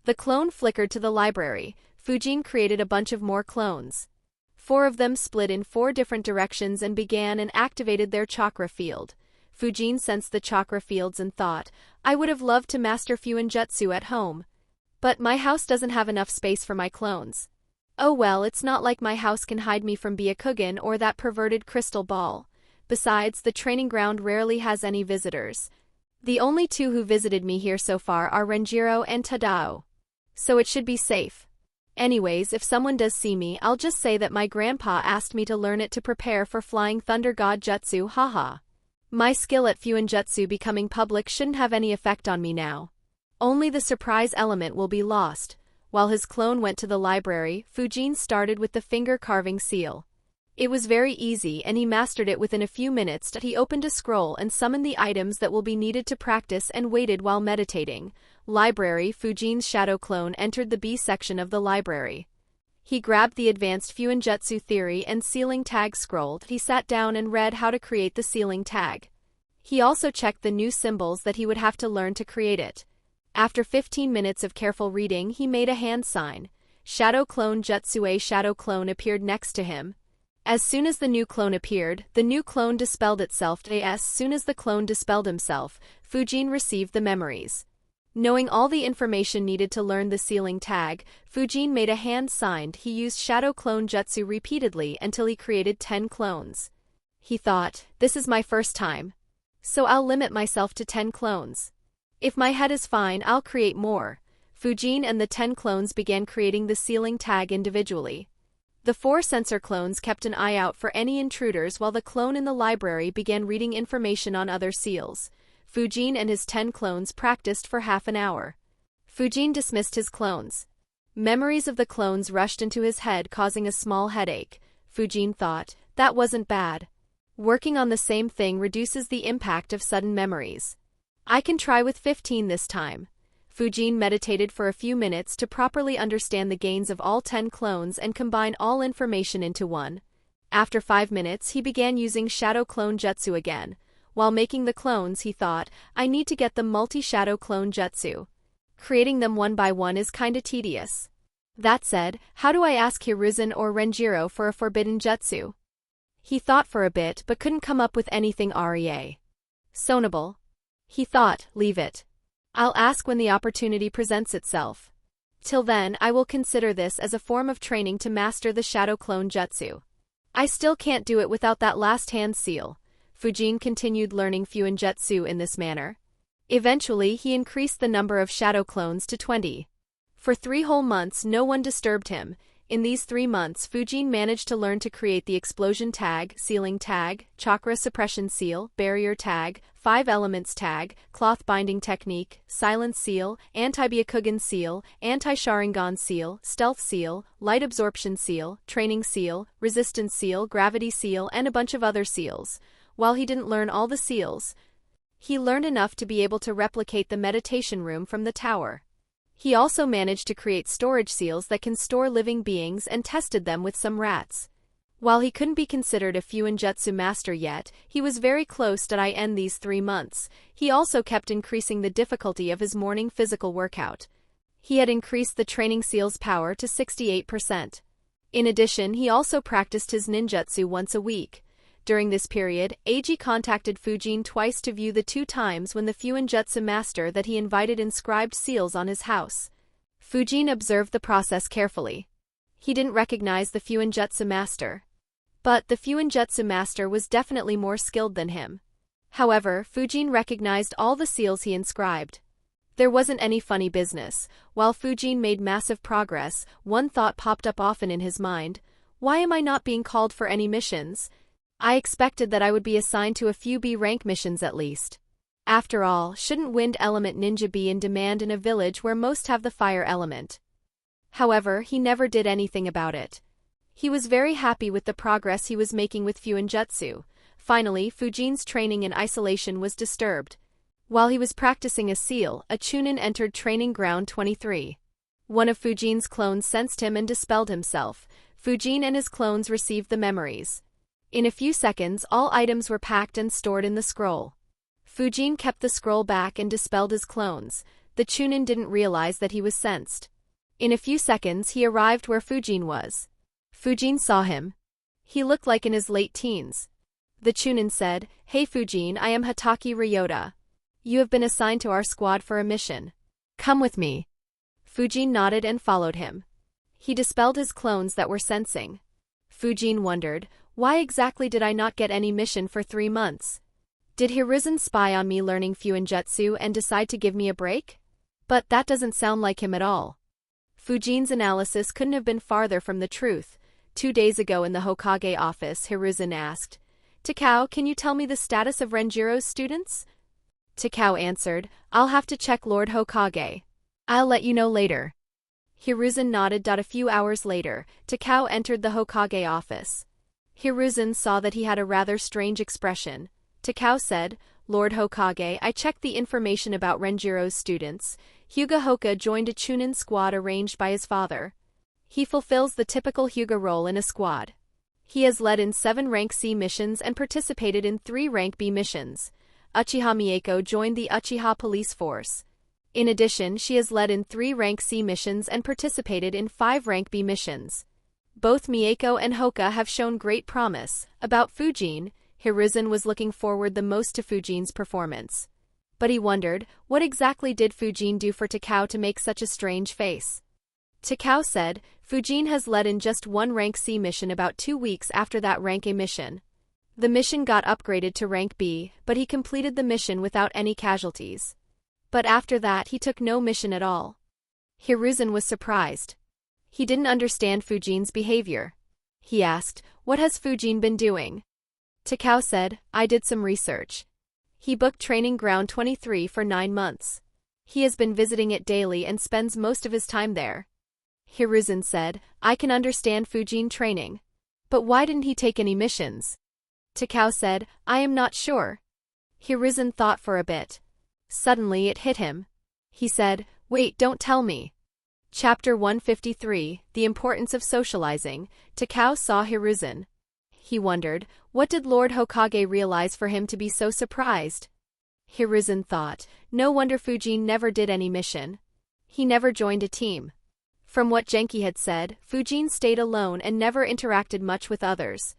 The clone flickered to the library. Fujin created a bunch of more clones. 4 of them split in 4 different directions and began and activated their chakra field. Fujin sensed the chakra fields and thought, I would have loved to master Fuinjutsu at home. But my house doesn't have enough space for my clones. Oh well, it's not like my house can hide me from Byakugan or that perverted crystal ball. Besides, the training ground rarely has any visitors. The only 2 who visited me here so far are Renjiro and Tadao. So it should be safe. Anyways, if someone does see me, I'll just say that my grandpa asked me to learn it to prepare for flying thunder god jutsu, haha. My skill at Fuinjutsu becoming public shouldn't have any effect on me now. Only the surprise element will be lost. While his clone went to the library, Fujin started with the finger-carving seal. It was very easy and he mastered it within a few minutes. He opened a scroll and summoned the items that will be needed to practice and waited while meditating. Library. Fujin's shadow clone entered the B section of the library. He grabbed the advanced Fuinjutsu theory and sealing tag scroll. He sat down and read how to create the sealing tag. He also checked the new symbols that he would have to learn to create it. After 15 minutes of careful reading, he made a hand sign. Shadow clone Jutsu. A shadow clone appeared next to him. As soon as the new clone appeared, the new clone dispelled itself. As soon as the clone dispelled himself, Fujin received the memories. Knowing all the information needed to learn the sealing tag, Fujin made a hand sign. He used shadow clone jutsu repeatedly until he created 10 clones. He thought, this is my first time. So I'll limit myself to 10 clones. If my head is fine, I'll create more. Fujin and the 10 clones began creating the sealing tag individually. The 4 sensor clones kept an eye out for any intruders while the clone in the library began reading information on other seals. Fujin and his 10 clones practiced for half an hour. Fujin dismissed his clones. Memories of the clones rushed into his head, causing a small headache. Fujin thought, that wasn't bad. Working on the same thing reduces the impact of sudden memories. I can try with 15 this time. Fujin meditated for a few minutes to properly understand the gains of all 10 clones and combine all information into one. After 5 minutes, he began using Shadow Clone Jutsu again. While making the clones, he thought, I need to get the multi-Shadow Clone Jutsu. Creating them one by one is kinda tedious. That said, how do I ask Hiruzen or Renjiro for a forbidden jutsu? He thought for a bit but couldn't come up with anything reasonable. He thought, leave it. I'll ask when the opportunity presents itself. Till then, I will consider this as a form of training to master the Shadow Clone Jutsu. I still can't do it without that last hand seal. Fujin continued learning Fuinjutsu in this manner. Eventually, he increased the number of shadow clones to 20. For 3 whole months, no one disturbed him. In these 3 months, Fujin managed to learn to create the explosion tag, sealing tag, chakra suppression seal, barrier tag, 5 elements tag, cloth binding technique, silence seal, anti-Byakugan seal, anti-Sharingan seal, stealth seal, light absorption seal, training seal, resistance seal, gravity seal, and a bunch of other seals. While he didn't learn all the seals, he learned enough to be able to replicate the meditation room from the tower. He also managed to create storage seals that can store living beings and tested them with some rats. While he couldn't be considered a Fuinjutsu master yet, he was very close to end these 3 months. He also kept increasing the difficulty of his morning physical workout. He had increased the training seal's power to 68%. In addition, he also practiced his ninjutsu once a week. During this period, Eiji contacted Fujin twice to view the 2 times when the Fuinjutsu master that he invited inscribed seals on his house. Fujin observed the process carefully. He didn't recognize the Fuinjutsu master. But the Fuinjutsu master was definitely more skilled than him. However, Fujin recognized all the seals he inscribed. There wasn't any funny business. While Fujin made massive progress, one thought popped up often in his mind. Why am I not being called for any missions? I expected that I would be assigned to a few B-rank missions at least. After all, shouldn't wind element ninja be in demand in a village where most have the fire element? However, he never did anything about it. He was very happy with the progress he was making with Fuinjutsu. Finally, Fujin's training in isolation was disturbed. While he was practicing a seal, a Chunin entered training ground 23. One of Fujin's clones sensed him and dispelled himself. Fujin and his clones received the memories. In a few seconds, all items were packed and stored in the scroll. Fujin kept the scroll back and dispelled his clones. The Chunin didn't realize that he was sensed. In a few seconds, he arrived where Fujin was. Fujin saw him. He looked like in his late teens. The Chunin said, "Hey Fujin, I am Hataki Ryota. You have been assigned to our squad for a mission. Come with me." Fujin nodded and followed him. He dispelled his clones that were sensing. Fujin wondered, why exactly did I not get any mission for 3 months? Did Hiruzen spy on me learning Fuinjutsu and decide to give me a break? But that doesn't sound like him at all. Fujin's analysis couldn't have been farther from the truth. 2 days ago in the Hokage office, Hiruzen asked, "Takao, can you tell me the status of Renjiro's students?" Takao answered, "I'll have to check Lord Hokage. I'll let you know later." Hiruzen nodded. A few hours later, Takao entered the Hokage office. Hiruzen saw that he had a rather strange expression. Takao said, "Lord Hokage, I checked the information about Renjiro's students. Hyuga Hoka joined a Chunin squad arranged by his father. He fulfills the typical Hyuga role in a squad. He has led in 7 rank C missions and participated in 3 rank B missions. Uchiha Mieko joined the Uchiha police force. In addition, she has led in 3 rank C missions and participated in 5 rank B missions. Both Mieko and Hoka have shown great promise." About Fujin, Hiruzen was looking forward the most to Fujin's performance. But he wondered, what exactly did Fujin do for Takao to make such a strange face? Takao said, "Fujin has led in just 1 rank C mission about 2 weeks after that rank A mission. The mission got upgraded to rank B, but he completed the mission without any casualties. But after that he took no mission at all." Hiruzen was surprised. He didn't understand Fujin's behavior. He asked, "What has Fujin been doing?" Takao said, "I did some research. He booked training ground 23 for 9 months. He has been visiting it daily and spends most of his time there." Hiruzen said, "I can understand Fujin training. But why didn't he take any missions?" Takao said, "I am not sure." Hiruzen thought for a bit. Suddenly it hit him. He said, "Wait, don't tell me." Chapter 153, The Importance of Socializing. Takao saw Hiruzen. He wondered, what did Lord Hokage realize for him to be so surprised? Hiruzen thought, no wonder Fujin never did any mission. He never joined a team. From what Genki had said, Fujin stayed alone and never interacted much with others.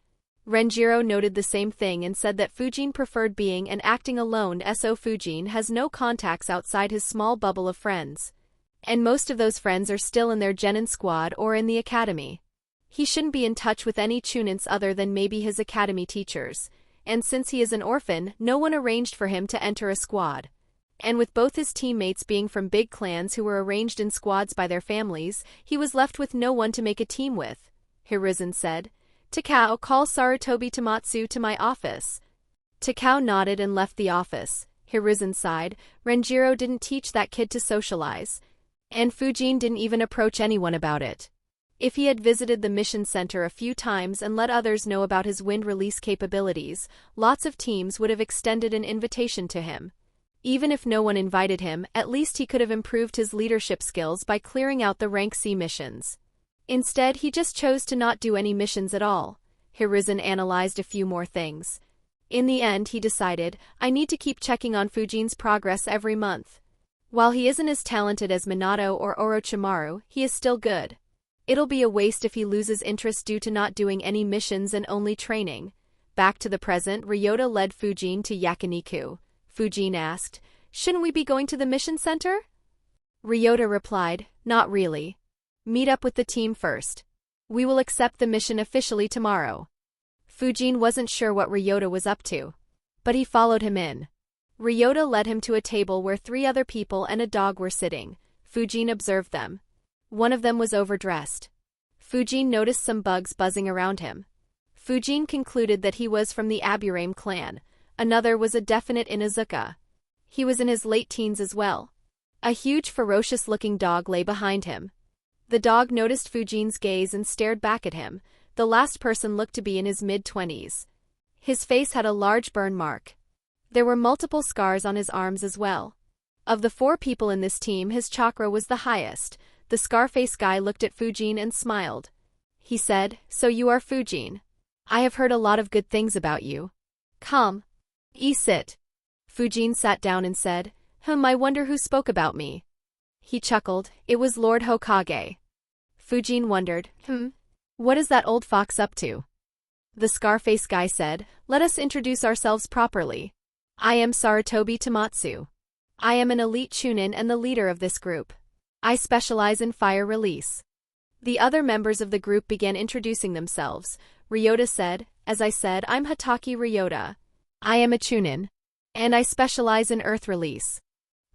Renjiro noted the same thing and said that Fujin preferred being and acting alone. So Fujin has no contacts outside his small bubble of friends. And most of those friends are still in their Genin squad or in the academy. He shouldn't be in touch with any Chunins other than maybe his academy teachers. And since he is an orphan, no one arranged for him to enter a squad. And with both his teammates being from big clans who were arranged in squads by their families, he was left with no one to make a team with. Hiruzen said, "Takao, call Sarutobi Tamatsu to my office." Takao nodded and left the office. Hiruzen sighed, Renjiro didn't teach that kid to socialize. And Fujin didn't even approach anyone about it. If he had visited the mission center a few times and let others know about his wind release capabilities, lots of teams would have extended an invitation to him. Even if no one invited him, at least he could have improved his leadership skills by clearing out the rank C missions. Instead, he just chose to not do any missions at all. Hiruzen analyzed a few more things. In the end, he decided, I need to keep checking on Fujin's progress every month. While he isn't as talented as Minato or Orochimaru, he is still good. It'll be a waste if he loses interest due to not doing any missions and only training. Back to the present, Ryota led Fujin to Yakiniku. Fujin asked, "Shouldn't we be going to the mission center?" Ryota replied, "Not really. Meet up with the team first. We will accept the mission officially tomorrow." Fujin wasn't sure what Ryota was up to, but he followed him in. Ryota led him to a table where 3 other people and a dog were sitting. Fujin observed them. One of them was overdressed. Fujin noticed some bugs buzzing around him. Fujin concluded that he was from the Aburame clan. Another was a definite Inuzuka. He was in his late teens as well. A huge ferocious-looking dog lay behind him. The dog noticed Fujin's gaze and stared back at him. The last person looked to be in his mid-20s. His face had a large burn mark. There were multiple scars on his arms as well. Of the 4 people in this team, his chakra was the highest. The Scarface guy looked at Fujin and smiled. He said, "So you are Fujin. I have heard a lot of good things about you. Come. Sit." Fujin sat down and said, I wonder who spoke about me." He chuckled. It was Lord Hokage. Fujin wondered, what is that old fox up to? The Scarface guy said, "Let us introduce ourselves properly. I am Sarutobi Tamatsu. I am an elite chunin and the leader of this group. I specialize in fire release." The other members of the group began introducing themselves. Ryota said, "As I said, I'm Hataki Ryota. I am a chunin. And I specialize in earth release."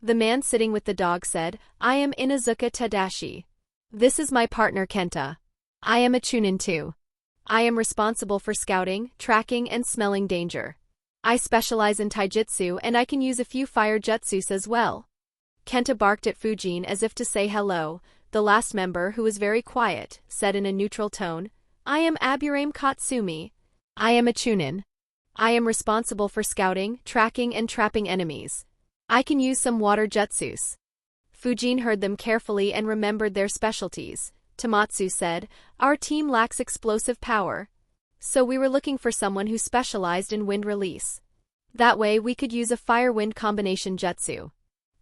The man sitting with the dog said, "I am Inuzuka Tadashi. This is my partner Kenta. I am a chunin too. I am responsible for scouting, tracking, and smelling danger. I specialize in taijutsu and I can use a few fire jutsus as well." Kenta barked at Fujin as if to say hello. The last member, who was very quiet, said in a neutral tone, "I am Aburame Katsumi. I am a chunin. I am responsible for scouting, tracking, and trapping enemies. I can use some water jutsus." Fujin heard them carefully and remembered their specialties. Tamatsu said, "Our team lacks explosive power. So we were looking for someone who specialized in wind release. That way we could use a fire-wind combination jutsu.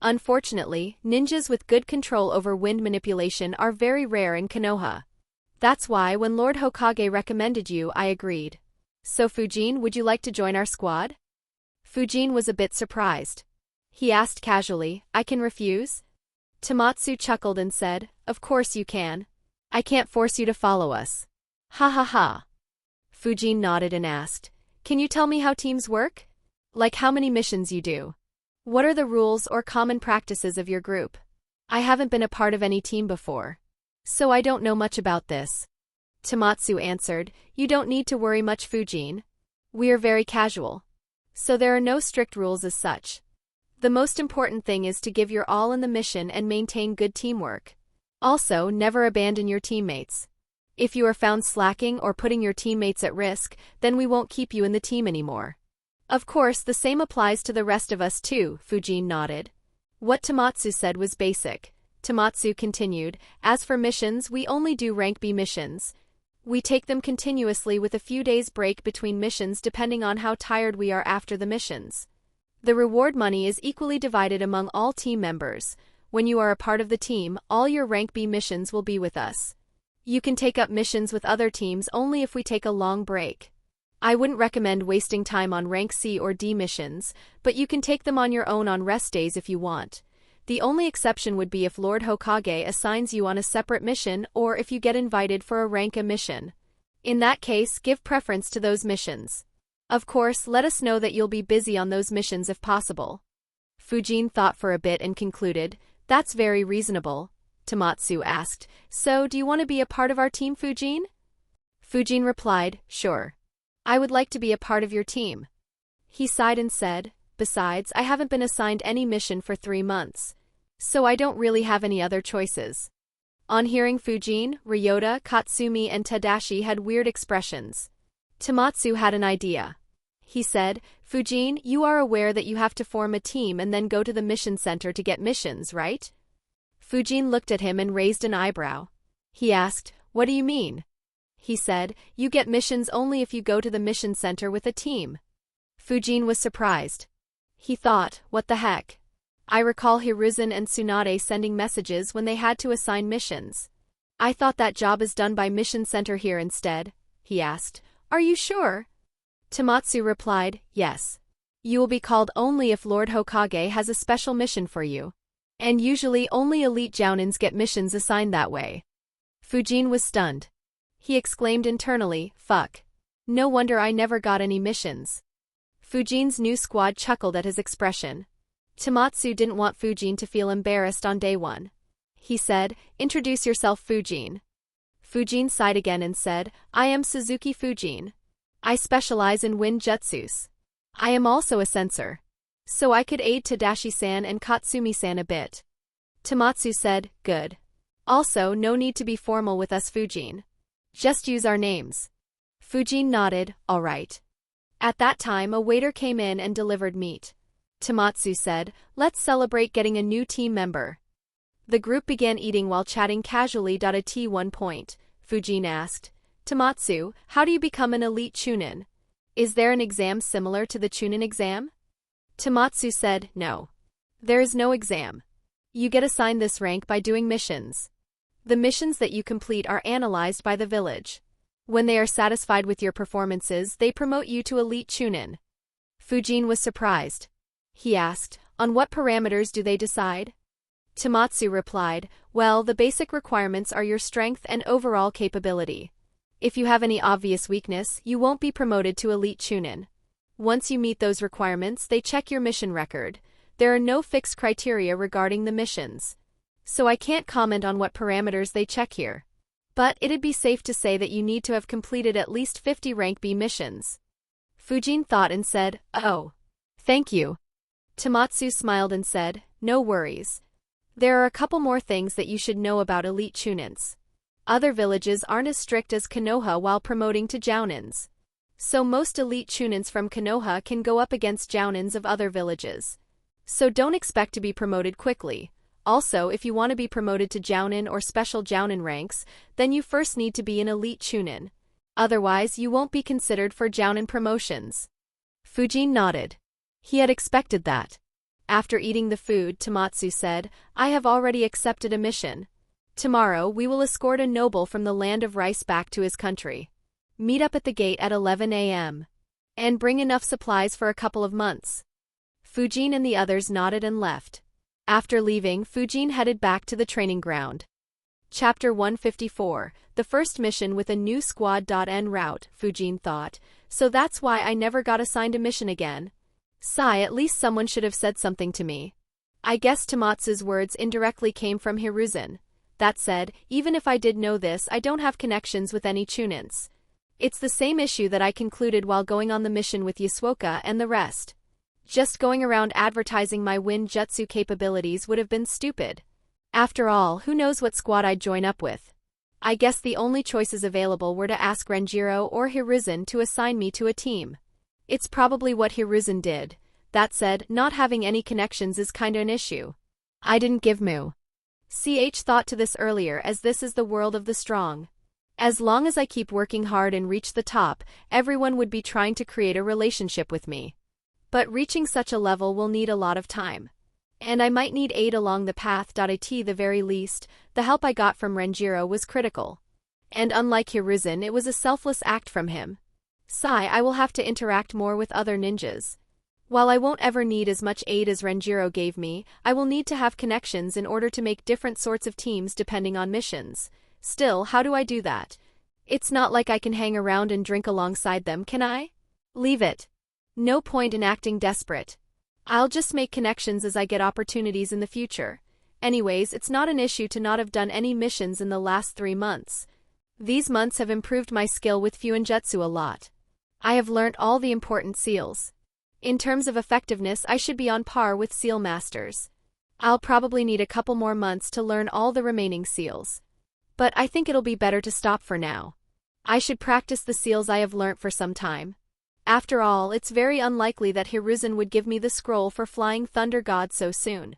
Unfortunately, ninjas with good control over wind manipulation are very rare in Konoha. That's why when Lord Hokage recommended you, I agreed. So Fujin, would you like to join our squad?" Fujin was a bit surprised. He asked casually, "I can refuse?" Tamatsu chuckled and said, "Of course you can. I can't force you to follow us." "Ha ha ha." Fujin nodded and asked, "Can you tell me how teams work? Like how many missions you do? What are the rules or common practices of your group? I haven't been a part of any team before, so I don't know much about this." Tamatsu answered, "You don't need to worry much, Fujin. We are very casual. So there are no strict rules as such. The most important thing is to give your all in the mission and maintain good teamwork. Also, never abandon your teammates. If you are found slacking or putting your teammates at risk, then we won't keep you in the team anymore." "Of course, the same applies to the rest of us too," Fujin nodded. What Tamatsu said was basic. Tamatsu continued, "As for missions, we only do rank B missions. We take them continuously with a few days break between missions depending on how tired we are after the missions. The reward money is equally divided among all team members. When you are a part of the team, all your rank B missions will be with us. You can take up missions with other teams only if we take a long break. I wouldn't recommend wasting time on rank C or D missions, but you can take them on your own on rest days if you want. The only exception would be if Lord Hokage assigns you on a separate mission or if you get invited for a rank A mission. In that case, give preference to those missions. Of course, let us know that you'll be busy on those missions if possible." Fujin thought for a bit and concluded, "That's very reasonable." Tamatsu asked, "So, do you want to be a part of our team, Fujin?" Fujin replied, "Sure. I would like to be a part of your team." He sighed and said, "Besides, I haven't been assigned any mission for 3 months. So I don't really have any other choices." On hearing Fujin, Ryota, Katsumi, and Tadashi had weird expressions. Tamatsu had an idea. He said, "Fujin, you are aware that you have to form a team and then go to the mission center to get missions, right?" Fujin looked at him and raised an eyebrow. He asked, "What do you mean?" He said, "You get missions only if you go to the mission center with a team." Fujin was surprised. He thought, what the heck? I recall Hiruzen and Tsunade sending messages when they had to assign missions. I thought that job is done by Mission Center here instead, he asked. Are you sure? Tamatsu replied, yes. You will be called only if Lord Hokage has a special mission for you. And usually only elite jounins get missions assigned that way. Fujin was stunned. He exclaimed internally, fuck. No wonder I never got any missions. Fujin's new squad chuckled at his expression. Tamatsu didn't want Fujin to feel embarrassed on day one. He said, introduce yourself, Fujin. Fujin sighed again and said, I am Suzuki Fujin. I specialize in wind jutsus. I am also a censor. So I could aid Tadashi-san and Katsumi-san a bit. Tamatsu said, good. Also, no need to be formal with us, Fujin. Just use our names. Fujin nodded, all right. At that time a waiter came in and delivered meat. Tamatsu said, let's celebrate getting a new team member. The group began eating while chatting casually. At one point, Fujin asked, Tamatsu, how do you become an elite chunin? Is there an exam similar to the chunin exam? Tamatsu said, no. There is no exam. You get assigned this rank by doing missions. The missions that you complete are analyzed by the village. When they are satisfied with your performances, they promote you to elite chunin. Fujin was surprised. He asked, on what parameters do they decide? Tamatsu replied, well, the basic requirements are your strength and overall capability. If you have any obvious weakness, you won't be promoted to elite chunin. Once you meet those requirements, they check your mission record. There are no fixed criteria regarding the missions. So I can't comment on what parameters they check here. But it'd be safe to say that you need to have completed at least 50 rank B missions. Fujin thought and said, oh. Thank you. Tamatsu smiled and said, no worries. There are a couple more things that you should know about elite chunins. Other villages aren't as strict as Konoha while promoting to jounins. So most elite chunins from Konoha can go up against jounins of other villages. So don't expect to be promoted quickly. Also, if you want to be promoted to jounin or special jounin ranks, then you first need to be an elite chunin. Otherwise, you won't be considered for jounin promotions. Fujin nodded. He had expected that. After eating the food, Tamatsu said, I have already accepted a mission. Tomorrow, we will escort a noble from the land of rice back to his country. Meet up at the gate at 11 a.m. And bring enough supplies for a couple of months. Fujin and the others nodded and left. After leaving, Fujin headed back to the training ground. Chapter 154, the first mission with a new squad. En route, Fujin thought, so that's why I never got assigned a mission again. Sigh, at least someone should have said something to me. I guess Tamatsu's words indirectly came from Hiruzen. That said, even if I did know this, I don't have connections with any chunins. It's the same issue that I concluded while going on the mission with Yasuoka and the rest. Just going around advertising my wind jutsu capabilities would have been stupid. After all, who knows what squad I'd join up with? I guess the only choices available were to ask Renjiro or Hiruzen to assign me to a team. It's probably what Hiruzen did. That said, not having any connections is kinda an issue. I didn't give much thought to this earlier, as this is the world of the strong. As long as I keep working hard and reach the top, everyone would be trying to create a relationship with me. But reaching such a level will need a lot of time. And I might need aid along the path. At the very least, the help I got from Renjiro was critical. And unlike Hiruzen, it was a selfless act from him. Sigh, I will have to interact more with other ninjas. While I won't ever need as much aid as Renjiro gave me, I will need to have connections in order to make different sorts of teams depending on missions. Still, how do I do that? It's not like I can hang around and drink alongside them, can I? Leave it. No point in acting desperate. I'll just make connections as I get opportunities in the future. Anyways, it's not an issue to not have done any missions in the last 3 months. These months have improved my skill with Fuinjutsu a lot. I have learnt all the important seals. In terms of effectiveness, I should be on par with seal masters. I'll probably need a couple more months to learn all the remaining seals. But I think it'll be better to stop for now. I should practice the seals I have learnt for some time. After all, it's very unlikely that Hiruzen would give me the scroll for Flying Thunder God so soon.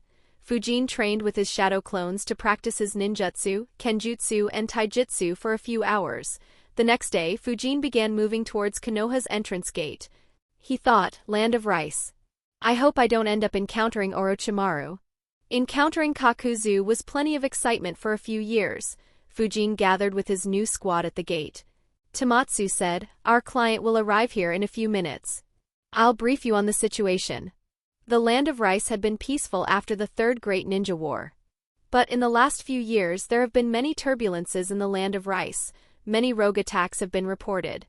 Fujin trained with his shadow clones to practice his ninjutsu, kenjutsu, and taijutsu for a few hours. The next day, Fujin began moving towards Konoha's entrance gate. He thought, land of rice. I hope I don't end up encountering Orochimaru. Encountering Kakuzu was plenty of excitement for a few years. Fujin gathered with his new squad at the gate. Tamatsu said, "Our client will arrive here in a few minutes. I'll brief you on the situation." The land of Rice had been peaceful after the Third Great Ninja War. But in the last few years there have been many turbulences in the land of Rice. Many rogue attacks have been reported.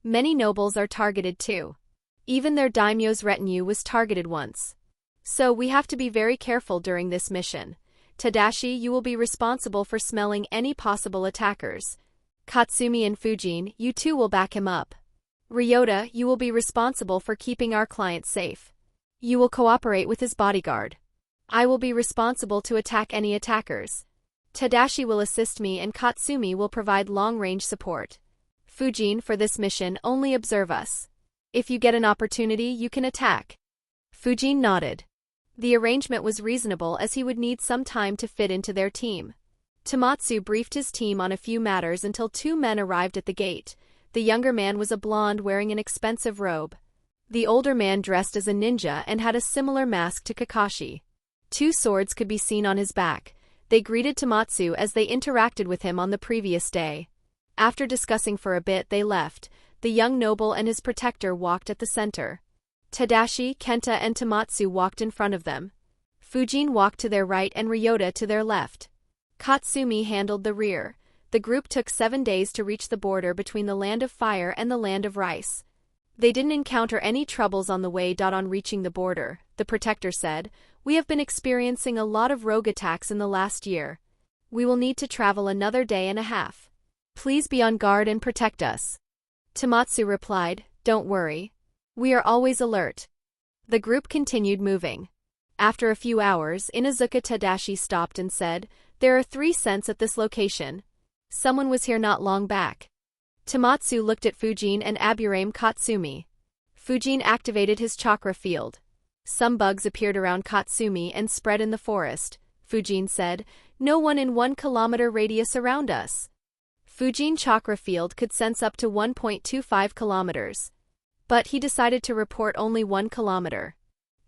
Many nobles are targeted too. Even their daimyo's retinue was targeted once. So we have to be very careful during this mission. Tadashi, you will be responsible for smelling any possible attackers. Katsumi and Fujin, you two will back him up. Ryota, you will be responsible for keeping our client safe. You will cooperate with his bodyguard. I will be responsible to attack any attackers. Tadashi will assist me and Katsumi will provide long-range support. Fujin, for this mission, only observe us. If you get an opportunity, you can attack. Fujin nodded. The arrangement was reasonable as he would need some time to fit into their team. Tamatsu briefed his team on a few matters until two men arrived at the gate. The younger man was a blonde wearing an expensive robe. The older man dressed as a ninja and had a similar mask to Kakashi. Two swords could be seen on his back. They greeted Tamatsu as they interacted with him on the previous day. After discussing for a bit, they left. The young noble and his protector walked at the center. Tadashi, Kenta and Tamatsu walked in front of them. Fujin walked to their right and Ryota to their left. Katsumi handled the rear. The group took 7 days to reach the border between the Land of Fire and the Land of Rice. They didn't encounter any troubles on the way. On reaching the border, the protector said, "We have been experiencing a lot of rogue attacks in the last year. We will need to travel another day and a half. Please be on guard and protect us." Tamatsu replied, "Don't worry. We are always alert." The group continued moving. After a few hours, Inuzuka Tadashi stopped and said, "There are 3 scents at this location. Someone was here not long back." Tamatsu looked at Fujin and Aburame Katsumi. Fujin activated his chakra field. Some bugs appeared around Katsumi and spread in the forest. Fujin said, "No one in 1 kilometer radius around us." Fujin chakra field could sense up to 1.25 kilometers. But he decided to report only 1 kilometer.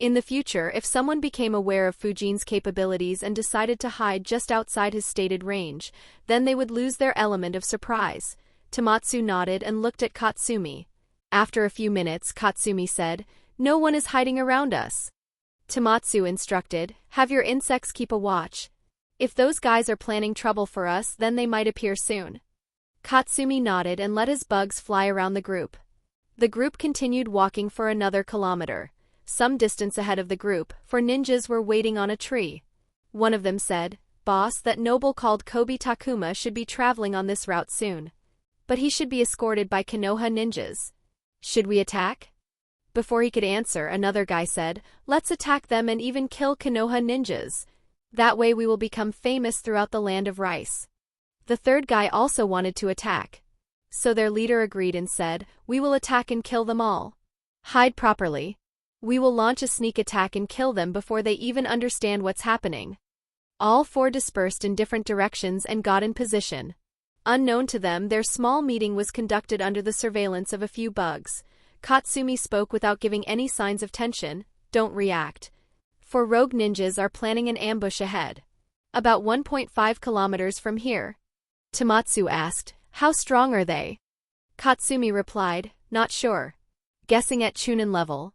In the future, if someone became aware of Fujin's capabilities and decided to hide just outside his stated range, then they would lose their element of surprise. Tamatsu nodded and looked at Katsumi. After a few minutes, Katsumi said, "No one is hiding around us." Tamatsu instructed, "Have your insects keep a watch. If those guys are planning trouble for us, then they might appear soon." Katsumi nodded and let his bugs fly around the group. The group continued walking for another kilometer. Some distance ahead of the group, 4 ninjas were waiting on a tree. One of them said, "Boss, that noble called Kobe Takuma should be traveling on this route soon. But he should be escorted by Konoha ninjas. Should we attack?" Before he could answer, another guy said, "Let's attack them and even kill Konoha ninjas. That way we will become famous throughout the Land of Rice." The third guy also wanted to attack. So their leader agreed and said, "We will attack and kill them all. Hide properly. We will launch a sneak attack and kill them before they even understand what's happening." All 4 dispersed in different directions and got in position. Unknown to them, their small meeting was conducted under the surveillance of a few bugs. Katsumi spoke without giving any signs of tension. "Don't react. For rogue ninjas are planning an ambush ahead. About 1.5 kilometers from here." Tamatsu asked, "How strong are they?" Katsumi replied, "Not sure. Guessing at Chunin level."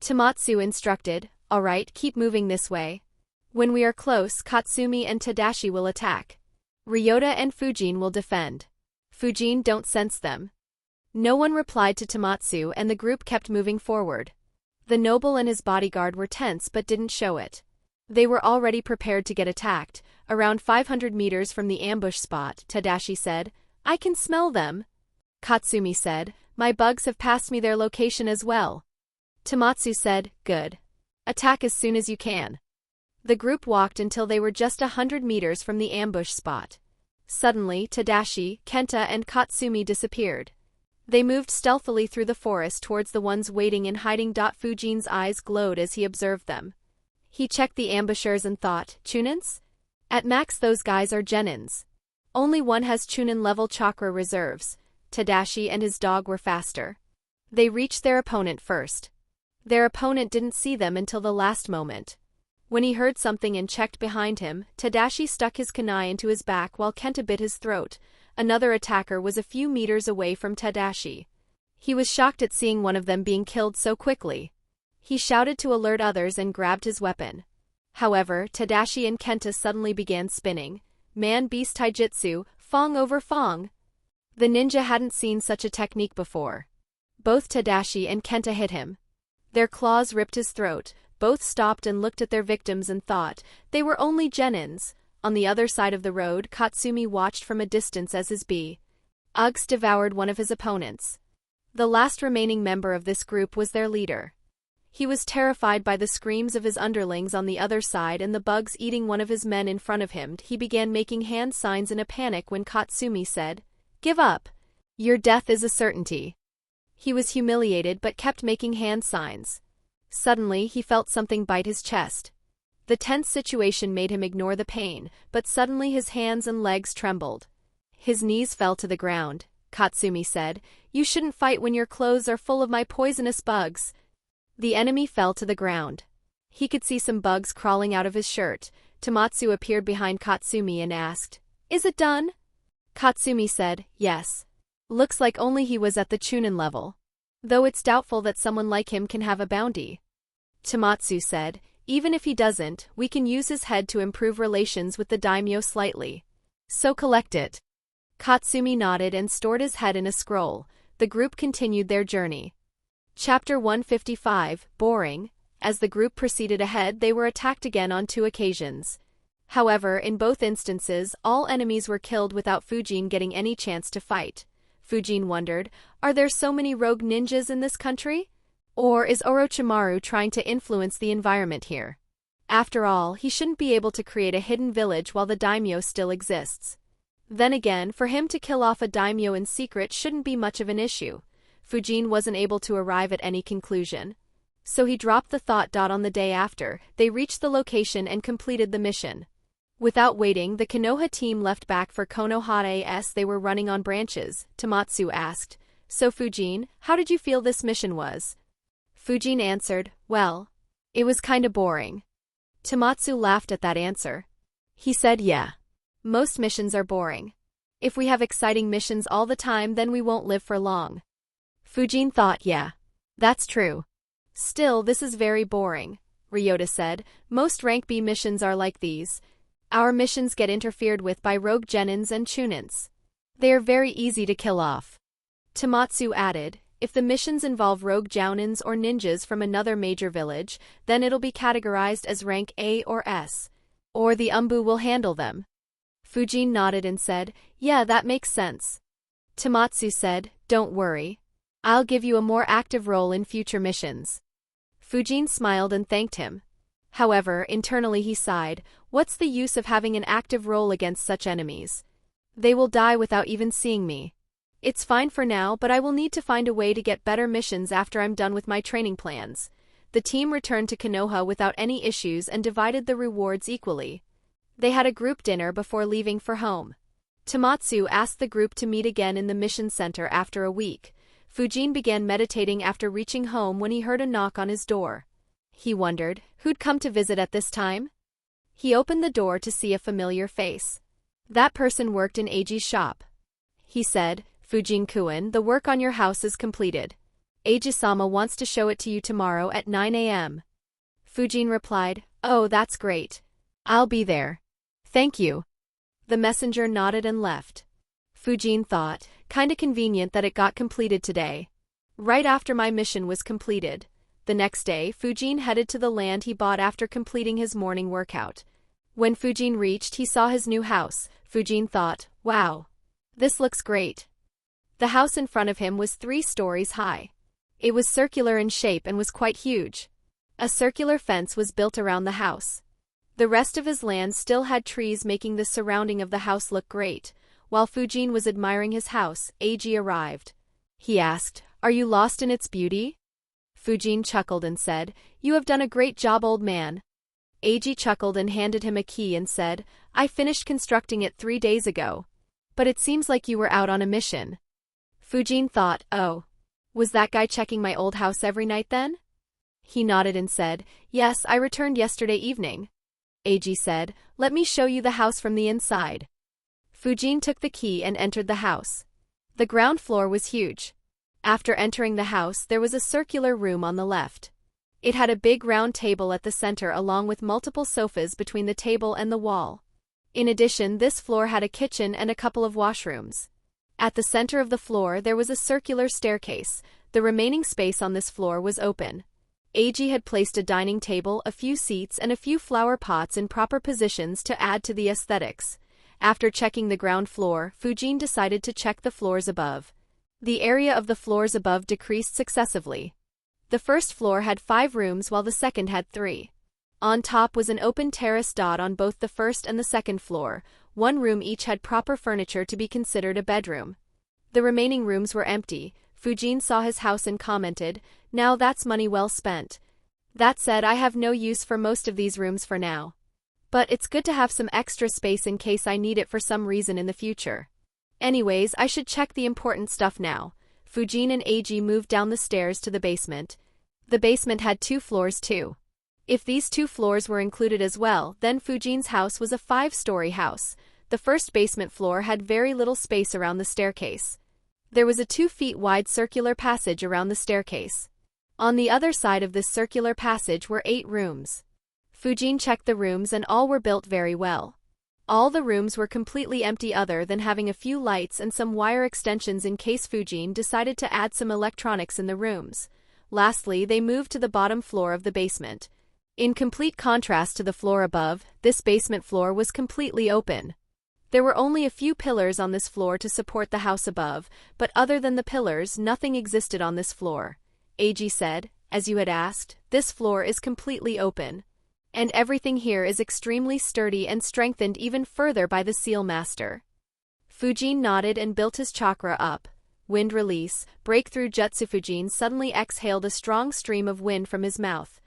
Tamatsu instructed, "All right, keep moving this way. When we are close, Katsumi and Tadashi will attack. Ryota and Fujin will defend. Fujin, don't sense them." No one replied to Tamatsu and the group kept moving forward. The noble and his bodyguard were tense but didn't show it. They were already prepared to get attacked. Around 500 meters from the ambush spot, Tadashi said, "I can smell them." Katsumi said, "My bugs have passed me their location as well." Tamatsu said, "Good. Attack as soon as you can." The group walked until they were just 100 meters from the ambush spot. Suddenly, Tadashi, Kenta and Katsumi disappeared. They moved stealthily through the forest towards the ones waiting and hiding. Fujin's eyes glowed as he observed them. He checked the ambushers and thought, "Chunins? At max those guys are Genins. Only one has Chunin-level chakra reserves." Tadashi and his dog were faster. They reached their opponent first. Their opponent didn't see them until the last moment. When he heard something and checked behind him, Tadashi stuck his kunai into his back while Kenta bit his throat. Another attacker was a few meters away from Tadashi. He was shocked at seeing one of them being killed so quickly. He shouted to alert others and grabbed his weapon. However, Tadashi and Kenta suddenly began spinning. Man-beast taijutsu, Fong over Fong. The ninja hadn't seen such a technique before. Both Tadashi and Kenta hit him. Their claws ripped his throat. Both stopped and looked at their victims and thought they were only genins. On the other side of the road, Katsumi watched from a distance as his Ugs devoured one of his opponents. The last remaining member of this group was their leader. He was terrified by the screams of his underlings on the other side and the bugs eating one of his men in front of him. He began making hand signs in a panic when Katsumi said, "Give up. Your death is a certainty." He was humiliated but kept making hand signs. Suddenly, he felt something bite his chest. The tense situation made him ignore the pain, but suddenly his hands and legs trembled. His knees fell to the ground. Katsumi said, "You shouldn't fight when your clothes are full of my poisonous bugs." The enemy fell to the ground. He could see some bugs crawling out of his shirt. Tomatsu appeared behind Katsumi and asked, "Is it done?" Katsumi said, "Yes. Looks like only he was at the Chunin level. Though it's doubtful that someone like him can have a bounty." Tomatsu said, "Even if he doesn't, we can use his head to improve relations with the daimyo slightly. So collect it." Katsumi nodded and stored his head in a scroll. The group continued their journey. Chapter 155, Boring. As the group proceeded ahead, they were attacked again on 2 occasions. However, in both instances, all enemies were killed without Fujin getting any chance to fight. Fujin wondered, are there so many rogue ninjas in this country? Or is Orochimaru trying to influence the environment here? After all, he shouldn't be able to create a hidden village while the daimyo still exists. Then again, for him to kill off a daimyo in secret shouldn't be much of an issue. Fujin wasn't able to arrive at any conclusion. So he dropped the thought. On the day after, they reached the location and completed the mission. Without waiting, the Konoha team left back for Konoha as they were running on branches. Tomatsu asked, "So Fujin, how did you feel this mission was?" Fujin answered, "Well, it was kinda boring." Tomatsu laughed at that answer. He said, "Yeah. Most missions are boring. If we have exciting missions all the time, then we won't live for long." Fujin thought, "Yeah. That's true. Still, this is very boring," Ryota said. "Most rank B missions are like these. Our missions get interfered with by rogue genins and chunins. They are very easy to kill off." Tomatsu added, "If the missions involve rogue jounins or ninjas from another major village, then it'll be categorized as rank A or S. Or the Umbu will handle them." Fujin nodded and said, "Yeah, that makes sense." Tomatsu said, "Don't worry. I'll give you a more active role in future missions." Fujin smiled and thanked him. However, internally he sighed, what's the use of having an active role against such enemies? They will die without even seeing me. It's fine for now, but I will need to find a way to get better missions after I'm done with my training plans. The team returned to Konoha without any issues and divided the rewards equally. They had a group dinner before leaving for home. Tomatsu asked the group to meet again in the mission center after a week. Fujin began meditating after reaching home when he heard a knock on his door. He wondered, who'd come to visit at this time? He opened the door to see a familiar face. That person worked in Eiji's shop. He said, "Fujin-kun, the work on your house is completed. Eiji-sama wants to show it to you tomorrow at 9 a.m. Fujin replied, "Oh, that's great. I'll be there. Thank you." The messenger nodded and left. Fujin thought, kinda convenient that it got completed today. Right after my mission was completed. The next day, Fujin headed to the land he bought after completing his morning workout. When Fujin reached, he saw his new house. Fujin thought, wow. This looks great. The house in front of him was 3 stories high. It was circular in shape and was quite huge. A circular fence was built around the house. The rest of his land still had trees making the surrounding of the house look great. While Fujin was admiring his house, Eiji arrived. He asked, "Are you lost in its beauty?" Fujin chuckled and said, "You have done a great job, old man." Eiji chuckled and handed him a key and said, "I finished constructing it 3 days ago. But it seems like you were out on a mission." Fujin thought, oh. Was that guy checking my old house every night then? He nodded and said, "Yes, I returned yesterday evening." Eiji said, "Let me show you the house from the inside." Fujin took the key and entered the house. The ground floor was huge. After entering the house, there was a circular room on the left. It had a big round table at the center along with multiple sofas between the table and the wall. In addition, this floor had a kitchen and a couple of washrooms. At the center of the floor there was a circular staircase. The remaining space on this floor was open. Eiji had placed a dining table, a few seats and a few flower pots in proper positions to add to the aesthetics. After checking the ground floor, Fujin decided to check the floors above. The area of the floors above decreased successively. The first floor had 5 rooms while the second had 3. On top was an open terrace dot on both the first and the second floor. 1 room each had proper furniture to be considered a bedroom. The remaining rooms were empty. Fujin saw his house and commented, "Now that's money well spent. That said, I have no use for most of these rooms for now. But it's good to have some extra space in case I need it for some reason in the future. Anyways, I should check the important stuff now." Fujin and Eiji moved down the stairs to the basement. The basement had 2 floors too. If these 2 floors were included as well, then Fujin's house was a 5-story house. The first basement floor had very little space around the staircase. There was a 2 feet wide circular passage around the staircase. On the other side of this circular passage were 8 rooms. Fujin checked the rooms and all were built very well. All the rooms were completely empty other than having a few lights and some wire extensions in case Fujin decided to add some electronics in the rooms. Lastly, they moved to the bottom floor of the basement. In complete contrast to the floor above, this basement floor was completely open. There were only a few pillars on this floor to support the house above, but other than the pillars, nothing existed on this floor. Eiji said, "As you had asked, this floor is completely open. And everything here is extremely sturdy and strengthened even further by the Seal Master." Fujin nodded and built his chakra up. Wind release, breakthrough jutsu. Fujin suddenly exhaled a strong stream of wind from his mouth.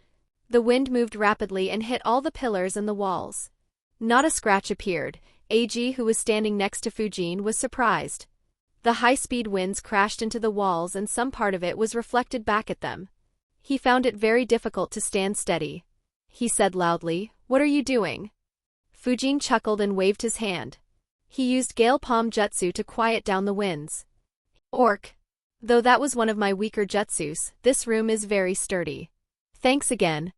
The wind moved rapidly and hit all the pillars and the walls. Not a scratch appeared. Eiji, who was standing next to Fujin, was surprised. The high-speed winds crashed into the walls and some part of it was reflected back at them. He found it very difficult to stand steady. He said loudly, "What are you doing?" Fujin chuckled and waved his hand. He used Gale Palm Jutsu to quiet down the winds. "Orc. Though that was one of my weaker jutsus, this room is very sturdy. Thanks again."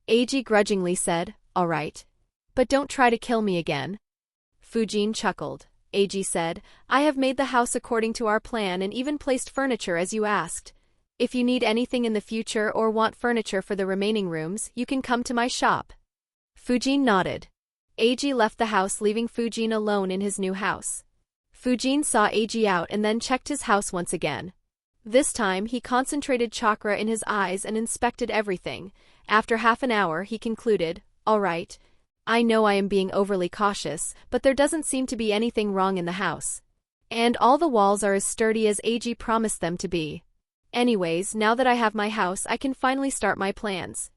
Eiji grudgingly said, "All right. But don't try to kill me again." Fujin chuckled. Eiji said, "I have made the house according to our plan and even placed furniture as you asked. If you need anything in the future or want furniture for the remaining rooms, you can come to my shop." Fujin nodded. Eiji left the house, leaving Fujin alone in his new house. Fujin saw Eiji out and then checked his house once again. This time, he concentrated chakra in his eyes and inspected everything. After half an hour, he concluded, "All right. I know I am being overly cautious, but there doesn't seem to be anything wrong in the house. And all the walls are as sturdy as Eiji promised them to be. Anyways, now that I have my house, I can finally start my plans.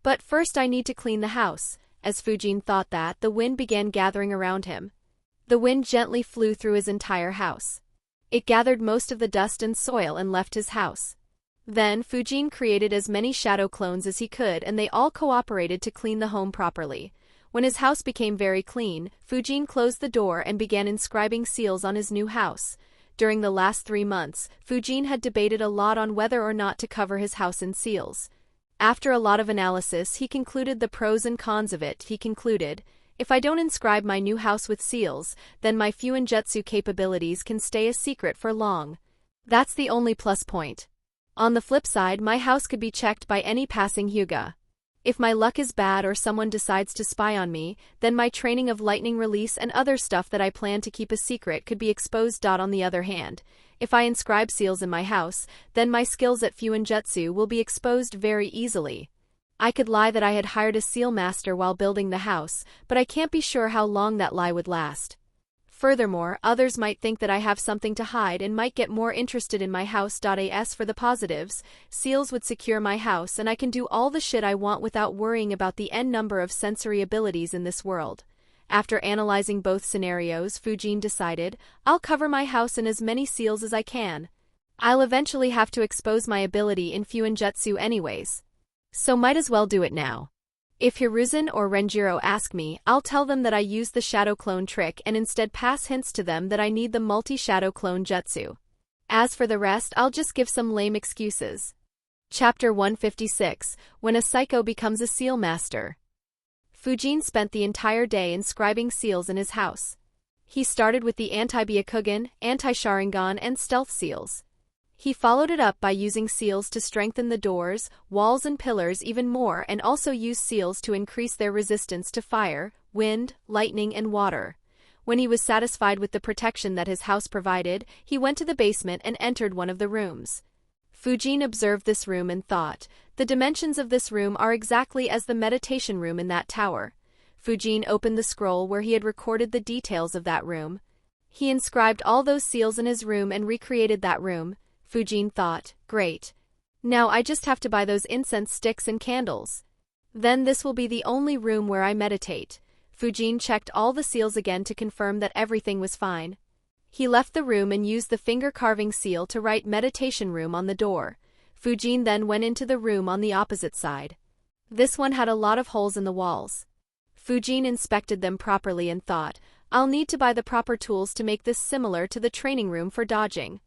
But first I need to clean the house." As Fujin thought that, the wind began gathering around him. The wind gently flew through his entire house. It gathered most of the dust and soil and left his house. Then, Fujin created as many shadow clones as he could and they all cooperated to clean the home properly. When his house became very clean, Fujin closed the door and began inscribing seals on his new house. During the last 3 months, Fujin had debated a lot on whether or not to cover his house in seals. After a lot of analysis, he concluded the pros and cons of it. He concluded, "If I don't inscribe my new house with seals, then my Fuinjutsu capabilities can stay a secret for long. That's the only plus point. On the flip side, my house could be checked by any passing Hyuga. If my luck is bad or someone decides to spy on me, then my training of lightning release and other stuff that I plan to keep a secret could be exposed. On the other hand, if I inscribe seals in my house, then my skills at Fuinjutsu will be exposed very easily. I could lie that I had hired a seal master while building the house, but I can't be sure how long that lie would last. Furthermore, others might think that I have something to hide and might get more interested in my house. As for the positives, seals would secure my house and I can do all the shit I want without worrying about the n number of sensory abilities in this world." After analyzing both scenarios, Fujin decided, "I'll cover my house in as many seals as I can. I'll eventually have to expose my ability in Fuinjutsu anyways. So might as well do it now. If Hiruzen or Renjiro ask me, I'll tell them that I used the shadow clone trick and instead pass hints to them that I need the multi-shadow clone jutsu. As for the rest, I'll just give some lame excuses. Chapter 156, When a Psycho Becomes a Seal Master. Fujin spent the entire day inscribing seals in his house. He started with the anti-Byakugan, anti-Sharingan, and stealth seals. He followed it up by using seals to strengthen the doors, walls and pillars even more, and also used seals to increase their resistance to fire, wind, lightning and water. When he was satisfied with the protection that his house provided, he went to the basement and entered one of the rooms. Fujin observed this room and thought, the dimensions of this room are exactly as the meditation room in that tower. Fujin opened the scroll where he had recorded the details of that room. He inscribed all those seals in his room and recreated that room. Fujin thought, great. Now I just have to buy those incense sticks and candles. Then this will be the only room where I meditate. Fujin checked all the seals again to confirm that everything was fine. He left the room and used the finger-carving seal to write meditation room on the door. Fujin then went into the room on the opposite side. This one had a lot of holes in the walls. Fujin inspected them properly and thought, I'll need to buy the proper tools to make this similar to the training room for dodging.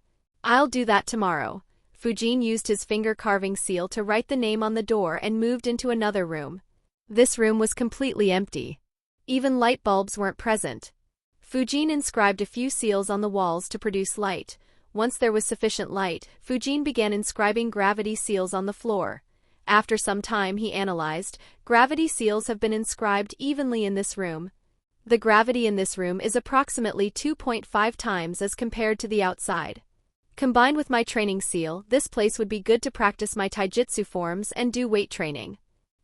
I'll do that tomorrow. Fujin used his finger-carving seal to write the name on the door and moved into another room. This room was completely empty. Even light bulbs weren't present. Fujin inscribed a few seals on the walls to produce light. Once there was sufficient light, Fujin began inscribing gravity seals on the floor. After some time he analyzed, gravity seals have been inscribed evenly in this room. The gravity in this room is approximately 2.5 times as compared to the outside. Combined with my training seal, this place would be good to practice my taijutsu forms and do weight training.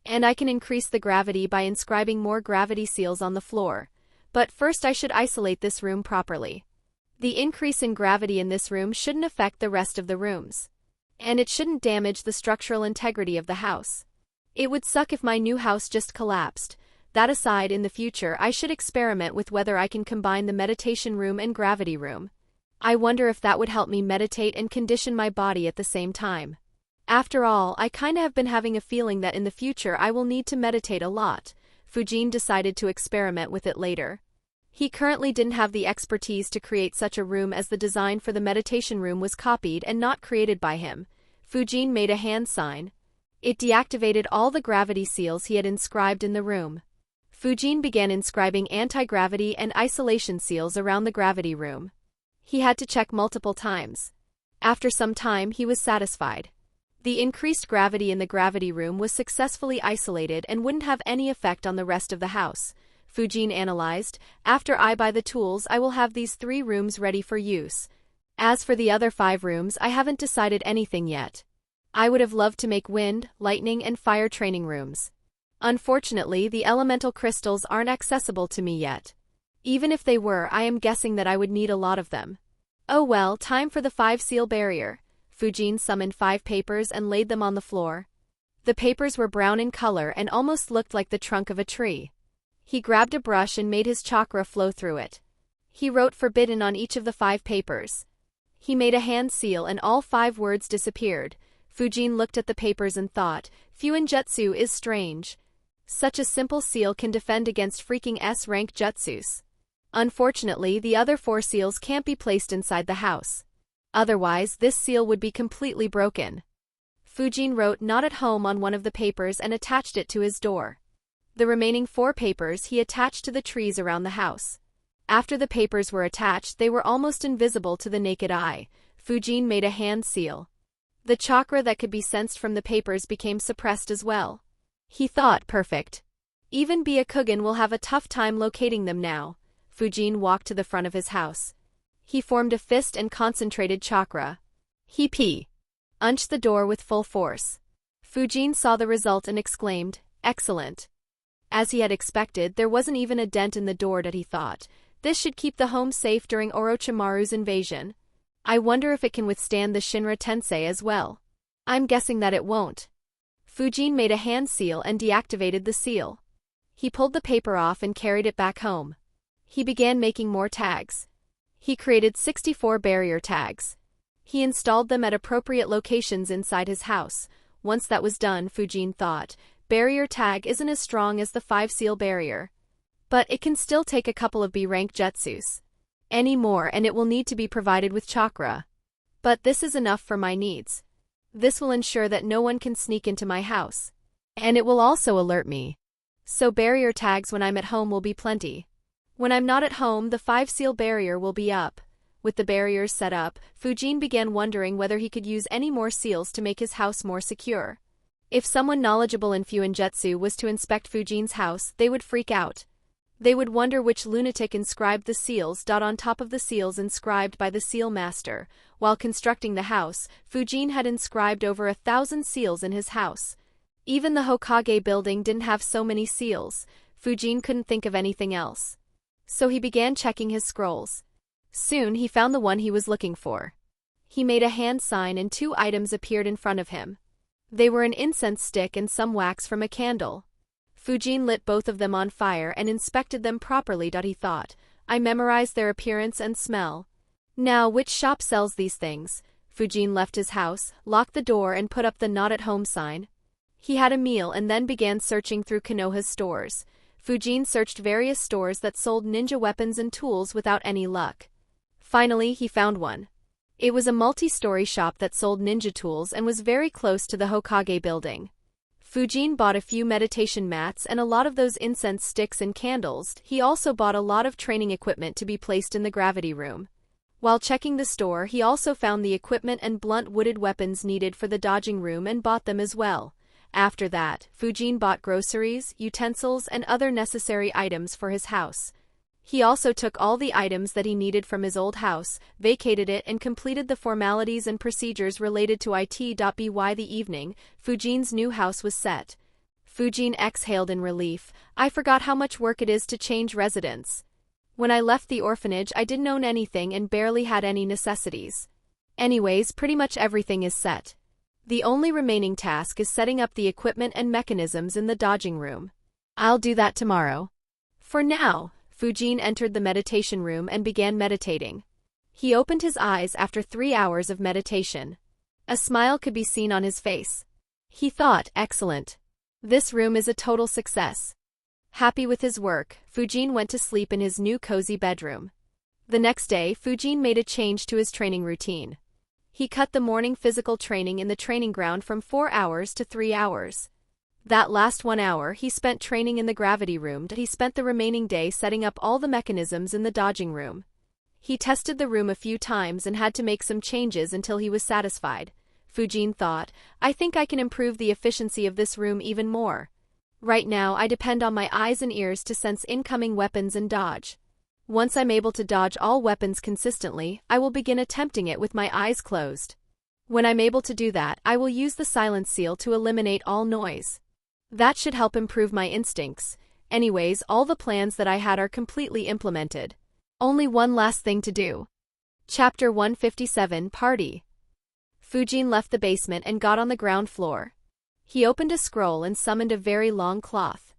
And I can increase the gravity by inscribing more gravity seals on the floor. But first I should isolate this room properly. The increase in gravity in this room shouldn't affect the rest of the rooms. And it shouldn't damage the structural integrity of the house. It would suck if my new house just collapsed. That aside, in the future I should experiment with whether I can combine the meditation room and gravity room. I wonder if that would help me meditate and condition my body at the same time. After all, I kinda have been having a feeling that in the future I will need to meditate a lot. Fujin decided to experiment with it later. He currently didn't have the expertise to create such a room as the design for the meditation room was copied and not created by him. Fujin made a hand sign. It deactivated all the gravity seals he had inscribed in the room. Fujin began inscribing anti-gravity and isolation seals around the gravity room. He had to check multiple times. After some time he was satisfied. The increased gravity in the gravity room was successfully isolated and wouldn't have any effect on the rest of the house. Fujin analyzed, after I buy the tools I will have these 3 rooms ready for use. As for the other 5 rooms I haven't decided anything yet. I would have loved to make wind, lightning and fire training rooms. Unfortunately, the elemental crystals aren't accessible to me yet. Even if they were, I am guessing that I would need a lot of them. Oh well, time for the 5 seal barrier. Fujin summoned 5 papers and laid them on the floor. The papers were brown in color and almost looked like the trunk of a tree. He grabbed a brush and made his chakra flow through it. He wrote forbidden on each of the 5 papers. He made a hand seal and all 5 words disappeared. Fujin looked at the papers and thought, Fuinjutsu is strange. Such a simple seal can defend against freaking S-rank jutsus. Unfortunately, the other 4 seals can't be placed inside the house. Otherwise, this seal would be completely broken. Fujin wrote not at home on one of the papers and attached it to his door. The remaining 4 papers he attached to the trees around the house. After the papers were attached, they were almost invisible to the naked eye. Fujin made a hand seal. The chakra that could be sensed from the papers became suppressed as well. He thought, perfect. Even Byakugan will have a tough time locating them now. Fujin walked to the front of his house. He formed a fist and concentrated chakra. He punched the door with full force. Fujin saw the result and exclaimed, excellent. As he had expected, there wasn't even a dent in the door that he thought. This should keep the home safe during Orochimaru's invasion. I wonder if it can withstand the Shinra Tensei as well. I'm guessing that it won't. Fujin made a hand seal and deactivated the seal. He pulled the paper off and carried it back home. He began making more tags. He created 64 barrier tags. He installed them at appropriate locations inside his house. Once that was done, Fujin thought, barrier tag isn't as strong as the 5-seal barrier. But it can still take a couple of B-rank jutsus. Any more and it will need to be provided with chakra. But this is enough for my needs. This will ensure that no one can sneak into my house. And it will also alert me. So barrier tags when I'm at home will be plenty. When I'm not at home, the 5-seal barrier will be up. With the barriers set up, Fujin began wondering whether he could use any more seals to make his house more secure. If someone knowledgeable in Fuinjutsu was to inspect Fujin's house, they would freak out. They would wonder which lunatic inscribed the seals. On top of the seals inscribed by the seal master, while constructing the house, Fujin had inscribed over 1,000 seals in his house. Even the Hokage building didn't have so many seals. Fujin couldn't think of anything else. So he began checking his scrolls. Soon he found the one he was looking for. He made a hand sign and 2 items appeared in front of him. They were an incense stick and some wax from a candle. Fujin lit both of them on fire and inspected them properly. He thought, I memorized their appearance and smell. Now which shop sells these things? Fujin left his house, locked the door and put up the not at home sign. He had a meal and then began searching through Konoha's stores. Fujin searched various stores that sold ninja weapons and tools without any luck. Finally, he found one. It was a multi-story shop that sold ninja tools and was very close to the Hokage building. Fujin bought a few meditation mats and a lot of those incense sticks and candles. He also bought a lot of training equipment to be placed in the gravity room. While checking the store, he also found the equipment and blunt wooded weapons needed for the dodging room and bought them as well. After that, Fujin bought groceries, utensils, and other necessary items for his house. He also took all the items that he needed from his old house, vacated it and completed the formalities and procedures related to it. By the evening, Fujin's new house was set. Fujin exhaled in relief. I forgot how much work it is to change residence. When I left the orphanage, I didn't own anything and barely had any necessities. Anyways, pretty much everything is set. The only remaining task is setting up the equipment and mechanisms in the dodging room. I'll do that tomorrow. For now, Fujin entered the meditation room and began meditating. He opened his eyes after 3 hours of meditation. A smile could be seen on his face. He thought, excellent. This room is a total success. Happy with his work, Fujin went to sleep in his new cozy bedroom. The next day, Fujin made a change to his training routine. He cut the morning physical training in the training ground from 4 hours to 3 hours. That last 1 hour he spent training in the gravity room. He spent the remaining day setting up all the mechanisms in the dodging room. He tested the room a few times and had to make some changes until he was satisfied. Fujin thought, I think I can improve the efficiency of this room even more. Right now I depend on my eyes and ears to sense incoming weapons and dodge. Once I'm able to dodge all weapons consistently, I will begin attempting it with my eyes closed. When I'm able to do that, I will use the silence seal to eliminate all noise. That should help improve my instincts. Anyways, all the plans that I had are completely implemented. Only one last thing to do. Chapter 157 Party. Fujin left the basement and got on the ground floor. He opened a scroll and summoned a very long cloth.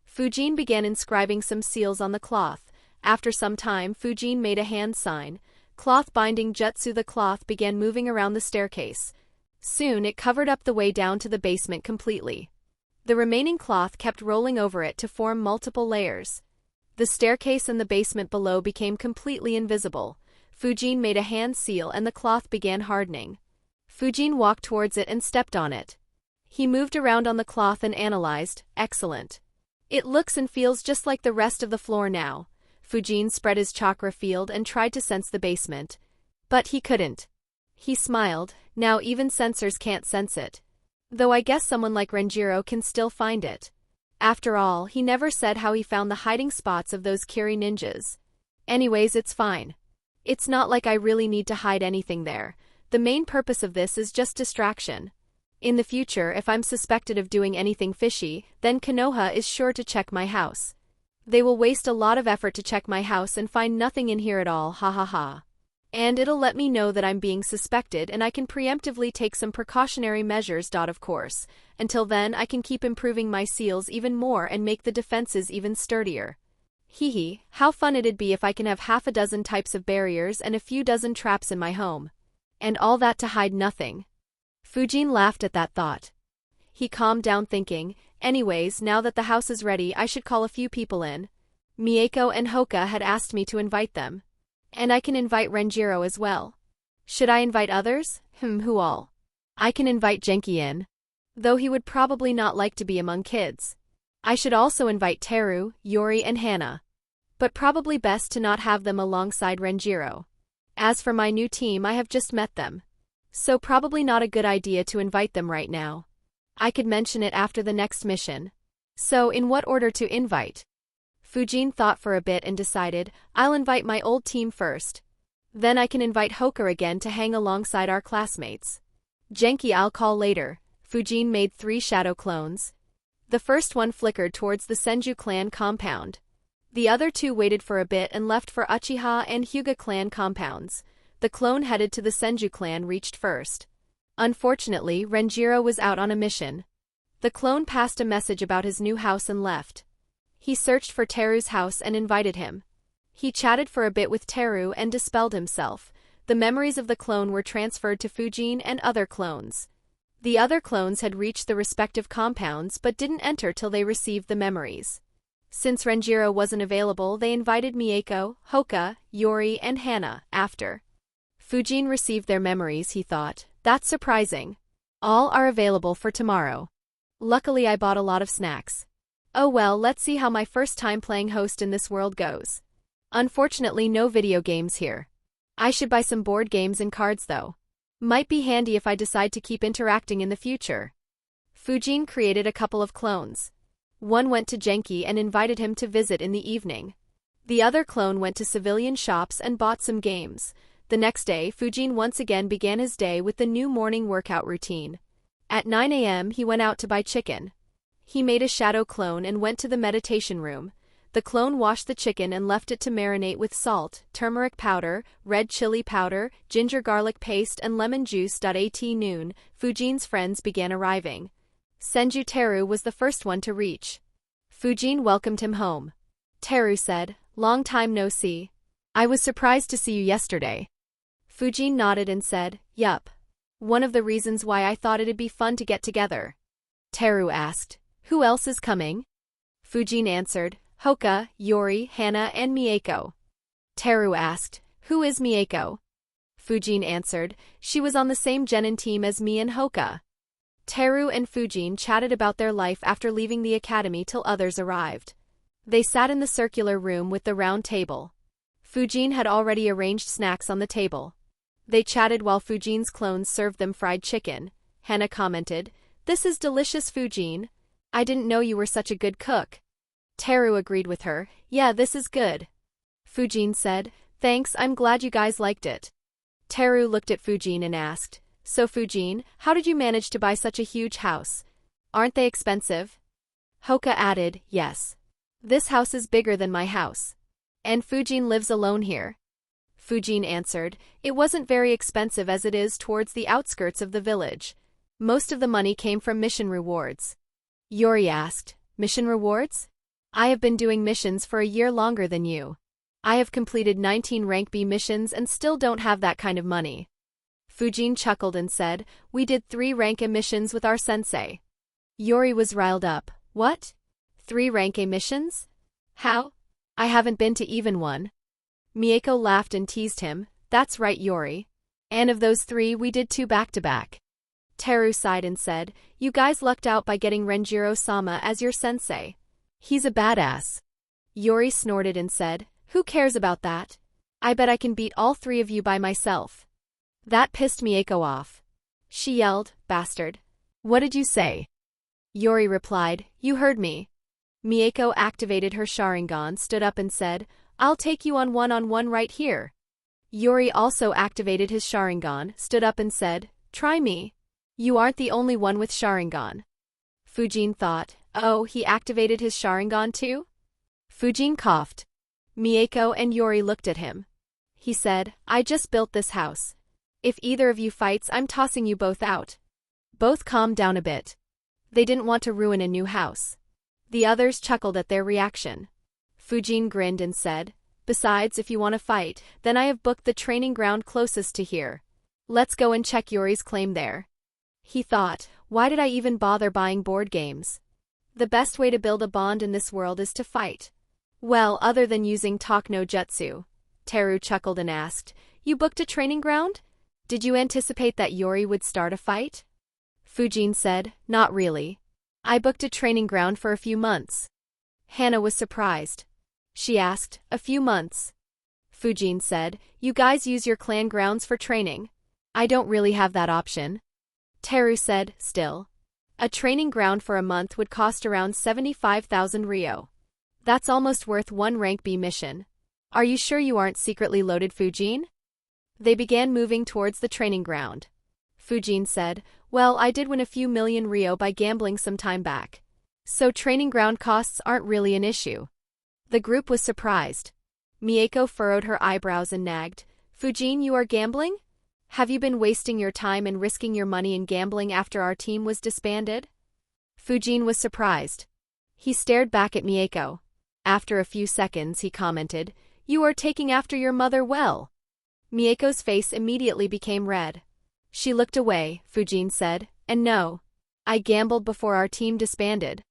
Fujin began inscribing some seals on the cloth. After some time, Fujin made a hand sign. Cloth binding jutsu. The cloth began moving around the staircase. Soon it covered up the way down to the basement completely. The remaining cloth kept rolling over it to form multiple layers. The staircase and the basement below became completely invisible. Fujin made a hand seal and the cloth began hardening. Fujin walked towards it and stepped on it. He moved around on the cloth and analyzed. Excellent. It looks and feels just like the rest of the floor now. Fujin spread his chakra field and tried to sense the basement. But he couldn't. He smiled. Now even sensors can't sense it. Though I guess someone like Renjiro can still find it. After all, he never said how he found the hiding spots of those Kiri ninjas. Anyways, it's fine. It's not like I really need to hide anything there. The main purpose of this is just distraction. In the future, if I'm suspected of doing anything fishy, then Konoha is sure to check my house. They will waste a lot of effort to check my house and find nothing in here at all, ha ha ha. And it'll let me know that I'm being suspected and I can preemptively take some precautionary measures. Of course. Until then, I can keep improving my seals even more and make the defenses even sturdier. Hee, how fun it'd be if I can have half a dozen types of barriers and a few dozen traps in my home. And all that to hide nothing. Fujin laughed at that thought. He calmed down thinking, anyways, now that the house is ready, I should call a few people in. Mieko and Hoka had asked me to invite them. And I can invite Renjiro as well. Should I invite others? Who all? I can invite Genki in. Though he would probably not like to be among kids. I should also invite Teru, Yori and Hana. But probably best to not have them alongside Renjiro. As for my new team, I have just met them. So probably not a good idea to invite them right now. I could mention it after the next mission. So in what order to invite? Fujin thought for a bit and decided, I'll invite my old team first. Then I can invite Hoka again to hang alongside our classmates. Genki I'll call later. Fujin made 3 shadow clones. The first one flickered towards the Senju clan compound. The other 2 waited for a bit and left for Uchiha and Hyuga clan compounds. The clone headed to the Senju clan reached first. Unfortunately, Renjiro was out on a mission. The clone passed a message about his new house and left. He searched for Teru's house and invited him. He chatted for a bit with Teru and dispelled himself. The memories of the clone were transferred to Fujin and other clones. The other clones had reached the respective compounds but didn't enter till they received the memories. Since Renjiro wasn't available, they invited Mieko, Hoka, Yori, and Hana after. Fujin received their memories, he thought. That's surprising. All are available for tomorrow. Luckily I bought a lot of snacks. Oh well, let's see how my first time playing host in this world goes. Unfortunately no video games here. I should buy some board games and cards though. Might be handy if I decide to keep interacting in the future. Fujin created a couple of clones. One went to Genki and invited him to visit in the evening. The other clone went to civilian shops and bought some games. The next day, Fujin once again began his day with the new morning workout routine. At 9 a.m. he went out to buy chicken. He made a shadow clone and went to the meditation room. The clone washed the chicken and left it to marinate with salt, turmeric powder, red chili powder, ginger garlic paste and lemon juice. At noon, Fujin's friends began arriving. Senju Teru was the first one to reach. Fujin welcomed him home. Teru said, "Long time no see. I was surprised to see you yesterday." Fujin nodded and said, "Yup. One of the reasons why I thought it'd be fun to get together." Teru asked, "Who else is coming?" Fujin answered, "Hoka, Yori, Hana and Mieko." Teru asked, "Who is Mieko?" Fujin answered, "She was on the same Genin team as me and Hoka." Teru and Fujin chatted about their life after leaving the academy till others arrived. They sat in the circular room with the round table. Fujin had already arranged snacks on the table. They chatted while Fujin's clones served them fried chicken. Hana commented, "This is delicious, Fujin. I didn't know you were such a good cook." Teru agreed with her, "Yeah, this is good." Fujin said, "Thanks, I'm glad you guys liked it." Teru looked at Fujin and asked, "So Fujin, how did you manage to buy such a huge house? Aren't they expensive?" Hoka added, "Yes. This house is bigger than my house. And Fujin lives alone here." Fujin answered, "It wasn't very expensive as it is towards the outskirts of the village. Most of the money came from mission rewards." Yori asked, "Mission rewards? I have been doing missions for a year longer than you. I have completed 19 rank B missions and still don't have that kind of money." Fujin chuckled and said, "We did 3 rank A missions with our sensei." Yori was riled up. "What? 3 rank A missions? How? I haven't been to even one." Mieko laughed and teased him, "That's right, Yori. And of those 3 we did 2 back-to-back." Teru sighed and said, "You guys lucked out by getting Renjiro-sama as your sensei. He's a badass." Yori snorted and said, "Who cares about that? I bet I can beat all 3 of you by myself." That pissed Mieko off. She yelled, "Bastard. What did you say?" Yori replied, "You heard me." Mieko activated her Sharingan, stood up and said, "I'll take you on one right here." Yori also activated his Sharingan, stood up and said, "Try me. You aren't the only one with Sharingan." Fujin thought, "Oh, he activated his Sharingan too?" Fujin coughed. Mieko and Yori looked at him. He said, "I just built this house. If either of you fights, I'm tossing you both out." Both calmed down a bit. They didn't want to ruin a new house. The others chuckled at their reaction. Fujin grinned and said, "Besides, if you want to fight, then I have booked the training ground closest to here. Let's go and check Yori's claim there." He thought, Why did I even bother buying board games? The best way to build a bond in this world is to fight. Well, other than using talk no jutsu. Teru chuckled and asked, You booked a training ground? Did you anticipate that Yori would start a fight? Fujin said, Not really. I booked a training ground for a few months. Hana was surprised. She asked, A few months? Fujin said, You guys use your clan grounds for training. I don't really have that option. Teru said, Still. A training ground for a month would cost around 75,000 Ryo. That's almost worth one rank B mission. Are you sure you aren't secretly loaded, Fujin? They began moving towards the training ground. Fujin said, Well, I did win a few million Ryo by gambling some time back. So training ground costs aren't really an issue. The group was surprised. Mieko furrowed her eyebrows and nagged, Fujin, you are gambling? Have you been wasting your time and risking your money in gambling after our team was disbanded? Fujin was surprised. He stared back at Mieko. After a few seconds, he commented, You are taking after your mother well. Mieko's face immediately became red. She looked away, Fujin said, and no. I gambled before our team disbanded.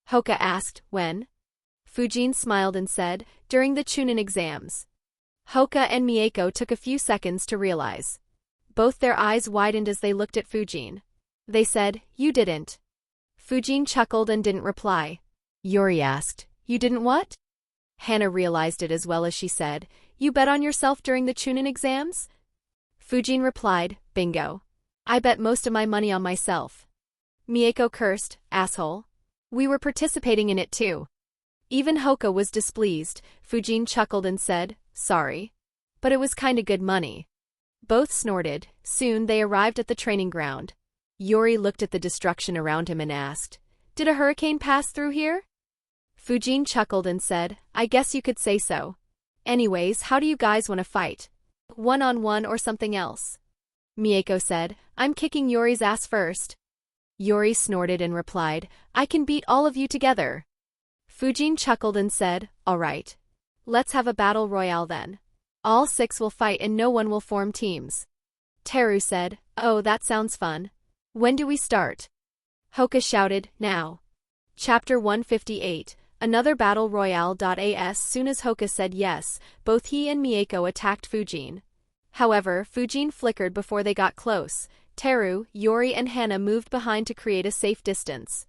Hoka asked, When? Fujin smiled and said, During the Chunin exams. Hoka and Mieko took a few seconds to realize. Both their eyes widened as they looked at Fujin. They said, You didn't. Fujin chuckled and didn't reply. Yori asked, You didn't what? Hana realized it as well as she said, You bet on yourself during the Chunin exams? Fujin replied, Bingo. I bet most of my money on myself. Mieko cursed, Asshole. We were participating in it too. Even Hoka was displeased. Fujin chuckled and said, Sorry. But it was kinda good money. Both snorted. Soon they arrived at the training ground. Yori looked at the destruction around him and asked, Did a hurricane pass through here? Fujin chuckled and said, I guess you could say so. Anyways, how do you guys want to fight? One-on-one or something else? Mieko said, I'm kicking Yori's ass first. Yori snorted and replied, I can beat all of you together. Fujin chuckled and said, All right. Let's have a battle royale then. All 6 will fight and no one will form teams. Teru said, Oh, that sounds fun. When do we start? Hoka shouted, Now. Chapter 158, Another Battle Royale. As soon as Hoka said yes, both he and Mieko attacked Fujin. However, Fujin flickered before they got close. Teru, Yori and Hana moved behind to create a safe distance.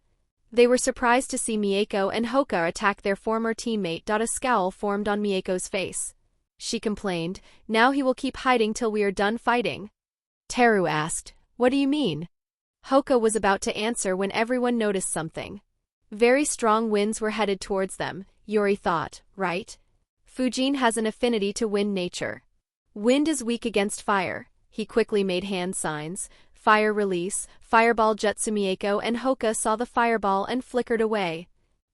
They were surprised to see Mieko and Hoka attack their former teammate. A scowl formed on Mieko's face. She complained, Now he will keep hiding till we are done fighting. Teru asked, What do you mean? Hoka was about to answer when everyone noticed something. Very strong winds were headed towards them, Yori thought, right? Fujin has an affinity to wind nature. Wind is weak against fire. He quickly made hand signs. Fire release, fireball jutsu. Mieko and Hoka saw the fireball and flickered away.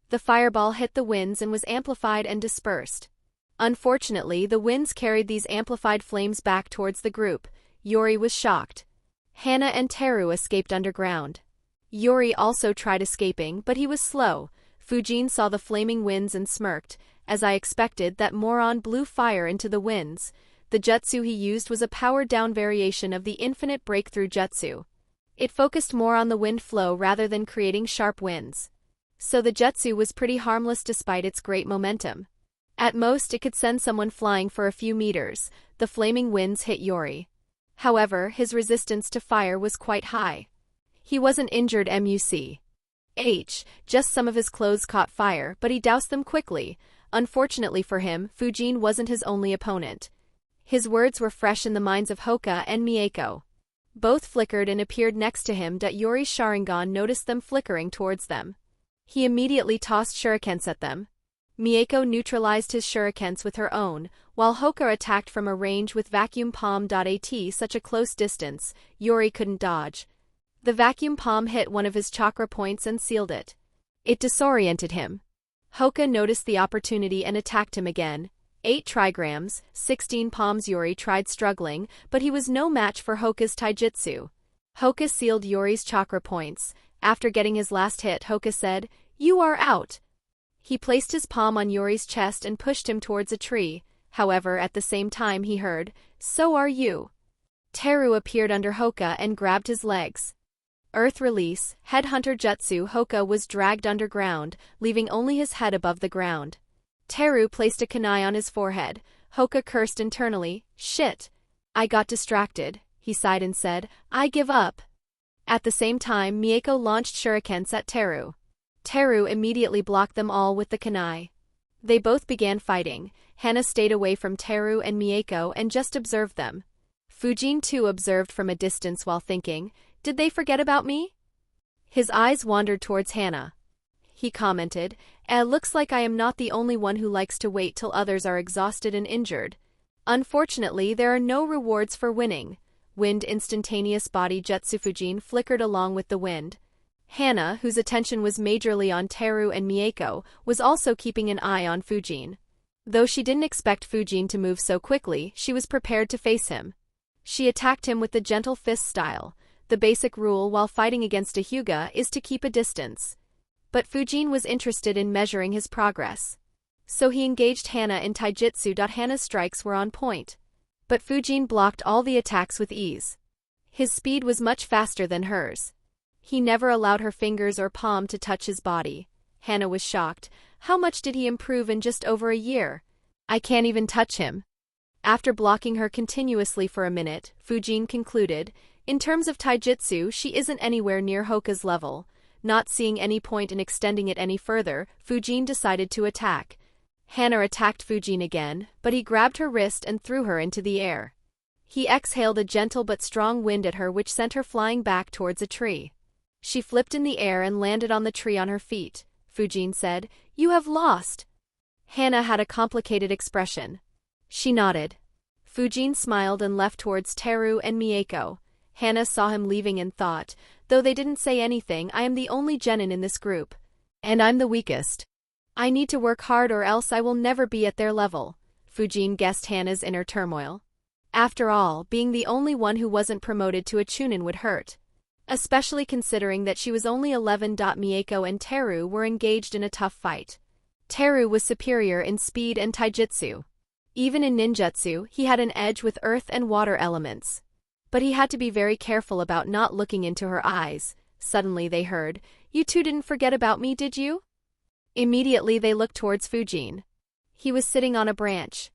The fireball hit the winds and was amplified and dispersed. Unfortunately, the winds carried these amplified flames back towards the group. Yori was shocked. Hana and Teru escaped underground. Yori also tried escaping, but he was slow. Fujin saw the flaming winds and smirked. As I expected, that moron blew fire into the winds. The jutsu he used was a powered-down variation of the infinite breakthrough jutsu. It focused more on the wind flow rather than creating sharp winds. So the jutsu was pretty harmless despite its great momentum. At most, it could send someone flying for a few meters. The flaming winds hit Yori. However, his resistance to fire was quite high. He wasn't injured. Just some of his clothes caught fire, but he doused them quickly. Unfortunately for him, Fujin wasn't his only opponent. His words were fresh in the minds of Hoka and Mieko. Both flickered and appeared next to him. Yori's Sharingan noticed them flickering towards them. He immediately tossed shurikens at them. Mieko neutralized his shurikens with her own, while Hoka attacked from a range with vacuum palm. At such a close distance, Yori couldn't dodge. The vacuum palm hit one of his chakra points and sealed it. It disoriented him. Hoka noticed the opportunity and attacked him again. 8 trigrams, 16 palms. Yori tried struggling, but he was no match for Hoka's taijutsu. Hoka sealed Yori's chakra points. After getting his last hit, Hoka said, You are out. He placed his palm on Yori's chest and pushed him towards a tree. However, at the same time he heard, So are you. Teru appeared under Hoka and grabbed his legs. Earth release, headhunter Jutsu Hoka was dragged underground, leaving only his head above the ground. Teru placed a kunai on his forehead. Hoka cursed internally. Shit. I got distracted, he sighed and said, I give up. At the same time, Mieko launched shurikens at Teru. Teru immediately blocked them all with the kunai. They both began fighting. Hana stayed away from Teru and Mieko and just observed them. Fujin too observed from a distance while thinking, did they forget about me? His eyes wandered towards Hana. He commented, looks like I am not the only one who likes to wait till others are exhausted and injured. Unfortunately, there are no rewards for winning. Wind instantaneous body jutsu Fujin flickered along with the wind. Hana, whose attention was majorly on Teru and Mieko, was also keeping an eye on Fujin. Though she didn't expect Fujin to move so quickly, she was prepared to face him. She attacked him with the gentle fist style. The basic rule while fighting against a Hyuga is to keep a distance. But Fujin was interested in measuring his progress. So he engaged Hana in taijutsu. Hana's strikes were on point. But Fujin blocked all the attacks with ease. His speed was much faster than hers. He never allowed her fingers or palm to touch his body. Hana was shocked. How much did he improve in just over a year? I can't even touch him. After blocking her continuously for a minute, Fujin concluded, in terms of taijutsu, she isn't anywhere near Hoka's level. Not seeing any point in extending it any further, Fujin decided to attack. Hana attacked Fujin again, but he grabbed her wrist and threw her into the air. He exhaled a gentle but strong wind at her which sent her flying back towards a tree. She flipped in the air and landed on the tree on her feet. Fujin said, You have lost. Hana had a complicated expression. She nodded. Fujin smiled and left towards Teru and Mieko. Hana saw him leaving and thought, though they didn't say anything, I am the only genin in this group. And I'm the weakest. I need to work hard or else I will never be at their level. Fujin guessed Hana's inner turmoil. After all, being the only one who wasn't promoted to a chunin would hurt. Especially considering that she was only 11. Mieko and Teru were engaged in a tough fight. Teru was superior in speed and taijutsu. Even in ninjutsu, he had an edge with earth and water elements. But he had to be very careful about not looking into her eyes. Suddenly they heard, You two didn't forget about me, did you? Immediately they looked towards Fujin. He was sitting on a branch.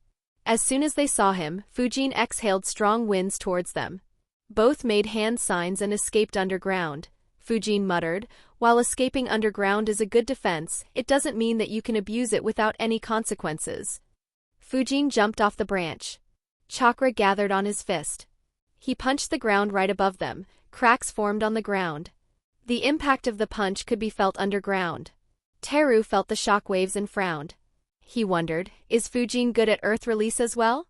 As soon as they saw him, Fujin exhaled strong winds towards them. Both made hand signs and escaped underground. Fujin muttered, While escaping underground is a good defense, it doesn't mean that you can abuse it without any consequences. Fujin jumped off the branch. Chakra gathered on his fist. He punched the ground right above them. Cracks formed on the ground. The impact of the punch could be felt underground. Teru felt the shock waves and frowned. He wondered, is Fujin good at earth release as well?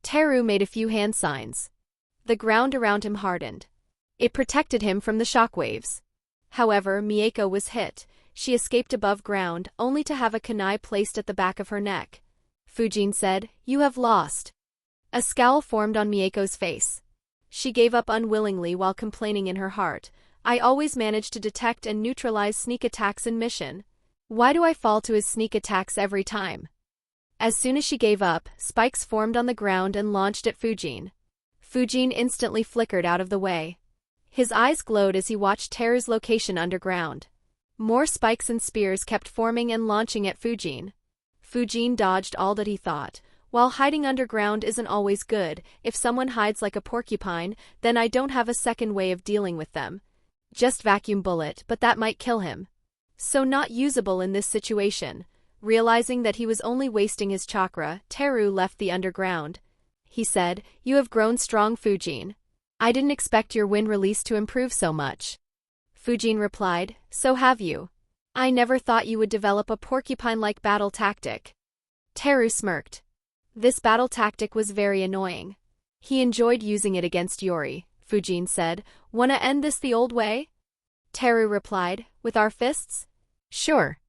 Teru made a few hand signs. The ground around him hardened. It protected him from the shock waves. However, Mieko was hit. She escaped above ground, only to have a kunai placed at the back of her neck. Fujin said, You have lost. A scowl formed on Mieko's face. She gave up unwillingly while complaining in her heart, I always manage to detect and neutralize sneak attacks in mission. Why do I fall to his sneak attacks every time? As soon as she gave up, spikes formed on the ground and launched at Fujin. Fujin instantly flickered out of the way. His eyes glowed as he watched Teru's location underground. More spikes and spears kept forming and launching at Fujin. Fujin dodged all that he thought. While hiding underground isn't always good, if someone hides like a porcupine, then I don't have a second way of dealing with them. Just vacuum bullet, but that might kill him. So not usable in this situation. Realizing that he was only wasting his chakra, Teru left the underground. He said, You have grown strong, Fujin. I didn't expect your wind release to improve so much. Fujin replied, So have you. I never thought you would develop a porcupine-like battle tactic. Teru smirked. This battle tactic was very annoying. He enjoyed using it against Yori. Fujin said, Wanna end this the old way? Teru replied, With our fists? Sure.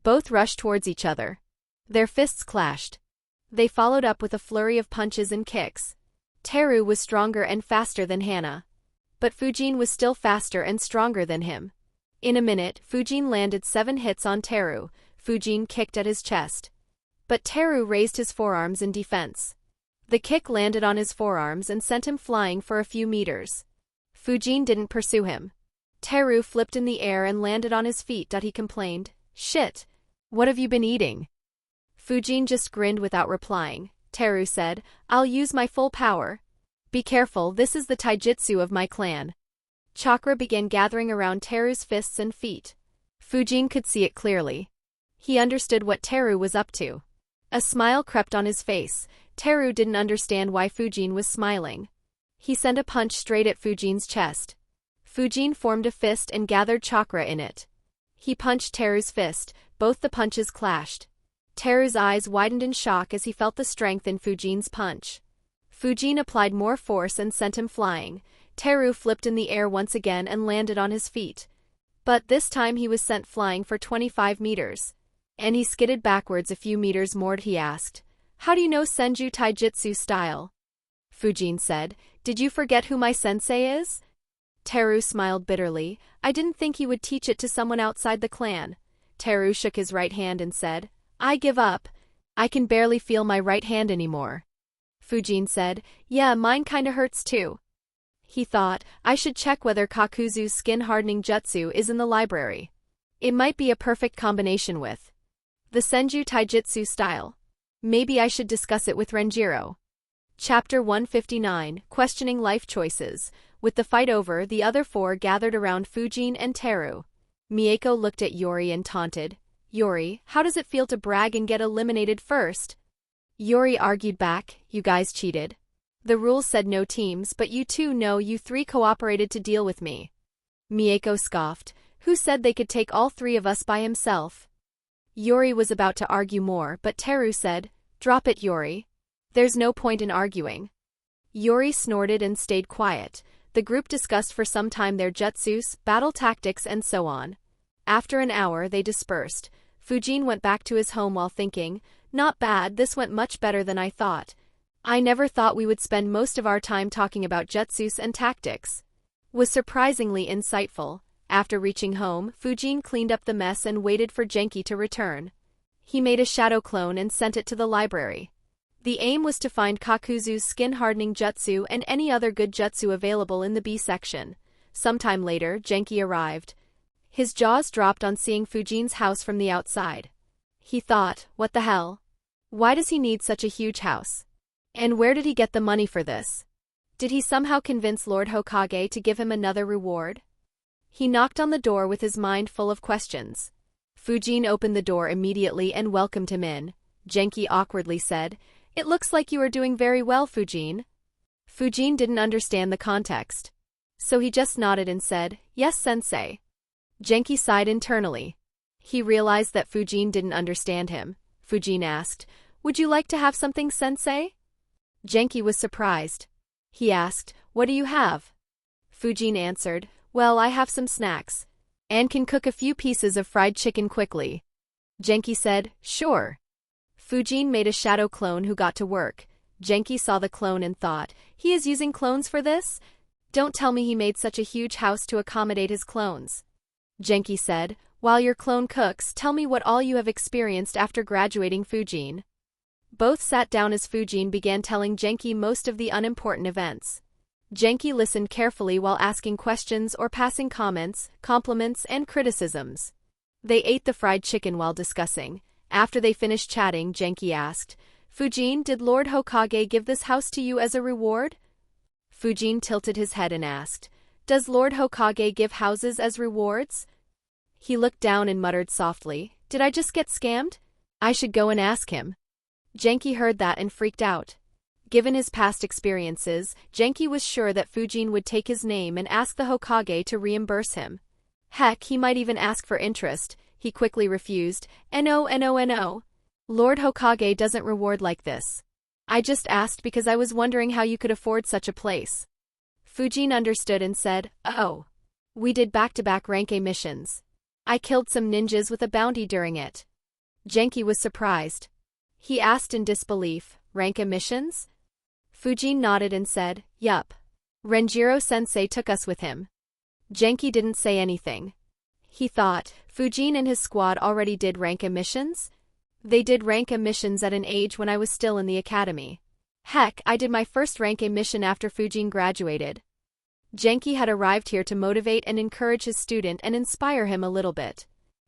Both rushed towards each other. Their fists clashed. They followed up with a flurry of punches and kicks. Teru was stronger and faster than Hana. But Fujin was still faster and stronger than him. In a minute, Fujin landed 7 hits on Teru. Fujin kicked at his chest. But Teru raised his forearms in defense. The kick landed on his forearms and sent him flying for a few meters. Fujin didn't pursue him. Teru flipped in the air and landed on his feet. He complained, "Shit. What have you been eating?" Fujin just grinned without replying. Teru said, "I'll use my full power. Be careful, this is the taijutsu of my clan." Chakra began gathering around Teru's fists and feet. Fujin could see it clearly. He understood what Teru was up to. A smile crept on his face. Teru didn't understand why Fujin was smiling. He sent a punch straight at Fujin's chest. Fujin formed a fist and gathered chakra in it. He punched Teru's fist. Both the punches clashed. Teru's eyes widened in shock as he felt the strength in Fujin's punch. Fujin applied more force and sent him flying. Teru flipped in the air once again and landed on his feet. But this time he was sent flying for 25 meters. And he skidded backwards a few meters more. He asked, "How do you know Senju Taijutsu style?" Fujin said, "Did you forget who my sensei is?" Teru smiled bitterly. "I didn't think he would teach it to someone outside the clan." Teru shook his right hand and said, "I give up. I can barely feel my right hand anymore." Fujin said, "Yeah, mine kinda hurts too." He thought, "I should check whether Kakuzu's skin-hardening jutsu is in the library. It might be a perfect combination with the Senju Taijutsu style. Maybe I should discuss it with Renjiro." Chapter 159, Questioning Life Choices. With the fight over, the other four gathered around Fujin and Teru. Mieko looked at Yori and taunted, "Yori, how does it feel to brag and get eliminated first?" Yori argued back, "You guys cheated. The rules said no teams, but you two know you three cooperated to deal with me." Mieko scoffed, "Who said they could take all three of us by himself?" Yori was about to argue more, but Teru said, "Drop it, Yori. There's no point in arguing." Yori snorted and stayed quiet. The group discussed for some time their jutsus, battle tactics and so on. After an hour they dispersed. Fujin went back to his home while thinking, "Not bad, this went much better than I thought. I never thought we would spend most of our time talking about jutsus and tactics." Was surprisingly insightful. After reaching home, Fujin cleaned up the mess and waited for Genki to return. He made a shadow clone and sent it to the library. The aim was to find Kakuzu's skin-hardening jutsu and any other good jutsu available in the B section. Sometime later, Genki arrived. His jaws dropped on seeing Fujin's house from the outside. He thought, what the hell? Why does he need such a huge house? And where did he get the money for this? Did he somehow convince Lord Hokage to give him another reward? He knocked on the door with his mind full of questions. Fujin opened the door immediately and welcomed him in. Genki awkwardly said, "It looks like you are doing very well, Fujin." Fujin didn't understand the context. So he just nodded and said, "Yes, sensei." Genki sighed internally. He realized that Fujin didn't understand him. Fujin asked, "Would you like to have something, sensei?" Genki was surprised. He asked, "What do you have?" Fujin answered, "Well, I have some snacks. And can cook a few pieces of fried chicken quickly." Genki said, "Sure." Fujin made a shadow clone who got to work. Genki saw the clone and thought, he is using clones for this? Don't tell me he made such a huge house to accommodate his clones. Genki said, "While your clone cooks, tell me what all you have experienced after graduating, Fujin." Both sat down as Fujin began telling Genki most of the unimportant events. Genki listened carefully while asking questions or passing comments, compliments, and criticisms. They ate the fried chicken while discussing. After they finished chatting, Genki asked, "Fujin, did Lord Hokage give this house to you as a reward?" Fujin tilted his head and asked, "Does Lord Hokage give houses as rewards?" He looked down and muttered softly, "Did I just get scammed? I should go and ask him." Genki heard that and freaked out. Given his past experiences, Genki was sure that Fujin would take his name and ask the Hokage to reimburse him. Heck, he might even ask for interest. He quickly refused, "No. Lord Hokage doesn't reward like this. I just asked because I was wondering how you could afford such a place." Fujin understood and said, "Oh. We did back-to-back rank A missions. I killed some ninjas with a bounty during it." Genki was surprised. He asked in disbelief, "Rank A missions?" Fujin nodded and said, "Yup. Renjiro-sensei took us with him." Genki didn't say anything. He thought, Fujin and his squad already did rank A missions? They did rank A missions at an age when I was still in the academy. Heck, I did my first rank A mission after Fujin graduated. Genki had arrived here to motivate and encourage his student and inspire him a little bit.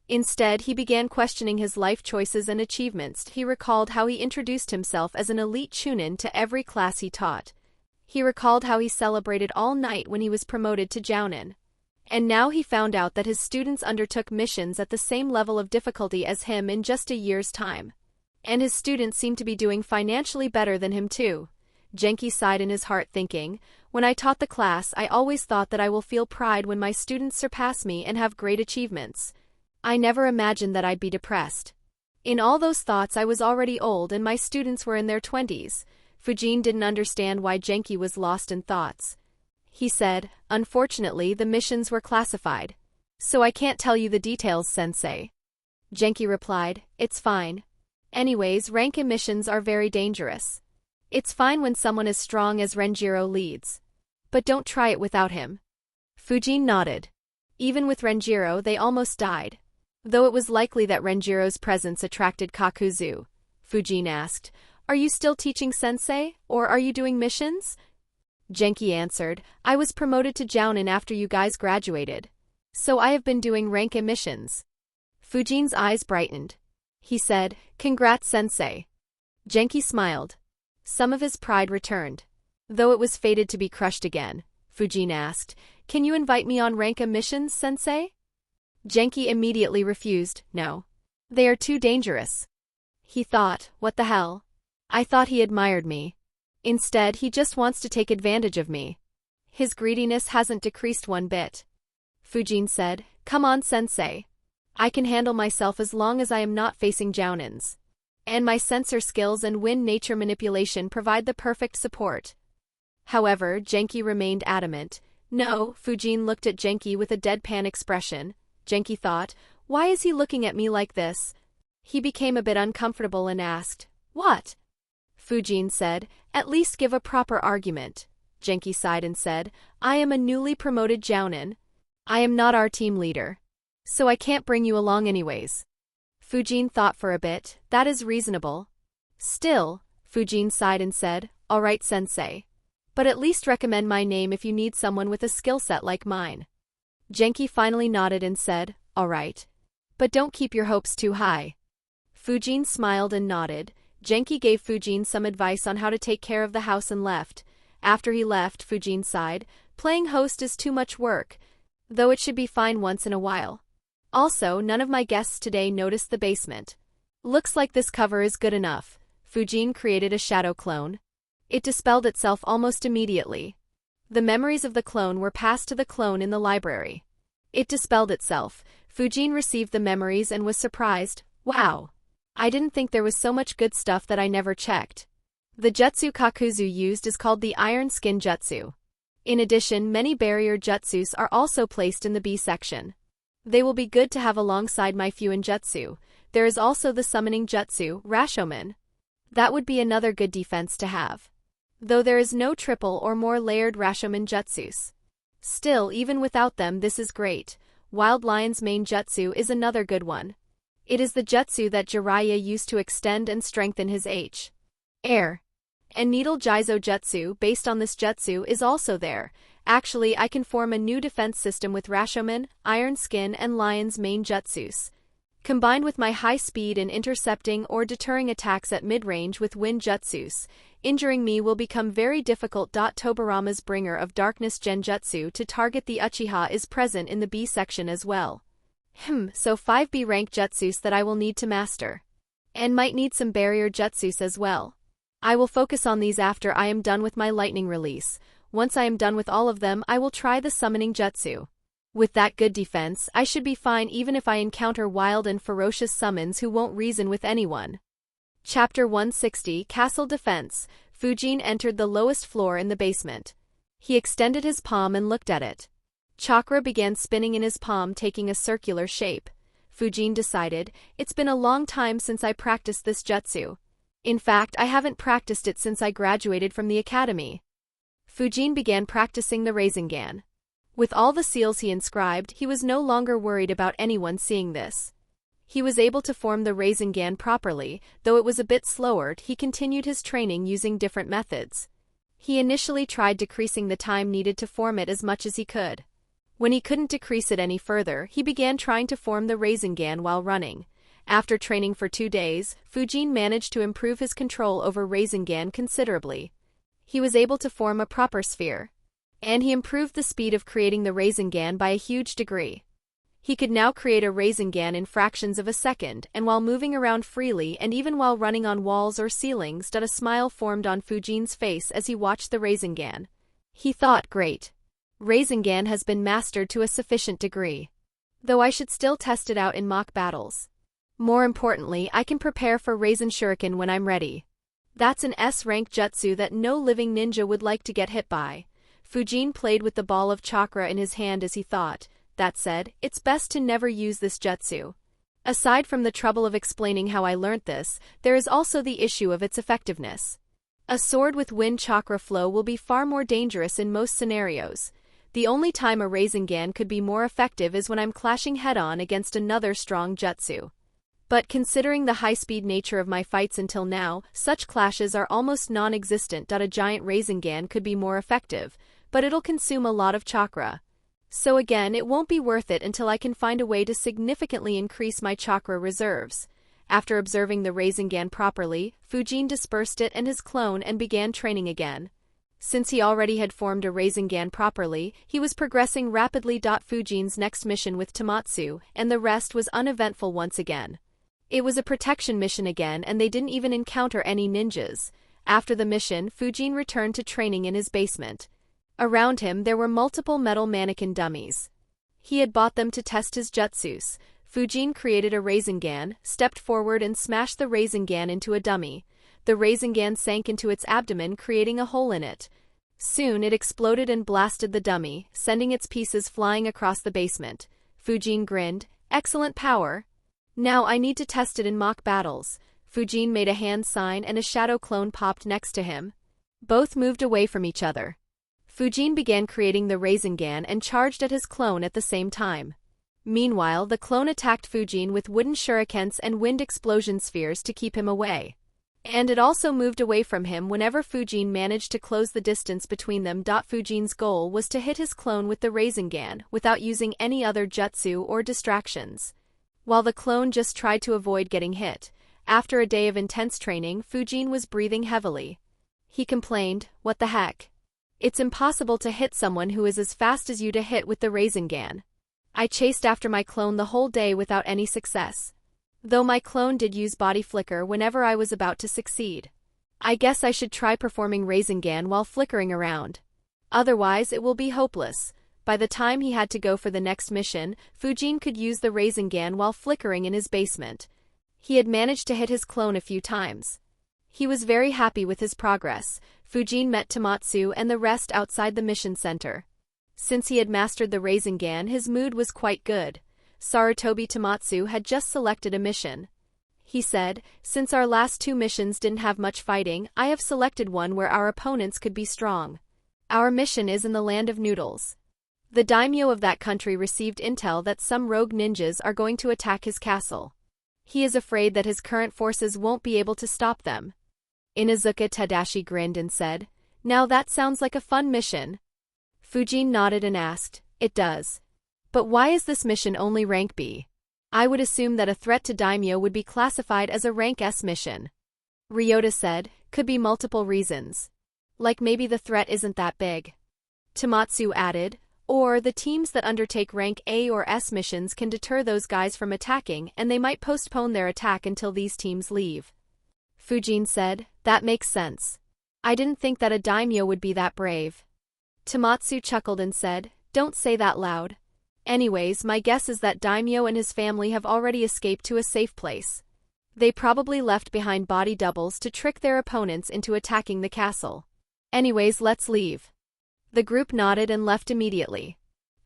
Instead, he began questioning his life choices and achievements. He recalled how he introduced himself as an elite chunin to every class he taught. He recalled how he celebrated all night when he was promoted to jounin. And now he found out that his students undertook missions at the same level of difficulty as him in just a year's time. And his students seemed to be doing financially better than him too. Genki sighed in his heart thinking, when I taught the class I always thought that I will feel pride when my students surpass me and have great achievements. I never imagined that I'd be depressed. In all those thoughts I was already old and my students were in their 20s. Fujin didn't understand why Genki was lost in thoughts. He said, unfortunately the missions were classified. So I can't tell you the details, sensei. Genki replied, it's fine. Anyways, rank missions are very dangerous. It's fine when someone as strong as Renjiro leads. But don't try it without him. Fujin nodded. Even with Renjiro they almost died. Though it was likely that Renjiro's presence attracted Kakuzu. Fujin asked, are you still teaching sensei, or are you doing missions? Genki answered, I was promoted to jounin after you guys graduated. So I have been doing rank missions. Fujin's eyes brightened. He said, congrats sensei. Genki smiled. Some of his pride returned. Though it was fated to be crushed again, Fujin asked, can you invite me on rank missions, sensei? Genki immediately refused, no. They are too dangerous. He thought, what the hell? I thought he admired me. Instead, he just wants to take advantage of me. His greediness hasn't decreased one bit. Fujin said, come on sensei. I can handle myself as long as I am not facing jounins. And my sensor skills and wind nature manipulation provide the perfect support. However, Genki remained adamant. No, Fujin looked at Genki with a deadpan expression. Genki thought, why is he looking at me like this? He became a bit uncomfortable and asked, what? Fujin said, at least give a proper argument. Genki sighed and said, I am a newly promoted jounin. I am not our team leader. So I can't bring you along anyways. Fujin thought for a bit, that is reasonable. Still, Fujin sighed and said, alright sensei. But at least recommend my name if you need someone with a skill set like mine. Genki finally nodded and said, alright. But don't keep your hopes too high. Fujin smiled and nodded. Genki gave Fujin some advice on how to take care of the house and left. After he left, Fujin sighed, playing host is too much work, though it should be fine once in a while. Also, none of my guests today noticed the basement. Looks like this cover is good enough. Fujin created a shadow clone. It dispelled itself almost immediately. The memories of the clone were passed to the clone in the library. It dispelled itself. Fujin received the memories and was surprised. Wow! I didn't think there was so much good stuff that I never checked. The jutsu Kakuzu used is called the Iron Skin Jutsu. In addition, many barrier jutsus are also placed in the B section. They will be good to have alongside my Fuin Jutsu. There is also the Summoning Jutsu, Rashomon. That would be another good defense to have. Though there is no triple or more layered Rashomon Jutsus. Still, even without them this is great. Wild Lion's main jutsu is another good one. It is the jutsu that Jiraiya used to extend and strengthen his air. And Needle Jizo Jutsu, based on this jutsu, is also there. Actually, I can form a new defense system with Rashomon, Iron Skin, and Lion's main jutsus. Combined with my high speed in intercepting or deterring attacks at mid-range with Wind Jutsus, injuring me will become very difficult. Tobarama's Bringer of Darkness Genjutsu to target the Uchiha is present in the B section as well. So 5 B rank jutsus that I will need to master. And might need some barrier jutsus as well. I will focus on these after I am done with my lightning release. Once I am done with all of them, I will try the summoning jutsu. With that good defense, I should be fine even if I encounter wild and ferocious summons who won't reason with anyone. Chapter 160, Castle Defense. Fujin entered the lowest floor in the basement. He extended his palm and looked at it. Chakra began spinning in his palm, taking a circular shape. Fujin decided, it's been a long time since I practiced this jutsu. In fact, I haven't practiced it since I graduated from the academy. Fujin began practicing the Rasengan. With all the seals he inscribed, he was no longer worried about anyone seeing this. He was able to form the Rasengan properly, though it was a bit slower. He continued his training using different methods. He initially tried decreasing the time needed to form it as much as he could. When he couldn't decrease it any further, he began trying to form the Rasengan while running. After training for 2 days, Fujin managed to improve his control over Rasengan considerably. He was able to form a proper sphere. And he improved the speed of creating the Rasengan by a huge degree. He could now create a Rasengan in fractions of a second, and while moving around freely and even while running on walls or ceilings, a smile formed on Fujin's face as he watched the Rasengan. He thought, great. Rasengan has been mastered to a sufficient degree. Though I should still test it out in mock battles. More importantly, I can prepare for Rasen Shuriken when I'm ready. That's an S-rank jutsu that no living ninja would like to get hit by. Fujin played with the ball of chakra in his hand as he thought. That said, it's best to never use this jutsu. Aside from the trouble of explaining how I learnt this, there is also the issue of its effectiveness. A sword with wind chakra flow will be far more dangerous in most scenarios. The only time a Rasengan could be more effective is when I'm clashing head-on against another strong jutsu. But considering the high-speed nature of my fights until now, such clashes are almost non-existent. A giant Rasengan could be more effective, but it'll consume a lot of chakra. So again, it won't be worth it until I can find a way to significantly increase my chakra reserves. After observing the Rasengan properly, Fujin dispersed it and his clone and began training again. Since he already had formed a Rasengan properly, he was progressing rapidly. Fujin's next mission with Tamatsu, and the rest was uneventful once again. It was a protection mission again, and they didn't even encounter any ninjas. After the mission, Fujin returned to training in his basement. Around him there were multiple metal mannequin dummies. He had bought them to test his jutsus. Fujin created a Rasengan, stepped forward and smashed the Rasengan into a dummy. The Rasengan sank into its abdomen, creating a hole in it. Soon it exploded and blasted the dummy, sending its pieces flying across the basement. Fujin grinned. Excellent power. Now I need to test it in mock battles. Fujin made a hand sign and a shadow clone popped next to him. Both moved away from each other. Fujin began creating the Rasengan and charged at his clone at the same time. Meanwhile, the clone attacked Fujin with wooden shurikens and wind explosion spheres to keep him away. And it also moved away from him whenever Fujin managed to close the distance between them. Fujin's goal was to hit his clone with the Rasengan without using any other jutsu or distractions. While the clone just tried to avoid getting hit. After a day of intense training, Fujin was breathing heavily. He complained, "What the heck? It's impossible to hit someone who is as fast as you to hit with the Rasengan. I chased after my clone the whole day without any success. Though my clone did use body flicker whenever I was about to succeed. I guess I should try performing Rasengan while flickering around. Otherwise it will be hopeless." By the time he had to go for the next mission, Fujin could use the Rasengan while flickering in his basement. He had managed to hit his clone a few times. He was very happy with his progress. Fujin met Tamatsu and the rest outside the mission center. Since he had mastered the Rasengan, his mood was quite good. Sarutobi Tamatsu had just selected a mission. He said, "Since our last 2 missions didn't have much fighting, I have selected one where our opponents could be strong. Our mission is in the land of noodles. The daimyo of that country received intel that some rogue ninjas are going to attack his castle. He is afraid that his current forces won't be able to stop them." Inuzuka Tadashi grinned and said, "Now that sounds like a fun mission." Fujin nodded and asked, "It does. But why is this mission only rank B? I would assume that a threat to daimyo would be classified as a rank S mission." Ryota said, "Could be multiple reasons. Like maybe the threat isn't that big." Tamatsu added, "Or the teams that undertake rank A or S missions can deter those guys from attacking and they might postpone their attack until these teams leave." Fujin said, "That makes sense. I didn't think that a daimyo would be that brave." Tamatsu chuckled and said, "Don't say that loud. Anyways, my guess is that daimyo and his family have already escaped to a safe place. They probably left behind body doubles to trick their opponents into attacking the castle. Anyways, let's leave." The group nodded and left immediately.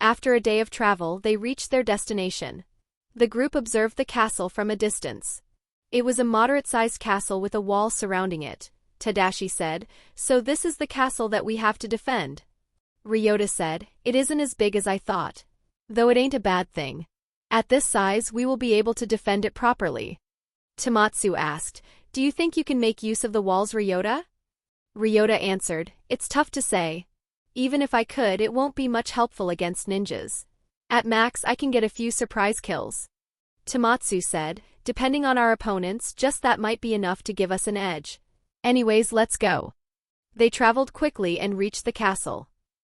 After a day of travel, they reached their destination. The group observed the castle from a distance. It was a moderate-sized castle with a wall surrounding it. Tadashi said, "So this is the castle that we have to defend." Ryota said, "It isn't as big as I thought. Though it ain't a bad thing. At this size we will be able to defend it properly." Tamatsu asked, "Do you think you can make use of the walls, Ryota?" Ryota answered, "It's tough to say. Even if I could, it won't be much helpful against ninjas. At max, I can get a few surprise kills." Tamatsu said, "Depending on our opponents, just that might be enough to give us an edge. Anyways, let's go." They traveled quickly and reached the castle.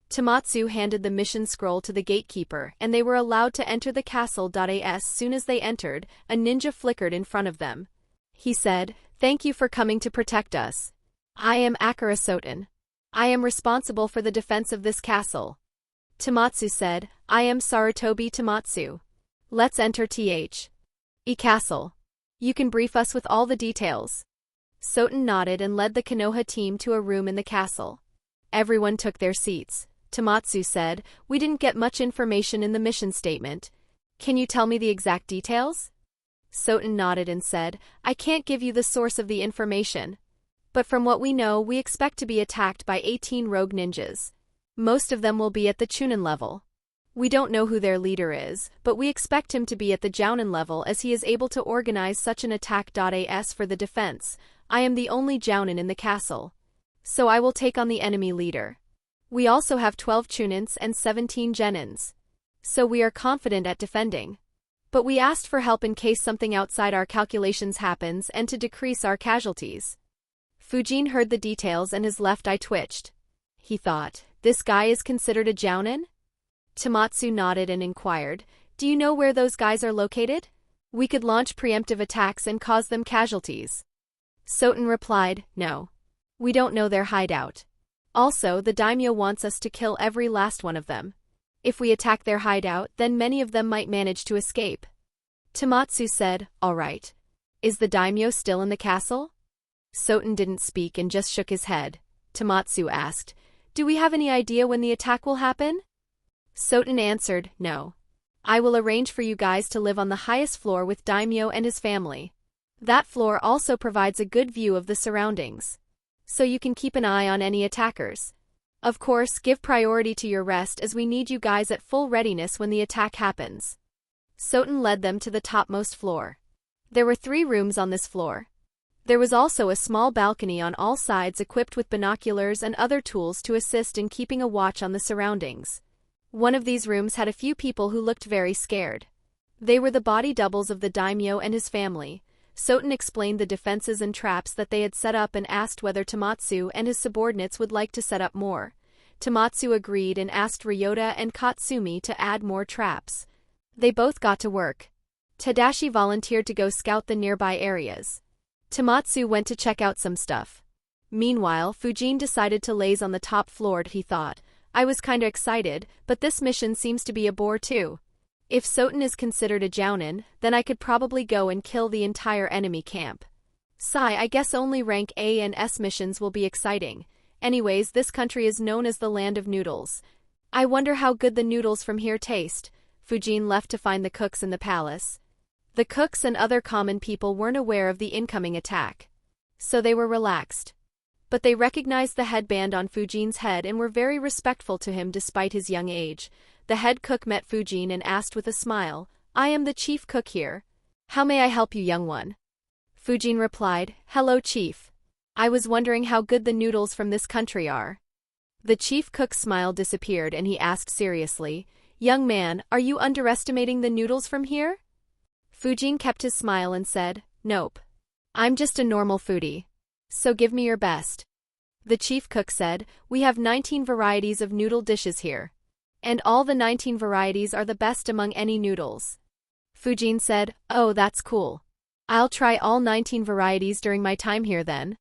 Tamatsu handed the mission scroll to the gatekeeper, and they were allowed to enter the castle. As soon as they entered, a ninja flickered in front of them. He said, "Thank you for coming to protect us. I am Akira Soten. I am responsible for the defense of this castle." Tamatsu said, "I am Sarutobi Tamatsu. Let's enter castle. You can brief us with all the details." Soten nodded and led the Konoha team to a room in the castle. Everyone took their seats. Tamatsu said, "We didn't get much information in the mission statement. Can you tell me the exact details?" Soten nodded and said, "I can't give you the source of the information. But from what we know, we expect to be attacked by 18 rogue ninjas. Most of them will be at the Chunin level. We don't know who their leader is, but we expect him to be at the Jounin level as he is able to organize such an attack. As for the defense, I am the only Jounin in the castle. So I will take on the enemy leader. We also have 12 Chunins and 17 Genins. So we are confident at defending. But we asked for help in case something outside our calculations happens and to decrease our casualties." Fujin heard the details and his left eye twitched. He thought, "This guy is considered a Jounin?" Tamatsu nodded and inquired, "Do you know where those guys are located? We could launch preemptive attacks and cause them casualties." Soten replied, "No. We don't know their hideout. Also, the daimyo wants us to kill every last one of them. If we attack their hideout, then many of them might manage to escape." Tamatsu said, "All right. Is the daimyo still in the castle?" Soten didn't speak and just shook his head. Tamatsu asked, "Do we have any idea when the attack will happen?" Soten answered, "No. I will arrange for you guys to live on the highest floor with daimyo and his family. That floor also provides a good view of the surroundings. So you can keep an eye on any attackers. Of course, give priority to your rest as we need you guys at full readiness when the attack happens." Soten led them to the topmost floor. There were 3 rooms on this floor. There was also a small balcony on all sides equipped with binoculars and other tools to assist in keeping a watch on the surroundings. One of these rooms had a few people who looked very scared. They were the body doubles of the daimyo and his family. Soten explained the defenses and traps that they had set up and asked whether Tamatsu and his subordinates would like to set up more. Tamatsu agreed and asked Ryota and Katsumi to add more traps. They both got to work. Tadashi volunteered to go scout the nearby areas. Tamatsu went to check out some stuff. Meanwhile, Fujin decided to laze on the top floor. He thought, "I was kinda excited, but this mission seems to be a bore too. If Soten is considered a Jounin, then I could probably go and kill the entire enemy camp. I guess only rank A and S missions will be exciting. Anyways, this country is known as the land of noodles. I wonder how good the noodles from here taste." Fujin left to find the cooks in the palace. The cooks and other common people weren't aware of the incoming attack. So they were relaxed. But they recognized the headband on Fujin's head and were very respectful to him despite his young age. The head cook met Fujin and asked with a smile, "I am the chief cook here. How may I help you, young one?" Fujin replied, "Hello, chief. I was wondering how good the noodles from this country are." The chief cook's smile disappeared and he asked seriously, "Young man, are you underestimating the noodles from here?" Fujin kept his smile and said, "Nope. I'm just a normal foodie. So give me your best." The chief cook said, "We have 19 varieties of noodle dishes here. And all the 19 varieties are the best among any noodles." Fujin said, "Oh, that's cool. I'll try all 19 varieties during my time here then."